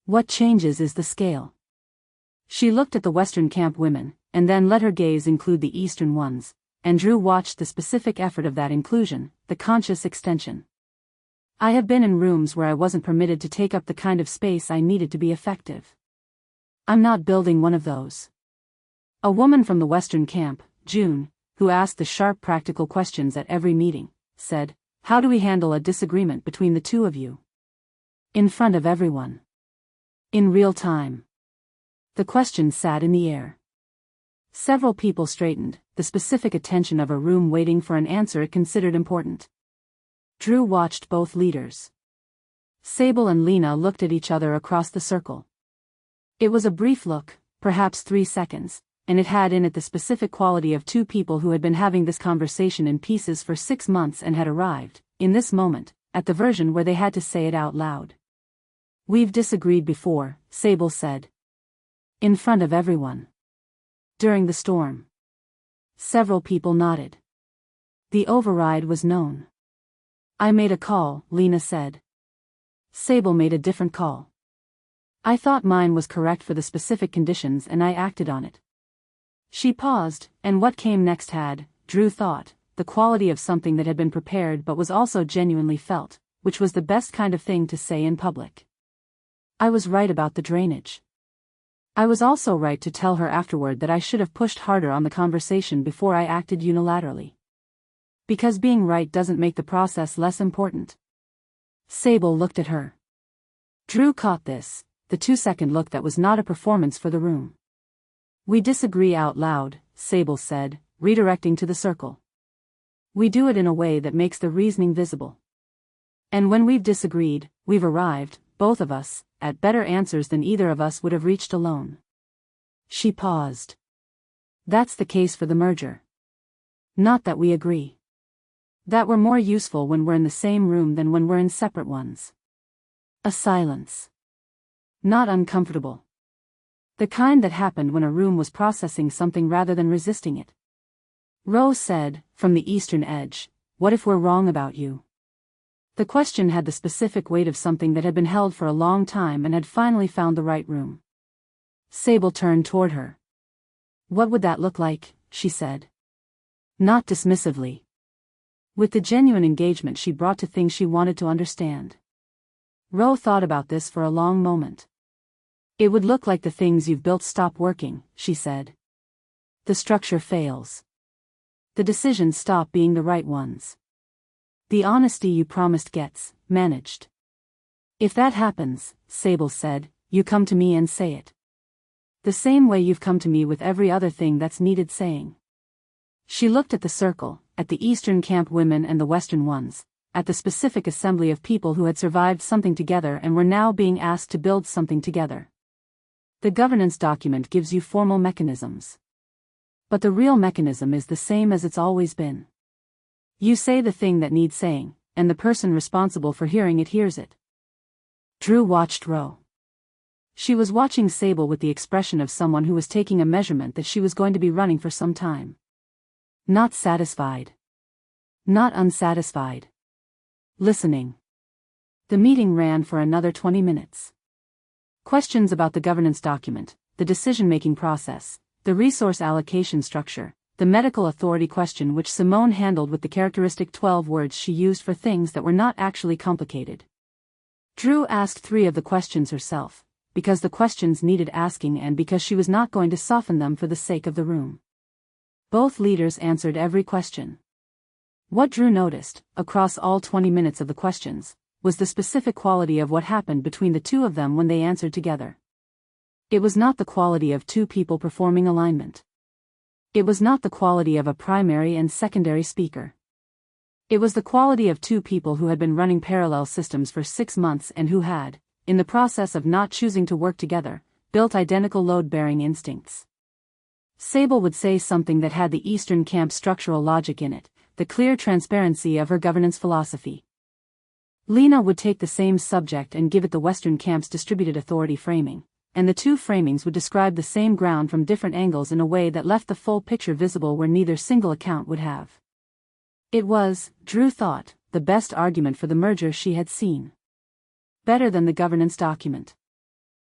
What changes is the scale. She looked at the Western camp women, and then let her gaze include the Eastern ones, and Drew watched the specific effort of that inclusion, the conscious extension. I have been in rooms where I wasn't permitted to take up the kind of space I needed to be effective. I'm not building one of those. A woman from the Western camp, June, who asked the sharp practical questions at every meeting, said, "How do we handle a disagreement between the two of you?" In front of everyone. In real time. The question sat in the air. Several people straightened, the specific attention of a room waiting for an answer it considered important. Drew watched both leaders. Sable and Lena looked at each other across the circle. It was a brief look, perhaps 3 seconds, and it had in it the specific quality of two people who had been having this conversation in pieces for 6 months and had arrived, in this moment, at the version where they had to say it out loud. We've disagreed before, Sable said. In front of everyone. During the storm. Several people nodded. The override was known. I made a call, Lena said. Sable made a different call. I thought mine was correct for the specific conditions and I acted on it. She paused, and what came next had, Drew thought, the quality of something that had been prepared but was also genuinely felt, which was the best kind of thing to say in public. I was right about the drainage. I was also right to tell her afterward that I should have pushed harder on the conversation before I acted unilaterally. Because being right doesn't make the process less important. Sable looked at her. Drew caught this, the 2-second look that was not a performance for the room. We disagree out loud, Sable said, redirecting to the circle. We do it in a way that makes the reasoning visible. And when we've disagreed, we've arrived, both of us, at better answers than either of us would have reached alone. She paused. That's the case for the merger. Not that we agree. That we're more useful when we're in the same room than when we're in separate ones. A silence. Not uncomfortable. The kind that happened when a room was processing something rather than resisting it. Rose said, from the eastern edge, what if we're wrong about you? The question had the specific weight of something that had been held for a long time and had finally found the right room. Sable turned toward her. What would that look like, she said. Not dismissively. With the genuine engagement she brought to things she wanted to understand. Rose thought about this for a long moment. It would look like the things you've built stop working, she said. The structure fails. The decisions stop being the right ones. The honesty you promised gets managed. If that happens, Sable said, you come to me and say it. The same way you've come to me with every other thing that's needed saying. She looked at the circle, at the Eastern camp women and the Western ones, at the specific assembly of people who had survived something together and were now being asked to build something together. The governance document gives you formal mechanisms. But the real mechanism is the same as it's always been. You say the thing that needs saying, and the person responsible for hearing it hears it. Drew watched Ro. She was watching Sable with the expression of someone who was taking a measurement that she was going to be running for some time. Not satisfied. Not unsatisfied. Listening. The meeting ran for another 20 minutes. Questions about the governance document, the decision-making process, the resource allocation structure, the medical authority question which Simone handled with the characteristic 12 words she used for things that were not actually complicated. Drew asked 3 of the questions herself, because the questions needed asking and because she was not going to soften them for the sake of the room. Both leaders answered every question. What Drew noticed, across all 20 minutes of the questions, was the specific quality of what happened between the two of them when they answered together. It was not the quality of 2 people performing alignment. It was not the quality of a primary and secondary speaker. It was the quality of 2 people who had been running parallel systems for 6 months and who had, in the process of not choosing to work together, built identical load-bearing instincts. Sable would say something that had the Eastern Camp's structural logic in it, the clear transparency of her governance philosophy. Lena would take the same subject and give it the Western Camp's distributed authority framing, and the 2 framings would describe the same ground from different angles in a way that left the full picture visible where neither single account would have. It was, Drew thought, the best argument for the merger she had seen. Better than the governance document.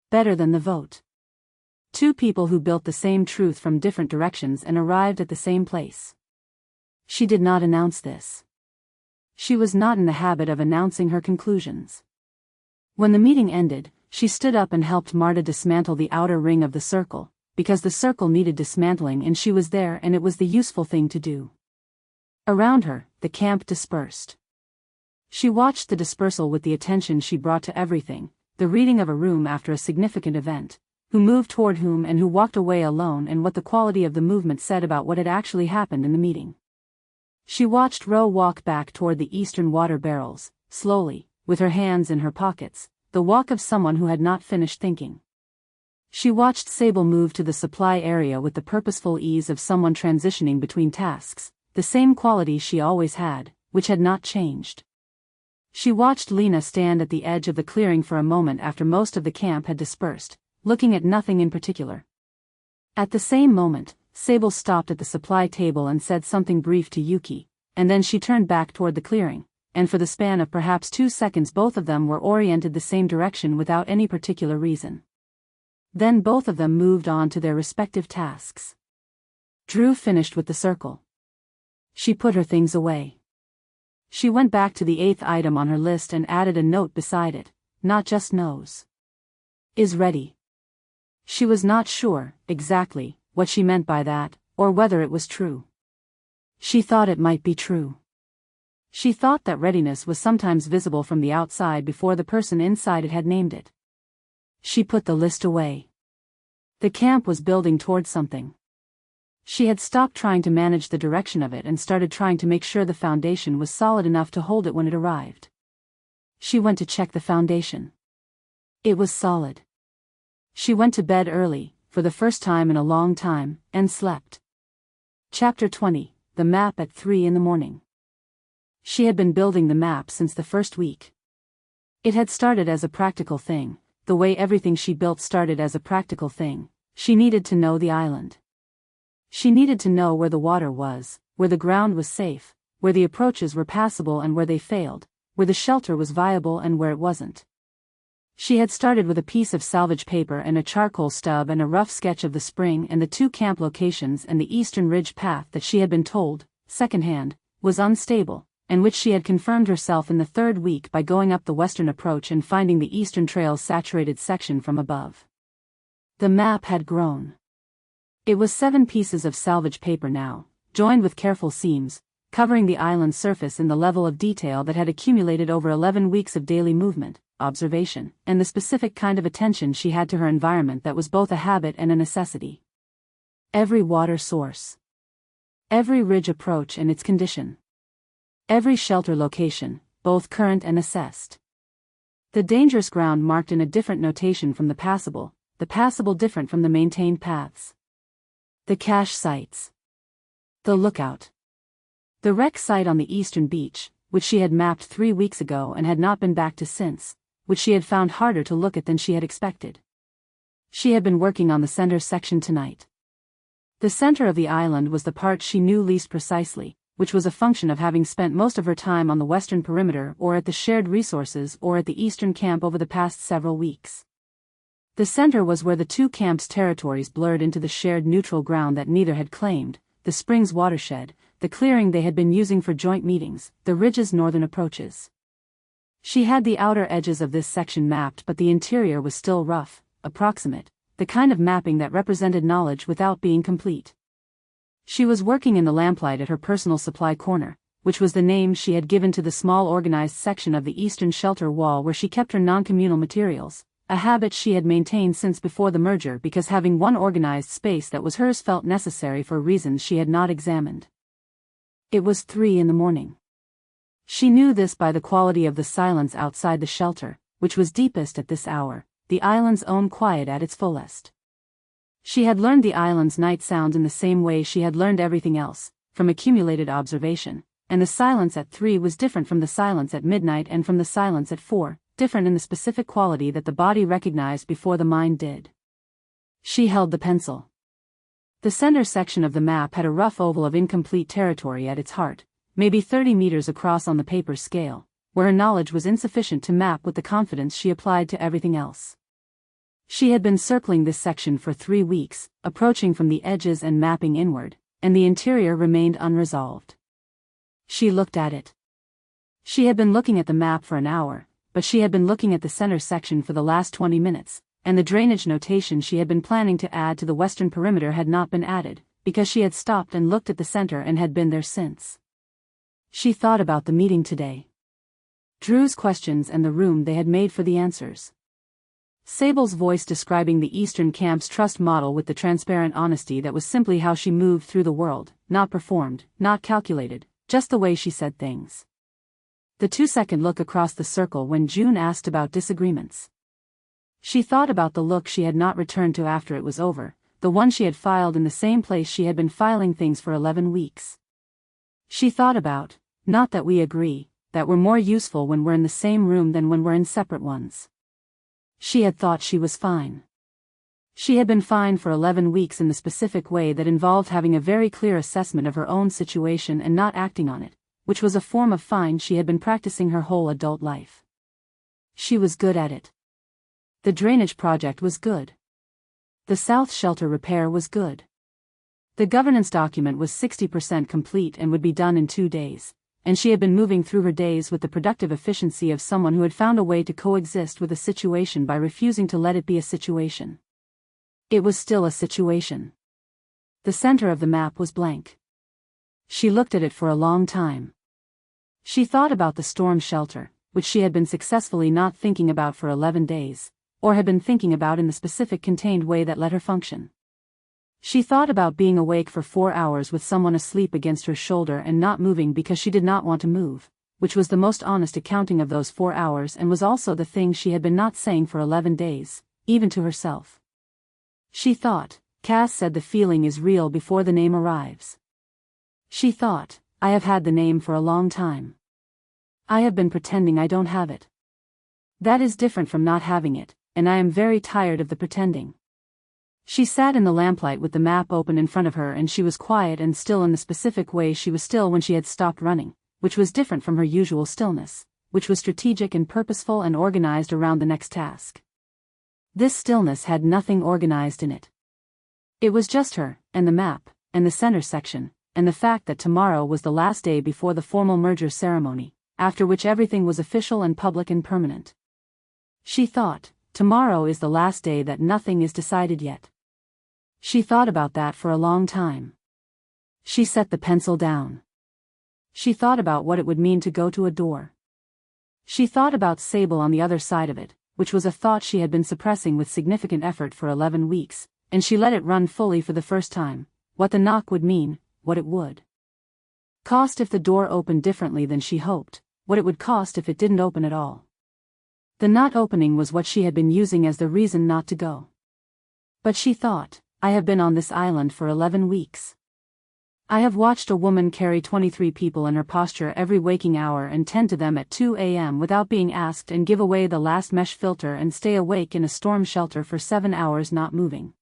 Better than the vote. 2 people who built the same truth from different directions and arrived at the same place. She did not announce this. She was not in the habit of announcing her conclusions. When the meeting ended, she stood up and helped Marta dismantle the outer ring of the circle, because the circle needed dismantling and she was there and it was the useful thing to do. Around her, the camp dispersed. She watched the dispersal with the attention she brought to everything, the reading of a room after a significant event, who moved toward whom and who walked away alone and what the quality of the movement said about what had actually happened in the meeting. She watched Ro walk back toward the eastern water barrels, slowly, with her hands in her pockets, the walk of someone who had not finished thinking. She watched Sable move to the supply area with the purposeful ease of someone transitioning between tasks, the same quality she always had, which had not changed. She watched Lena stand at the edge of the clearing for a moment after most of the camp had dispersed, looking at nothing in particular. At the same moment, Sable stopped at the supply table and said something brief to Yuki, and then she turned back toward the clearing, and for the span of perhaps 2 seconds both of them were oriented the same direction without any particular reason. Then both of them moved on to their respective tasks. Drew finished with the circle. She put her things away. She went back to the 8th item on her list and added a note beside it, not just knows. Is ready. She was not sure, exactly, what she meant by that, or whether it was true. She thought it might be true. She thought that readiness was sometimes visible from the outside before the person inside it had named it. She put the list away. The camp was building toward something. She had stopped trying to manage the direction of it and started trying to make sure the foundation was solid enough to hold it when it arrived. She went to check the foundation. It was solid. She went to bed early, for the first time in a long time, and slept. Chapter 20, The Map at 3 in the morning. She had been building the map since the first week. It had started as a practical thing, the way everything she built started as a practical thing. She needed to know the island. She needed to know where the water was, where the ground was safe, where the approaches were passable and where they failed, where the shelter was viable and where it wasn't. She had started with a piece of salvage paper and a charcoal stub and a rough sketch of the spring and the 2 camp locations and the eastern ridge path that she had been told, secondhand, was unstable, and which she had confirmed herself in the 3rd week by going up the western approach and finding the eastern trail's saturated section from above. The map had grown. It was 7 pieces of salvage paper now, joined with careful seams, covering the island's surface in the level of detail that had accumulated over 11 weeks of daily movement, observation, and the specific kind of attention she had to her environment that was both a habit and a necessity. Every water source. Every ridge approach and its condition. Every shelter location, both current and assessed. The dangerous ground marked in a different notation from the passable different from the maintained paths. The cache sites. The lookout. The wreck site on the eastern beach, which she had mapped 3 weeks ago and had not been back to since, which she had found harder to look at than she had expected. She had been working on the center section tonight. The center of the island was the part she knew least precisely, which was a function of having spent most of her time on the western perimeter or at the shared resources or at the eastern camp over the past several weeks. The center was where the two camps' territories blurred into the shared neutral ground that neither had claimed, the Springs watershed, the clearing they had been using for joint meetings, the ridge's northern approaches. She had the outer edges of this section mapped, but the interior was still rough, approximate, the kind of mapping that represented knowledge without being complete. She was working in the lamplight at her personal supply corner, which was the name she had given to the small organized section of the eastern shelter wall where she kept her non-communal materials, a habit she had maintained since before the merger because having one organized space that was hers felt necessary for reasons she had not examined. It was 3 a.m. She knew this by the quality of the silence outside the shelter, which was deepest at this hour, the island's own quiet at its fullest. She had learned the island's night sounds in the same way she had learned everything else, from accumulated observation, and the silence at 3 was different from the silence at midnight and from the silence at 4, different in the specific quality that the body recognized before the mind did. She held the pencil. The center section of the map had a rough oval of incomplete territory at its heart, maybe 30 meters across on the paper's scale, where her knowledge was insufficient to map with the confidence she applied to everything else. She had been circling this section for 3 weeks, approaching from the edges and mapping inward, and the interior remained unresolved. She looked at it. She had been looking at the map for an hour, but she had been looking at the center section for the last 20 minutes, and the drainage notation she had been planning to add to the western perimeter had not been added, because she had stopped and looked at the center and had been there since. She thought about the meeting today. Drew's questions and the room they had made for the answers. Sable's voice describing the Eastern Camp's trust model with the transparent honesty that was simply how she moved through the world, not performed, not calculated, just the way she said things. The 2-second look across the circle when June asked about disagreements. She thought about the look she had not returned to after it was over, the one she had filed in the same place she had been filing things for 11 weeks. She thought about, not that we agree, that we're more useful when we're in the same room than when we're in separate ones. She had thought she was fine. She had been fine for 11 weeks in the specific way that involved having a very clear assessment of her own situation and not acting on it, which was a form of fine she had been practicing her whole adult life. She was good at it. The drainage project was good. The south shelter repair was good. The governance document was 60% complete and would be done in 2 days, and she had been moving through her days with the productive efficiency of someone who had found a way to coexist with a situation by refusing to let it be a situation. It was still a situation. The center of the map was blank. She looked at it for a long time. She thought about the storm shelter, which she had been successfully not thinking about for 11 days, or had been thinking about in the specific contained way that let her function. She thought about being awake for 4 hours with someone asleep against her shoulder and not moving because she did not want to move, which was the most honest accounting of those 4 hours and was also the thing she had been not saying for 11 days, even to herself. She thought, Cass said the feeling is real before the name arrives. She thought, I have had the name for a long time. I have been pretending I don't have it. That is different from not having it, and I am very tired of the pretending. She sat in the lamplight with the map open in front of her and she was quiet and still in the specific way she was still when she had stopped running, which was different from her usual stillness, which was strategic and purposeful and organized around the next task. This stillness had nothing organized in it. It was just her, and the map, and the center section, and the fact that tomorrow was the last day before the formal merger ceremony, after which everything was official and public and permanent. She thought, tomorrow is the last day that nothing is decided yet. She thought about that for a long time. She set the pencil down. She thought about what it would mean to go to a door. She thought about Sable on the other side of it, which was a thought she had been suppressing with significant effort for 11 weeks, and she let it run fully for the first time, what the knock would mean, what it would cost if the door opened differently than she hoped, what it would cost if it didn't open at all. The not opening was what she had been using as the reason not to go. But she thought, I have been on this island for 11 weeks. I have watched a woman carry 23 people in her posture every waking hour and tend to them at 2 a.m. without being asked and give away the last mesh filter and stay awake in a storm shelter for 7 hours not moving.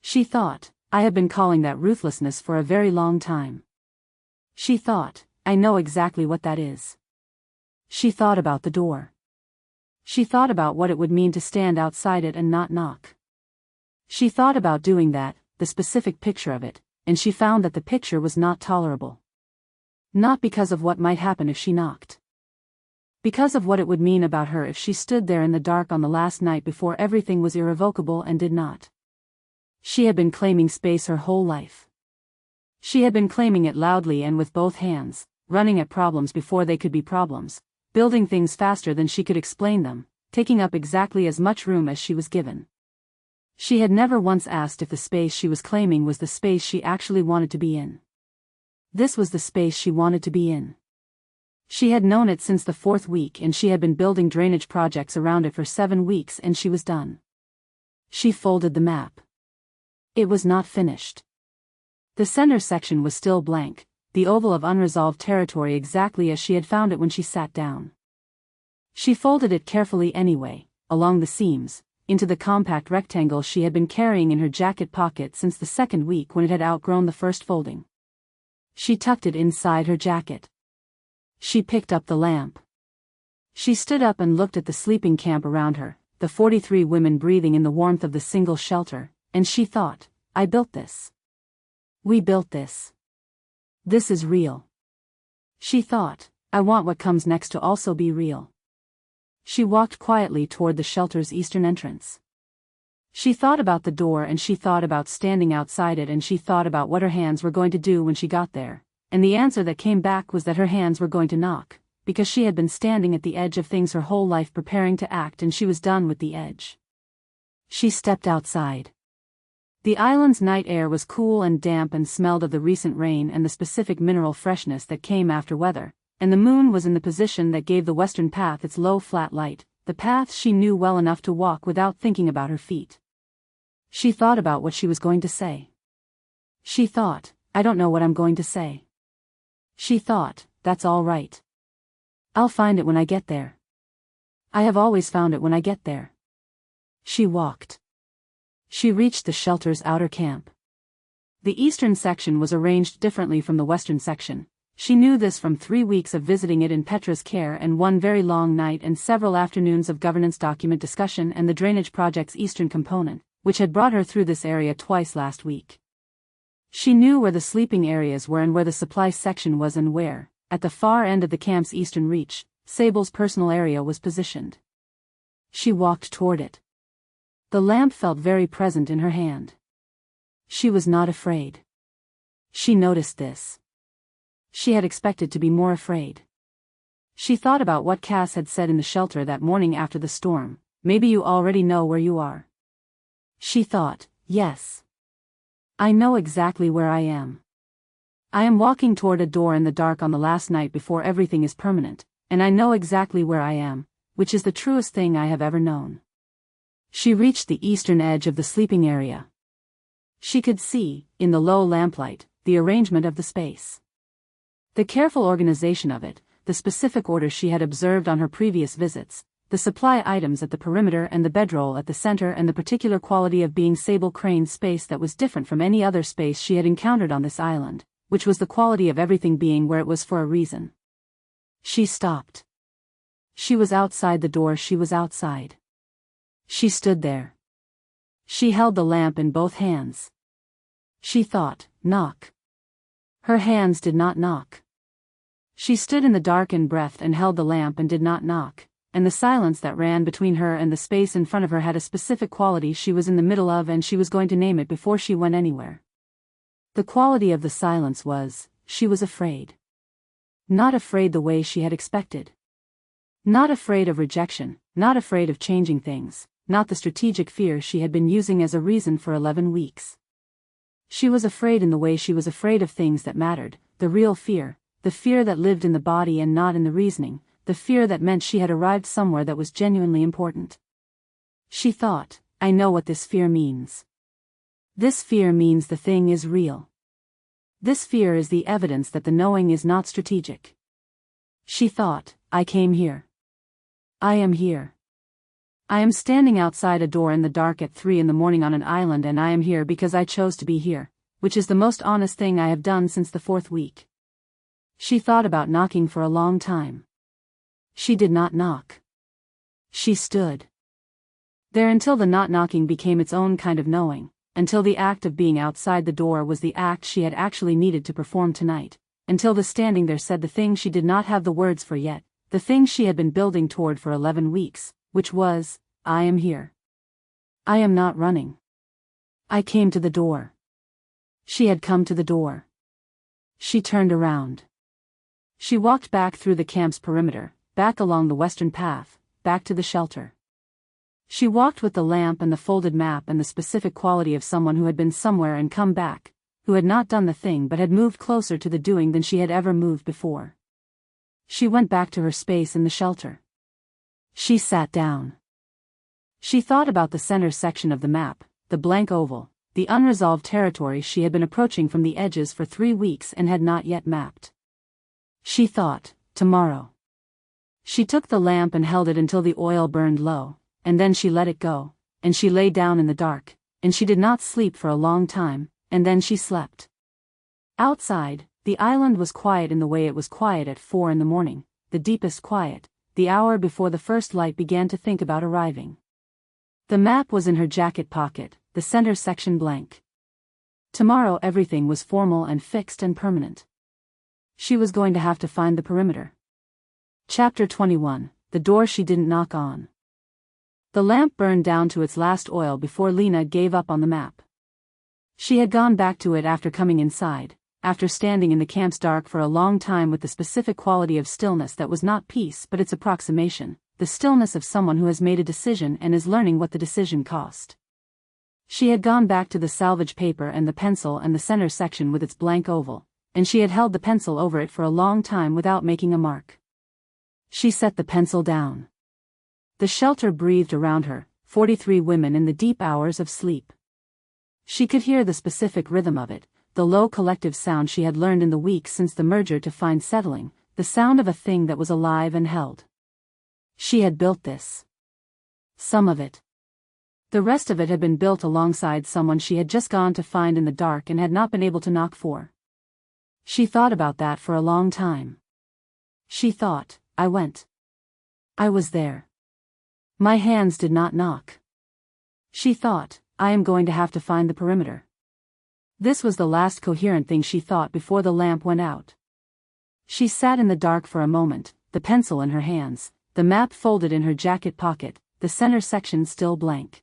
She thought, I have been calling that ruthlessness for a very long time. She thought, I know exactly what that is. She thought about the door. She thought about what it would mean to stand outside it and not knock. She thought about doing that, the specific picture of it, and she found that the picture was not tolerable. Not because of what might happen if she knocked. Because of what it would mean about her if she stood there in the dark on the last night before everything was irrevocable and did not. She had been claiming space her whole life. She had been claiming it loudly and with both hands, running at problems before they could be problems, building things faster than she could explain them, taking up exactly as much room as she was given. She had never once asked if the space she was claiming was the space she actually wanted to be in. This was the space she wanted to be in. She had known it since the 4th week and she had been building drainage projects around it for 7 weeks and she was done. She folded the map. It was not finished. The center section was still blank, the oval of unresolved territory exactly as she had found it when she sat down. She folded it carefully anyway, along the seams, into the compact rectangle she had been carrying in her jacket pocket since the 2nd week when it had outgrown the first folding. She tucked it inside her jacket. She picked up the lamp. She stood up and looked at the sleeping camp around her, the 43 women breathing in the warmth of the single shelter, and she thought, I built this. We built this. This is real. She thought, I want what comes next to also be real. She walked quietly toward the shelter's eastern entrance. She thought about the door and she thought about standing outside it and she thought about what her hands were going to do when she got there, and the answer that came back was that her hands were going to knock, because she had been standing at the edge of things her whole life preparing to act and she was done with the edge. She stepped outside. The island's night air was cool and damp and smelled of the recent rain and the specific mineral freshness that came after weather, and the moon was in the position that gave the western path its low flat light, the path she knew well enough to walk without thinking about her feet. She thought about what she was going to say. She thought, I don't know what I'm going to say. She thought, that's all right. I'll find it when I get there. I have always found it when I get there. She walked. She reached the shelter's outer camp. The eastern section was arranged differently from the western section. She knew this from 3 weeks of visiting it in Petra's care and one very long night and several afternoons of governance document discussion and the drainage project's eastern component, which had brought her through this area twice last week. She knew where the sleeping areas were and where the supply section was and where, at the far end of the camp's eastern reach, Sable's personal area was positioned. She walked toward it. The lamp felt very present in her hand. She was not afraid. She noticed this. She had expected to be more afraid. She thought about what Cass had said in the shelter that morning after the storm, maybe you already know where you are. She thought, yes. I know exactly where I am. I am walking toward a door in the dark on the last night before everything is permanent, and I know exactly where I am, which is the truest thing I have ever known. She reached the eastern edge of the sleeping area. She could see, in the low lamplight, the arrangement of the space. The careful organization of it, the specific order she had observed on her previous visits, the supply items at the perimeter and the bedroll at the center and the particular quality of being Sable Crane's space that was different from any other space she had encountered on this island, which was the quality of everything being where it was for a reason. She stopped. She was outside the door. She was outside. She stood there. She held the lamp in both hands. She thought, knock. Her hands did not knock. She stood in the dark and breathed and held the lamp and did not knock, and the silence that ran between her and the space in front of her had a specific quality she was in the middle of and she was going to name it before she went anywhere. The quality of the silence was, she was afraid. Not afraid the way she had expected. Not afraid of rejection, not afraid of changing things, not the strategic fear she had been using as a reason for 11 weeks. She was afraid in the way she was afraid of things that mattered, the real fear, the fear that lived in the body and not in the reasoning, the fear that meant she had arrived somewhere that was genuinely important. She thought, I know what this fear means. This fear means the thing is real. This fear is the evidence that the knowing is not strategic. She thought, I came here. I am here. I am standing outside a door in the dark at 3 in the morning on an island, and I am here because I chose to be here, which is the most honest thing I have done since the 4th week. She thought about knocking for a long time. She did not knock. She stood there until the not knocking became its own kind of knowing, until the act of being outside the door was the act she had actually needed to perform tonight, until the standing there said the thing she did not have the words for yet, the thing she had been building toward for 11 weeks, which was, I am here. I am not running. I came to the door. She had come to the door. She turned around. She walked back through the camp's perimeter, back along the western path, back to the shelter. She walked with the lamp and the folded map and the specific quality of someone who had been somewhere and come back, who had not done the thing but had moved closer to the doing than she had ever moved before. She went back to her space in the shelter. She sat down. She thought about the center section of the map, the blank oval, the unresolved territory she had been approaching from the edges for 3 weeks and had not yet mapped. She thought, tomorrow. She took the lamp and held it until the oil burned low, and then she let it go, and she lay down in the dark, and she did not sleep for a long time, and then she slept. Outside, the island was quiet in the way it was quiet at 4 in the morning, the deepest quiet, the hour before the first light began to think about arriving. The map was in her jacket pocket, the center section blank. Tomorrow everything was formal and fixed and permanent. She was going to have to find the perimeter. Chapter 21, The Door She Didn't Knock On. The lamp burned down to its last oil before Lena gave up on the map. She had gone back to it after coming inside, after standing in the camp's dark for a long time with the specific quality of stillness that was not peace but its approximation, the stillness of someone who has made a decision and is learning what the decision cost. She had gone back to the salvage paper and the pencil and the center section with its blank oval, and she had held the pencil over it for a long time without making a mark. She set the pencil down. The shelter breathed around her, 43 women in the deep hours of sleep. She could hear the specific rhythm of it, the low collective sound she had learned in the weeks since the merger to find settling, the sound of a thing that was alive and held. She had built this. Some of it. The rest of it had been built alongside someone she had just gone to find in the dark and had not been able to knock for. She thought about that for a long time. She thought, I went. I was there. My hands did not knock. She thought, I am going to have to find the perimeter. This was the last coherent thing she thought before the lamp went out. She sat in the dark for a moment, the pencil in her hands, the map folded in her jacket pocket, the center section still blank.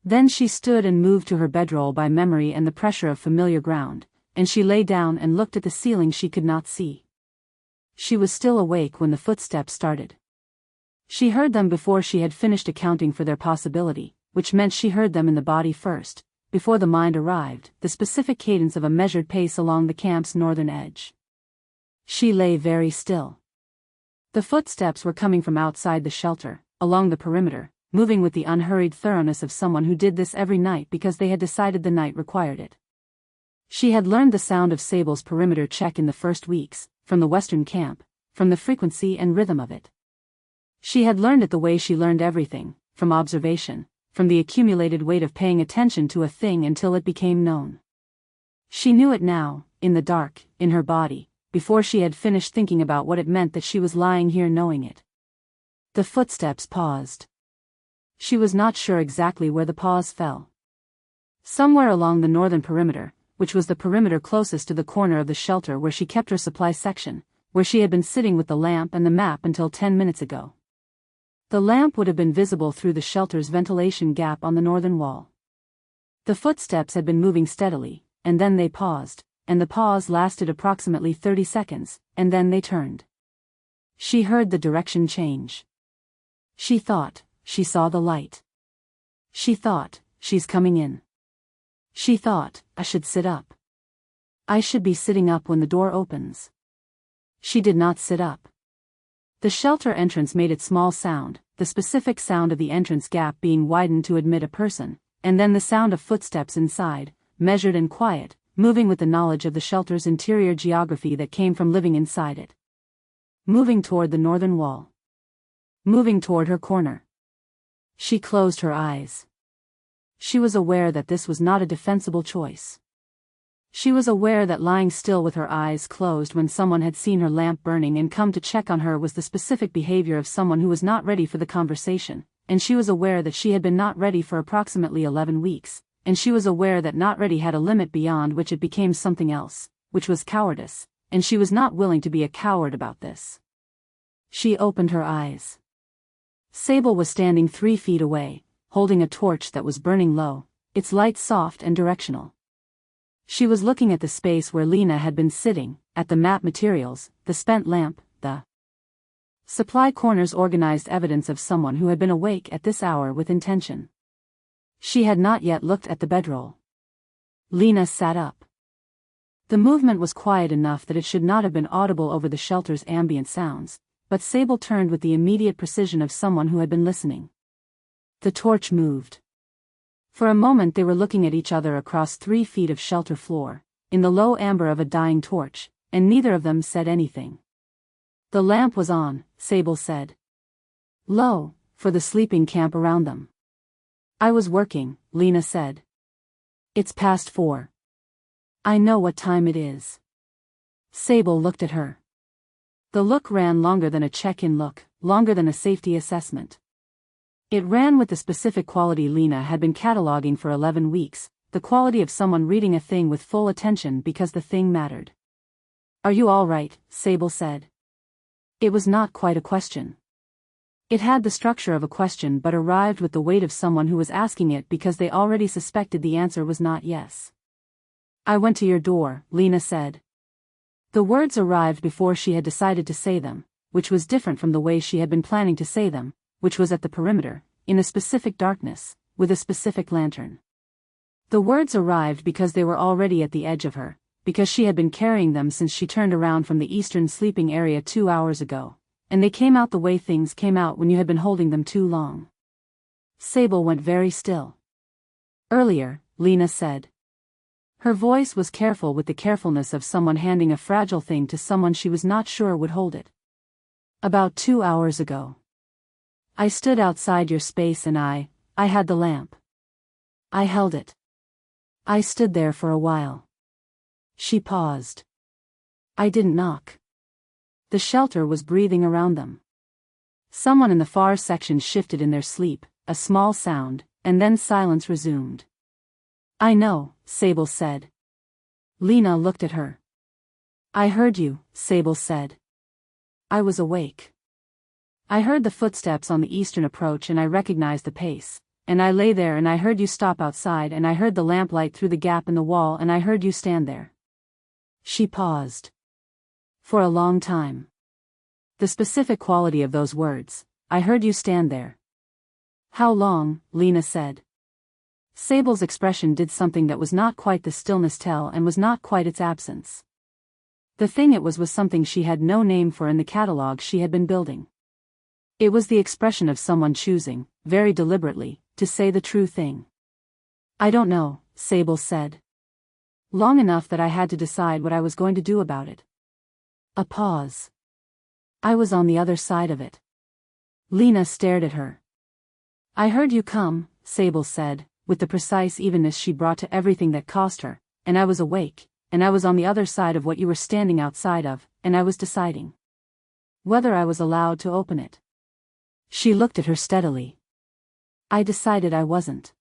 Then she stood and moved to her bedroll by memory and the pressure of familiar ground, and she lay down and looked at the ceiling she could not see. She was still awake when the footsteps started. She heard them before she had finished accounting for their possibility, which meant she heard them in the body first, before the mind arrived, the specific cadence of a measured pace along the camp's northern edge. She lay very still. The footsteps were coming from outside the shelter, along the perimeter, moving with the unhurried thoroughness of someone who did this every night because they had decided the night required it. She had learned the sound of Sable's perimeter check in the first weeks, from the western camp, from the frequency and rhythm of it. She had learned it the way she learned everything, from observation, from the accumulated weight of paying attention to a thing until it became known. She knew it now, in the dark, in her body, before she had finished thinking about what it meant that she was lying here knowing it. The footsteps paused. She was not sure exactly where the pause fell. Somewhere along the northern perimeter, which was the perimeter closest to the corner of the shelter where she kept her supply section, where she had been sitting with the lamp and the map until 10 minutes ago. The lamp would have been visible through the shelter's ventilation gap on the northern wall. The footsteps had been moving steadily, and then they paused, and the pause lasted approximately 30 seconds, and then they turned. She heard the direction change. She thought, she saw the light. She thought, she's coming in. She thought, I should sit up. I should be sitting up when the door opens. She did not sit up. The shelter entrance made its small sound, the specific sound of the entrance gap being widened to admit a person, and then the sound of footsteps inside, measured and quiet, moving with the knowledge of the shelter's interior geography that came from living inside it. Moving toward the northern wall. Moving toward her corner. She closed her eyes. She was aware that this was not a defensible choice. She was aware that lying still with her eyes closed when someone had seen her lamp burning and come to check on her was the specific behavior of someone who was not ready for the conversation, and she was aware that she had been not ready for approximately 11 weeks, and she was aware that not ready had a limit beyond which it became something else, which was cowardice, and she was not willing to be a coward about this. She opened her eyes. Sable was standing 3 feet away, holding a torch that was burning low, its light soft and directional. She was looking at the space where Lena had been sitting, at the map materials, the spent lamp, the supply corners, organized evidence of someone who had been awake at this hour with intention. She had not yet looked at the bedroll. Lena sat up. The movement was quiet enough that it should not have been audible over the shelter's ambient sounds, but Sable turned with the immediate precision of someone who had been listening. The torch moved. For a moment they were looking at each other across 3 feet of shelter floor, in the low amber of a dying torch, and neither of them said anything. The lamp was on, Sable said. Low, for the sleeping camp around them. I was working, Lena said. It's past 4. I know what time it is. Sable looked at her. The look ran longer than a check-in look, longer than a safety assessment. It ran with the specific quality Lena had been cataloging for 11 weeks, the quality of someone reading a thing with full attention because the thing mattered. Are you all right? Sable said. It was not quite a question. It had the structure of a question but arrived with the weight of someone who was asking it because they already suspected the answer was not yes. I went to your door, Lena said. The words arrived before she had decided to say them, which was different from the way she had been planning to say them, which was at the perimeter, in a specific darkness, with a specific lantern. The words arrived because they were already at the edge of her, because she had been carrying them since she turned around from the eastern sleeping area 2 hours ago, and they came out the way things came out when you had been holding them too long. Sable went very still. Earlier, Lena said. Her voice was careful with the carefulness of someone handing a fragile thing to someone she was not sure would hold it. About 2 hours ago. I stood outside your space and I had the lamp. I held it. I stood there for a while. She paused. I didn't knock. The shelter was breathing around them. Someone in the far section shifted in their sleep, a small sound, and then silence resumed. I know, Sable said. Lena looked at her. I heard you, Sable said. I was awake. I heard the footsteps on the eastern approach and I recognized the pace, and I lay there and I heard you stop outside and I heard the lamplight through the gap in the wall and I heard you stand there. She paused. For a long time. The specific quality of those words, I heard you stand there. How long? Lena said. Sable's expression did something that was not quite the stillness tell and was not quite its absence. The thing it was something she had no name for in the catalog she had been building. It was the expression of someone choosing, very deliberately, to say the true thing. I don't know, Sable said. Long enough that I had to decide what I was going to do about it. A pause. I was on the other side of it. Lena stared at her. I heard you come, Sable said, with the precise evenness she brought to everything that cost her, and I was awake, and I was on the other side of what you were standing outside of, and I was deciding whether I was allowed to open it. She looked at her steadily. I decided I wasn't.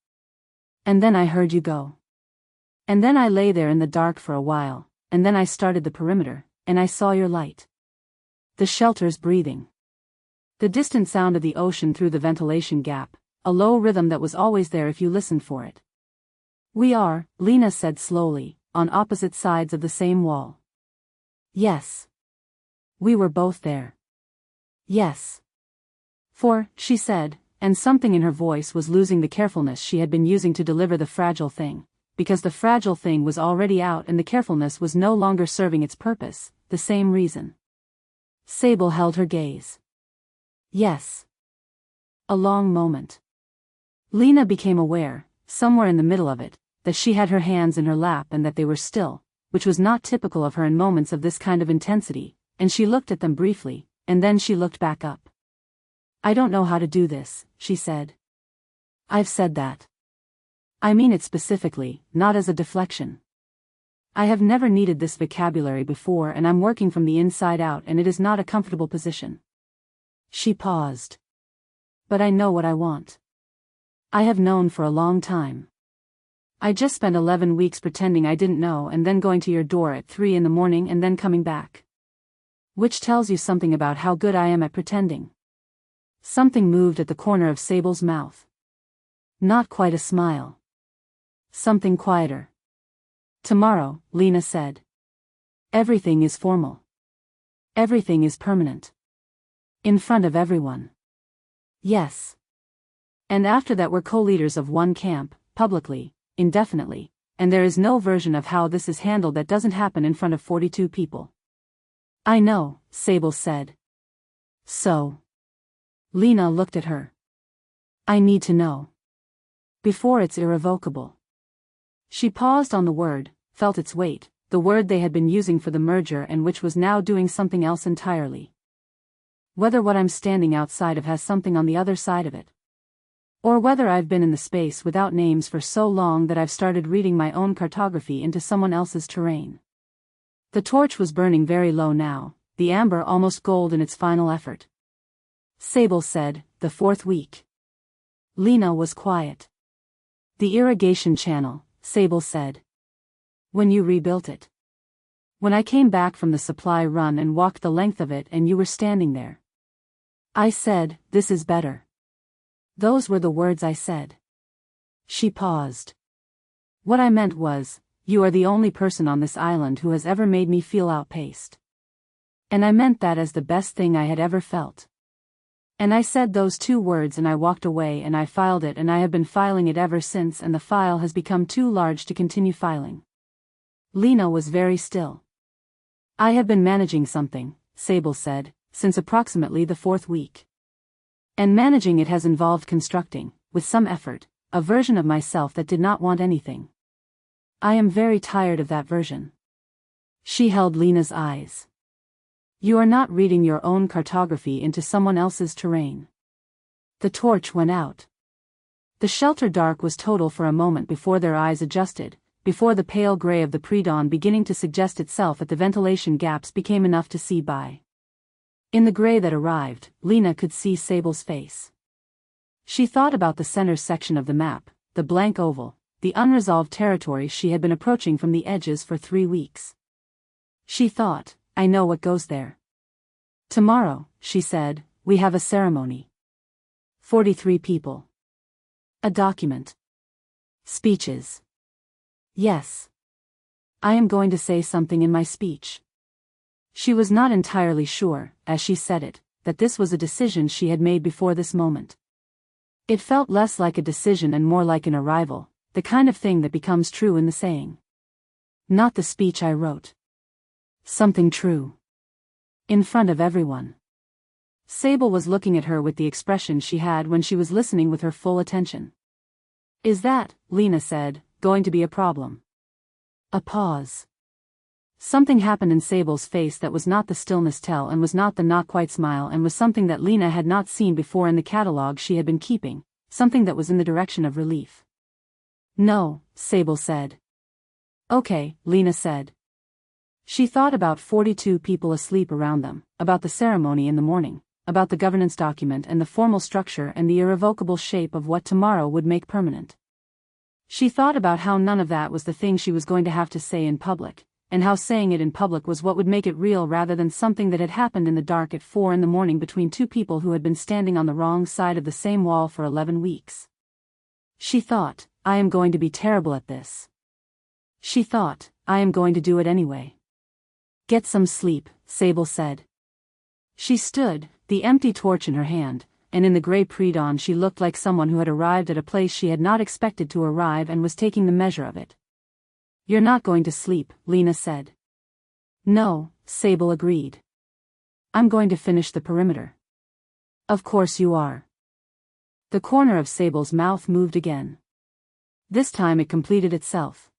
And then I heard you go. And then I lay there in the dark for a while, and then I started the perimeter, and I saw your light. The shelter's breathing. The distant sound of the ocean through the ventilation gap, a low rhythm that was always there if you listened for it. We are, Lena said slowly, on opposite sides of the same wall. Yes. We were both there. Yes. For, she said, and something in her voice was losing the carefulness she had been using to deliver the fragile thing, because the fragile thing was already out and the carefulness was no longer serving its purpose, the same reason. Sable held her gaze. Yes. A long moment. Lena became aware, somewhere in the middle of it, that she had her hands in her lap and that they were still, which was not typical of her in moments of this kind of intensity, and she looked at them briefly, and then she looked back up. "I don't know how to do this," she said. "I've said that. I mean it specifically, not as a deflection. I have never needed this vocabulary before and I'm working from the inside out and it is not a comfortable position." She paused. "But I know what I want. I have known for a long time. I just spent 11 weeks pretending I didn't know and then going to your door at 3 in the morning and then coming back. Which tells you something about how good I am at pretending." Something moved at the corner of Sable's mouth. Not quite a smile. Something quieter. "Tomorrow," Lena said. "Everything is formal. Everything is permanent. In front of everyone." "Yes. And after that we're co-leaders of one camp, publicly, indefinitely, and there is no version of how this is handled that doesn't happen in front of 42 people." "I know," Sable said. "So?" Lena looked at her. "I need to know. Before it's irrevocable." She paused on the word, felt its weight, the word they had been using for the merger and which was now doing something else entirely. "Whether what I'm standing outside of has something on the other side of it. Or whether I've been in the space without names for so long that I've started reading my own cartography into someone else's terrain." The torch was burning very low now, the amber almost gold in its final effort. Sable said, "The 4th week." Lena was quiet. "The irrigation channel," Sable said. "When you rebuilt it. When I came back from the supply run and walked the length of it and you were standing there. I said, 'This is better.' Those were the words I said." She paused. "What I meant was, you are the only person on this island who has ever made me feel outpaced. And I meant that as the best thing I had ever felt. And I said those 2 words and I walked away and I filed it and I have been filing it ever since and the file has become too large to continue filing." Lena was very still. "I have been managing something," Sable said, "since approximately the 4th week. And managing it has involved constructing, with some effort, a version of myself that did not want anything. I am very tired of that version." She held Lena's eyes. "You are not reading your own cartography into someone else's terrain." The torch went out. The shelter dark was total for a moment before their eyes adjusted, before the pale gray of the pre-dawn beginning to suggest itself at the ventilation gaps became enough to see by. In the gray that arrived, Lena could see Sable's face. She thought about the center section of the map, the blank oval, the unresolved territory she had been approaching from the edges for 3 weeks. She thought, "I know what goes there." "Tomorrow," she said, "we have a ceremony. 43 people. A document. Speeches." "Yes. I am going to say something in my speech." She was not entirely sure, as she said it, that this was a decision she had made before this moment. It felt less like a decision and more like an arrival, the kind of thing that becomes true in the saying. "Not the speech I wrote. Something true. In front of everyone." Sable was looking at her with the expression she had when she was listening with her full attention. "Is that," Lena said, "going to be a problem?" A pause. Something happened in Sable's face that was not the stillness tell and was not the not-quite smile and was something that Lena had not seen before in the catalog she had been keeping, something that was in the direction of relief. "No," Sable said. "Okay," Lena said. She thought about 42 people asleep around them, about the ceremony in the morning, about the governance document and the formal structure and the irrevocable shape of what tomorrow would make permanent. She thought about how none of that was the thing she was going to have to say in public, and how saying it in public was what would make it real rather than something that had happened in the dark at 4 in the morning between 2 people who had been standing on the wrong side of the same wall for 11 weeks. She thought, "I am going to be terrible at this." She thought, "I am going to do it anyway." "Get some sleep," Sable said. She stood, the empty torch in her hand, and in the gray pre-dawn she looked like someone who had arrived at a place she had not expected to arrive and was taking the measure of it. "You're not going to sleep," Lena said. "No," Sable agreed. "I'm going to finish the perimeter." "Of course you are." The corner of Sable's mouth moved again. This time it completed itself.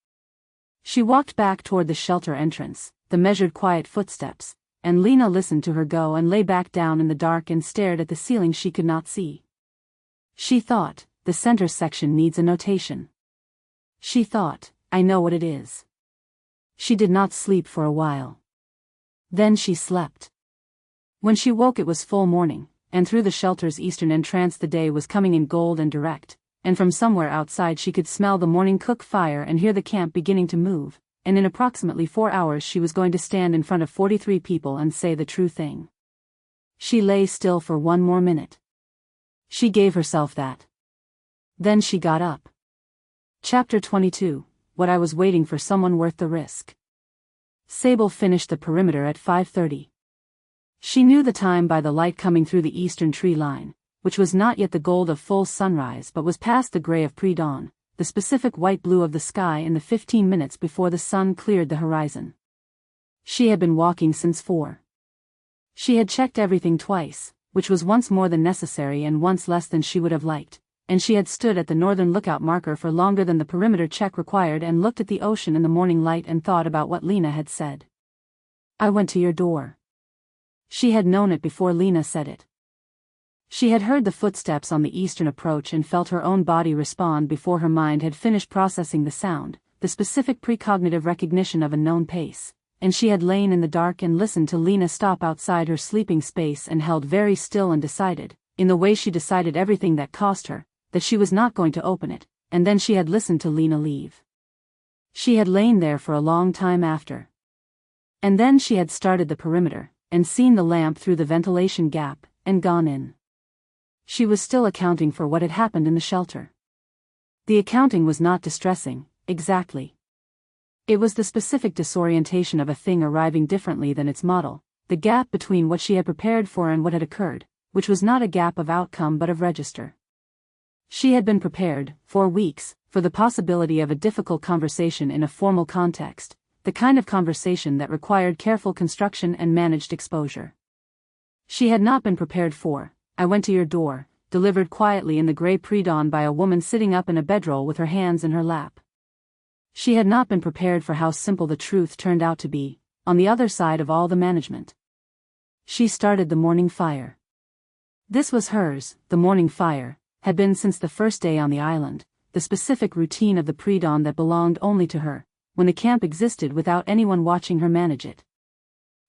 She walked back toward the shelter entrance, the measured quiet footsteps, and Lena listened to her go and lay back down in the dark and stared at the ceiling she could not see. She thought, the center section needs a notation. She thought, I know what it is. She did not sleep for a while. Then she slept. When she woke it was full morning, and through the shelter's eastern entrance the day was coming in gold and direct, and from somewhere outside she could smell the morning cook fire and hear the camp beginning to move, and in approximately 4 hours she was going to stand in front of 43 people and say the true thing. She lay still for 1 more minute. She gave herself that. Then she got up. Chapter 22, What I Was Waiting for, Someone Worth the Risk. Sable finished the perimeter at 5:30. She knew the time by the light coming through the eastern tree line, which was not yet the gold of full sunrise but was past the gray of pre-dawn, the specific white-blue of the sky in the 15 minutes before the sun cleared the horizon. She had been walking since 4. She had checked everything twice, which was once more than necessary and once less than she would have liked, and she had stood at the northern lookout marker for longer than the perimeter check required and looked at the ocean in the morning light and thought about what Lena had said. I went to your door. She had known it before Lena said it. She had heard the footsteps on the eastern approach and felt her own body respond before her mind had finished processing the sound, the specific precognitive recognition of a known pace, and she had lain in the dark and listened to Lena stop outside her sleeping space and held very still and decided, in the way she decided everything that cost her, that she was not going to open it, and then she had listened to Lena leave. She had lain there for a long time after. And then she had started the perimeter, and seen the lamp through the ventilation gap, and gone in. She was still accounting for what had happened in the shelter. The accounting was not distressing, exactly. It was the specific disorientation of a thing arriving differently than its model, the gap between what she had prepared for and what had occurred, which was not a gap of outcome but of register. She had been prepared, for weeks, for the possibility of a difficult conversation in a formal context, the kind of conversation that required careful construction and managed exposure. She had not been prepared for, I went to your door, delivered quietly in the gray pre-dawn by a woman sitting up in a bedroll with her hands in her lap. She had not been prepared for how simple the truth turned out to be, on the other side of all the management. She started the morning fire. This was hers, the morning fire, had been since the first day on the island, the specific routine of the pre-dawn that belonged only to her, when the camp existed without anyone watching her manage it.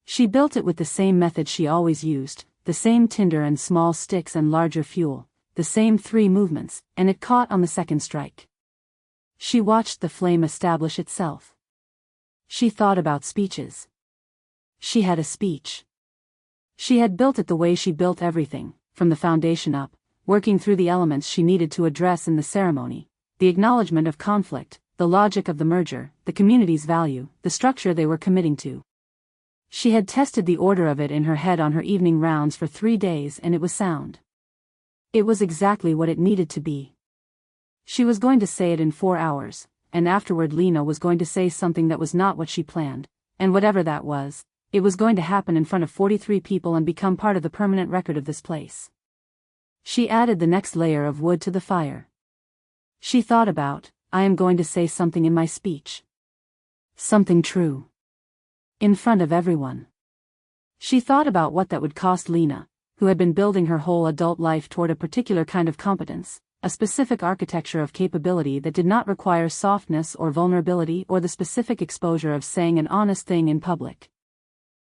She built it with the same method she always used, the same tinder and small sticks and larger fuel, the same 3 movements, and it caught on the second strike. She watched the flame establish itself. She thought about speeches. She had a speech. She had built it the way she built everything, from the foundation up, working through the elements she needed to address in the ceremony, the acknowledgement of conflict, the logic of the merger, the community's value, the structure they were committing to. She had tested the order of it in her head on her evening rounds for 3 days and it was sound. It was exactly what it needed to be. She was going to say it in 4 hours, and afterward Lena was going to say something that was not what she planned, and whatever that was, it was going to happen in front of 43 people and become part of the permanent record of this place. She added the next layer of wood to the fire. She thought about, I am going to say something in my speech. Something true. In front of everyone. She thought about what that would cost Lena, who had been building her whole adult life toward a particular kind of competence, a specific architecture of capability that did not require softness or vulnerability or the specific exposure of saying an honest thing in public.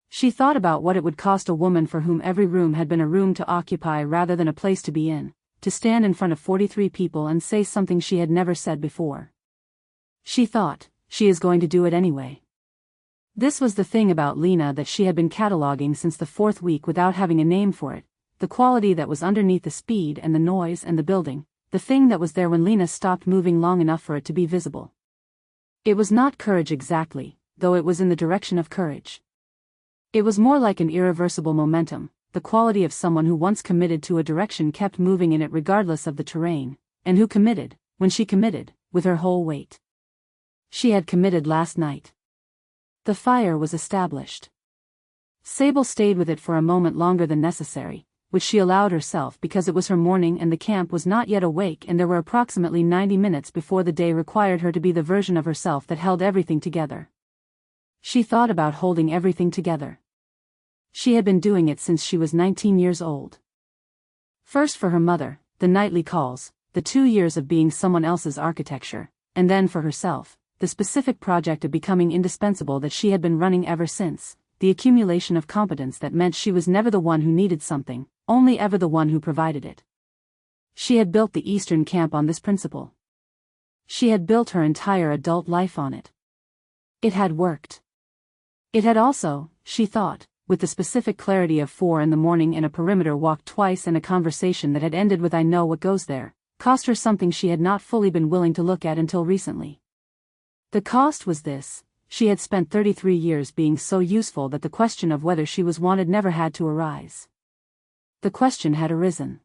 She thought about what it would cost a woman for whom every room had been a room to occupy rather than a place to be in, to stand in front of 43 people and say something she had never said before. She thought, she is going to do it anyway. This was the thing about Lena that she had been cataloging since the 4th week without having a name for it, the quality that was underneath the speed and the noise and the building, the thing that was there when Lena stopped moving long enough for it to be visible. It was not courage exactly, though it was in the direction of courage. It was more like an irreversible momentum, the quality of someone who once committed to a direction kept moving in it regardless of the terrain, and who committed, when she committed, with her whole weight. She had committed last night. The fire was established. Sable stayed with it for a moment longer than necessary, which she allowed herself because it was her morning and the camp was not yet awake and there were approximately 90 minutes before the day required her to be the version of herself that held everything together. She thought about holding everything together. She had been doing it since she was 19 years old. First for her mother, the nightly calls, the 2 years of being someone else's architecture, and then for herself, the specific project of becoming indispensable that she had been running ever since, the accumulation of competence that meant she was never the one who needed something, only ever the one who provided it. She had built the Eastern camp on this principle. She had built her entire adult life on it. It had worked. It had also, she thought, with the specific clarity of 4 in the morning and a perimeter walk twice and a conversation that had ended with "I know what goes there," cost her something she had not fully been willing to look at until recently. The cost was this: she had spent 33 years being so useful that the question of whether she was wanted never had to arise. The question had arisen.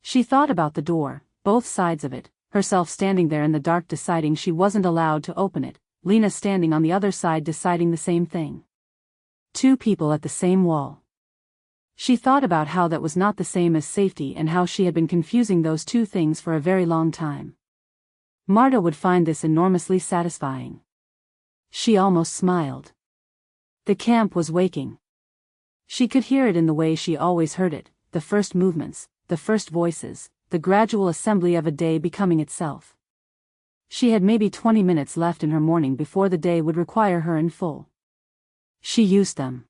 She thought about the door, both sides of it, herself standing there in the dark deciding she wasn't allowed to open it, Lena standing on the other side deciding the same thing. 2 people at the same wall. She thought about how that was not the same as safety and how she had been confusing those 2 things for a very long time. Marta would find this enormously satisfying. She almost smiled. The camp was waking. She could hear it in the way she always heard it, the first movements, the first voices, the gradual assembly of a day becoming itself. She had maybe 20 minutes left in her morning before the day would require her in full. She used them.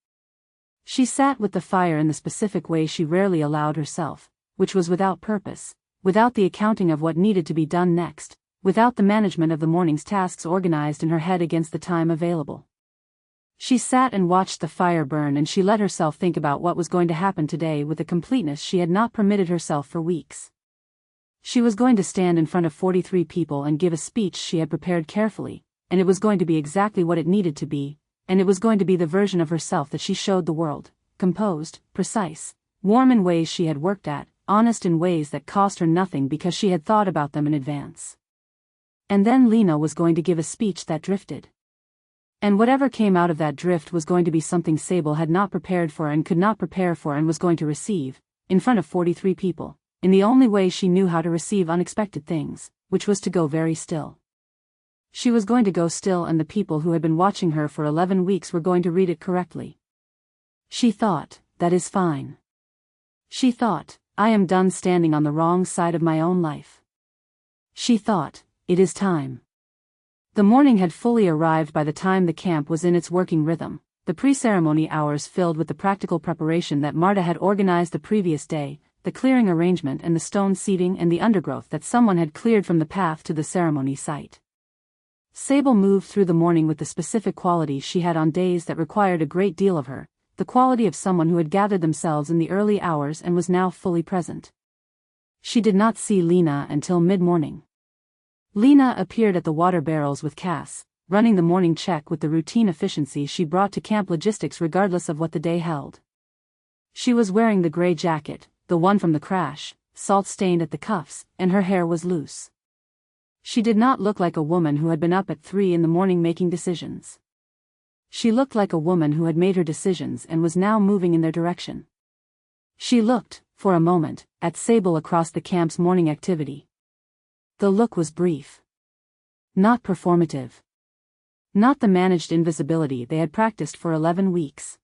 She sat with the fire in the specific way she rarely allowed herself, which was without purpose, without the accounting of what needed to be done next, without the management of the morning's tasks organized in her head against the time available. She sat and watched the fire burn and she let herself think about what was going to happen today with a completeness she had not permitted herself for weeks. She was going to stand in front of 43 people and give a speech she had prepared carefully, and it was going to be exactly what it needed to be, and it was going to be the version of herself that she showed the world, composed, precise, warm in ways she had worked at, honest in ways that cost her nothing because she had thought about them in advance. And then Lena was going to give a speech that drifted. And whatever came out of that drift was going to be something Sable had not prepared for and could not prepare for and was going to receive, in front of 43 people, in the only way she knew how to receive unexpected things, which was to go very still. She was going to go still and the people who had been watching her for 11 weeks were going to read it correctly. She thought, that is fine. She thought, I am done standing on the wrong side of my own life. She thought, it is time. The morning had fully arrived by the time the camp was in its working rhythm, the pre-ceremony hours filled with the practical preparation that Marta had organized the previous day, the clearing arrangement and the stone seating and the undergrowth that someone had cleared from the path to the ceremony site. Sable moved through the morning with the specific qualities she had on days that required a great deal of her, the quality of someone who had gathered themselves in the early hours and was now fully present. She did not see Lena until mid-morning. Lena appeared at the water barrels with Cass, running the morning check with the routine efficiency she brought to camp logistics regardless of what the day held. She was wearing the gray jacket, the one from the crash, salt-stained at the cuffs, and her hair was loose. She did not look like a woman who had been up at 3 in the morning making decisions. She looked like a woman who had made her decisions and was now moving in their direction. She looked, for a moment, at Sable across the camp's morning activity. The look was brief. Not performative. Not the managed invisibility they had practiced for 11 weeks.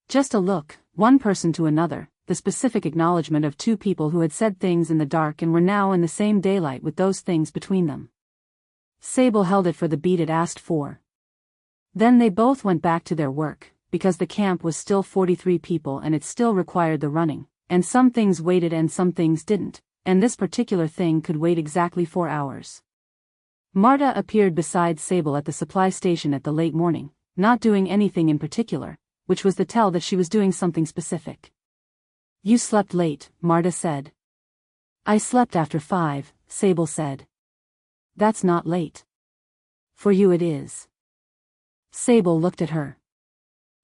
Just a look, one person to another, the specific acknowledgement of 2 people who had said things in the dark and were now in the same daylight with those things between them. Sable held it for the beat it asked for. Then they both went back to their work, because the camp was still 43 people and it still required the running, and some things waited and some things didn't, and this particular thing could wait exactly 4 hours. Marta appeared beside Sable at the supply station at the late morning, not doing anything in particular, which was the tell that she was doing something specific. You slept late, Marta said. I slept after 5, Sable said. That's not late. For you it is. Sable looked at her.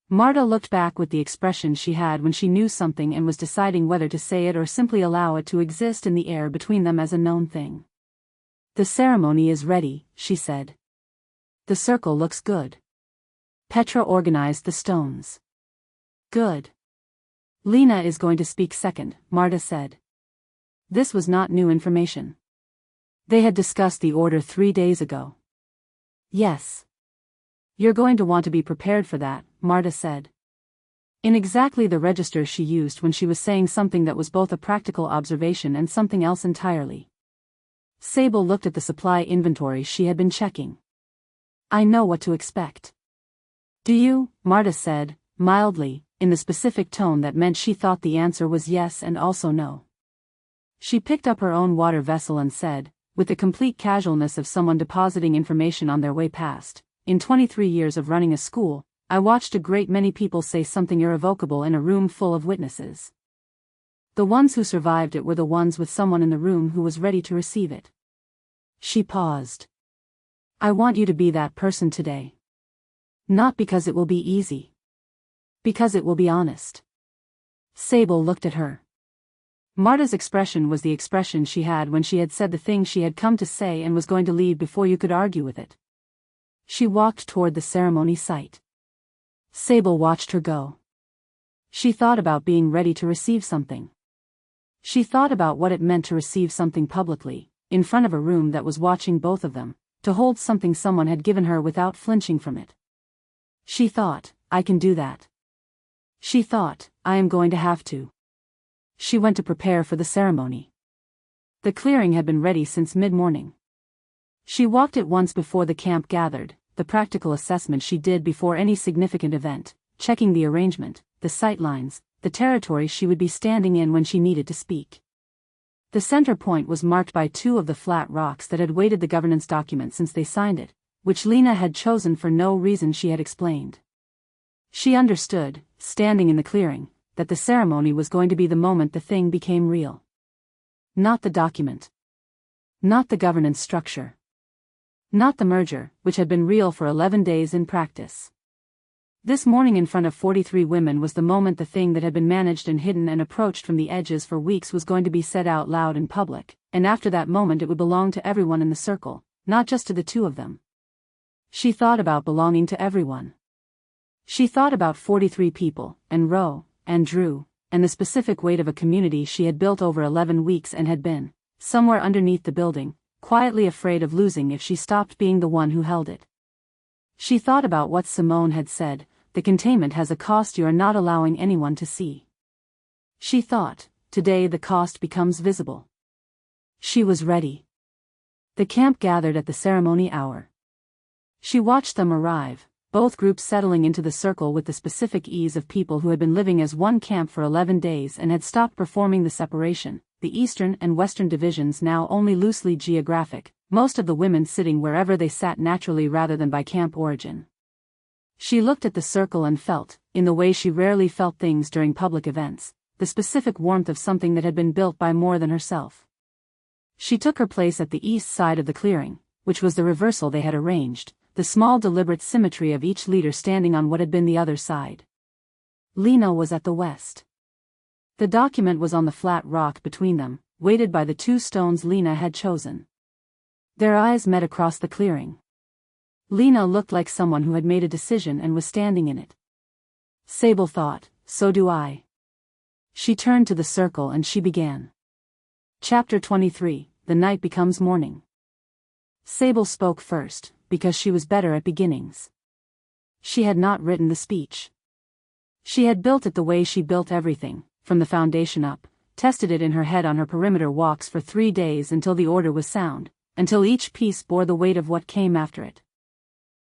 Marta looked back with the expression she had when she knew something and was deciding whether to say it or simply allow it to exist in the air between them as a known thing. The ceremony is ready, she said. The circle looks good. Petra organized the stones. Good. Lena is going to speak second, Marta said. This was not new information. They had discussed the order 3 days ago. Yes. You're going to want to be prepared for that, Marta said. In exactly the register she used when she was saying something that was both a practical observation and something else entirely. Sable looked at the supply inventory she had been checking. I know what to expect. Do you? Marta said, mildly, in the specific tone that meant she thought the answer was yes and also no. She picked up her own water vessel and said, with the complete casualness of someone depositing information on their way past, in 23 years of running a school, I watched a great many people say something irrevocable in a room full of witnesses. The ones who survived it were the ones with someone in the room who was ready to receive it. She paused. I want you to be that person today. Not because it will be easy. Because it will be honest. Sable looked at her. Marta's expression was the expression she had when she had said the thing she had come to say and was going to leave before you could argue with it. She walked toward the ceremony site. Sable watched her go. She thought about being ready to receive something. She thought about what it meant to receive something publicly, in front of a room that was watching both of them, to hold something someone had given her without flinching from it. She thought, I can do that. She thought, I am going to have to. She went to prepare for the ceremony. The clearing had been ready since mid-morning. She walked it once before the camp gathered, the practical assessment she did before any significant event, checking the arrangement, the sightlines, the territory she would be standing in when she needed to speak. The center point was marked by 2 of the flat rocks that had weighted the governance document since they signed it, which Lena had chosen for no reason she had explained. She understood, standing in the clearing, that the ceremony was going to be the moment the thing became real. Not the document. Not the governance structure. Not the merger, which had been real for 11 days in practice. This morning in front of 43 women was the moment the thing that had been managed and hidden and approached from the edges for weeks was going to be said out loud in public, and after that moment it would belong to everyone in the circle, not just to the 2 of them. She thought about belonging to everyone. She thought about 43 people, and Ro, and Drew, and the specific weight of a community she had built over 11 weeks and had been, somewhere underneath the building, quietly afraid of losing if she stopped being the one who held it. She thought about what Simone had said, the containment has a cost you are not allowing anyone to see. She thought, today the cost becomes visible. She was ready. The camp gathered at the ceremony hour. She watched them arrive, both groups settling into the circle with the specific ease of people who had been living as one camp for 11 days and had stopped performing the separation, the eastern and western divisions now only loosely geographic, most of the women sitting wherever they sat naturally rather than by camp origin. She looked at the circle and felt, in the way she rarely felt things during public events, the specific warmth of something that had been built by more than herself. She took her place at the east side of the clearing, which was the reversal they had arranged, the small deliberate symmetry of each leader standing on what had been the other side. Lena was at the west. The document was on the flat rock between them, weighted by the 2 stones Lena had chosen. Their eyes met across the clearing. Lena looked like someone who had made a decision and was standing in it. Sable thought, so do I. She turned to the circle and she began. Chapter 23, The Night Becomes Morning. Sable spoke first, because she was better at beginnings. She had not written the speech. She had built it the way she built everything, from the foundation up, tested it in her head on her perimeter walks for 3 days until the order was sound, until each piece bore the weight of what came after it.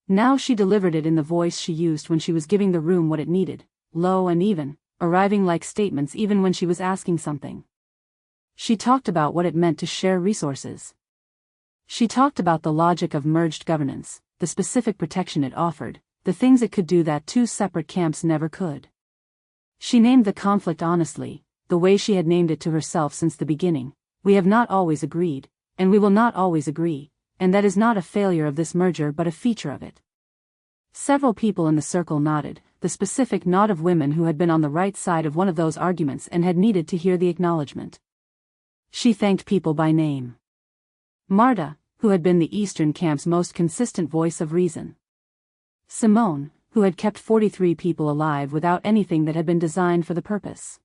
Now she delivered it in the voice she used when she was giving the room what it needed, low and even, arriving like statements even when she was asking something. She talked about what it meant to share resources. She talked about the logic of merged governance, the specific protection it offered, the things it could do that 2 separate camps never could. She named the conflict honestly, the way she had named it to herself since the beginning. We have not always agreed, and we will not always agree, and that is not a failure of this merger but a feature of it. Several people in the circle nodded, the specific nod of women who had been on the right side of one of those arguments and had needed to hear the acknowledgement. She thanked people by name. Marta, who had been the Eastern camp's most consistent voice of reason. Simone, who had kept 43 people alive without anything that had been designed for the purpose.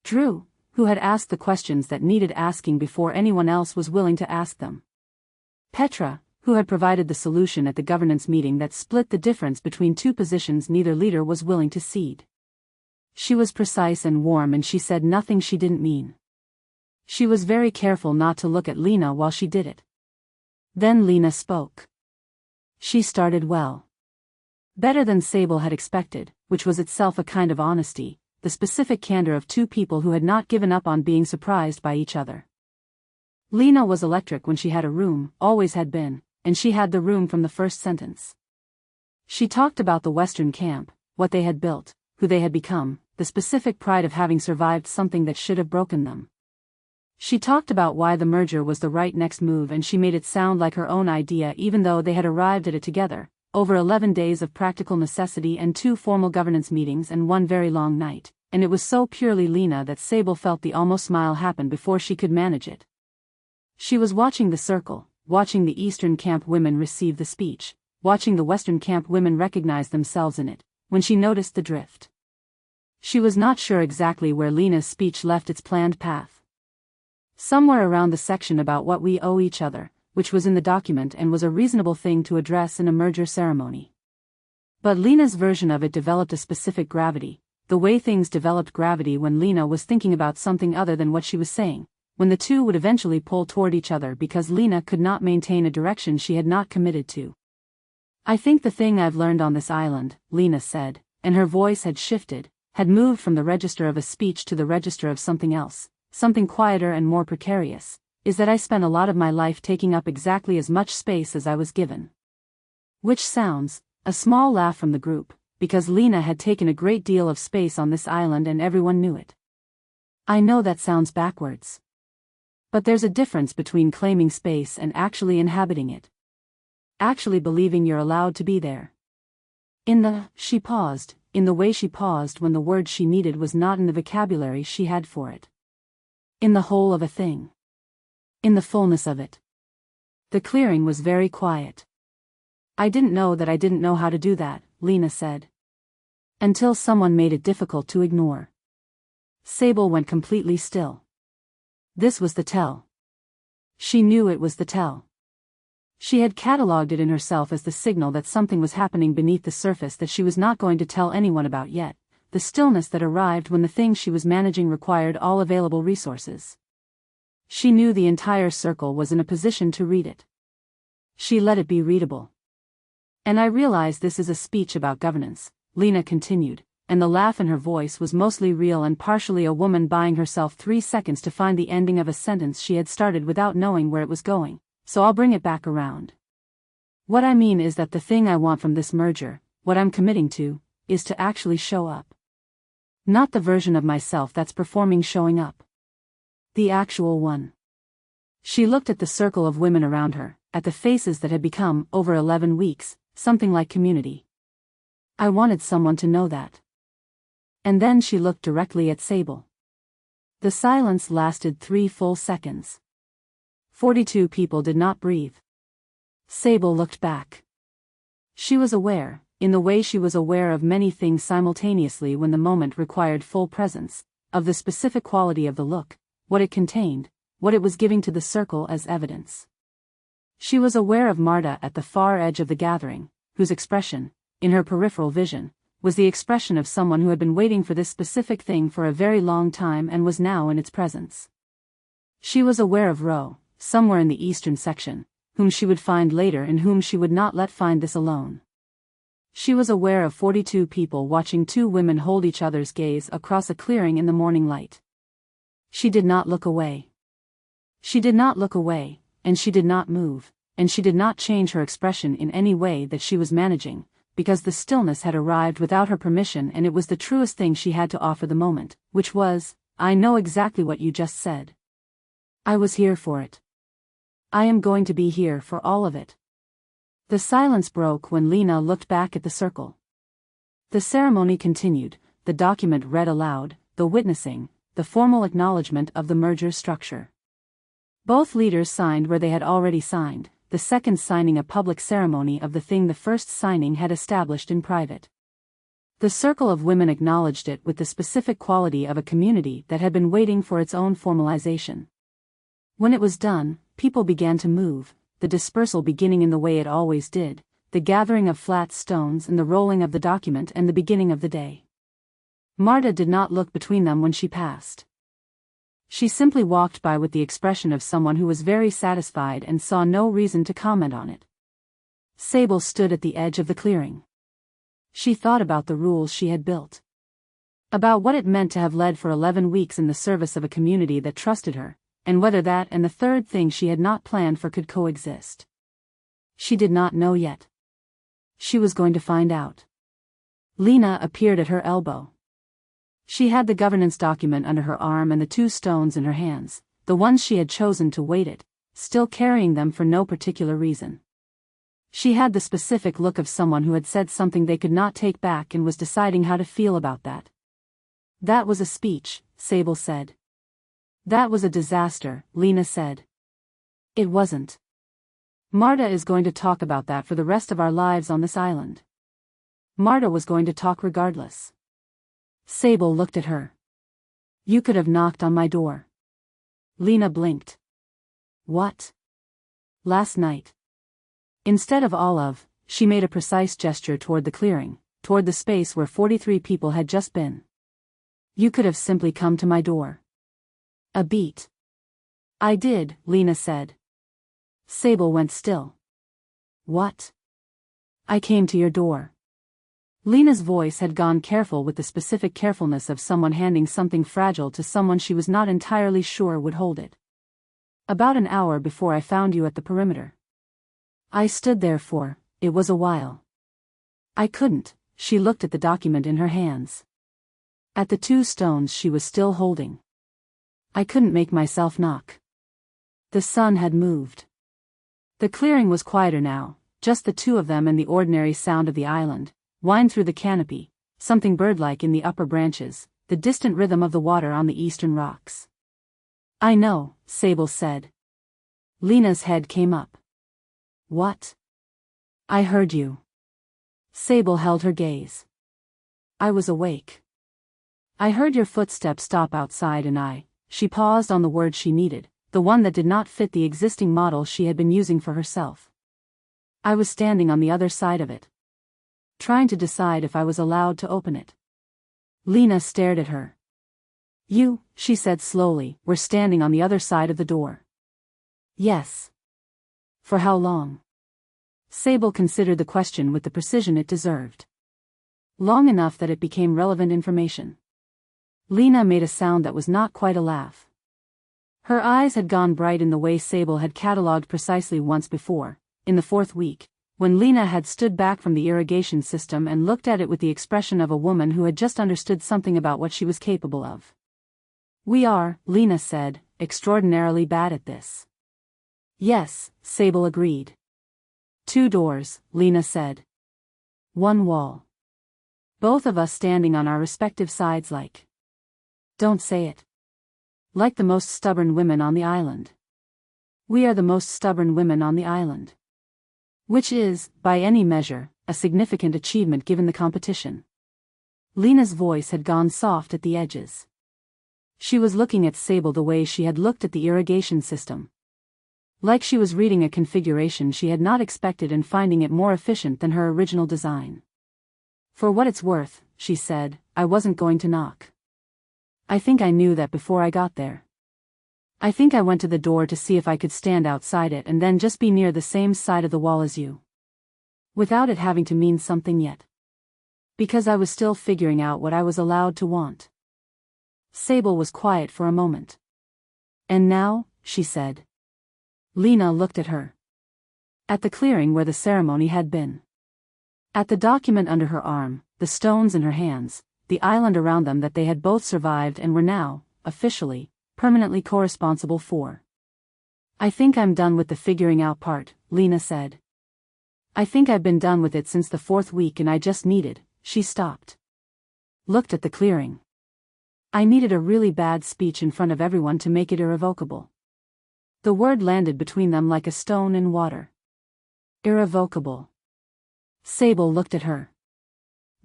Drew, who had asked the questions that needed asking before anyone else was willing to ask them. Petra, who had provided the solution at the governance meeting that split the difference between two positions neither leader was willing to cede. She was precise and warm and she said nothing she didn't mean. She was very careful not to look at Lena while she did it. Then Lena spoke. She started well. Better than Sable had expected, which was itself a kind of honesty, the specific candor of two people who had not given up on being surprised by each other. Lena was electric when she had a room, always had been, and she had the room from the first sentence. She talked about the Western camp, what they had built, who they had become, the specific pride of having survived something that should have broken them. She talked about why the merger was the right next move and she made it sound like her own idea even though they had arrived at it together, over 11 days of practical necessity and 2 formal governance meetings and 1 very long night, and it was so purely Lena that Sable felt the almost smile happen before she could manage it. She was watching the circle, watching the Eastern camp women receive the speech, watching the Western camp women recognize themselves in it, when she noticed the drift. She was not sure exactly where Lena's speech left its planned path. Somewhere around the section about what we owe each other, which was in the document and was a reasonable thing to address in a merger ceremony. But Lena's version of it developed a specific gravity, the way things developed gravity when Lena was thinking about something other than what she was saying, when the two would eventually pull toward each other because Lena could not maintain a direction she had not committed to. I think the thing I've learned on this island, Lena said, and her voice had shifted, had moved from the register of a speech to the register of something else, something quieter and more precarious, is that I spent a lot of my life taking up exactly as much space as I was given. Which sounds, a small laugh from the group, because Lena had taken a great deal of space on this island and everyone knew it. I know that sounds backwards. But there's a difference between claiming space and actually inhabiting it. Actually believing you're allowed to be there. She paused, in the way she paused when the word she needed was not in the vocabulary she had for it. In the whole of a thing. In the fullness of it. The clearing was very quiet. I didn't know that I didn't know how to do that, Lena said. Until someone made it difficult to ignore. Sable went completely still. This was the tell. She knew it was the tell. She had catalogued it in herself as the signal that something was happening beneath the surface that she was not going to tell anyone about yet, the stillness that arrived when the thing she was managing required all available resources. She knew the entire circle was in a position to read it. She let it be readable. And I realize this is a speech about governance, Lena continued, and the laugh in her voice was mostly real and partially a woman buying herself 3 seconds to find the ending of a sentence she had started without knowing where it was going, so I'll bring it back around. What I mean is that the thing I want from this merger, what I'm committing to, is to actually show up. Not the version of myself that's performing showing up. The actual one. She looked at the circle of women around her, at the faces that had become, over 11 weeks, something like community. I wanted someone to know that. And then she looked directly at Sable. The silence lasted 3 full seconds. 42 people did not breathe. Sable looked back. She was aware, in the way she was aware of many things simultaneously when the moment required full presence, of the specific quality of the look, what it contained, what it was giving to the circle as evidence. She was aware of Marta at the far edge of the gathering, whose expression, in her peripheral vision, was the expression of someone who had been waiting for this specific thing for a very long time and was now in its presence. She was aware of Ro, somewhere in the eastern section, whom she would find later and whom she would not let find this alone. She was aware of 42 people watching 2 women hold each other's gaze across a clearing in the morning light. She did not look away. She did not look away, and she did not move, and she did not change her expression in any way that she was managing, because the stillness had arrived without her permission and it was the truest thing she had to offer the moment, which was, I know exactly what you just said. I was here for it. I am going to be here for all of it. The silence broke when Lena looked back at the circle. The ceremony continued, the document read aloud, the witnessing, the formal acknowledgement of the merger structure. Both leaders signed where they had already signed, the second signing a public ceremony of the thing the first signing had established in private. The circle of women acknowledged it with the specific quality of a community that had been waiting for its own formalization. When it was done, people began to move, the dispersal beginning in the way it always did, the gathering of flat stones and the rolling of the document and the beginning of the day. Marta did not look between them when she passed. She simply walked by with the expression of someone who was very satisfied and saw no reason to comment on it. Sable stood at the edge of the clearing. She thought about the rules she had built. About what it meant to have led for 11 weeks in the service of a community that trusted her, and whether that and the third thing she had not planned for could coexist. She did not know yet. She was going to find out. Lena appeared at her elbow. She had the governance document under her arm and the 2 stones in her hands, the ones she had chosen to weight it, still carrying them for no particular reason. She had the specific look of someone who had said something they could not take back and was deciding how to feel about that. That was a speech, Sable said. That was a disaster, Lena said. It wasn't. Marta is going to talk about that for the rest of our lives on this island. Marta was going to talk regardless. Sable looked at her. You could have knocked on my door. Lena blinked. What? Last night. Instead of Olive, she made a precise gesture toward the clearing, toward the space where 43 people had just been. You could have simply come to my door. A beat. I did, Lena said. Sable went still. What? I came to your door. Lena's voice had gone careful with the specific carefulness of someone handing something fragile to someone she was not entirely sure would hold it. About an hour before I found you at the perimeter. I stood there for, it was a while. I couldn't, she looked at the document in her hands. At the 2 stones she was still holding. I couldn't make myself knock. The sun had moved. The clearing was quieter now, just the 2 of them and the ordinary sound of the island, whined through the canopy, something bird-like in the upper branches, the distant rhythm of the water on the eastern rocks. I know, Sable said. Lena's head came up. What? I heard you. Sable held her gaze. I was awake. I heard your footsteps stop outside and she paused on the word she needed, the one that did not fit the existing model she had been using for herself. I was standing on the other side of it. Trying to decide if I was allowed to open it. Lena stared at her. You, she said slowly, were standing on the other side of the door. Yes. For how long? Sable considered the question with the precision it deserved. Long enough that it became relevant information. Lena made a sound that was not quite a laugh. Her eyes had gone bright in the way Sable had catalogued precisely once before, in the 4th week, when Lena had stood back from the irrigation system and looked at it with the expression of a woman who had just understood something about what she was capable of. We are, Lena said, extraordinarily bad at this. Yes, Sable agreed. 2 doors, Lena said. 1 wall. Both of us standing on our respective sides like. Don't say it. Like the most stubborn women on the island. We are the most stubborn women on the island. Which is, by any measure, a significant achievement given the competition. Lena's voice had gone soft at the edges. She was looking at Sable the way she had looked at the irrigation system. Like she was reading a configuration she had not expected and finding it more efficient than her original design. For what it's worth, she said, I wasn't going to knock. I think I knew that before I got there. I think I went to the door to see if I could stand outside it and then just be near the same side of the wall as you. Without it having to mean something yet. Because I was still figuring out what I was allowed to want. Sable was quiet for a moment. And now, she said. Lena looked at her. At the clearing where the ceremony had been. At the document under her arm, the stones in her hands, the island around them that they had both survived and were now, officially, permanently co-responsible for. I think I'm done with the figuring out part, Lena said. I think I've been done with it since the 4th week and I just needed, she stopped. Looked at the clearing. I needed a really bad speech in front of everyone to make it irrevocable. The word landed between them like a stone in water. Irrevocable. Sable looked at her.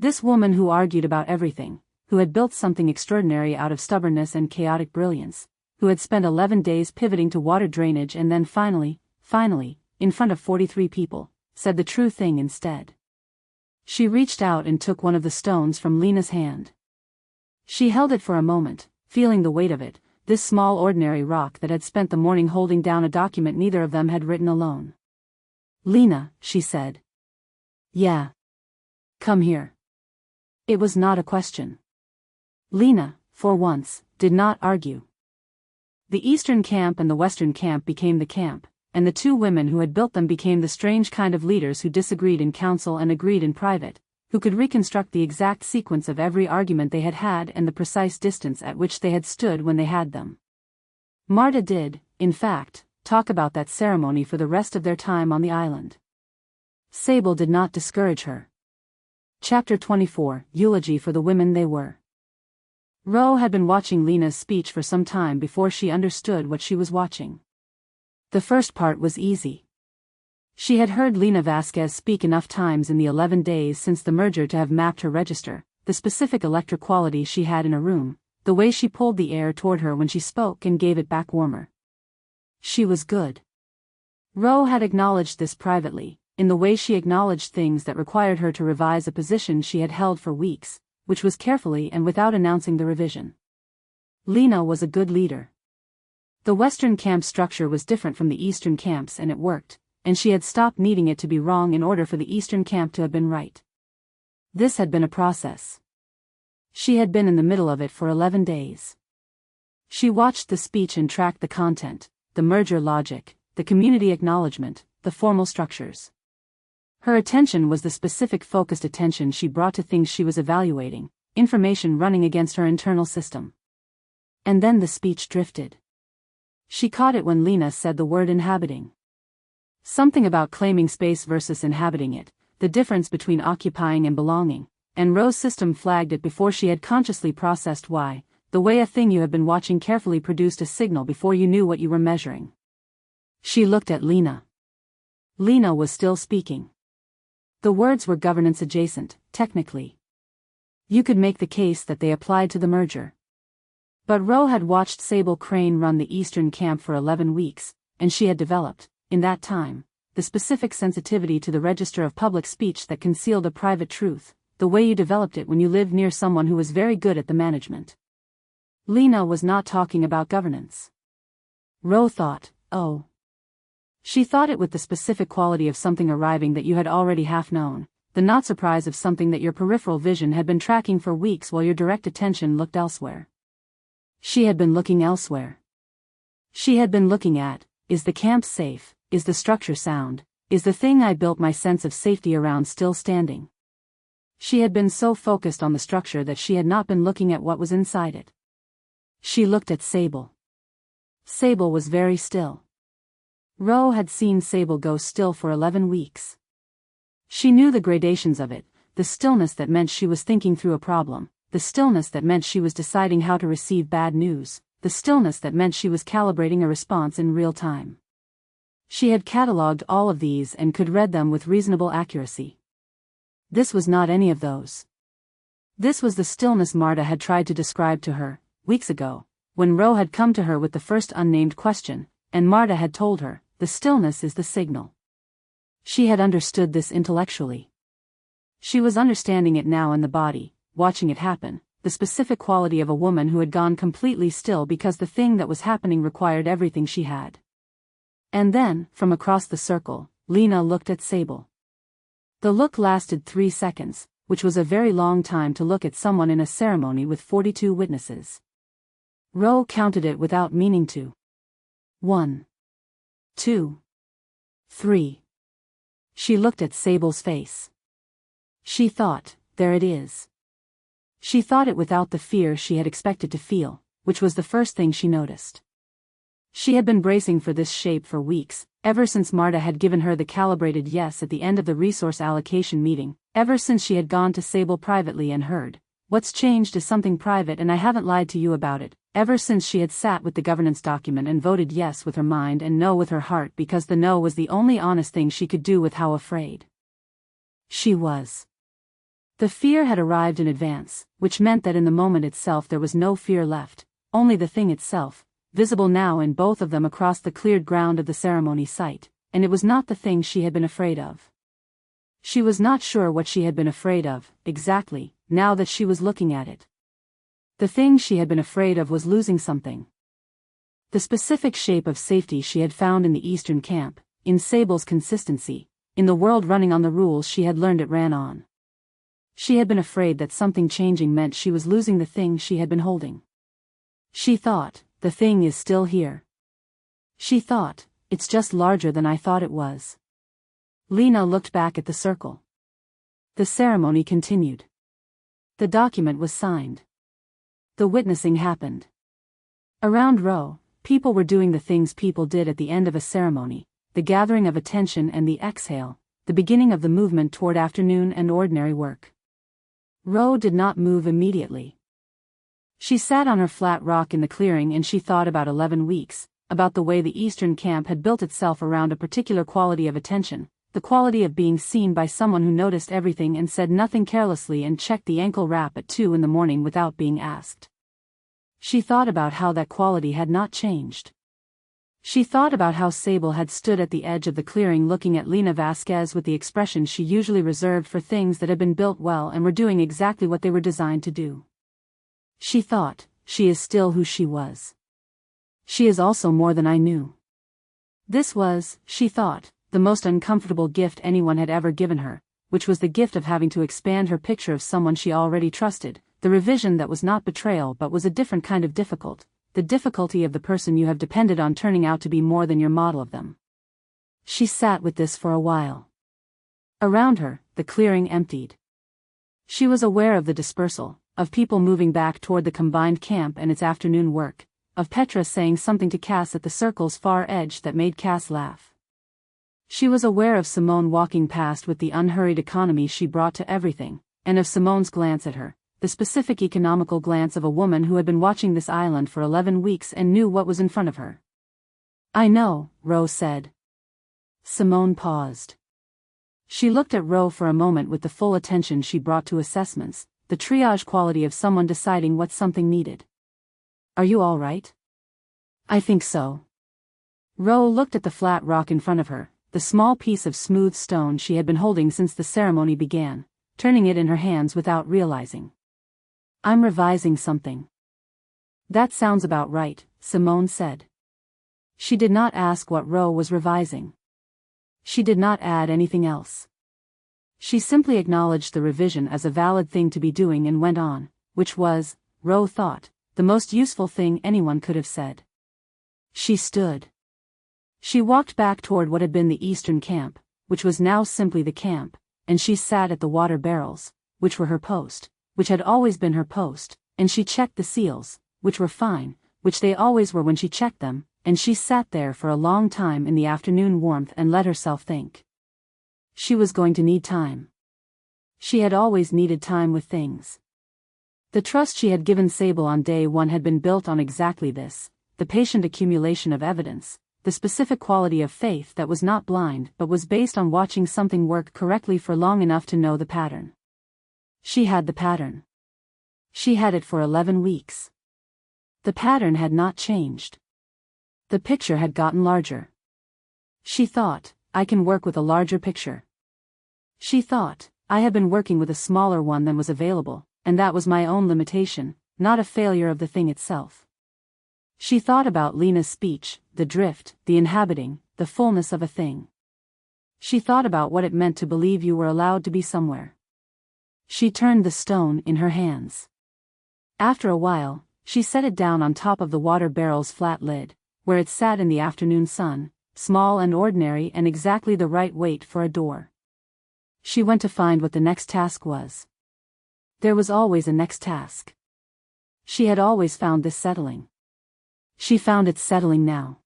This woman who argued about everything, who had built something extraordinary out of stubbornness and chaotic brilliance, who had spent 11 days pivoting to water drainage and then finally, in front of 43 people, said the true thing instead. She reached out and took one of the stones from Lena's hand. She held it for a moment, feeling the weight of it, this small ordinary rock that had spent the morning holding down a document neither of them had written alone. "Lena," she said. "Yeah. Come here." It was not a question. Lena, for once, did not argue. The eastern camp and the western camp became the camp, and the two women who had built them became the strange kind of leaders who disagreed in council and agreed in private, who could reconstruct the exact sequence of every argument they had had and the precise distance at which they had stood when they had them. Marta did, in fact, talk about that ceremony for the rest of their time on the island. Sable did not discourage her. Chapter 24, Eulogy for the Women They Were. Ro had been watching Lena's speech for some time before she understood what she was watching. The first part was easy. She had heard Lena Vasquez speak enough times in the 11 days since the merger to have mapped her register, the specific electric quality she had in a room, the way she pulled the air toward her when she spoke and gave it back warmer. She was good. Ro had acknowledged this privately, in the way she acknowledged things that required her to revise a position she had held for weeks, which was carefully and without announcing the revision. Lena was a good leader. The Western camp structure was different from the Eastern camps and it worked, and she had stopped needing it to be wrong in order for the Eastern camp to have been right. This had been a process. She had been in the middle of it for 11 days. She watched the speech and tracked the content, the merger logic, the community acknowledgement, the formal structures. Her attention was the specific focused attention she brought to things she was evaluating, information running against her internal system. And then the speech drifted. She caught it when Lena said the word inhabiting. Something about claiming space versus inhabiting it, the difference between occupying and belonging, and Ro's system flagged it before she had consciously processed why, the way a thing you had been watching carefully produced a signal before you knew what you were measuring. She looked at Lena. Lena was still speaking. The words were governance adjacent, technically. You could make the case that they applied to the merger. But Ro had watched Sable Crane run the Eastern camp for 11 weeks, and she had developed, in that time, the specific sensitivity to the register of public speech that concealed a private truth, the way you developed it when you lived near someone who was very good at the management. Lena was not talking about governance. Ro thought, oh. She thought it with the specific quality of something arriving that you had already half known, the not surprise of something that your peripheral vision had been tracking for weeks while your direct attention looked elsewhere. She had been looking elsewhere. She had been looking at, is the camp safe, is the structure sound, is the thing I built my sense of safety around still standing? She had been so focused on the structure that she had not been looking at what was inside it. She looked at Sable. Sable was very still. Ro had seen Sable go still for 11 weeks. She knew the gradations of it, the stillness that meant she was thinking through a problem, the stillness that meant she was deciding how to receive bad news, the stillness that meant she was calibrating a response in real time. She had catalogued all of these and could read them with reasonable accuracy. This was not any of those. This was the stillness Marta had tried to describe to her, weeks ago, when Ro had come to her with the first unnamed question, and Marta had told her, the stillness is the signal. She had understood this intellectually. She was understanding it now in the body, watching it happen, the specific quality of a woman who had gone completely still because the thing that was happening required everything she had. And then, from across the circle, Lena looked at Sable. The look lasted 3 seconds, which was a very long time to look at someone in a ceremony with 42 witnesses. Ro counted it without meaning to. 1, 2, 3. She looked at Sable's face. She thought, there it is. She thought it without the fear she had expected to feel, which was the first thing she noticed. She had been bracing for this shape for weeks, ever since Marta had given her the calibrated yes at the end of the resource allocation meeting, ever since she had gone to Sable privately and heard, what's changed is something private and I haven't lied to you about it, ever since she had sat with the governance document and voted yes with her mind and no with her heart because the no was the only honest thing she could do with how afraid she was. The fear had arrived in advance, which meant that in the moment itself there was no fear left, only the thing itself, visible now in both of them across the cleared ground of the ceremony site, and it was not the thing she had been afraid of. She was not sure what she had been afraid of, exactly, now that she was looking at it. The thing she had been afraid of was losing something. The specific shape of safety she had found in the Eastern camp, in Sable's consistency, in the world running on the rules she had learned it ran on. She had been afraid that something changing meant she was losing the thing she had been holding. She thought, the thing is still here. She thought, it's just larger than I thought it was. Lena looked back at the circle. The ceremony continued. The document was signed. The witnessing happened. Around Roe, people were doing the things people did at the end of a ceremony, the gathering of attention and the exhale, the beginning of the movement toward afternoon and ordinary work. Roe did not move immediately. She sat on her flat rock in the clearing and she thought about 11 weeks, about the way the Eastern camp had built itself around a particular quality of attention, the quality of being seen by someone who noticed everything and said nothing carelessly and checked the ankle wrap at 2 a.m. without being asked. She thought about how that quality had not changed. She thought about how Sable had stood at the edge of the clearing looking at Lena Vasquez with the expression she usually reserved for things that had been built well and were doing exactly what they were designed to do. She thought, she is still who she was. She is also more than I knew. This was, she thought, the most uncomfortable gift anyone had ever given her, which was the gift of having to expand her picture of someone she already trusted, the revision that was not betrayal but was a different kind of difficult, the difficulty of the person you have depended on turning out to be more than your model of them. She sat with this for a while. Around her, the clearing emptied. She was aware of the dispersal, of people moving back toward the combined camp and its afternoon work, of Petra saying something to Cass at the circle's far edge that made Cass laugh. She was aware of Simone walking past with the unhurried economy she brought to everything, and of Simone's glance at her, the specific economical glance of a woman who had been watching this island for 11 weeks and knew what was in front of her. I know, Rose said. Simone paused. She looked at Rose for a moment with the full attention she brought to assessments, the triage quality of someone deciding what something needed. Are you all right? I think so. Rose looked at the flat rock in front of her, the small piece of smooth stone she had been holding since the ceremony began, turning it in her hands without realizing. I'm revising something. That sounds about right, Simone said. She did not ask what Rose was revising. She did not add anything else. She simply acknowledged the revision as a valid thing to be doing and went on, which was, Rose thought, the most useful thing anyone could have said. She stood. She walked back toward what had been the Eastern camp, which was now simply the camp, and she sat at the water barrels, which were her post, which had always been her post, and she checked the seals, which were fine, which they always were when she checked them, and she sat there for a long time in the afternoon warmth and let herself think. She was going to need time. She had always needed time with things. The trust she had given Sable on day one had been built on exactly this, the patient accumulation of evidence, the specific quality of faith that was not blind but was based on watching something work correctly for long enough to know the pattern. She had the pattern. She had it for 11 weeks. The pattern had not changed. The picture had gotten larger. She thought, I can work with a larger picture. She thought, I had been working with a smaller one than was available, and that was my own limitation, not a failure of the thing itself. She thought about Lena's speech, the drift, the inhabiting, the fullness of a thing. She thought about what it meant to believe you were allowed to be somewhere. She turned the stone in her hands. After a while, she set it down on top of the water barrel's flat lid, where it sat in the afternoon sun, small and ordinary and exactly the right weight for a door. She went to find what the next task was. There was always a next task. She had always found this settling. She found it settling now.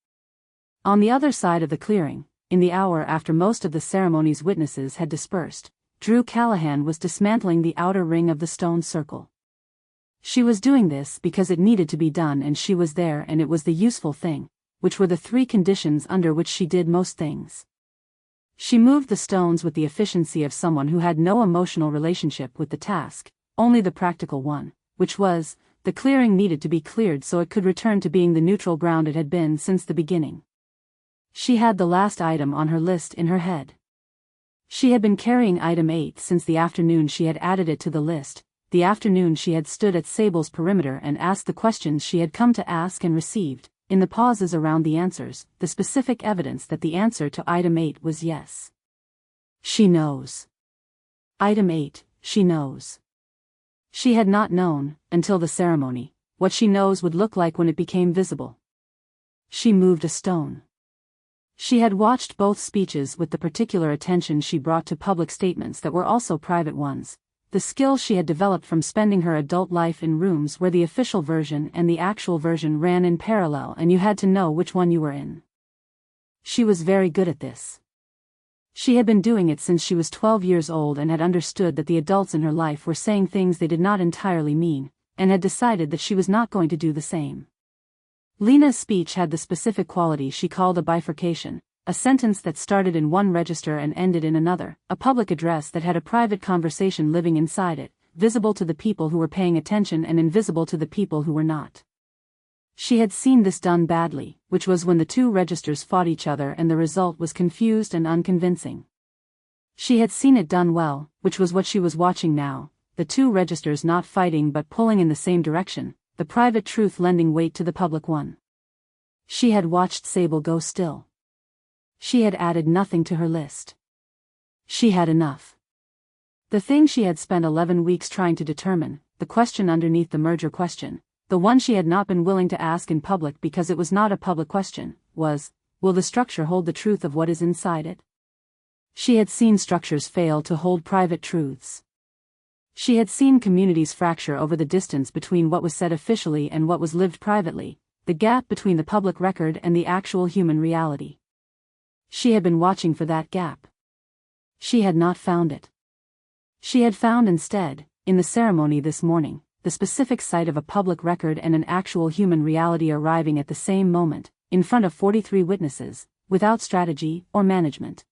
On the other side of the clearing, in the hour after most of the ceremony's witnesses had dispersed, Drew Callahan was dismantling the outer ring of the stone circle. She was doing this because it needed to be done and she was there and it was the useful thing, which were the 3 conditions under which she did most things. She moved the stones with the efficiency of someone who had no emotional relationship with the task, only the practical one, which was, the clearing needed to be cleared so it could return to being the neutral ground it had been since the beginning. She had the last item on her list in her head. She had been carrying item 8 since the afternoon she had added it to the list, the afternoon she had stood at Sable's perimeter and asked the questions she had come to ask and received, in the pauses around the answers, the specific evidence that the answer to item 8 was yes. She knows. Item 8, she knows. She had not known, until the ceremony, what she knows would look like when it became visible. She moved a stone. She had watched both speeches with the particular attention she brought to public statements that were also private ones, the skill she had developed from spending her adult life in rooms where the official version and the actual version ran in parallel and you had to know which one you were in. She was very good at this. She had been doing it since she was 12 years old and had understood that the adults in her life were saying things they did not entirely mean, and had decided that she was not going to do the same. Lena's speech had the specific quality she called a bifurcation, a sentence that started in one register and ended in another, a public address that had a private conversation living inside it, visible to the people who were paying attention and invisible to the people who were not. She had seen this done badly, which was when the two registers fought each other and the result was confused and unconvincing. She had seen it done well, which was what she was watching now, the two registers not fighting but pulling in the same direction, the private truth lending weight to the public one. She had watched Sable go still. She had added nothing to her list. She had enough. The thing she had spent 11 weeks trying to determine, the question underneath the merger question, the one she had not been willing to ask in public because it was not a public question, was, will the structure hold the truth of what is inside it? She had seen structures fail to hold private truths. She had seen communities fracture over the distance between what was said officially and what was lived privately, the gap between the public record and the actual human reality. She had been watching for that gap. She had not found it. She had found instead, in the ceremony this morning, the specific site of a public record and an actual human reality arriving at the same moment, in front of 43 witnesses, without strategy or management.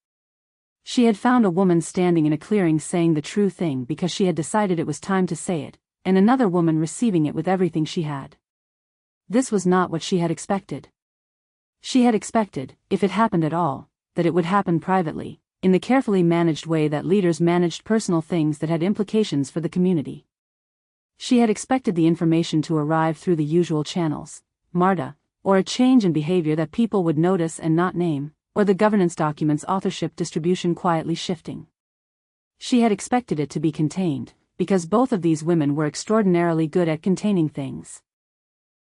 She had found a woman standing in a clearing saying the true thing because she had decided it was time to say it, and another woman receiving it with everything she had. This was not what she had expected. She had expected, if it happened at all, that it would happen privately, in the carefully managed way that leaders managed personal things that had implications for the community. She had expected the information to arrive through the usual channels, MARTA, or a change in behavior that people would notice and not name, or the governance documents' authorship distribution quietly shifting. She had expected it to be contained, because both of these women were extraordinarily good at containing things.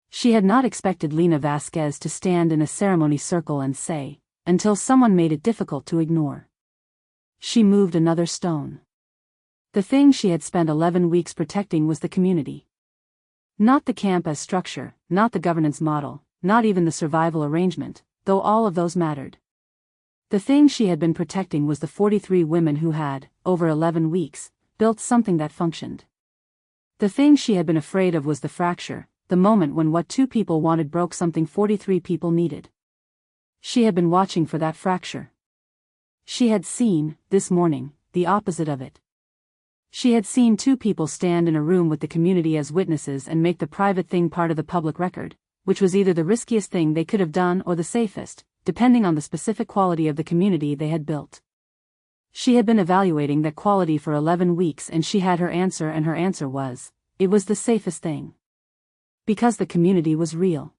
She had not expected Lena Vasquez to stand in a ceremony circle and say, until someone made it difficult to ignore. She moved another stone. The thing she had spent 11 weeks protecting was the community. Not the camp as structure, not the governance model, not even the survival arrangement, though all of those mattered. The thing she had been protecting was the 43 women who had, over 11 weeks, built something that functioned. The thing she had been afraid of was the fracture, the moment when what 2 people wanted broke something 43 people needed. She had been watching for that fracture. She had seen, this morning, the opposite of it. She had seen 2 people stand in a room with the community as witnesses and make the private thing part of the public record, which was either the riskiest thing they could have done or the safest, depending on the specific quality of the community they had built. She had been evaluating that quality for 11 weeks and she had her answer, and her answer was, it was the safest thing. Because the community was real.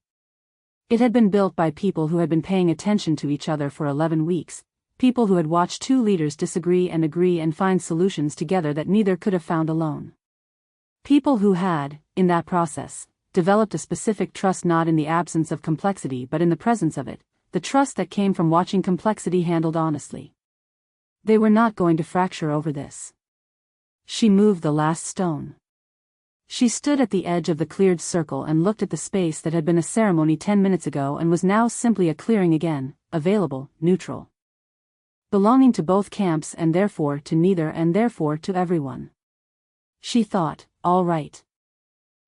It had been built by people who had been paying attention to each other for 11 weeks, people who had watched 2 leaders disagree and agree and find solutions together that neither could have found alone. People who had, in that process, developed a specific trust not in the absence of complexity but in the presence of it, the trust that came from watching complexity handled honestly. They were not going to fracture over this. She moved the last stone. She stood at the edge of the cleared circle and looked at the space that had been a ceremony 10 minutes ago and was now simply a clearing again, available, neutral. Belonging to both camps and therefore to neither and therefore to everyone. She thought, all right.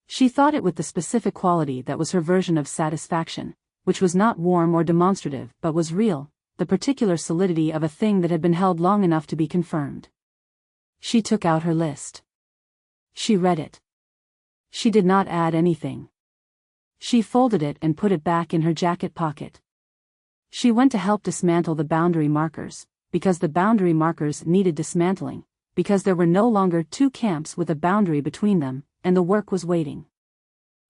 She thought it with the specific quality that was her version of satisfaction, which was not warm or demonstrative but was real, the particular solidity of a thing that had been held long enough to be confirmed. She took out her list. She read it. She did not add anything. She folded it and put it back in her jacket pocket. She went to help dismantle the boundary markers, because the boundary markers needed dismantling, because there were no longer two camps with a boundary between them, and the work was waiting.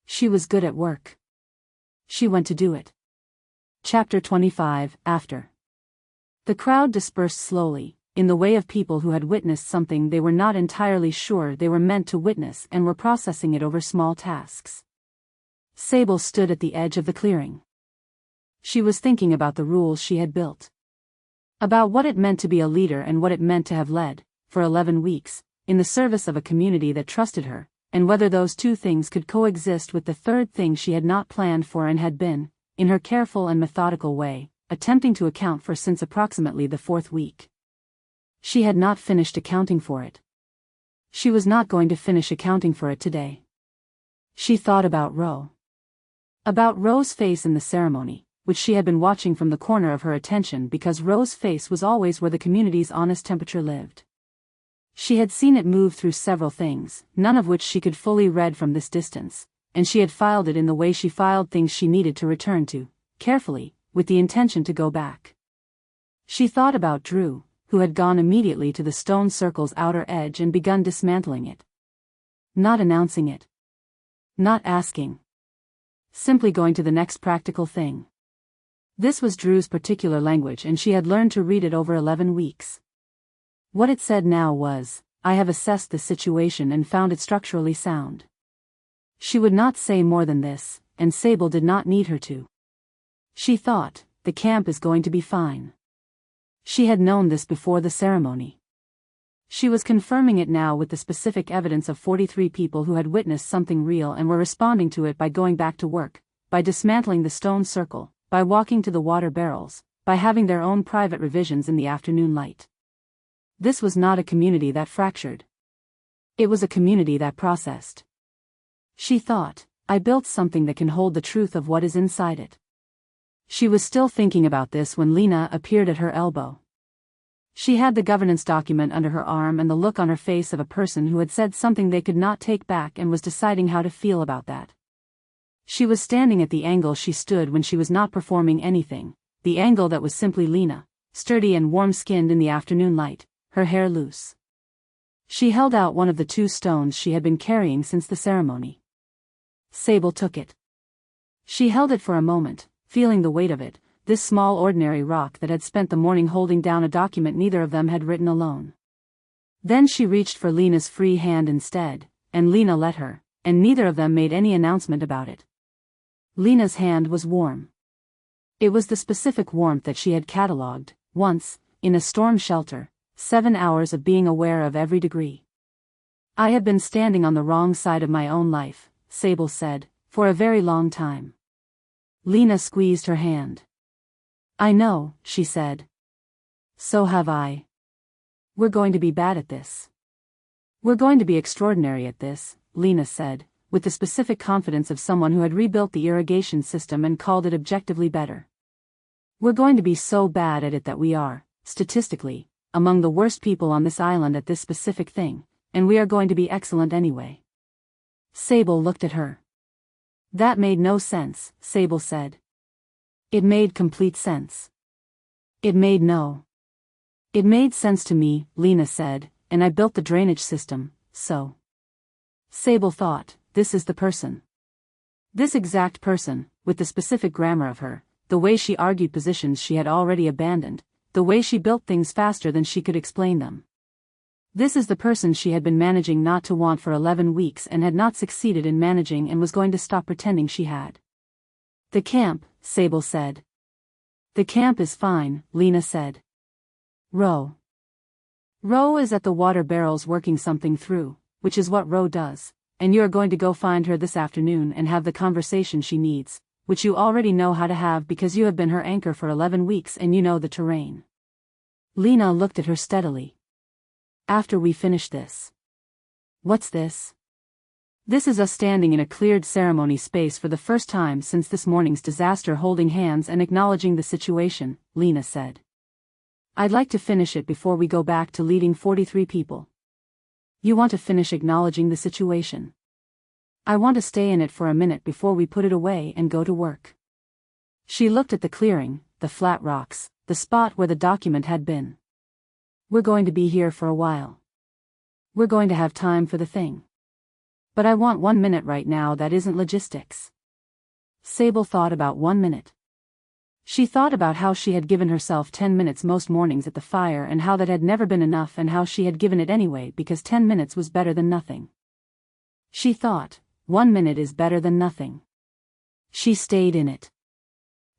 She was good at work. She went to do it. Chapter 25, After. The crowd dispersed slowly, in the way of people who had witnessed something they were not entirely sure they were meant to witness and were processing it over small tasks. Sable stood at the edge of the clearing. She was thinking about the rules she had built. About what it meant to be a leader and what it meant to have led, for 11 weeks, in the service of a community that trusted her, and whether those two things could coexist with the third thing she had not planned for and had been, in her careful and methodical way, attempting to account for since approximately the 4th week. She had not finished accounting for it. She was not going to finish accounting for it today. She thought about Ro. About Ro's face in the ceremony, which she had been watching from the corner of her attention because Ro's face was always where the community's honest temperature lived. She had seen it move through several things, none of which she could fully read from this distance, and she had filed it in the way she filed things she needed to return to, carefully, with the intention to go back. She thought about Drew, who had gone immediately to the stone circle's outer edge and begun dismantling it. Not announcing it. Not asking. Simply going to the next practical thing. This was Drew's particular language and she had learned to read it over 11 weeks. What it said now was, I have assessed the situation and found it structurally sound. She would not say more than this, and Sable did not need her to. She thought, the camp is going to be fine. She had known this before the ceremony. She was confirming it now with the specific evidence of 43 people who had witnessed something real and were responding to it by going back to work, by dismantling the stone circle, by walking to the water barrels, by having their own private revisions in the afternoon light. This was not a community that fractured. It was a community that processed. She thought, I built something that can hold the truth of what is inside it. She was still thinking about this when Lena appeared at her elbow. She had the governance document under her arm and the look on her face of a person who had said something they could not take back and was deciding how to feel about that. She was standing at the angle she stood when she was not performing anything, the angle that was simply Lena, sturdy and warm-skinned in the afternoon light, her hair loose. She held out one of the 2 stones she had been carrying since the ceremony. Sable took it. She held it for a moment, feeling the weight of it, this small ordinary rock that had spent the morning holding down a document neither of them had written alone. Then she reached for Lena's free hand instead, and Lena let her, and neither of them made any announcement about it. Lena's hand was warm. It was the specific warmth that she had catalogued, once, in a storm shelter, 7 hours of being aware of every degree. I have been standing on the wrong side of my own life, Sable said, for a very long time. Lena squeezed her hand. I know, she said. So have I. We're going to be bad at this. We're going to be extraordinary at this, Lena said, with the specific confidence of someone who had rebuilt the irrigation system and called it objectively better. We're going to be so bad at it that we are, statistically, among the worst people on this island at this specific thing, and we are going to be excellent anyway. Sable looked at her. That made no sense, Sable said. It made complete sense. It made sense to me, Lena said, and I built the drainage system, so. Sable thought, this is the person. This exact person, with the specific grammar of her, the way she argued positions she had already abandoned, the way she built things faster than she could explain them. This is the person she had been managing not to want for 11 weeks and had not succeeded in managing and was going to stop pretending she had. The camp, Sable said. The camp is fine, Lena said. Ro is at the water barrels working something through, which is what Ro does, and you are going to go find her this afternoon and have the conversation she needs, which you already know how to have because you have been her anchor for 11 weeks and you know the terrain. Lena looked at her steadily. After we finish this. What's this? This is us standing in a cleared ceremony space for the first time since this morning's disaster, holding hands and acknowledging the situation, Lena said. I'd like to finish it before we go back to leading 43 people. You want to finish acknowledging the situation? I want to stay in it for a minute before we put it away and go to work. She looked at the clearing, the flat rocks, the spot where the document had been. We're going to be here for a while. We're going to have time for the thing. But I want 1 minute right now that isn't logistics. Sable thought about 1 minute. She thought about how she had given herself 10 minutes most mornings at the fire and how that had never been enough and how she had given it anyway because 10 minutes was better than nothing. She thought, 1 minute is better than nothing. She stayed in it.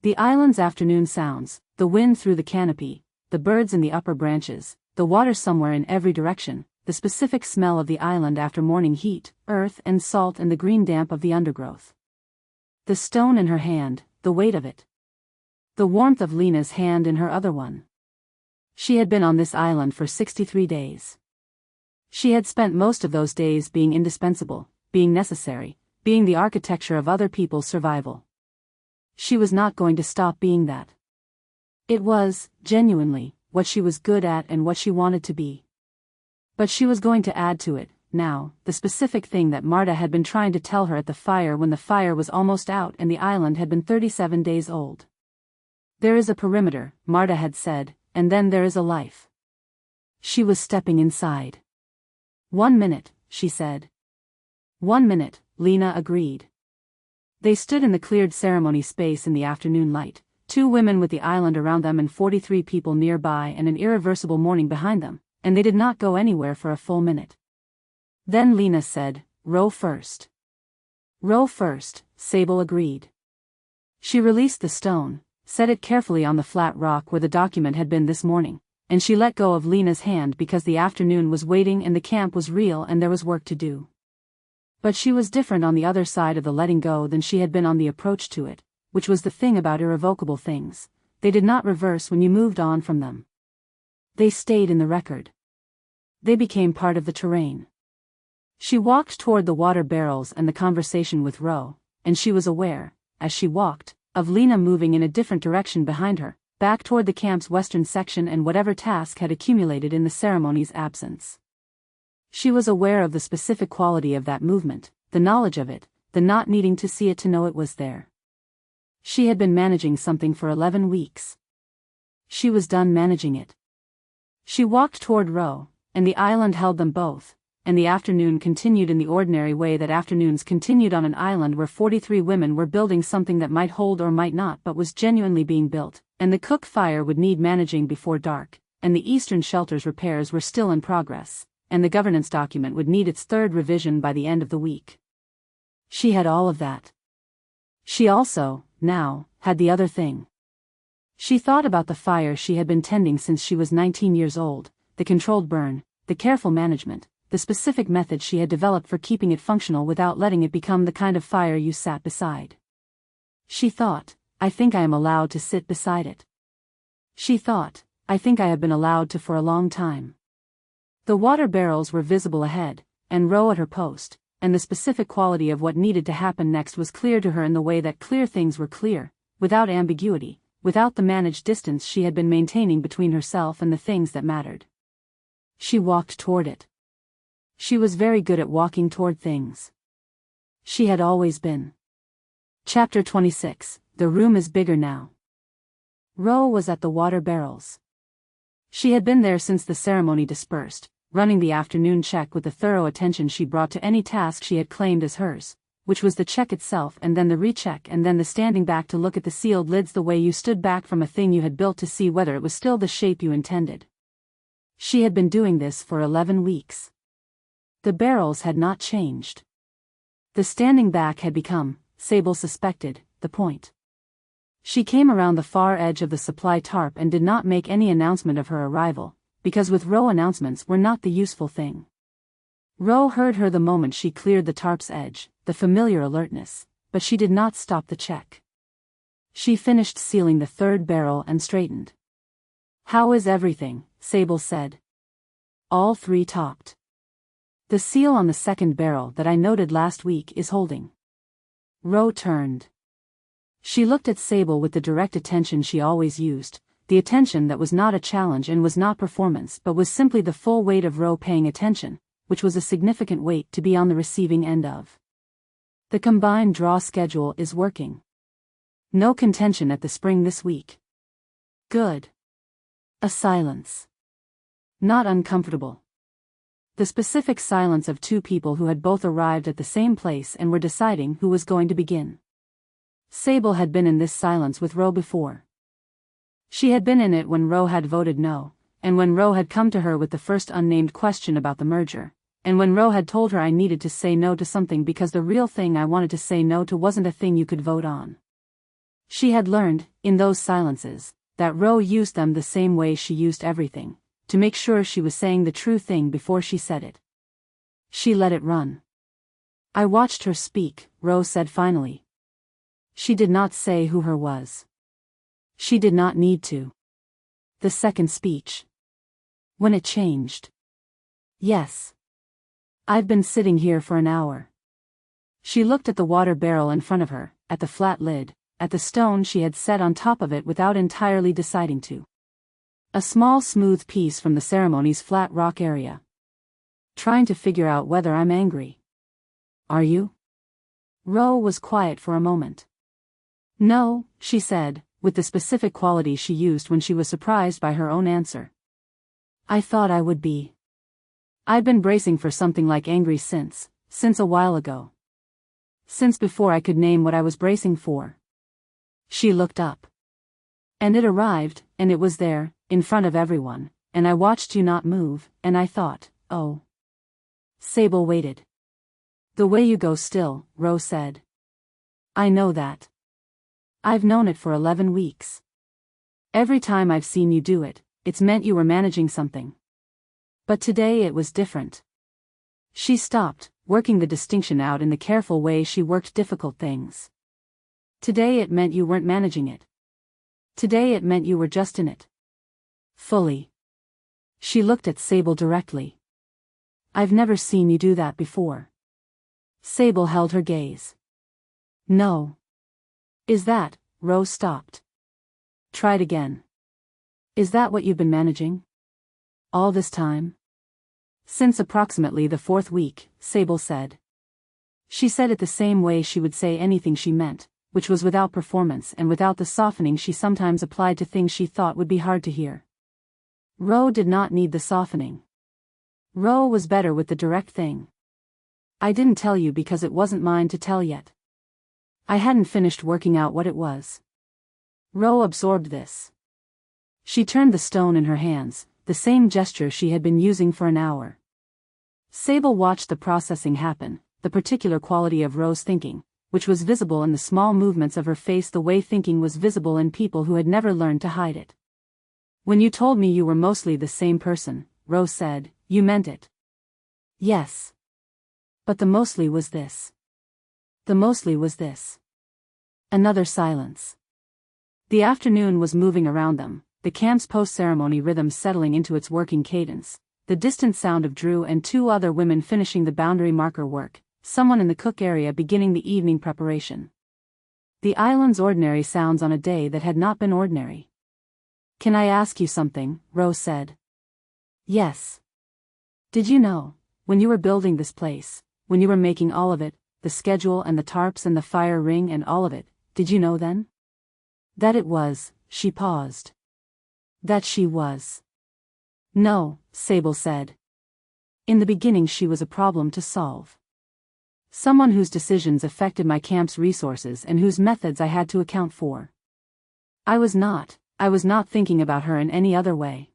The island's afternoon sounds, the wind through the canopy, the birds in the upper branches, the water somewhere in every direction, the specific smell of the island after morning heat, earth and salt and the green damp of the undergrowth. The stone in her hand, the weight of it. The warmth of Lena's hand in her other one. She had been on this island for 63 days. She had spent most of those days being indispensable, being necessary, being the architecture of other people's survival. She was not going to stop being that. It was, genuinely, what she was good at and what she wanted to be. But she was going to add to it, now, the specific thing that Marta had been trying to tell her at the fire when the fire was almost out and the island had been 37 days old. There is a perimeter, Marta had said, and then there is a life. She was stepping inside. 1 minute, she said. 1 minute, Lena agreed. They stood in the cleared ceremony space in the afternoon light, 2 women with the island around them and 43 people nearby and an irreversible morning behind them, and they did not go anywhere for a full minute. Then Lena said, row first. Row first, Sable agreed. She released the stone, set it carefully on the flat rock where the document had been this morning, and she let go of Lena's hand because the afternoon was waiting and the camp was real and there was work to do. But she was different on the other side of the letting go than she had been on the approach to it, which was the thing about irrevocable things. They did not reverse when you moved on from them. They stayed in the record. They became part of the terrain. She walked toward the water barrels and the conversation with Ro, and she was aware, as she walked, of Lena moving in a different direction behind her, back toward the camp's western section and whatever task had accumulated in the ceremony's absence. She was aware of the specific quality of that movement, the knowledge of it, the not needing to see it to know it was there. She had been managing something for 11 weeks. She was done managing it. She walked toward Ro, and the island held them both, and the afternoon continued in the ordinary way that afternoons continued on an island where 43 women were building something that might hold or might not but was genuinely being built, and the cook fire would need managing before dark, and the eastern shelter's repairs were still in progress, and the governance document would need its 3rd revision by the end of the week. She had all of that. She also, now, had the other thing. She thought about the fire she had been tending since she was 19 years old, the controlled burn, the careful management, the specific method she had developed for keeping it functional without letting it become the kind of fire you sat beside. She thought, I think I am allowed to sit beside it. She thought, I think I have been allowed to for a long time. The water barrels were visible ahead, and Ro at her post, and the specific quality of what needed to happen next was clear to her in the way that clear things were clear, without ambiguity, without the managed distance she had been maintaining between herself and the things that mattered. She walked toward it. She was very good at walking toward things. She had always been. Chapter 26, The room is bigger now. Ro was at the water barrels. She had been there since the ceremony dispersed, running the afternoon check with the thorough attention she brought to any task she had claimed as hers, which was the check itself and then the recheck and then the standing back to look at the sealed lids the way you stood back from a thing you had built to see whether it was still the shape you intended. She had been doing this for 11 weeks. The barrels had not changed. The standing back had become, Sable suspected, the point. She came around the far edge of the supply tarp and did not make any announcement of her arrival, because with Ro announcements were not the useful thing. Ro heard her the moment she cleared the tarp's edge, the familiar alertness, but she did not stop the check. She finished sealing the 3rd barrel and straightened. How is everything? Sable said. All 3 talked. The seal on the second barrel that I noted last week is holding. Ro turned. She looked at Sable with the direct attention she always used, the attention that was not a challenge and was not performance but was simply the full weight of Ro paying attention, which was a significant weight to be on the receiving end of. The combined draw schedule is working. No contention at the spring this week. Good. A silence. Not uncomfortable. The specific silence of two people who had both arrived at the same place and were deciding who was going to begin. Sable had been in this silence with Ro before. She had been in it when Ro had voted no, and when Ro had come to her with the first unnamed question about the merger, and when Ro had told her I needed to say no to something because the real thing I wanted to say no to wasn't a thing you could vote on. She had learned, in those silences, that Ro used them the same way she used everything, to make sure she was saying the true thing before she said it. She let it run. I watched her speak, Ro said finally. She did not say who her was. She did not need to. The second speech. When it changed. Yes. I've been sitting here for an hour. She looked at the water barrel in front of her, at the flat lid, at the stone she had set on top of it without entirely deciding to. A small smooth piece from the ceremony's flat rock area. Trying to figure out whether I'm angry. Are you? Ro was quiet for a moment. No, she said, with the specific quality she used when she was surprised by her own answer. I thought I would be. I'd been bracing for something like angry since a while ago. Since before I could name what I was bracing for. She looked up. And it arrived, and it was there, in front of everyone, and I watched you not move, and I thought, oh. Sable waited. The way you go still, Ro said. I know that. I've known it for 11 weeks. Every time I've seen you do it, it's meant you were managing something. But today it was different. She stopped, working the distinction out in the careful way she worked difficult things. Today it meant you weren't managing it. Today it meant you were just in it. Fully. She looked at Sable directly. I've never seen you do that before. Sable held her gaze. No. Is that, Ro stopped. Tried again. Is that what you've been managing? All this time? Since approximately the 4th week, Sable said. She said it the same way she would say anything she meant, which was without performance and without the softening she sometimes applied to things she thought would be hard to hear. Ro did not need the softening. Ro was better with the direct thing. I didn't tell you because it wasn't mine to tell yet. I hadn't finished working out what it was. Ro absorbed this. She turned the stone in her hands, the same gesture she had been using for an hour. Sable watched the processing happen, the particular quality of Ro's thinking, which was visible in the small movements of her face the way thinking was visible in people who had never learned to hide it. When you told me you were mostly the same person, Ro said, you meant it. Yes. But the mostly was this. The mostly was this. Another silence. The afternoon was moving around them, the camp's post-ceremony rhythm settling into its working cadence, the distant sound of Drew and 2 other women finishing the boundary marker work, someone in the cook area beginning the evening preparation. The island's ordinary sounds on a day that had not been ordinary. Can I ask you something? Ro said. Yes. Did you know, when you were building this place, when you were making all of it, the schedule and the tarps and the fire ring and all of it, did you know then? That it was, she paused. That she was. No, Sable said. In the beginning she was a problem to solve. Someone whose decisions affected my camp's resources and whose methods I had to account for. I was not thinking about her in any other way.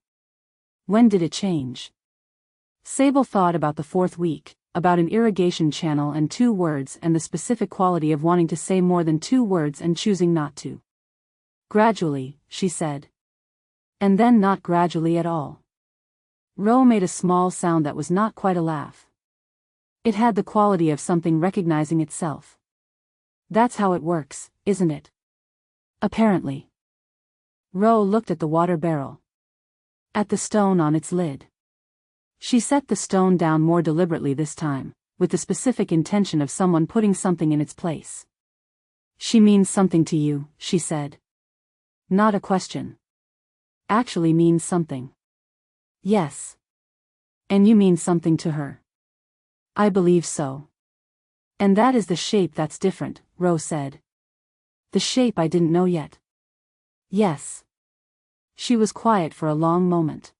When did it change? Sable thought about the 4th week, about an irrigation channel and 2 words and the specific quality of wanting to say more than 2 words and choosing not to. Gradually, she said. And then not gradually at all. Ro made a small sound that was not quite a laugh. It had the quality of something recognizing itself. That's how it works, isn't it? Apparently. Ro looked at the water barrel. At the stone on its lid. She set the stone down more deliberately this time, with the specific intention of someone putting something in its place. She means something to you, she said. Not a question. Actually means something. Yes. And you mean something to her. I believe so. And that is the shape that's different, Rose said. The shape I didn't know yet. Yes. She was quiet for a long moment.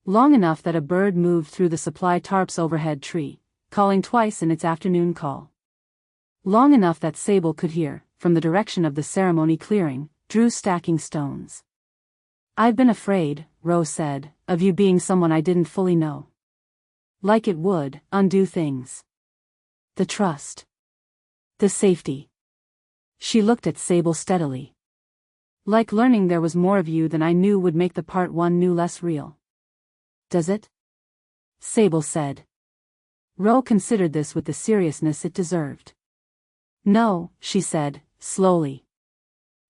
Long enough that a bird moved through the supply tarp's overhead tree, calling twice in its afternoon call. Long enough that Sable could hear, from the direction of the ceremony clearing, Drew stacking stones. I've been afraid, Rose said, of you being someone I didn't fully know. Like it would undo things. The trust. The safety. She looked at Sable steadily. Like learning there was more of you than I knew would make the part one knew less real. Does it? Sable said. Rose considered this with the seriousness it deserved. No, she said, slowly.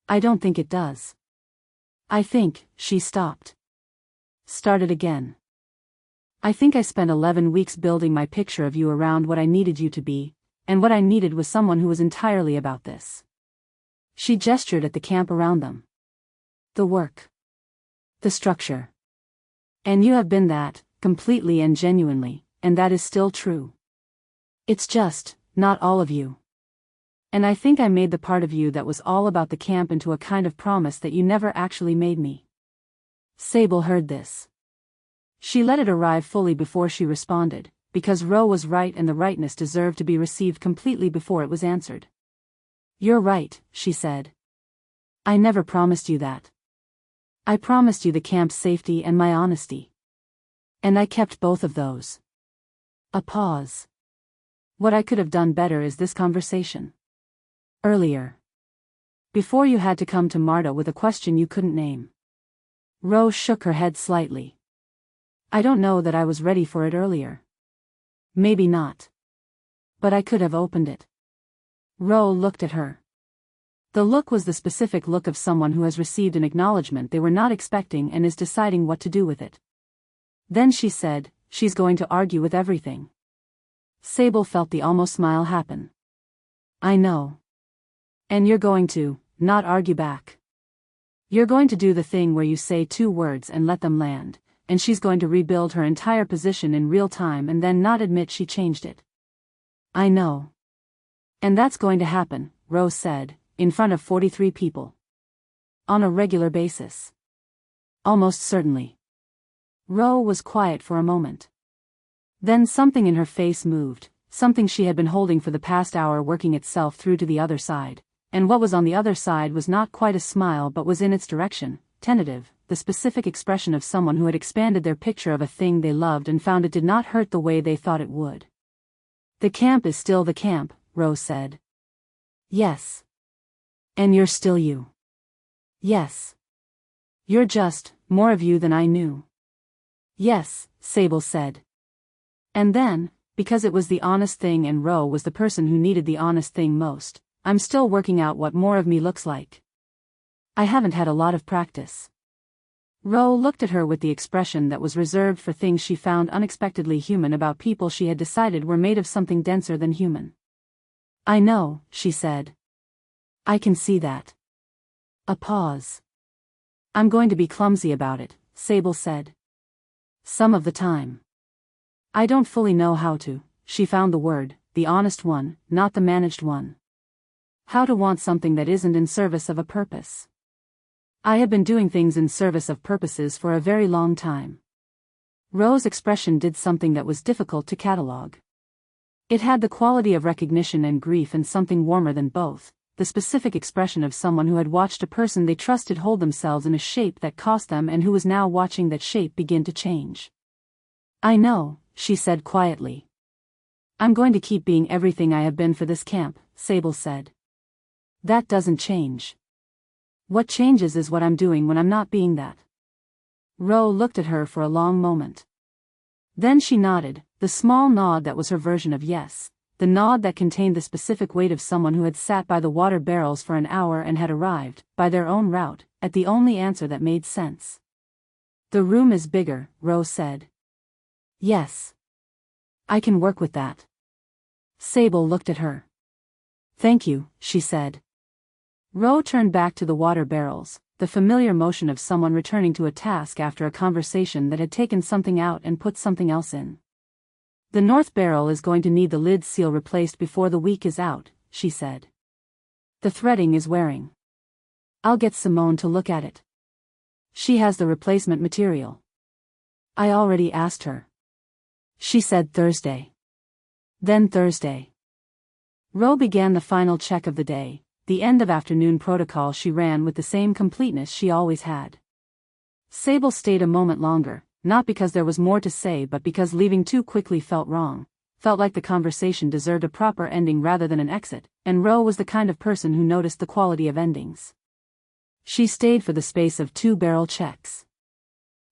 I don't think it does. I think, she stopped. Started again. I think I spent 11 weeks building my picture of you around what I needed you to be, and what I needed was someone who was entirely about this. She gestured at the camp around them. The work. The structure. And you have been that, completely and genuinely, and that is still true. It's just, not all of you. And I think I made the part of you that was all about the camp into a kind of promise that you never actually made me. Sable heard this. She let it arrive fully before she responded, because Rose was right and the rightness deserved to be received completely before it was answered. You're right, she said. I never promised you that. I promised you the camp's safety and my honesty. And I kept both of those. A pause. What I could have done better is this conversation. Earlier. Before you had to come to Marta with a question you couldn't name. Rose shook her head slightly. I don't know that I was ready for it earlier. Maybe not. But I could have opened it. Rose looked at her. The look was the specific look of someone who has received an acknowledgement they were not expecting and is deciding what to do with it. Then she said, she's going to argue with everything. Sable felt the almost smile happen. I know. And you're going to, not argue back. You're going to do the thing where you say 2 words and let them land, and she's going to rebuild her entire position in real time and then not admit she changed it. I know. And that's going to happen, Rose said, in front of 43 people. On a regular basis. Almost certainly. Rose was quiet for a moment. Then something in her face moved, something she had been holding for the past hour working itself through to the other side, and what was on the other side was not quite a smile but was in its direction, tentative, the specific expression of someone who had expanded their picture of a thing they loved and found it did not hurt the way they thought it would. The camp is still the camp, Rose said. Yes. And you're still you. Yes. You're just, more of you than I knew. Yes, Sable said. And then, because it was the honest thing and Rose was the person who needed the honest thing most, I'm still working out what more of me looks like. I haven't had a lot of practice. Rose looked at her with the expression that was reserved for things she found unexpectedly human about people she had decided were made of something denser than human. I know, she said. I can see that. A pause. I'm going to be clumsy about it, Sable said. Some of the time. I don't fully know how to, she found the word, the honest one, not the managed one. How to want something that isn't in service of a purpose. I have been doing things in service of purposes for a very long time. Rose's expression did something that was difficult to catalogue. It had the quality of recognition and grief and something warmer than both, the specific expression of someone who had watched a person they trusted hold themselves in a shape that cost them and who was now watching that shape begin to change. I know, she said quietly. I'm going to keep being everything I have been for this camp, Sable said. That doesn't change. What changes is what I'm doing when I'm not being that. Rose looked at her for a long moment. Then she nodded, the small nod that was her version of yes, the nod that contained the specific weight of someone who had sat by the water barrels for an hour and had arrived, by their own route, at the only answer that made sense. The room is bigger, Rose said. Yes. I can work with that. Sable looked at her. Thank you, she said. Ro turned back to the water barrels, the familiar motion of someone returning to a task after a conversation that had taken something out and put something else in. The north barrel is going to need the lid seal replaced before the week is out, she said. The threading is wearing. I'll get Simone to look at it. She has the replacement material. I already asked her. She said Thursday. Then Thursday. Ro began the final check of the day, the end of afternoon protocol she ran with the same completeness she always had. Sable stayed a moment longer, not because there was more to say but because leaving too quickly felt wrong, felt like the conversation deserved a proper ending rather than an exit, and Ro was the kind of person who noticed the quality of endings. She stayed for the space of 2 barrel checks.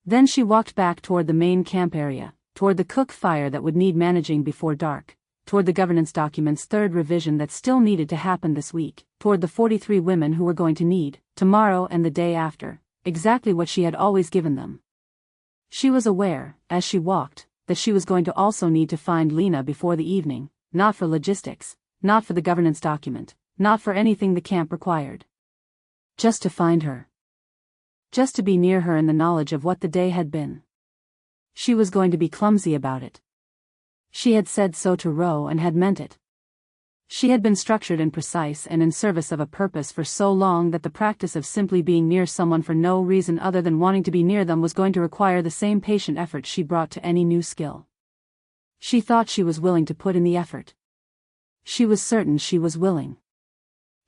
Then she walked back toward the main camp area, toward the cook fire that would need managing before dark, toward the governance document's 3rd revision that still needed to happen this week, toward the 43 women who were going to need, tomorrow and the day after, exactly what she had always given them. She was aware, as she walked, that she was going to also need to find Lena before the evening, not for logistics, not for the governance document, not for anything the camp required. Just to find her. Just to be near her in the knowledge of what the day had been. She was going to be clumsy about it. She had said so to Ro and had meant it. She had been structured and precise and in service of a purpose for so long that the practice of simply being near someone for no reason other than wanting to be near them was going to require the same patient effort she brought to any new skill. She thought she was willing to put in the effort. She was certain she was willing.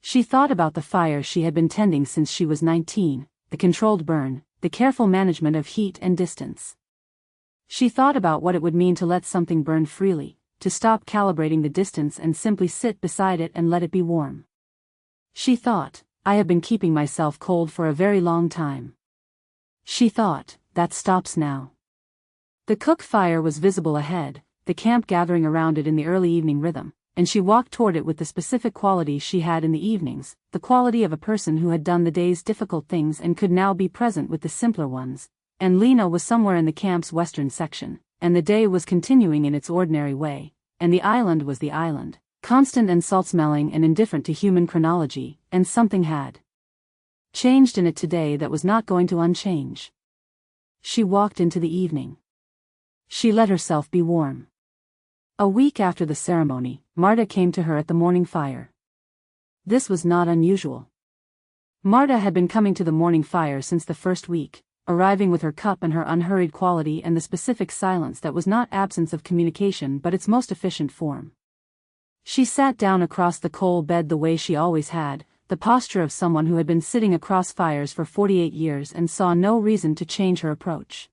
She thought about the fire she had been tending since she was 19, the controlled burn, the careful management of heat and distance. She thought about what it would mean to let something burn freely, to stop calibrating the distance and simply sit beside it and let it be warm. She thought, I have been keeping myself cold for a very long time. She thought, that stops now. The cook fire was visible ahead, the camp gathering around it in the early evening rhythm, and she walked toward it with the specific quality she had in the evenings, the quality of a person who had done the day's difficult things and could now be present with the simpler ones. And Lena was somewhere in the camp's western section, and the day was continuing in its ordinary way, and the island was the island, constant and salt-smelling and indifferent to human chronology, and something had changed in it today that was not going to unchange. She walked into the evening. She let herself be warm. A week after the ceremony, Marta came to her at the morning fire. This was not unusual. Marta had been coming to the morning fire since the first week, arriving with her cup and her unhurried quality and the specific silence that was not absence of communication but its most efficient form. She sat down across the coal bed the way she always had, the posture of someone who had been sitting across fires for 48 years and saw no reason to change her approach.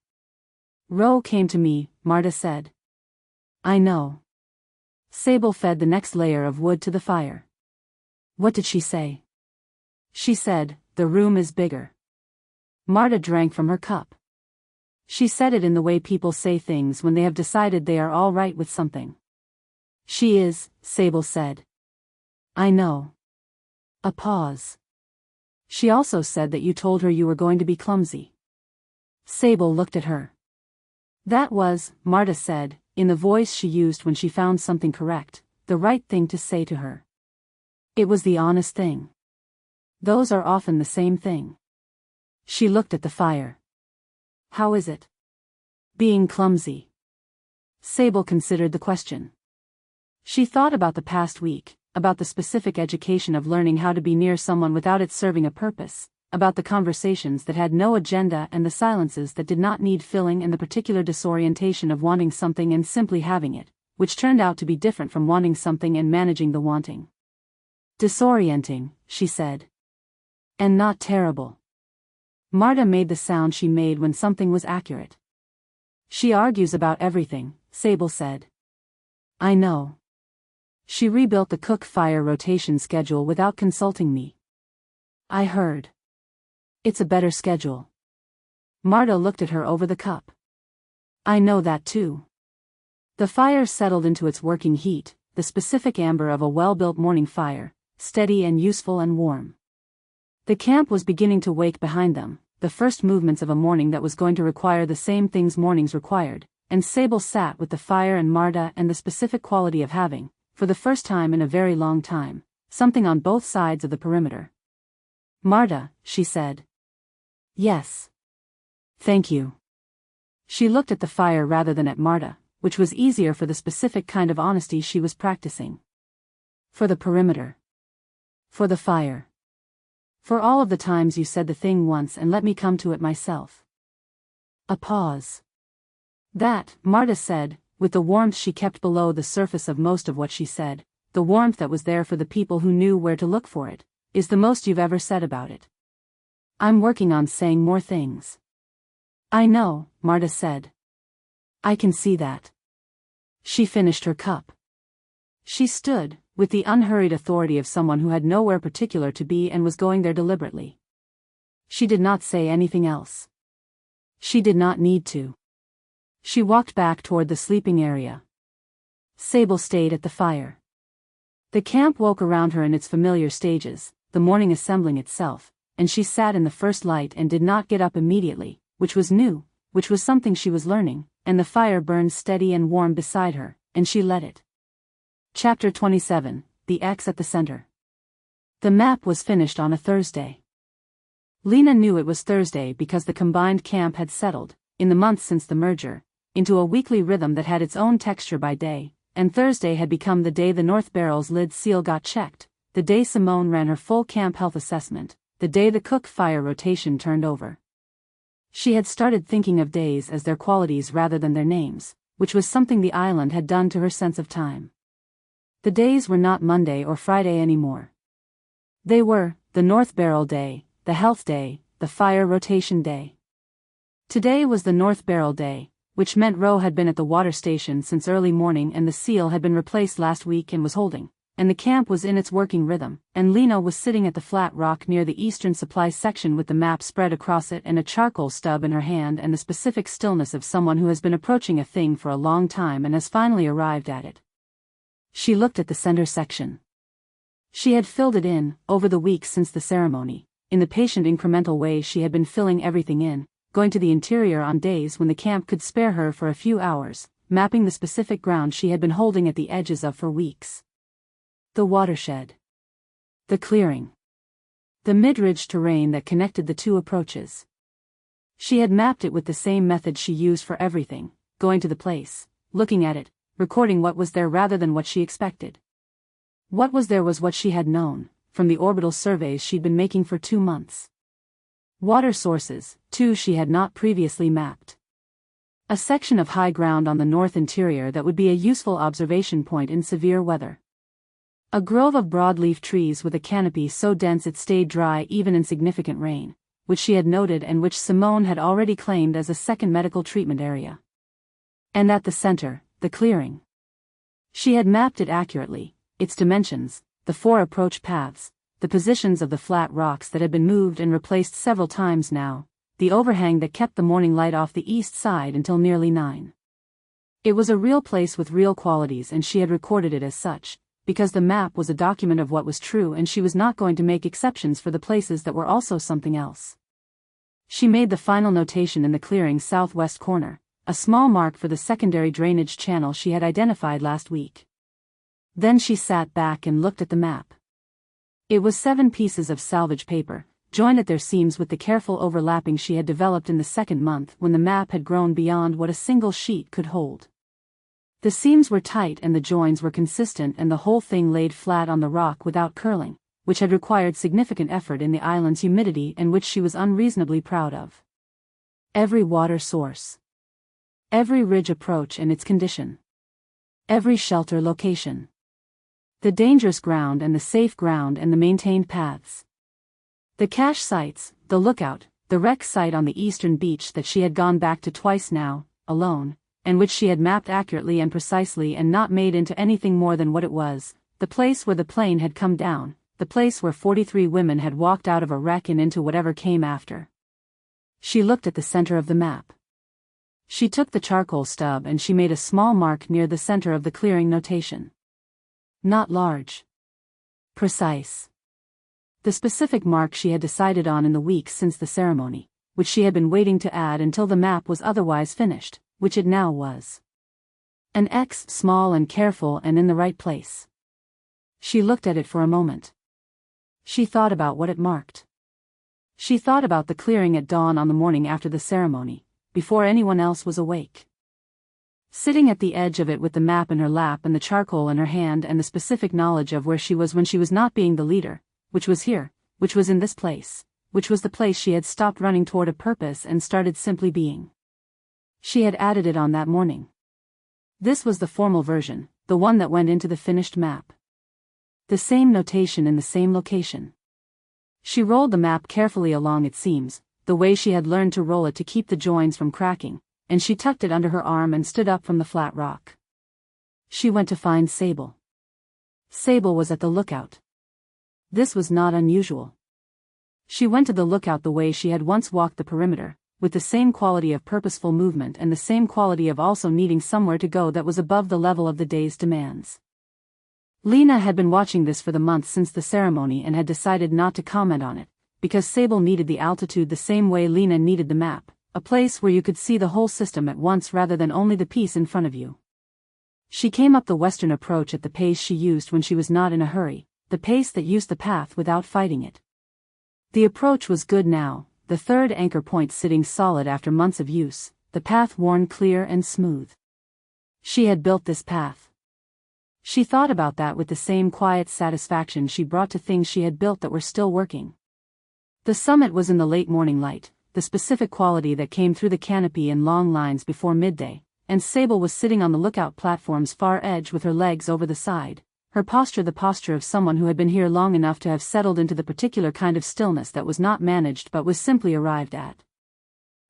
Ro came to me, Marta said. I know. Sable fed the next layer of wood to the fire. What did she say? She said, the room is bigger. Marta drank from her cup. She said it in the way people say things when they have decided they are all right with something. She is, Sable said. I know. A pause. She also said that you told her you were going to be clumsy. Sable looked at her. That was, Marta said, in the voice she used when she found something correct, the right thing to say to her. It was the honest thing. Those are often the same thing. She looked at the fire. How is it? Being clumsy. Sable considered the question. She thought about the past week, about the specific education of learning how to be near someone without it serving a purpose, about the conversations that had no agenda and the silences that did not need filling and the particular disorientation of wanting something and simply having it, which turned out to be different from wanting something and managing the wanting. Disorienting, she said. And not terrible. Marta made the sound she made when something was accurate. She argues about everything, Sable said. I know. She rebuilt the cook fire rotation schedule without consulting me. I heard. It's a better schedule. Marta looked at her over the cup. I know that too. The fire settled into its working heat, the specific amber of a well-built morning fire, steady and useful and warm. The camp was beginning to wake behind them, the first movements of a morning that was going to require the same things mornings required, and Sable sat with the fire and Marta and the specific quality of having, for the first time in a very long time, something on both sides of the perimeter. "Marta," she said. "Yes. Thank you." She looked at the fire rather than at Marta, which was easier for the specific kind of honesty she was practicing. "For the perimeter. For the fire. For all of the times you said the thing once and let me come to it myself." A pause. "That," Marta said, with the warmth she kept below the surface of most of what she said, the warmth that was there for the people who knew where to look for it, "is the most you've ever said about it. I'm working on saying more things." "I know," Marta said. "I can see that." She finished her cup. She stood, with the unhurried authority of someone who had nowhere particular to be and was going there deliberately. She did not say anything else. She did not need to. She walked back toward the sleeping area. Sable stayed at the fire. The camp woke around her in its familiar stages, the morning assembling itself, and she sat in the first light and did not get up immediately, which was new, which was something she was learning, and the fire burned steady and warm beside her, and she let it. Chapter 27, The X at the Center. The map was finished on a Thursday. Lena knew it was Thursday because the combined camp had settled, in the months since the merger, into a weekly rhythm that had its own texture by day, and Thursday had become the day the North Barrel's lid seal got checked, the day Simone ran her full camp health assessment, the day the cook-fire rotation turned over. She had started thinking of days as their qualities rather than their names, which was something the island had done to her sense of time. The days were not Monday or Friday anymore. They were, the North Barrel Day, the Health Day, the Fire Rotation Day. Today was the North Barrel Day, which meant Roe had been at the water station since early morning and the seal had been replaced last week and was holding, and the camp was in its working rhythm, and Lena was sitting at the flat rock near the eastern supply section with the map spread across it and a charcoal stub in her hand and the specific stillness of someone who has been approaching a thing for a long time and has finally arrived at it. She looked at the center section. She had filled it in, over the weeks since the ceremony, in the patient incremental way she had been filling everything in, going to the interior on days when the camp could spare her for a few hours, mapping the specific ground she had been holding at the edges of for weeks. The watershed. The clearing. The mid-ridge terrain that connected the two approaches. She had mapped it with the same method she used for everything, going to the place, looking at it, recording what was there rather than what she expected. What was there was what she had known, from the orbital surveys she'd been making for 2 months. Water sources, too, she had not previously mapped. A section of high ground on the north interior that would be a useful observation point in severe weather. A grove of broadleaf trees with a canopy so dense it stayed dry even in significant rain, which she had noted and which Simone had already claimed as a second medical treatment area. And at the center, the clearing. She had mapped it accurately, its dimensions, the 4 approach paths, the positions of the flat rocks that had been moved and replaced several times now, the overhang that kept the morning light off the east side until nearly 9. It was a real place with real qualities and she had recorded it as such, because the map was a document of what was true and she was not going to make exceptions for the places that were also something else. She made the final notation in the clearing's southwest corner, a small mark for the secondary drainage channel she had identified last week. Then she sat back and looked at the map. It was 7 pieces of salvage paper, joined at their seams with the careful overlapping she had developed in the second month when the map had grown beyond what a single sheet could hold. The seams were tight and the joins were consistent and the whole thing laid flat on the rock without curling, which had required significant effort in the island's humidity and which she was unreasonably proud of. Every water source. Every ridge approach and its condition. Every shelter location. The dangerous ground and the safe ground and the maintained paths. The cache sites, the lookout, the wreck site on the eastern beach that she had gone back to twice now, alone, and which she had mapped accurately and precisely and not made into anything more than what it was, the place where the plane had come down, the place where 43 women had walked out of a wreck and into whatever came after. She looked at the center of the map. She took the charcoal stub and she made a small mark near the center of the clearing notation. Not large. Precise. The specific mark she had decided on in the weeks since the ceremony, which she had been waiting to add until the map was otherwise finished, which it now was. An X, small and careful and in the right place. She looked at it for a moment. She thought about what it marked. She thought about the clearing at dawn on the morning after the ceremony, before anyone else was awake. Sitting at the edge of it with the map in her lap and the charcoal in her hand and the specific knowledge of where she was when she was not being the leader, which was here, which was in this place, which was the place she had stopped running toward a purpose and started simply being. She had added it on that morning. This was the formal version, the one that went into the finished map. The same notation in the same location. She rolled the map carefully along its seams, the way she had learned to roll it to keep the joins from cracking, and she tucked it under her arm and stood up from the flat rock. She went to find Sable. Sable was at the lookout. This was not unusual. She went to the lookout the way she had once walked the perimeter, with the same quality of purposeful movement and the same quality of also needing somewhere to go that was above the level of the day's demands. Lena had been watching this for the month since the ceremony and had decided not to comment on it, because Sable needed the altitude the same way Lena needed the map, a place where you could see the whole system at once rather than only the piece in front of you. She came up the western approach at the pace she used when she was not in a hurry, the pace that used the path without fighting it. The approach was good now, the third anchor point sitting solid after months of use, the path worn clear and smooth. She had built this path. She thought about that with the same quiet satisfaction she brought to things she had built that were still working. The summit was in the late morning light, the specific quality that came through the canopy in long lines before midday, and Sable was sitting on the lookout platform's far edge with her legs over the side, her posture the posture of someone who had been here long enough to have settled into the particular kind of stillness that was not managed but was simply arrived at.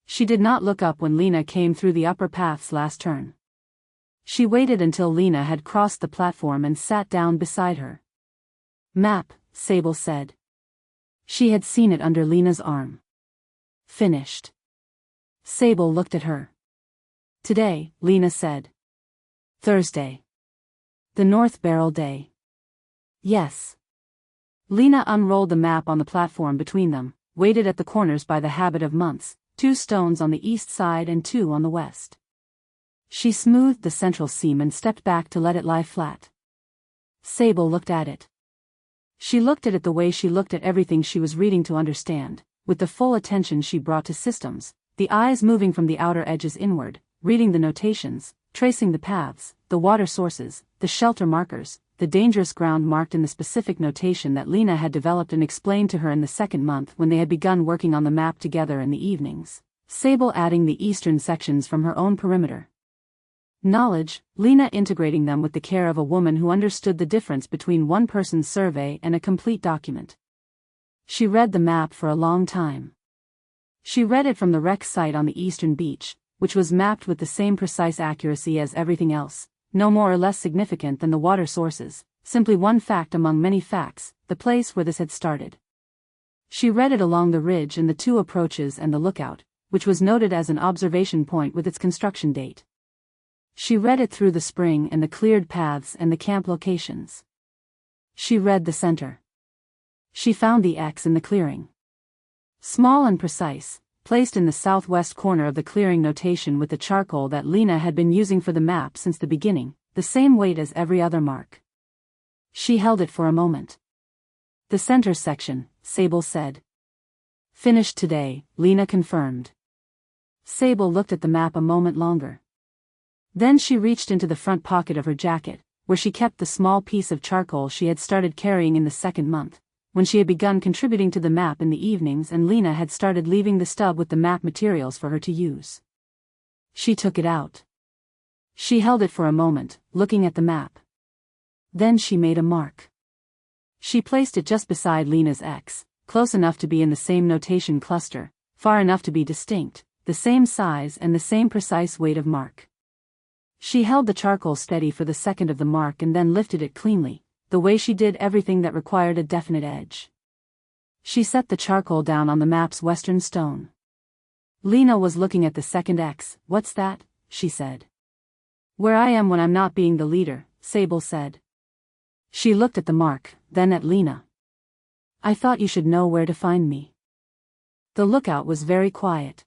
She did not look up when Lena came through the upper path's last turn. She waited until Lena had crossed the platform and sat down beside her. "Map," Sable said. She had seen it under Lena's arm. "Finished." Sable looked at her. "Today," Lena said. "Thursday. The North Barrel Day." "Yes." Lena unrolled the map on the platform between them, weighted at the corners by the habit of months, 2 stones on the east side and 2 on the west. She smoothed the central seam and stepped back to let it lie flat. Sable looked at it. She looked at it the way she looked at everything she was reading to understand, with the full attention she brought to systems, the eyes moving from the outer edges inward, reading the notations, tracing the paths, the water sources, the shelter markers, the dangerous ground marked in the specific notation that Lena had developed and explained to her in the second month when they had begun working on the map together in the evenings, Sable adding the eastern sections from her own perimeter. Knowledge, Lena integrating them with the care of a woman who understood the difference between one person's survey and a complete document. She read the map for a long time. She read it from the wreck site on the eastern beach, which was mapped with the same precise accuracy as everything else, no more or less significant than the water sources, simply one fact among many facts, the place where this had started. She read it along the ridge and the 2 approaches and the lookout, which was noted as an observation point with its construction date. She read it through the spring and the cleared paths and the camp locations. She read the center. She found the X in the clearing. Small and precise, placed in the southwest corner of the clearing notation with the charcoal that Lena had been using for the map since the beginning, the same weight as every other mark. She held it for a moment. "The center section," Sable said. "Finished today," Lena confirmed. Sable looked at the map a moment longer. Then she reached into the front pocket of her jacket, where she kept the small piece of charcoal she had started carrying in the second month, when she had begun contributing to the map in the evenings and Lena had started leaving the stub with the map materials for her to use. She took it out. She held it for a moment, looking at the map. Then she made a mark. She placed it just beside Lena's X, close enough to be in the same notation cluster, far enough to be distinct, the same size and the same precise weight of mark. She held the charcoal steady for the second of the mark and then lifted it cleanly, the way she did everything that required a definite edge. She set the charcoal down on the map's western stone. Lena was looking at the second X. "What's that?" she said. "Where I am when I'm not being the leader," Sable said. She looked at the mark, then at Lena. "I thought you should know where to find me." The lookout was very quiet.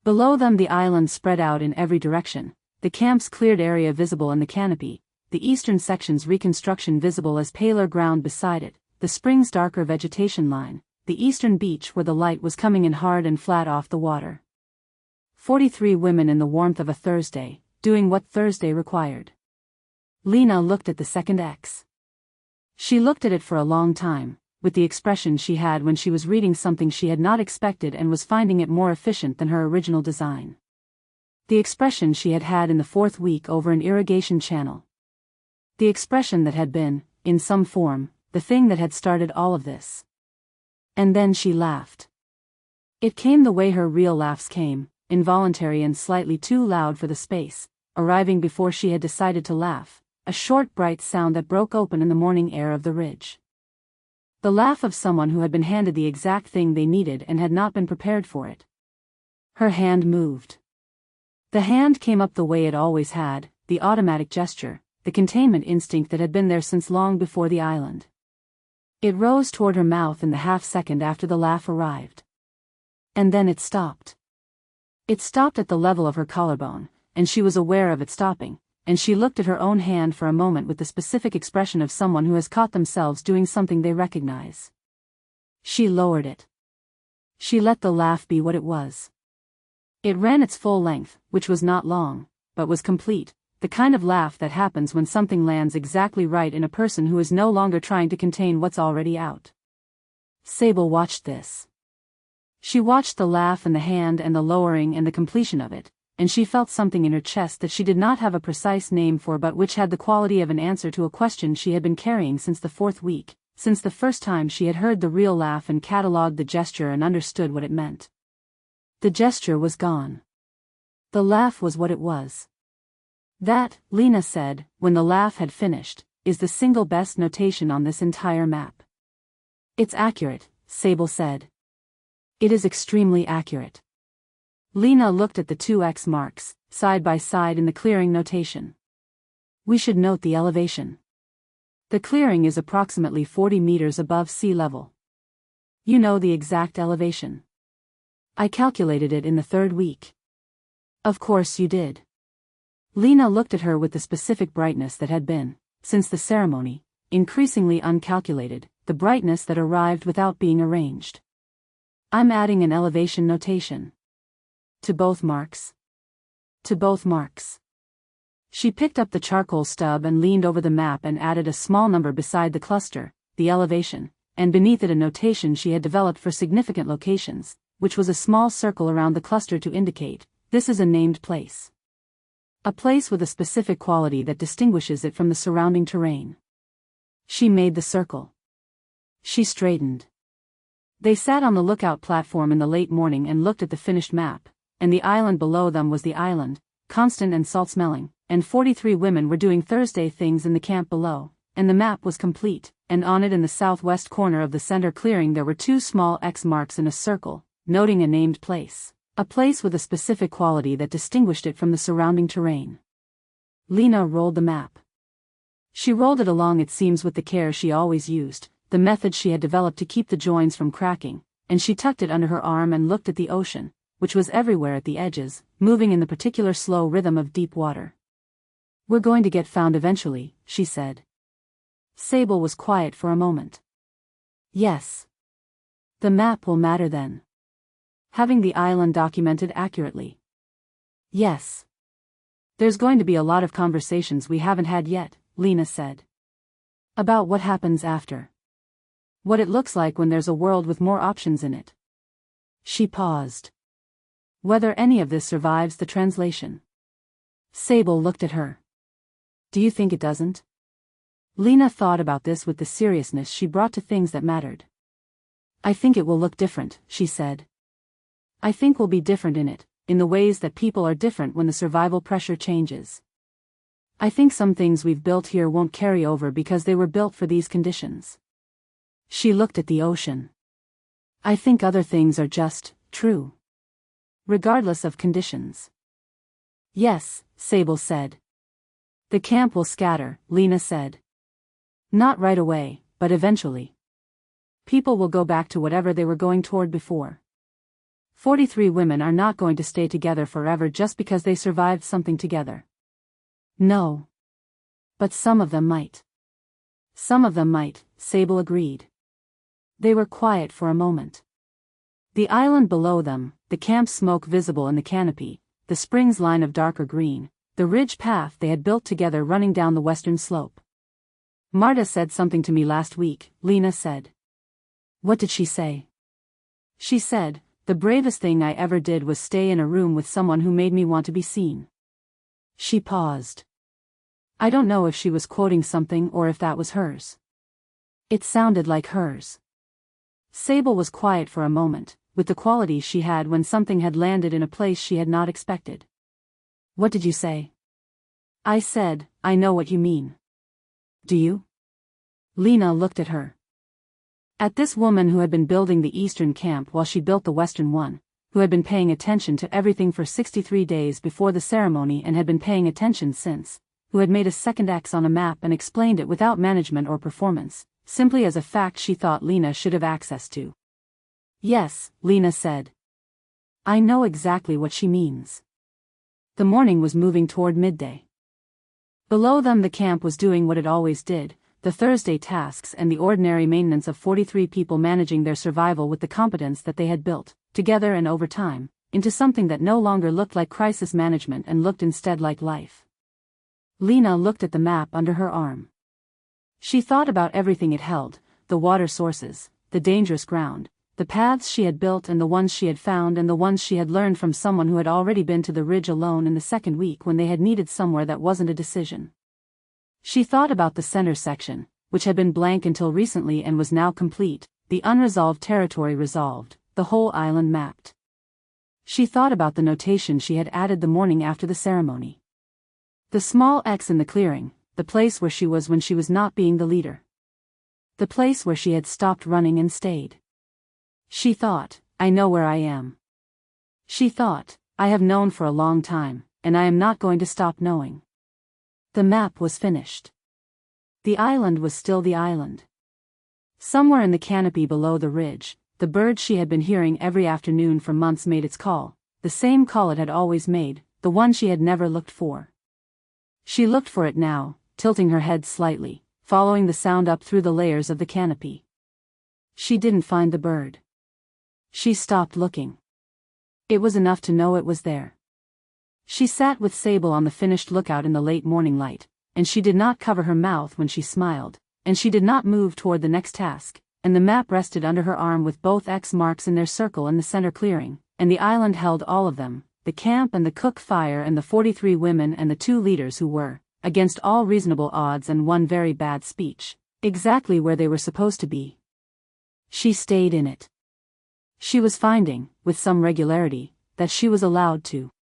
Below them the island spread out in every direction, the camp's cleared area visible in the canopy, the eastern section's reconstruction visible as paler ground beside it, the spring's darker vegetation line, the eastern beach where the light was coming in hard and flat off the water. 43 women in the warmth of a Thursday, doing what Thursday required. Lena looked at the second X. She looked at it for a long time, with the expression she had when she was reading something she had not expected and was finding it more efficient than her original design. The expression she had had in the fourth week over an irrigation channel. The expression that had been, in some form, the thing that had started all of this. And then she laughed. It came the way her real laughs came, involuntary and slightly too loud for the space, arriving before she had decided to laugh, a short bright sound that broke open in the morning air of the ridge. The laugh of someone who had been handed the exact thing they needed and had not been prepared for it. Her hand moved. The hand came up the way it always had, the automatic gesture, the containment instinct that had been there since long before the island. It rose toward her mouth in the half-second after the laugh arrived. And then it stopped. It stopped at the level of her collarbone, and she was aware of it stopping, and she looked at her own hand for a moment with the specific expression of someone who has caught themselves doing something they recognize. She lowered it. She let the laugh be what it was. It ran its full length, which was not long, but was complete. The kind of laugh that happens when something lands exactly right in a person who is no longer trying to contain what's already out. Sable watched this. She watched the laugh and the hand and the lowering and the completion of it, and she felt something in her chest that she did not have a precise name for but which had the quality of an answer to a question she had been carrying since the fourth week, since the first time she had heard the real laugh and catalogued the gesture and understood what it meant. The gesture was gone. The laugh was what it was. That, Lena said, when the laugh had finished, is the single best notation on this entire map. It's accurate, Sable said. It is extremely accurate. Lena looked at the two X marks, side by side in the clearing notation. We should note the elevation. The clearing is approximately 40 meters above sea level. You know the exact elevation. I calculated it in the third week. Of course you did. Lena looked at her with the specific brightness that had been, since the ceremony, increasingly uncalculated, the brightness that arrived without being arranged. I'm adding an elevation notation. To both marks. To both marks. She picked up the charcoal stub and leaned over the map and added a small number beside the cluster, the elevation, and beneath it a notation she had developed for significant locations, which was a small circle around the cluster to indicate, this is a named place. A place with a specific quality that distinguishes it from the surrounding terrain. She made the circle. She straightened. They sat on the lookout platform in the late morning and looked at the finished map, and the island below them was the island, constant and salt-smelling, and 43 women were doing Thursday things in the camp below, and the map was complete, and on it in the southwest corner of the center clearing there were two small X marks in a circle, noting a named place. A place with a specific quality that distinguished it from the surrounding terrain. Lena rolled the map. She rolled it along its seams with the care she always used, the method she had developed to keep the joins from cracking, and she tucked it under her arm and looked at the ocean, which was everywhere at the edges, moving in the particular slow rhythm of deep water. We're going to get found eventually, she said. Sable was quiet for a moment. Yes. The map will matter then. Having the island documented accurately. Yes. There's going to be a lot of conversations we haven't had yet, Lena said. About what happens after. What it looks like when there's a world with more options in it. She paused. Whether any of this survives the translation. Sable looked at her. Do you think it doesn't? Lena thought about this with the seriousness she brought to things that mattered. I think it will look different, she said. I think we'll be different in it, in the ways that people are different when the survival pressure changes. I think some things we've built here won't carry over because they were built for these conditions. She looked at the ocean. I think other things are just true. Regardless of conditions. Yes, Sable said. The camp will scatter, Lena said. Not right away, but eventually. People will go back to whatever they were going toward before. 43 women are not going to stay together forever just because they survived something together. No. But some of them might. Some of them might, Sable agreed. They were quiet for a moment. The island below them, the camp smoke visible in the canopy, the spring's line of darker green, the ridge path they had built together running down the western slope. Marta said something to me last week, Lena said. What did she say? She said, the bravest thing I ever did was stay in a room with someone who made me want to be seen. She paused. I don't know if she was quoting something or if that was hers. It sounded like hers. Sable was quiet for a moment, with the quality she had when something had landed in a place she had not expected. What did you say? I said, I know what you mean. Do you? Lena looked at her. At this woman who had been building the eastern camp while she built the western one, who had been paying attention to everything for 63 days before the ceremony and had been paying attention since, who had made a second X on a map and explained it without management or performance, simply as a fact she thought Lena should have access to. Yes, Lena said. I know exactly what she means. The morning was moving toward midday. Below them the camp was doing what it always did, the Thursday tasks and the ordinary maintenance of 43 people managing their survival with the competence that they had built, together and over time, into something that no longer looked like crisis management and looked instead like life. Lena looked at the map under her arm. She thought about everything it held, the water sources, the dangerous ground, the paths she had built and the ones she had found and the ones she had learned from someone who had already been to the ridge alone in the second week when they had needed somewhere that wasn't a decision. She thought about the center section, which had been blank until recently and was now complete, the unresolved territory resolved, the whole island mapped. She thought about the notation she had added the morning after the ceremony. The small X in the clearing, the place where she was when she was not being the leader. The place where she had stopped running and stayed. She thought, I know where I am. She thought, I have known for a long time, and I am not going to stop knowing. The map was finished. The island was still the island. Somewhere in the canopy below the ridge, the bird she had been hearing every afternoon for months made its call, the same call it had always made, the one she had never looked for. She looked for it now, tilting her head slightly, following the sound up through the layers of the canopy. She didn't find the bird. She stopped looking. It was enough to know it was there. She sat with Sable on the finished lookout in the late morning light, and she did not cover her mouth when she smiled, and she did not move toward the next task, and the map rested under her arm with both X marks in their circle in the center clearing, and the island held all of them, the camp and the cook fire and the 43 women and the 2 leaders who were, against all reasonable odds and one very bad speech, exactly where they were supposed to be. She stayed in it. She was finding, with some regularity, that she was allowed to.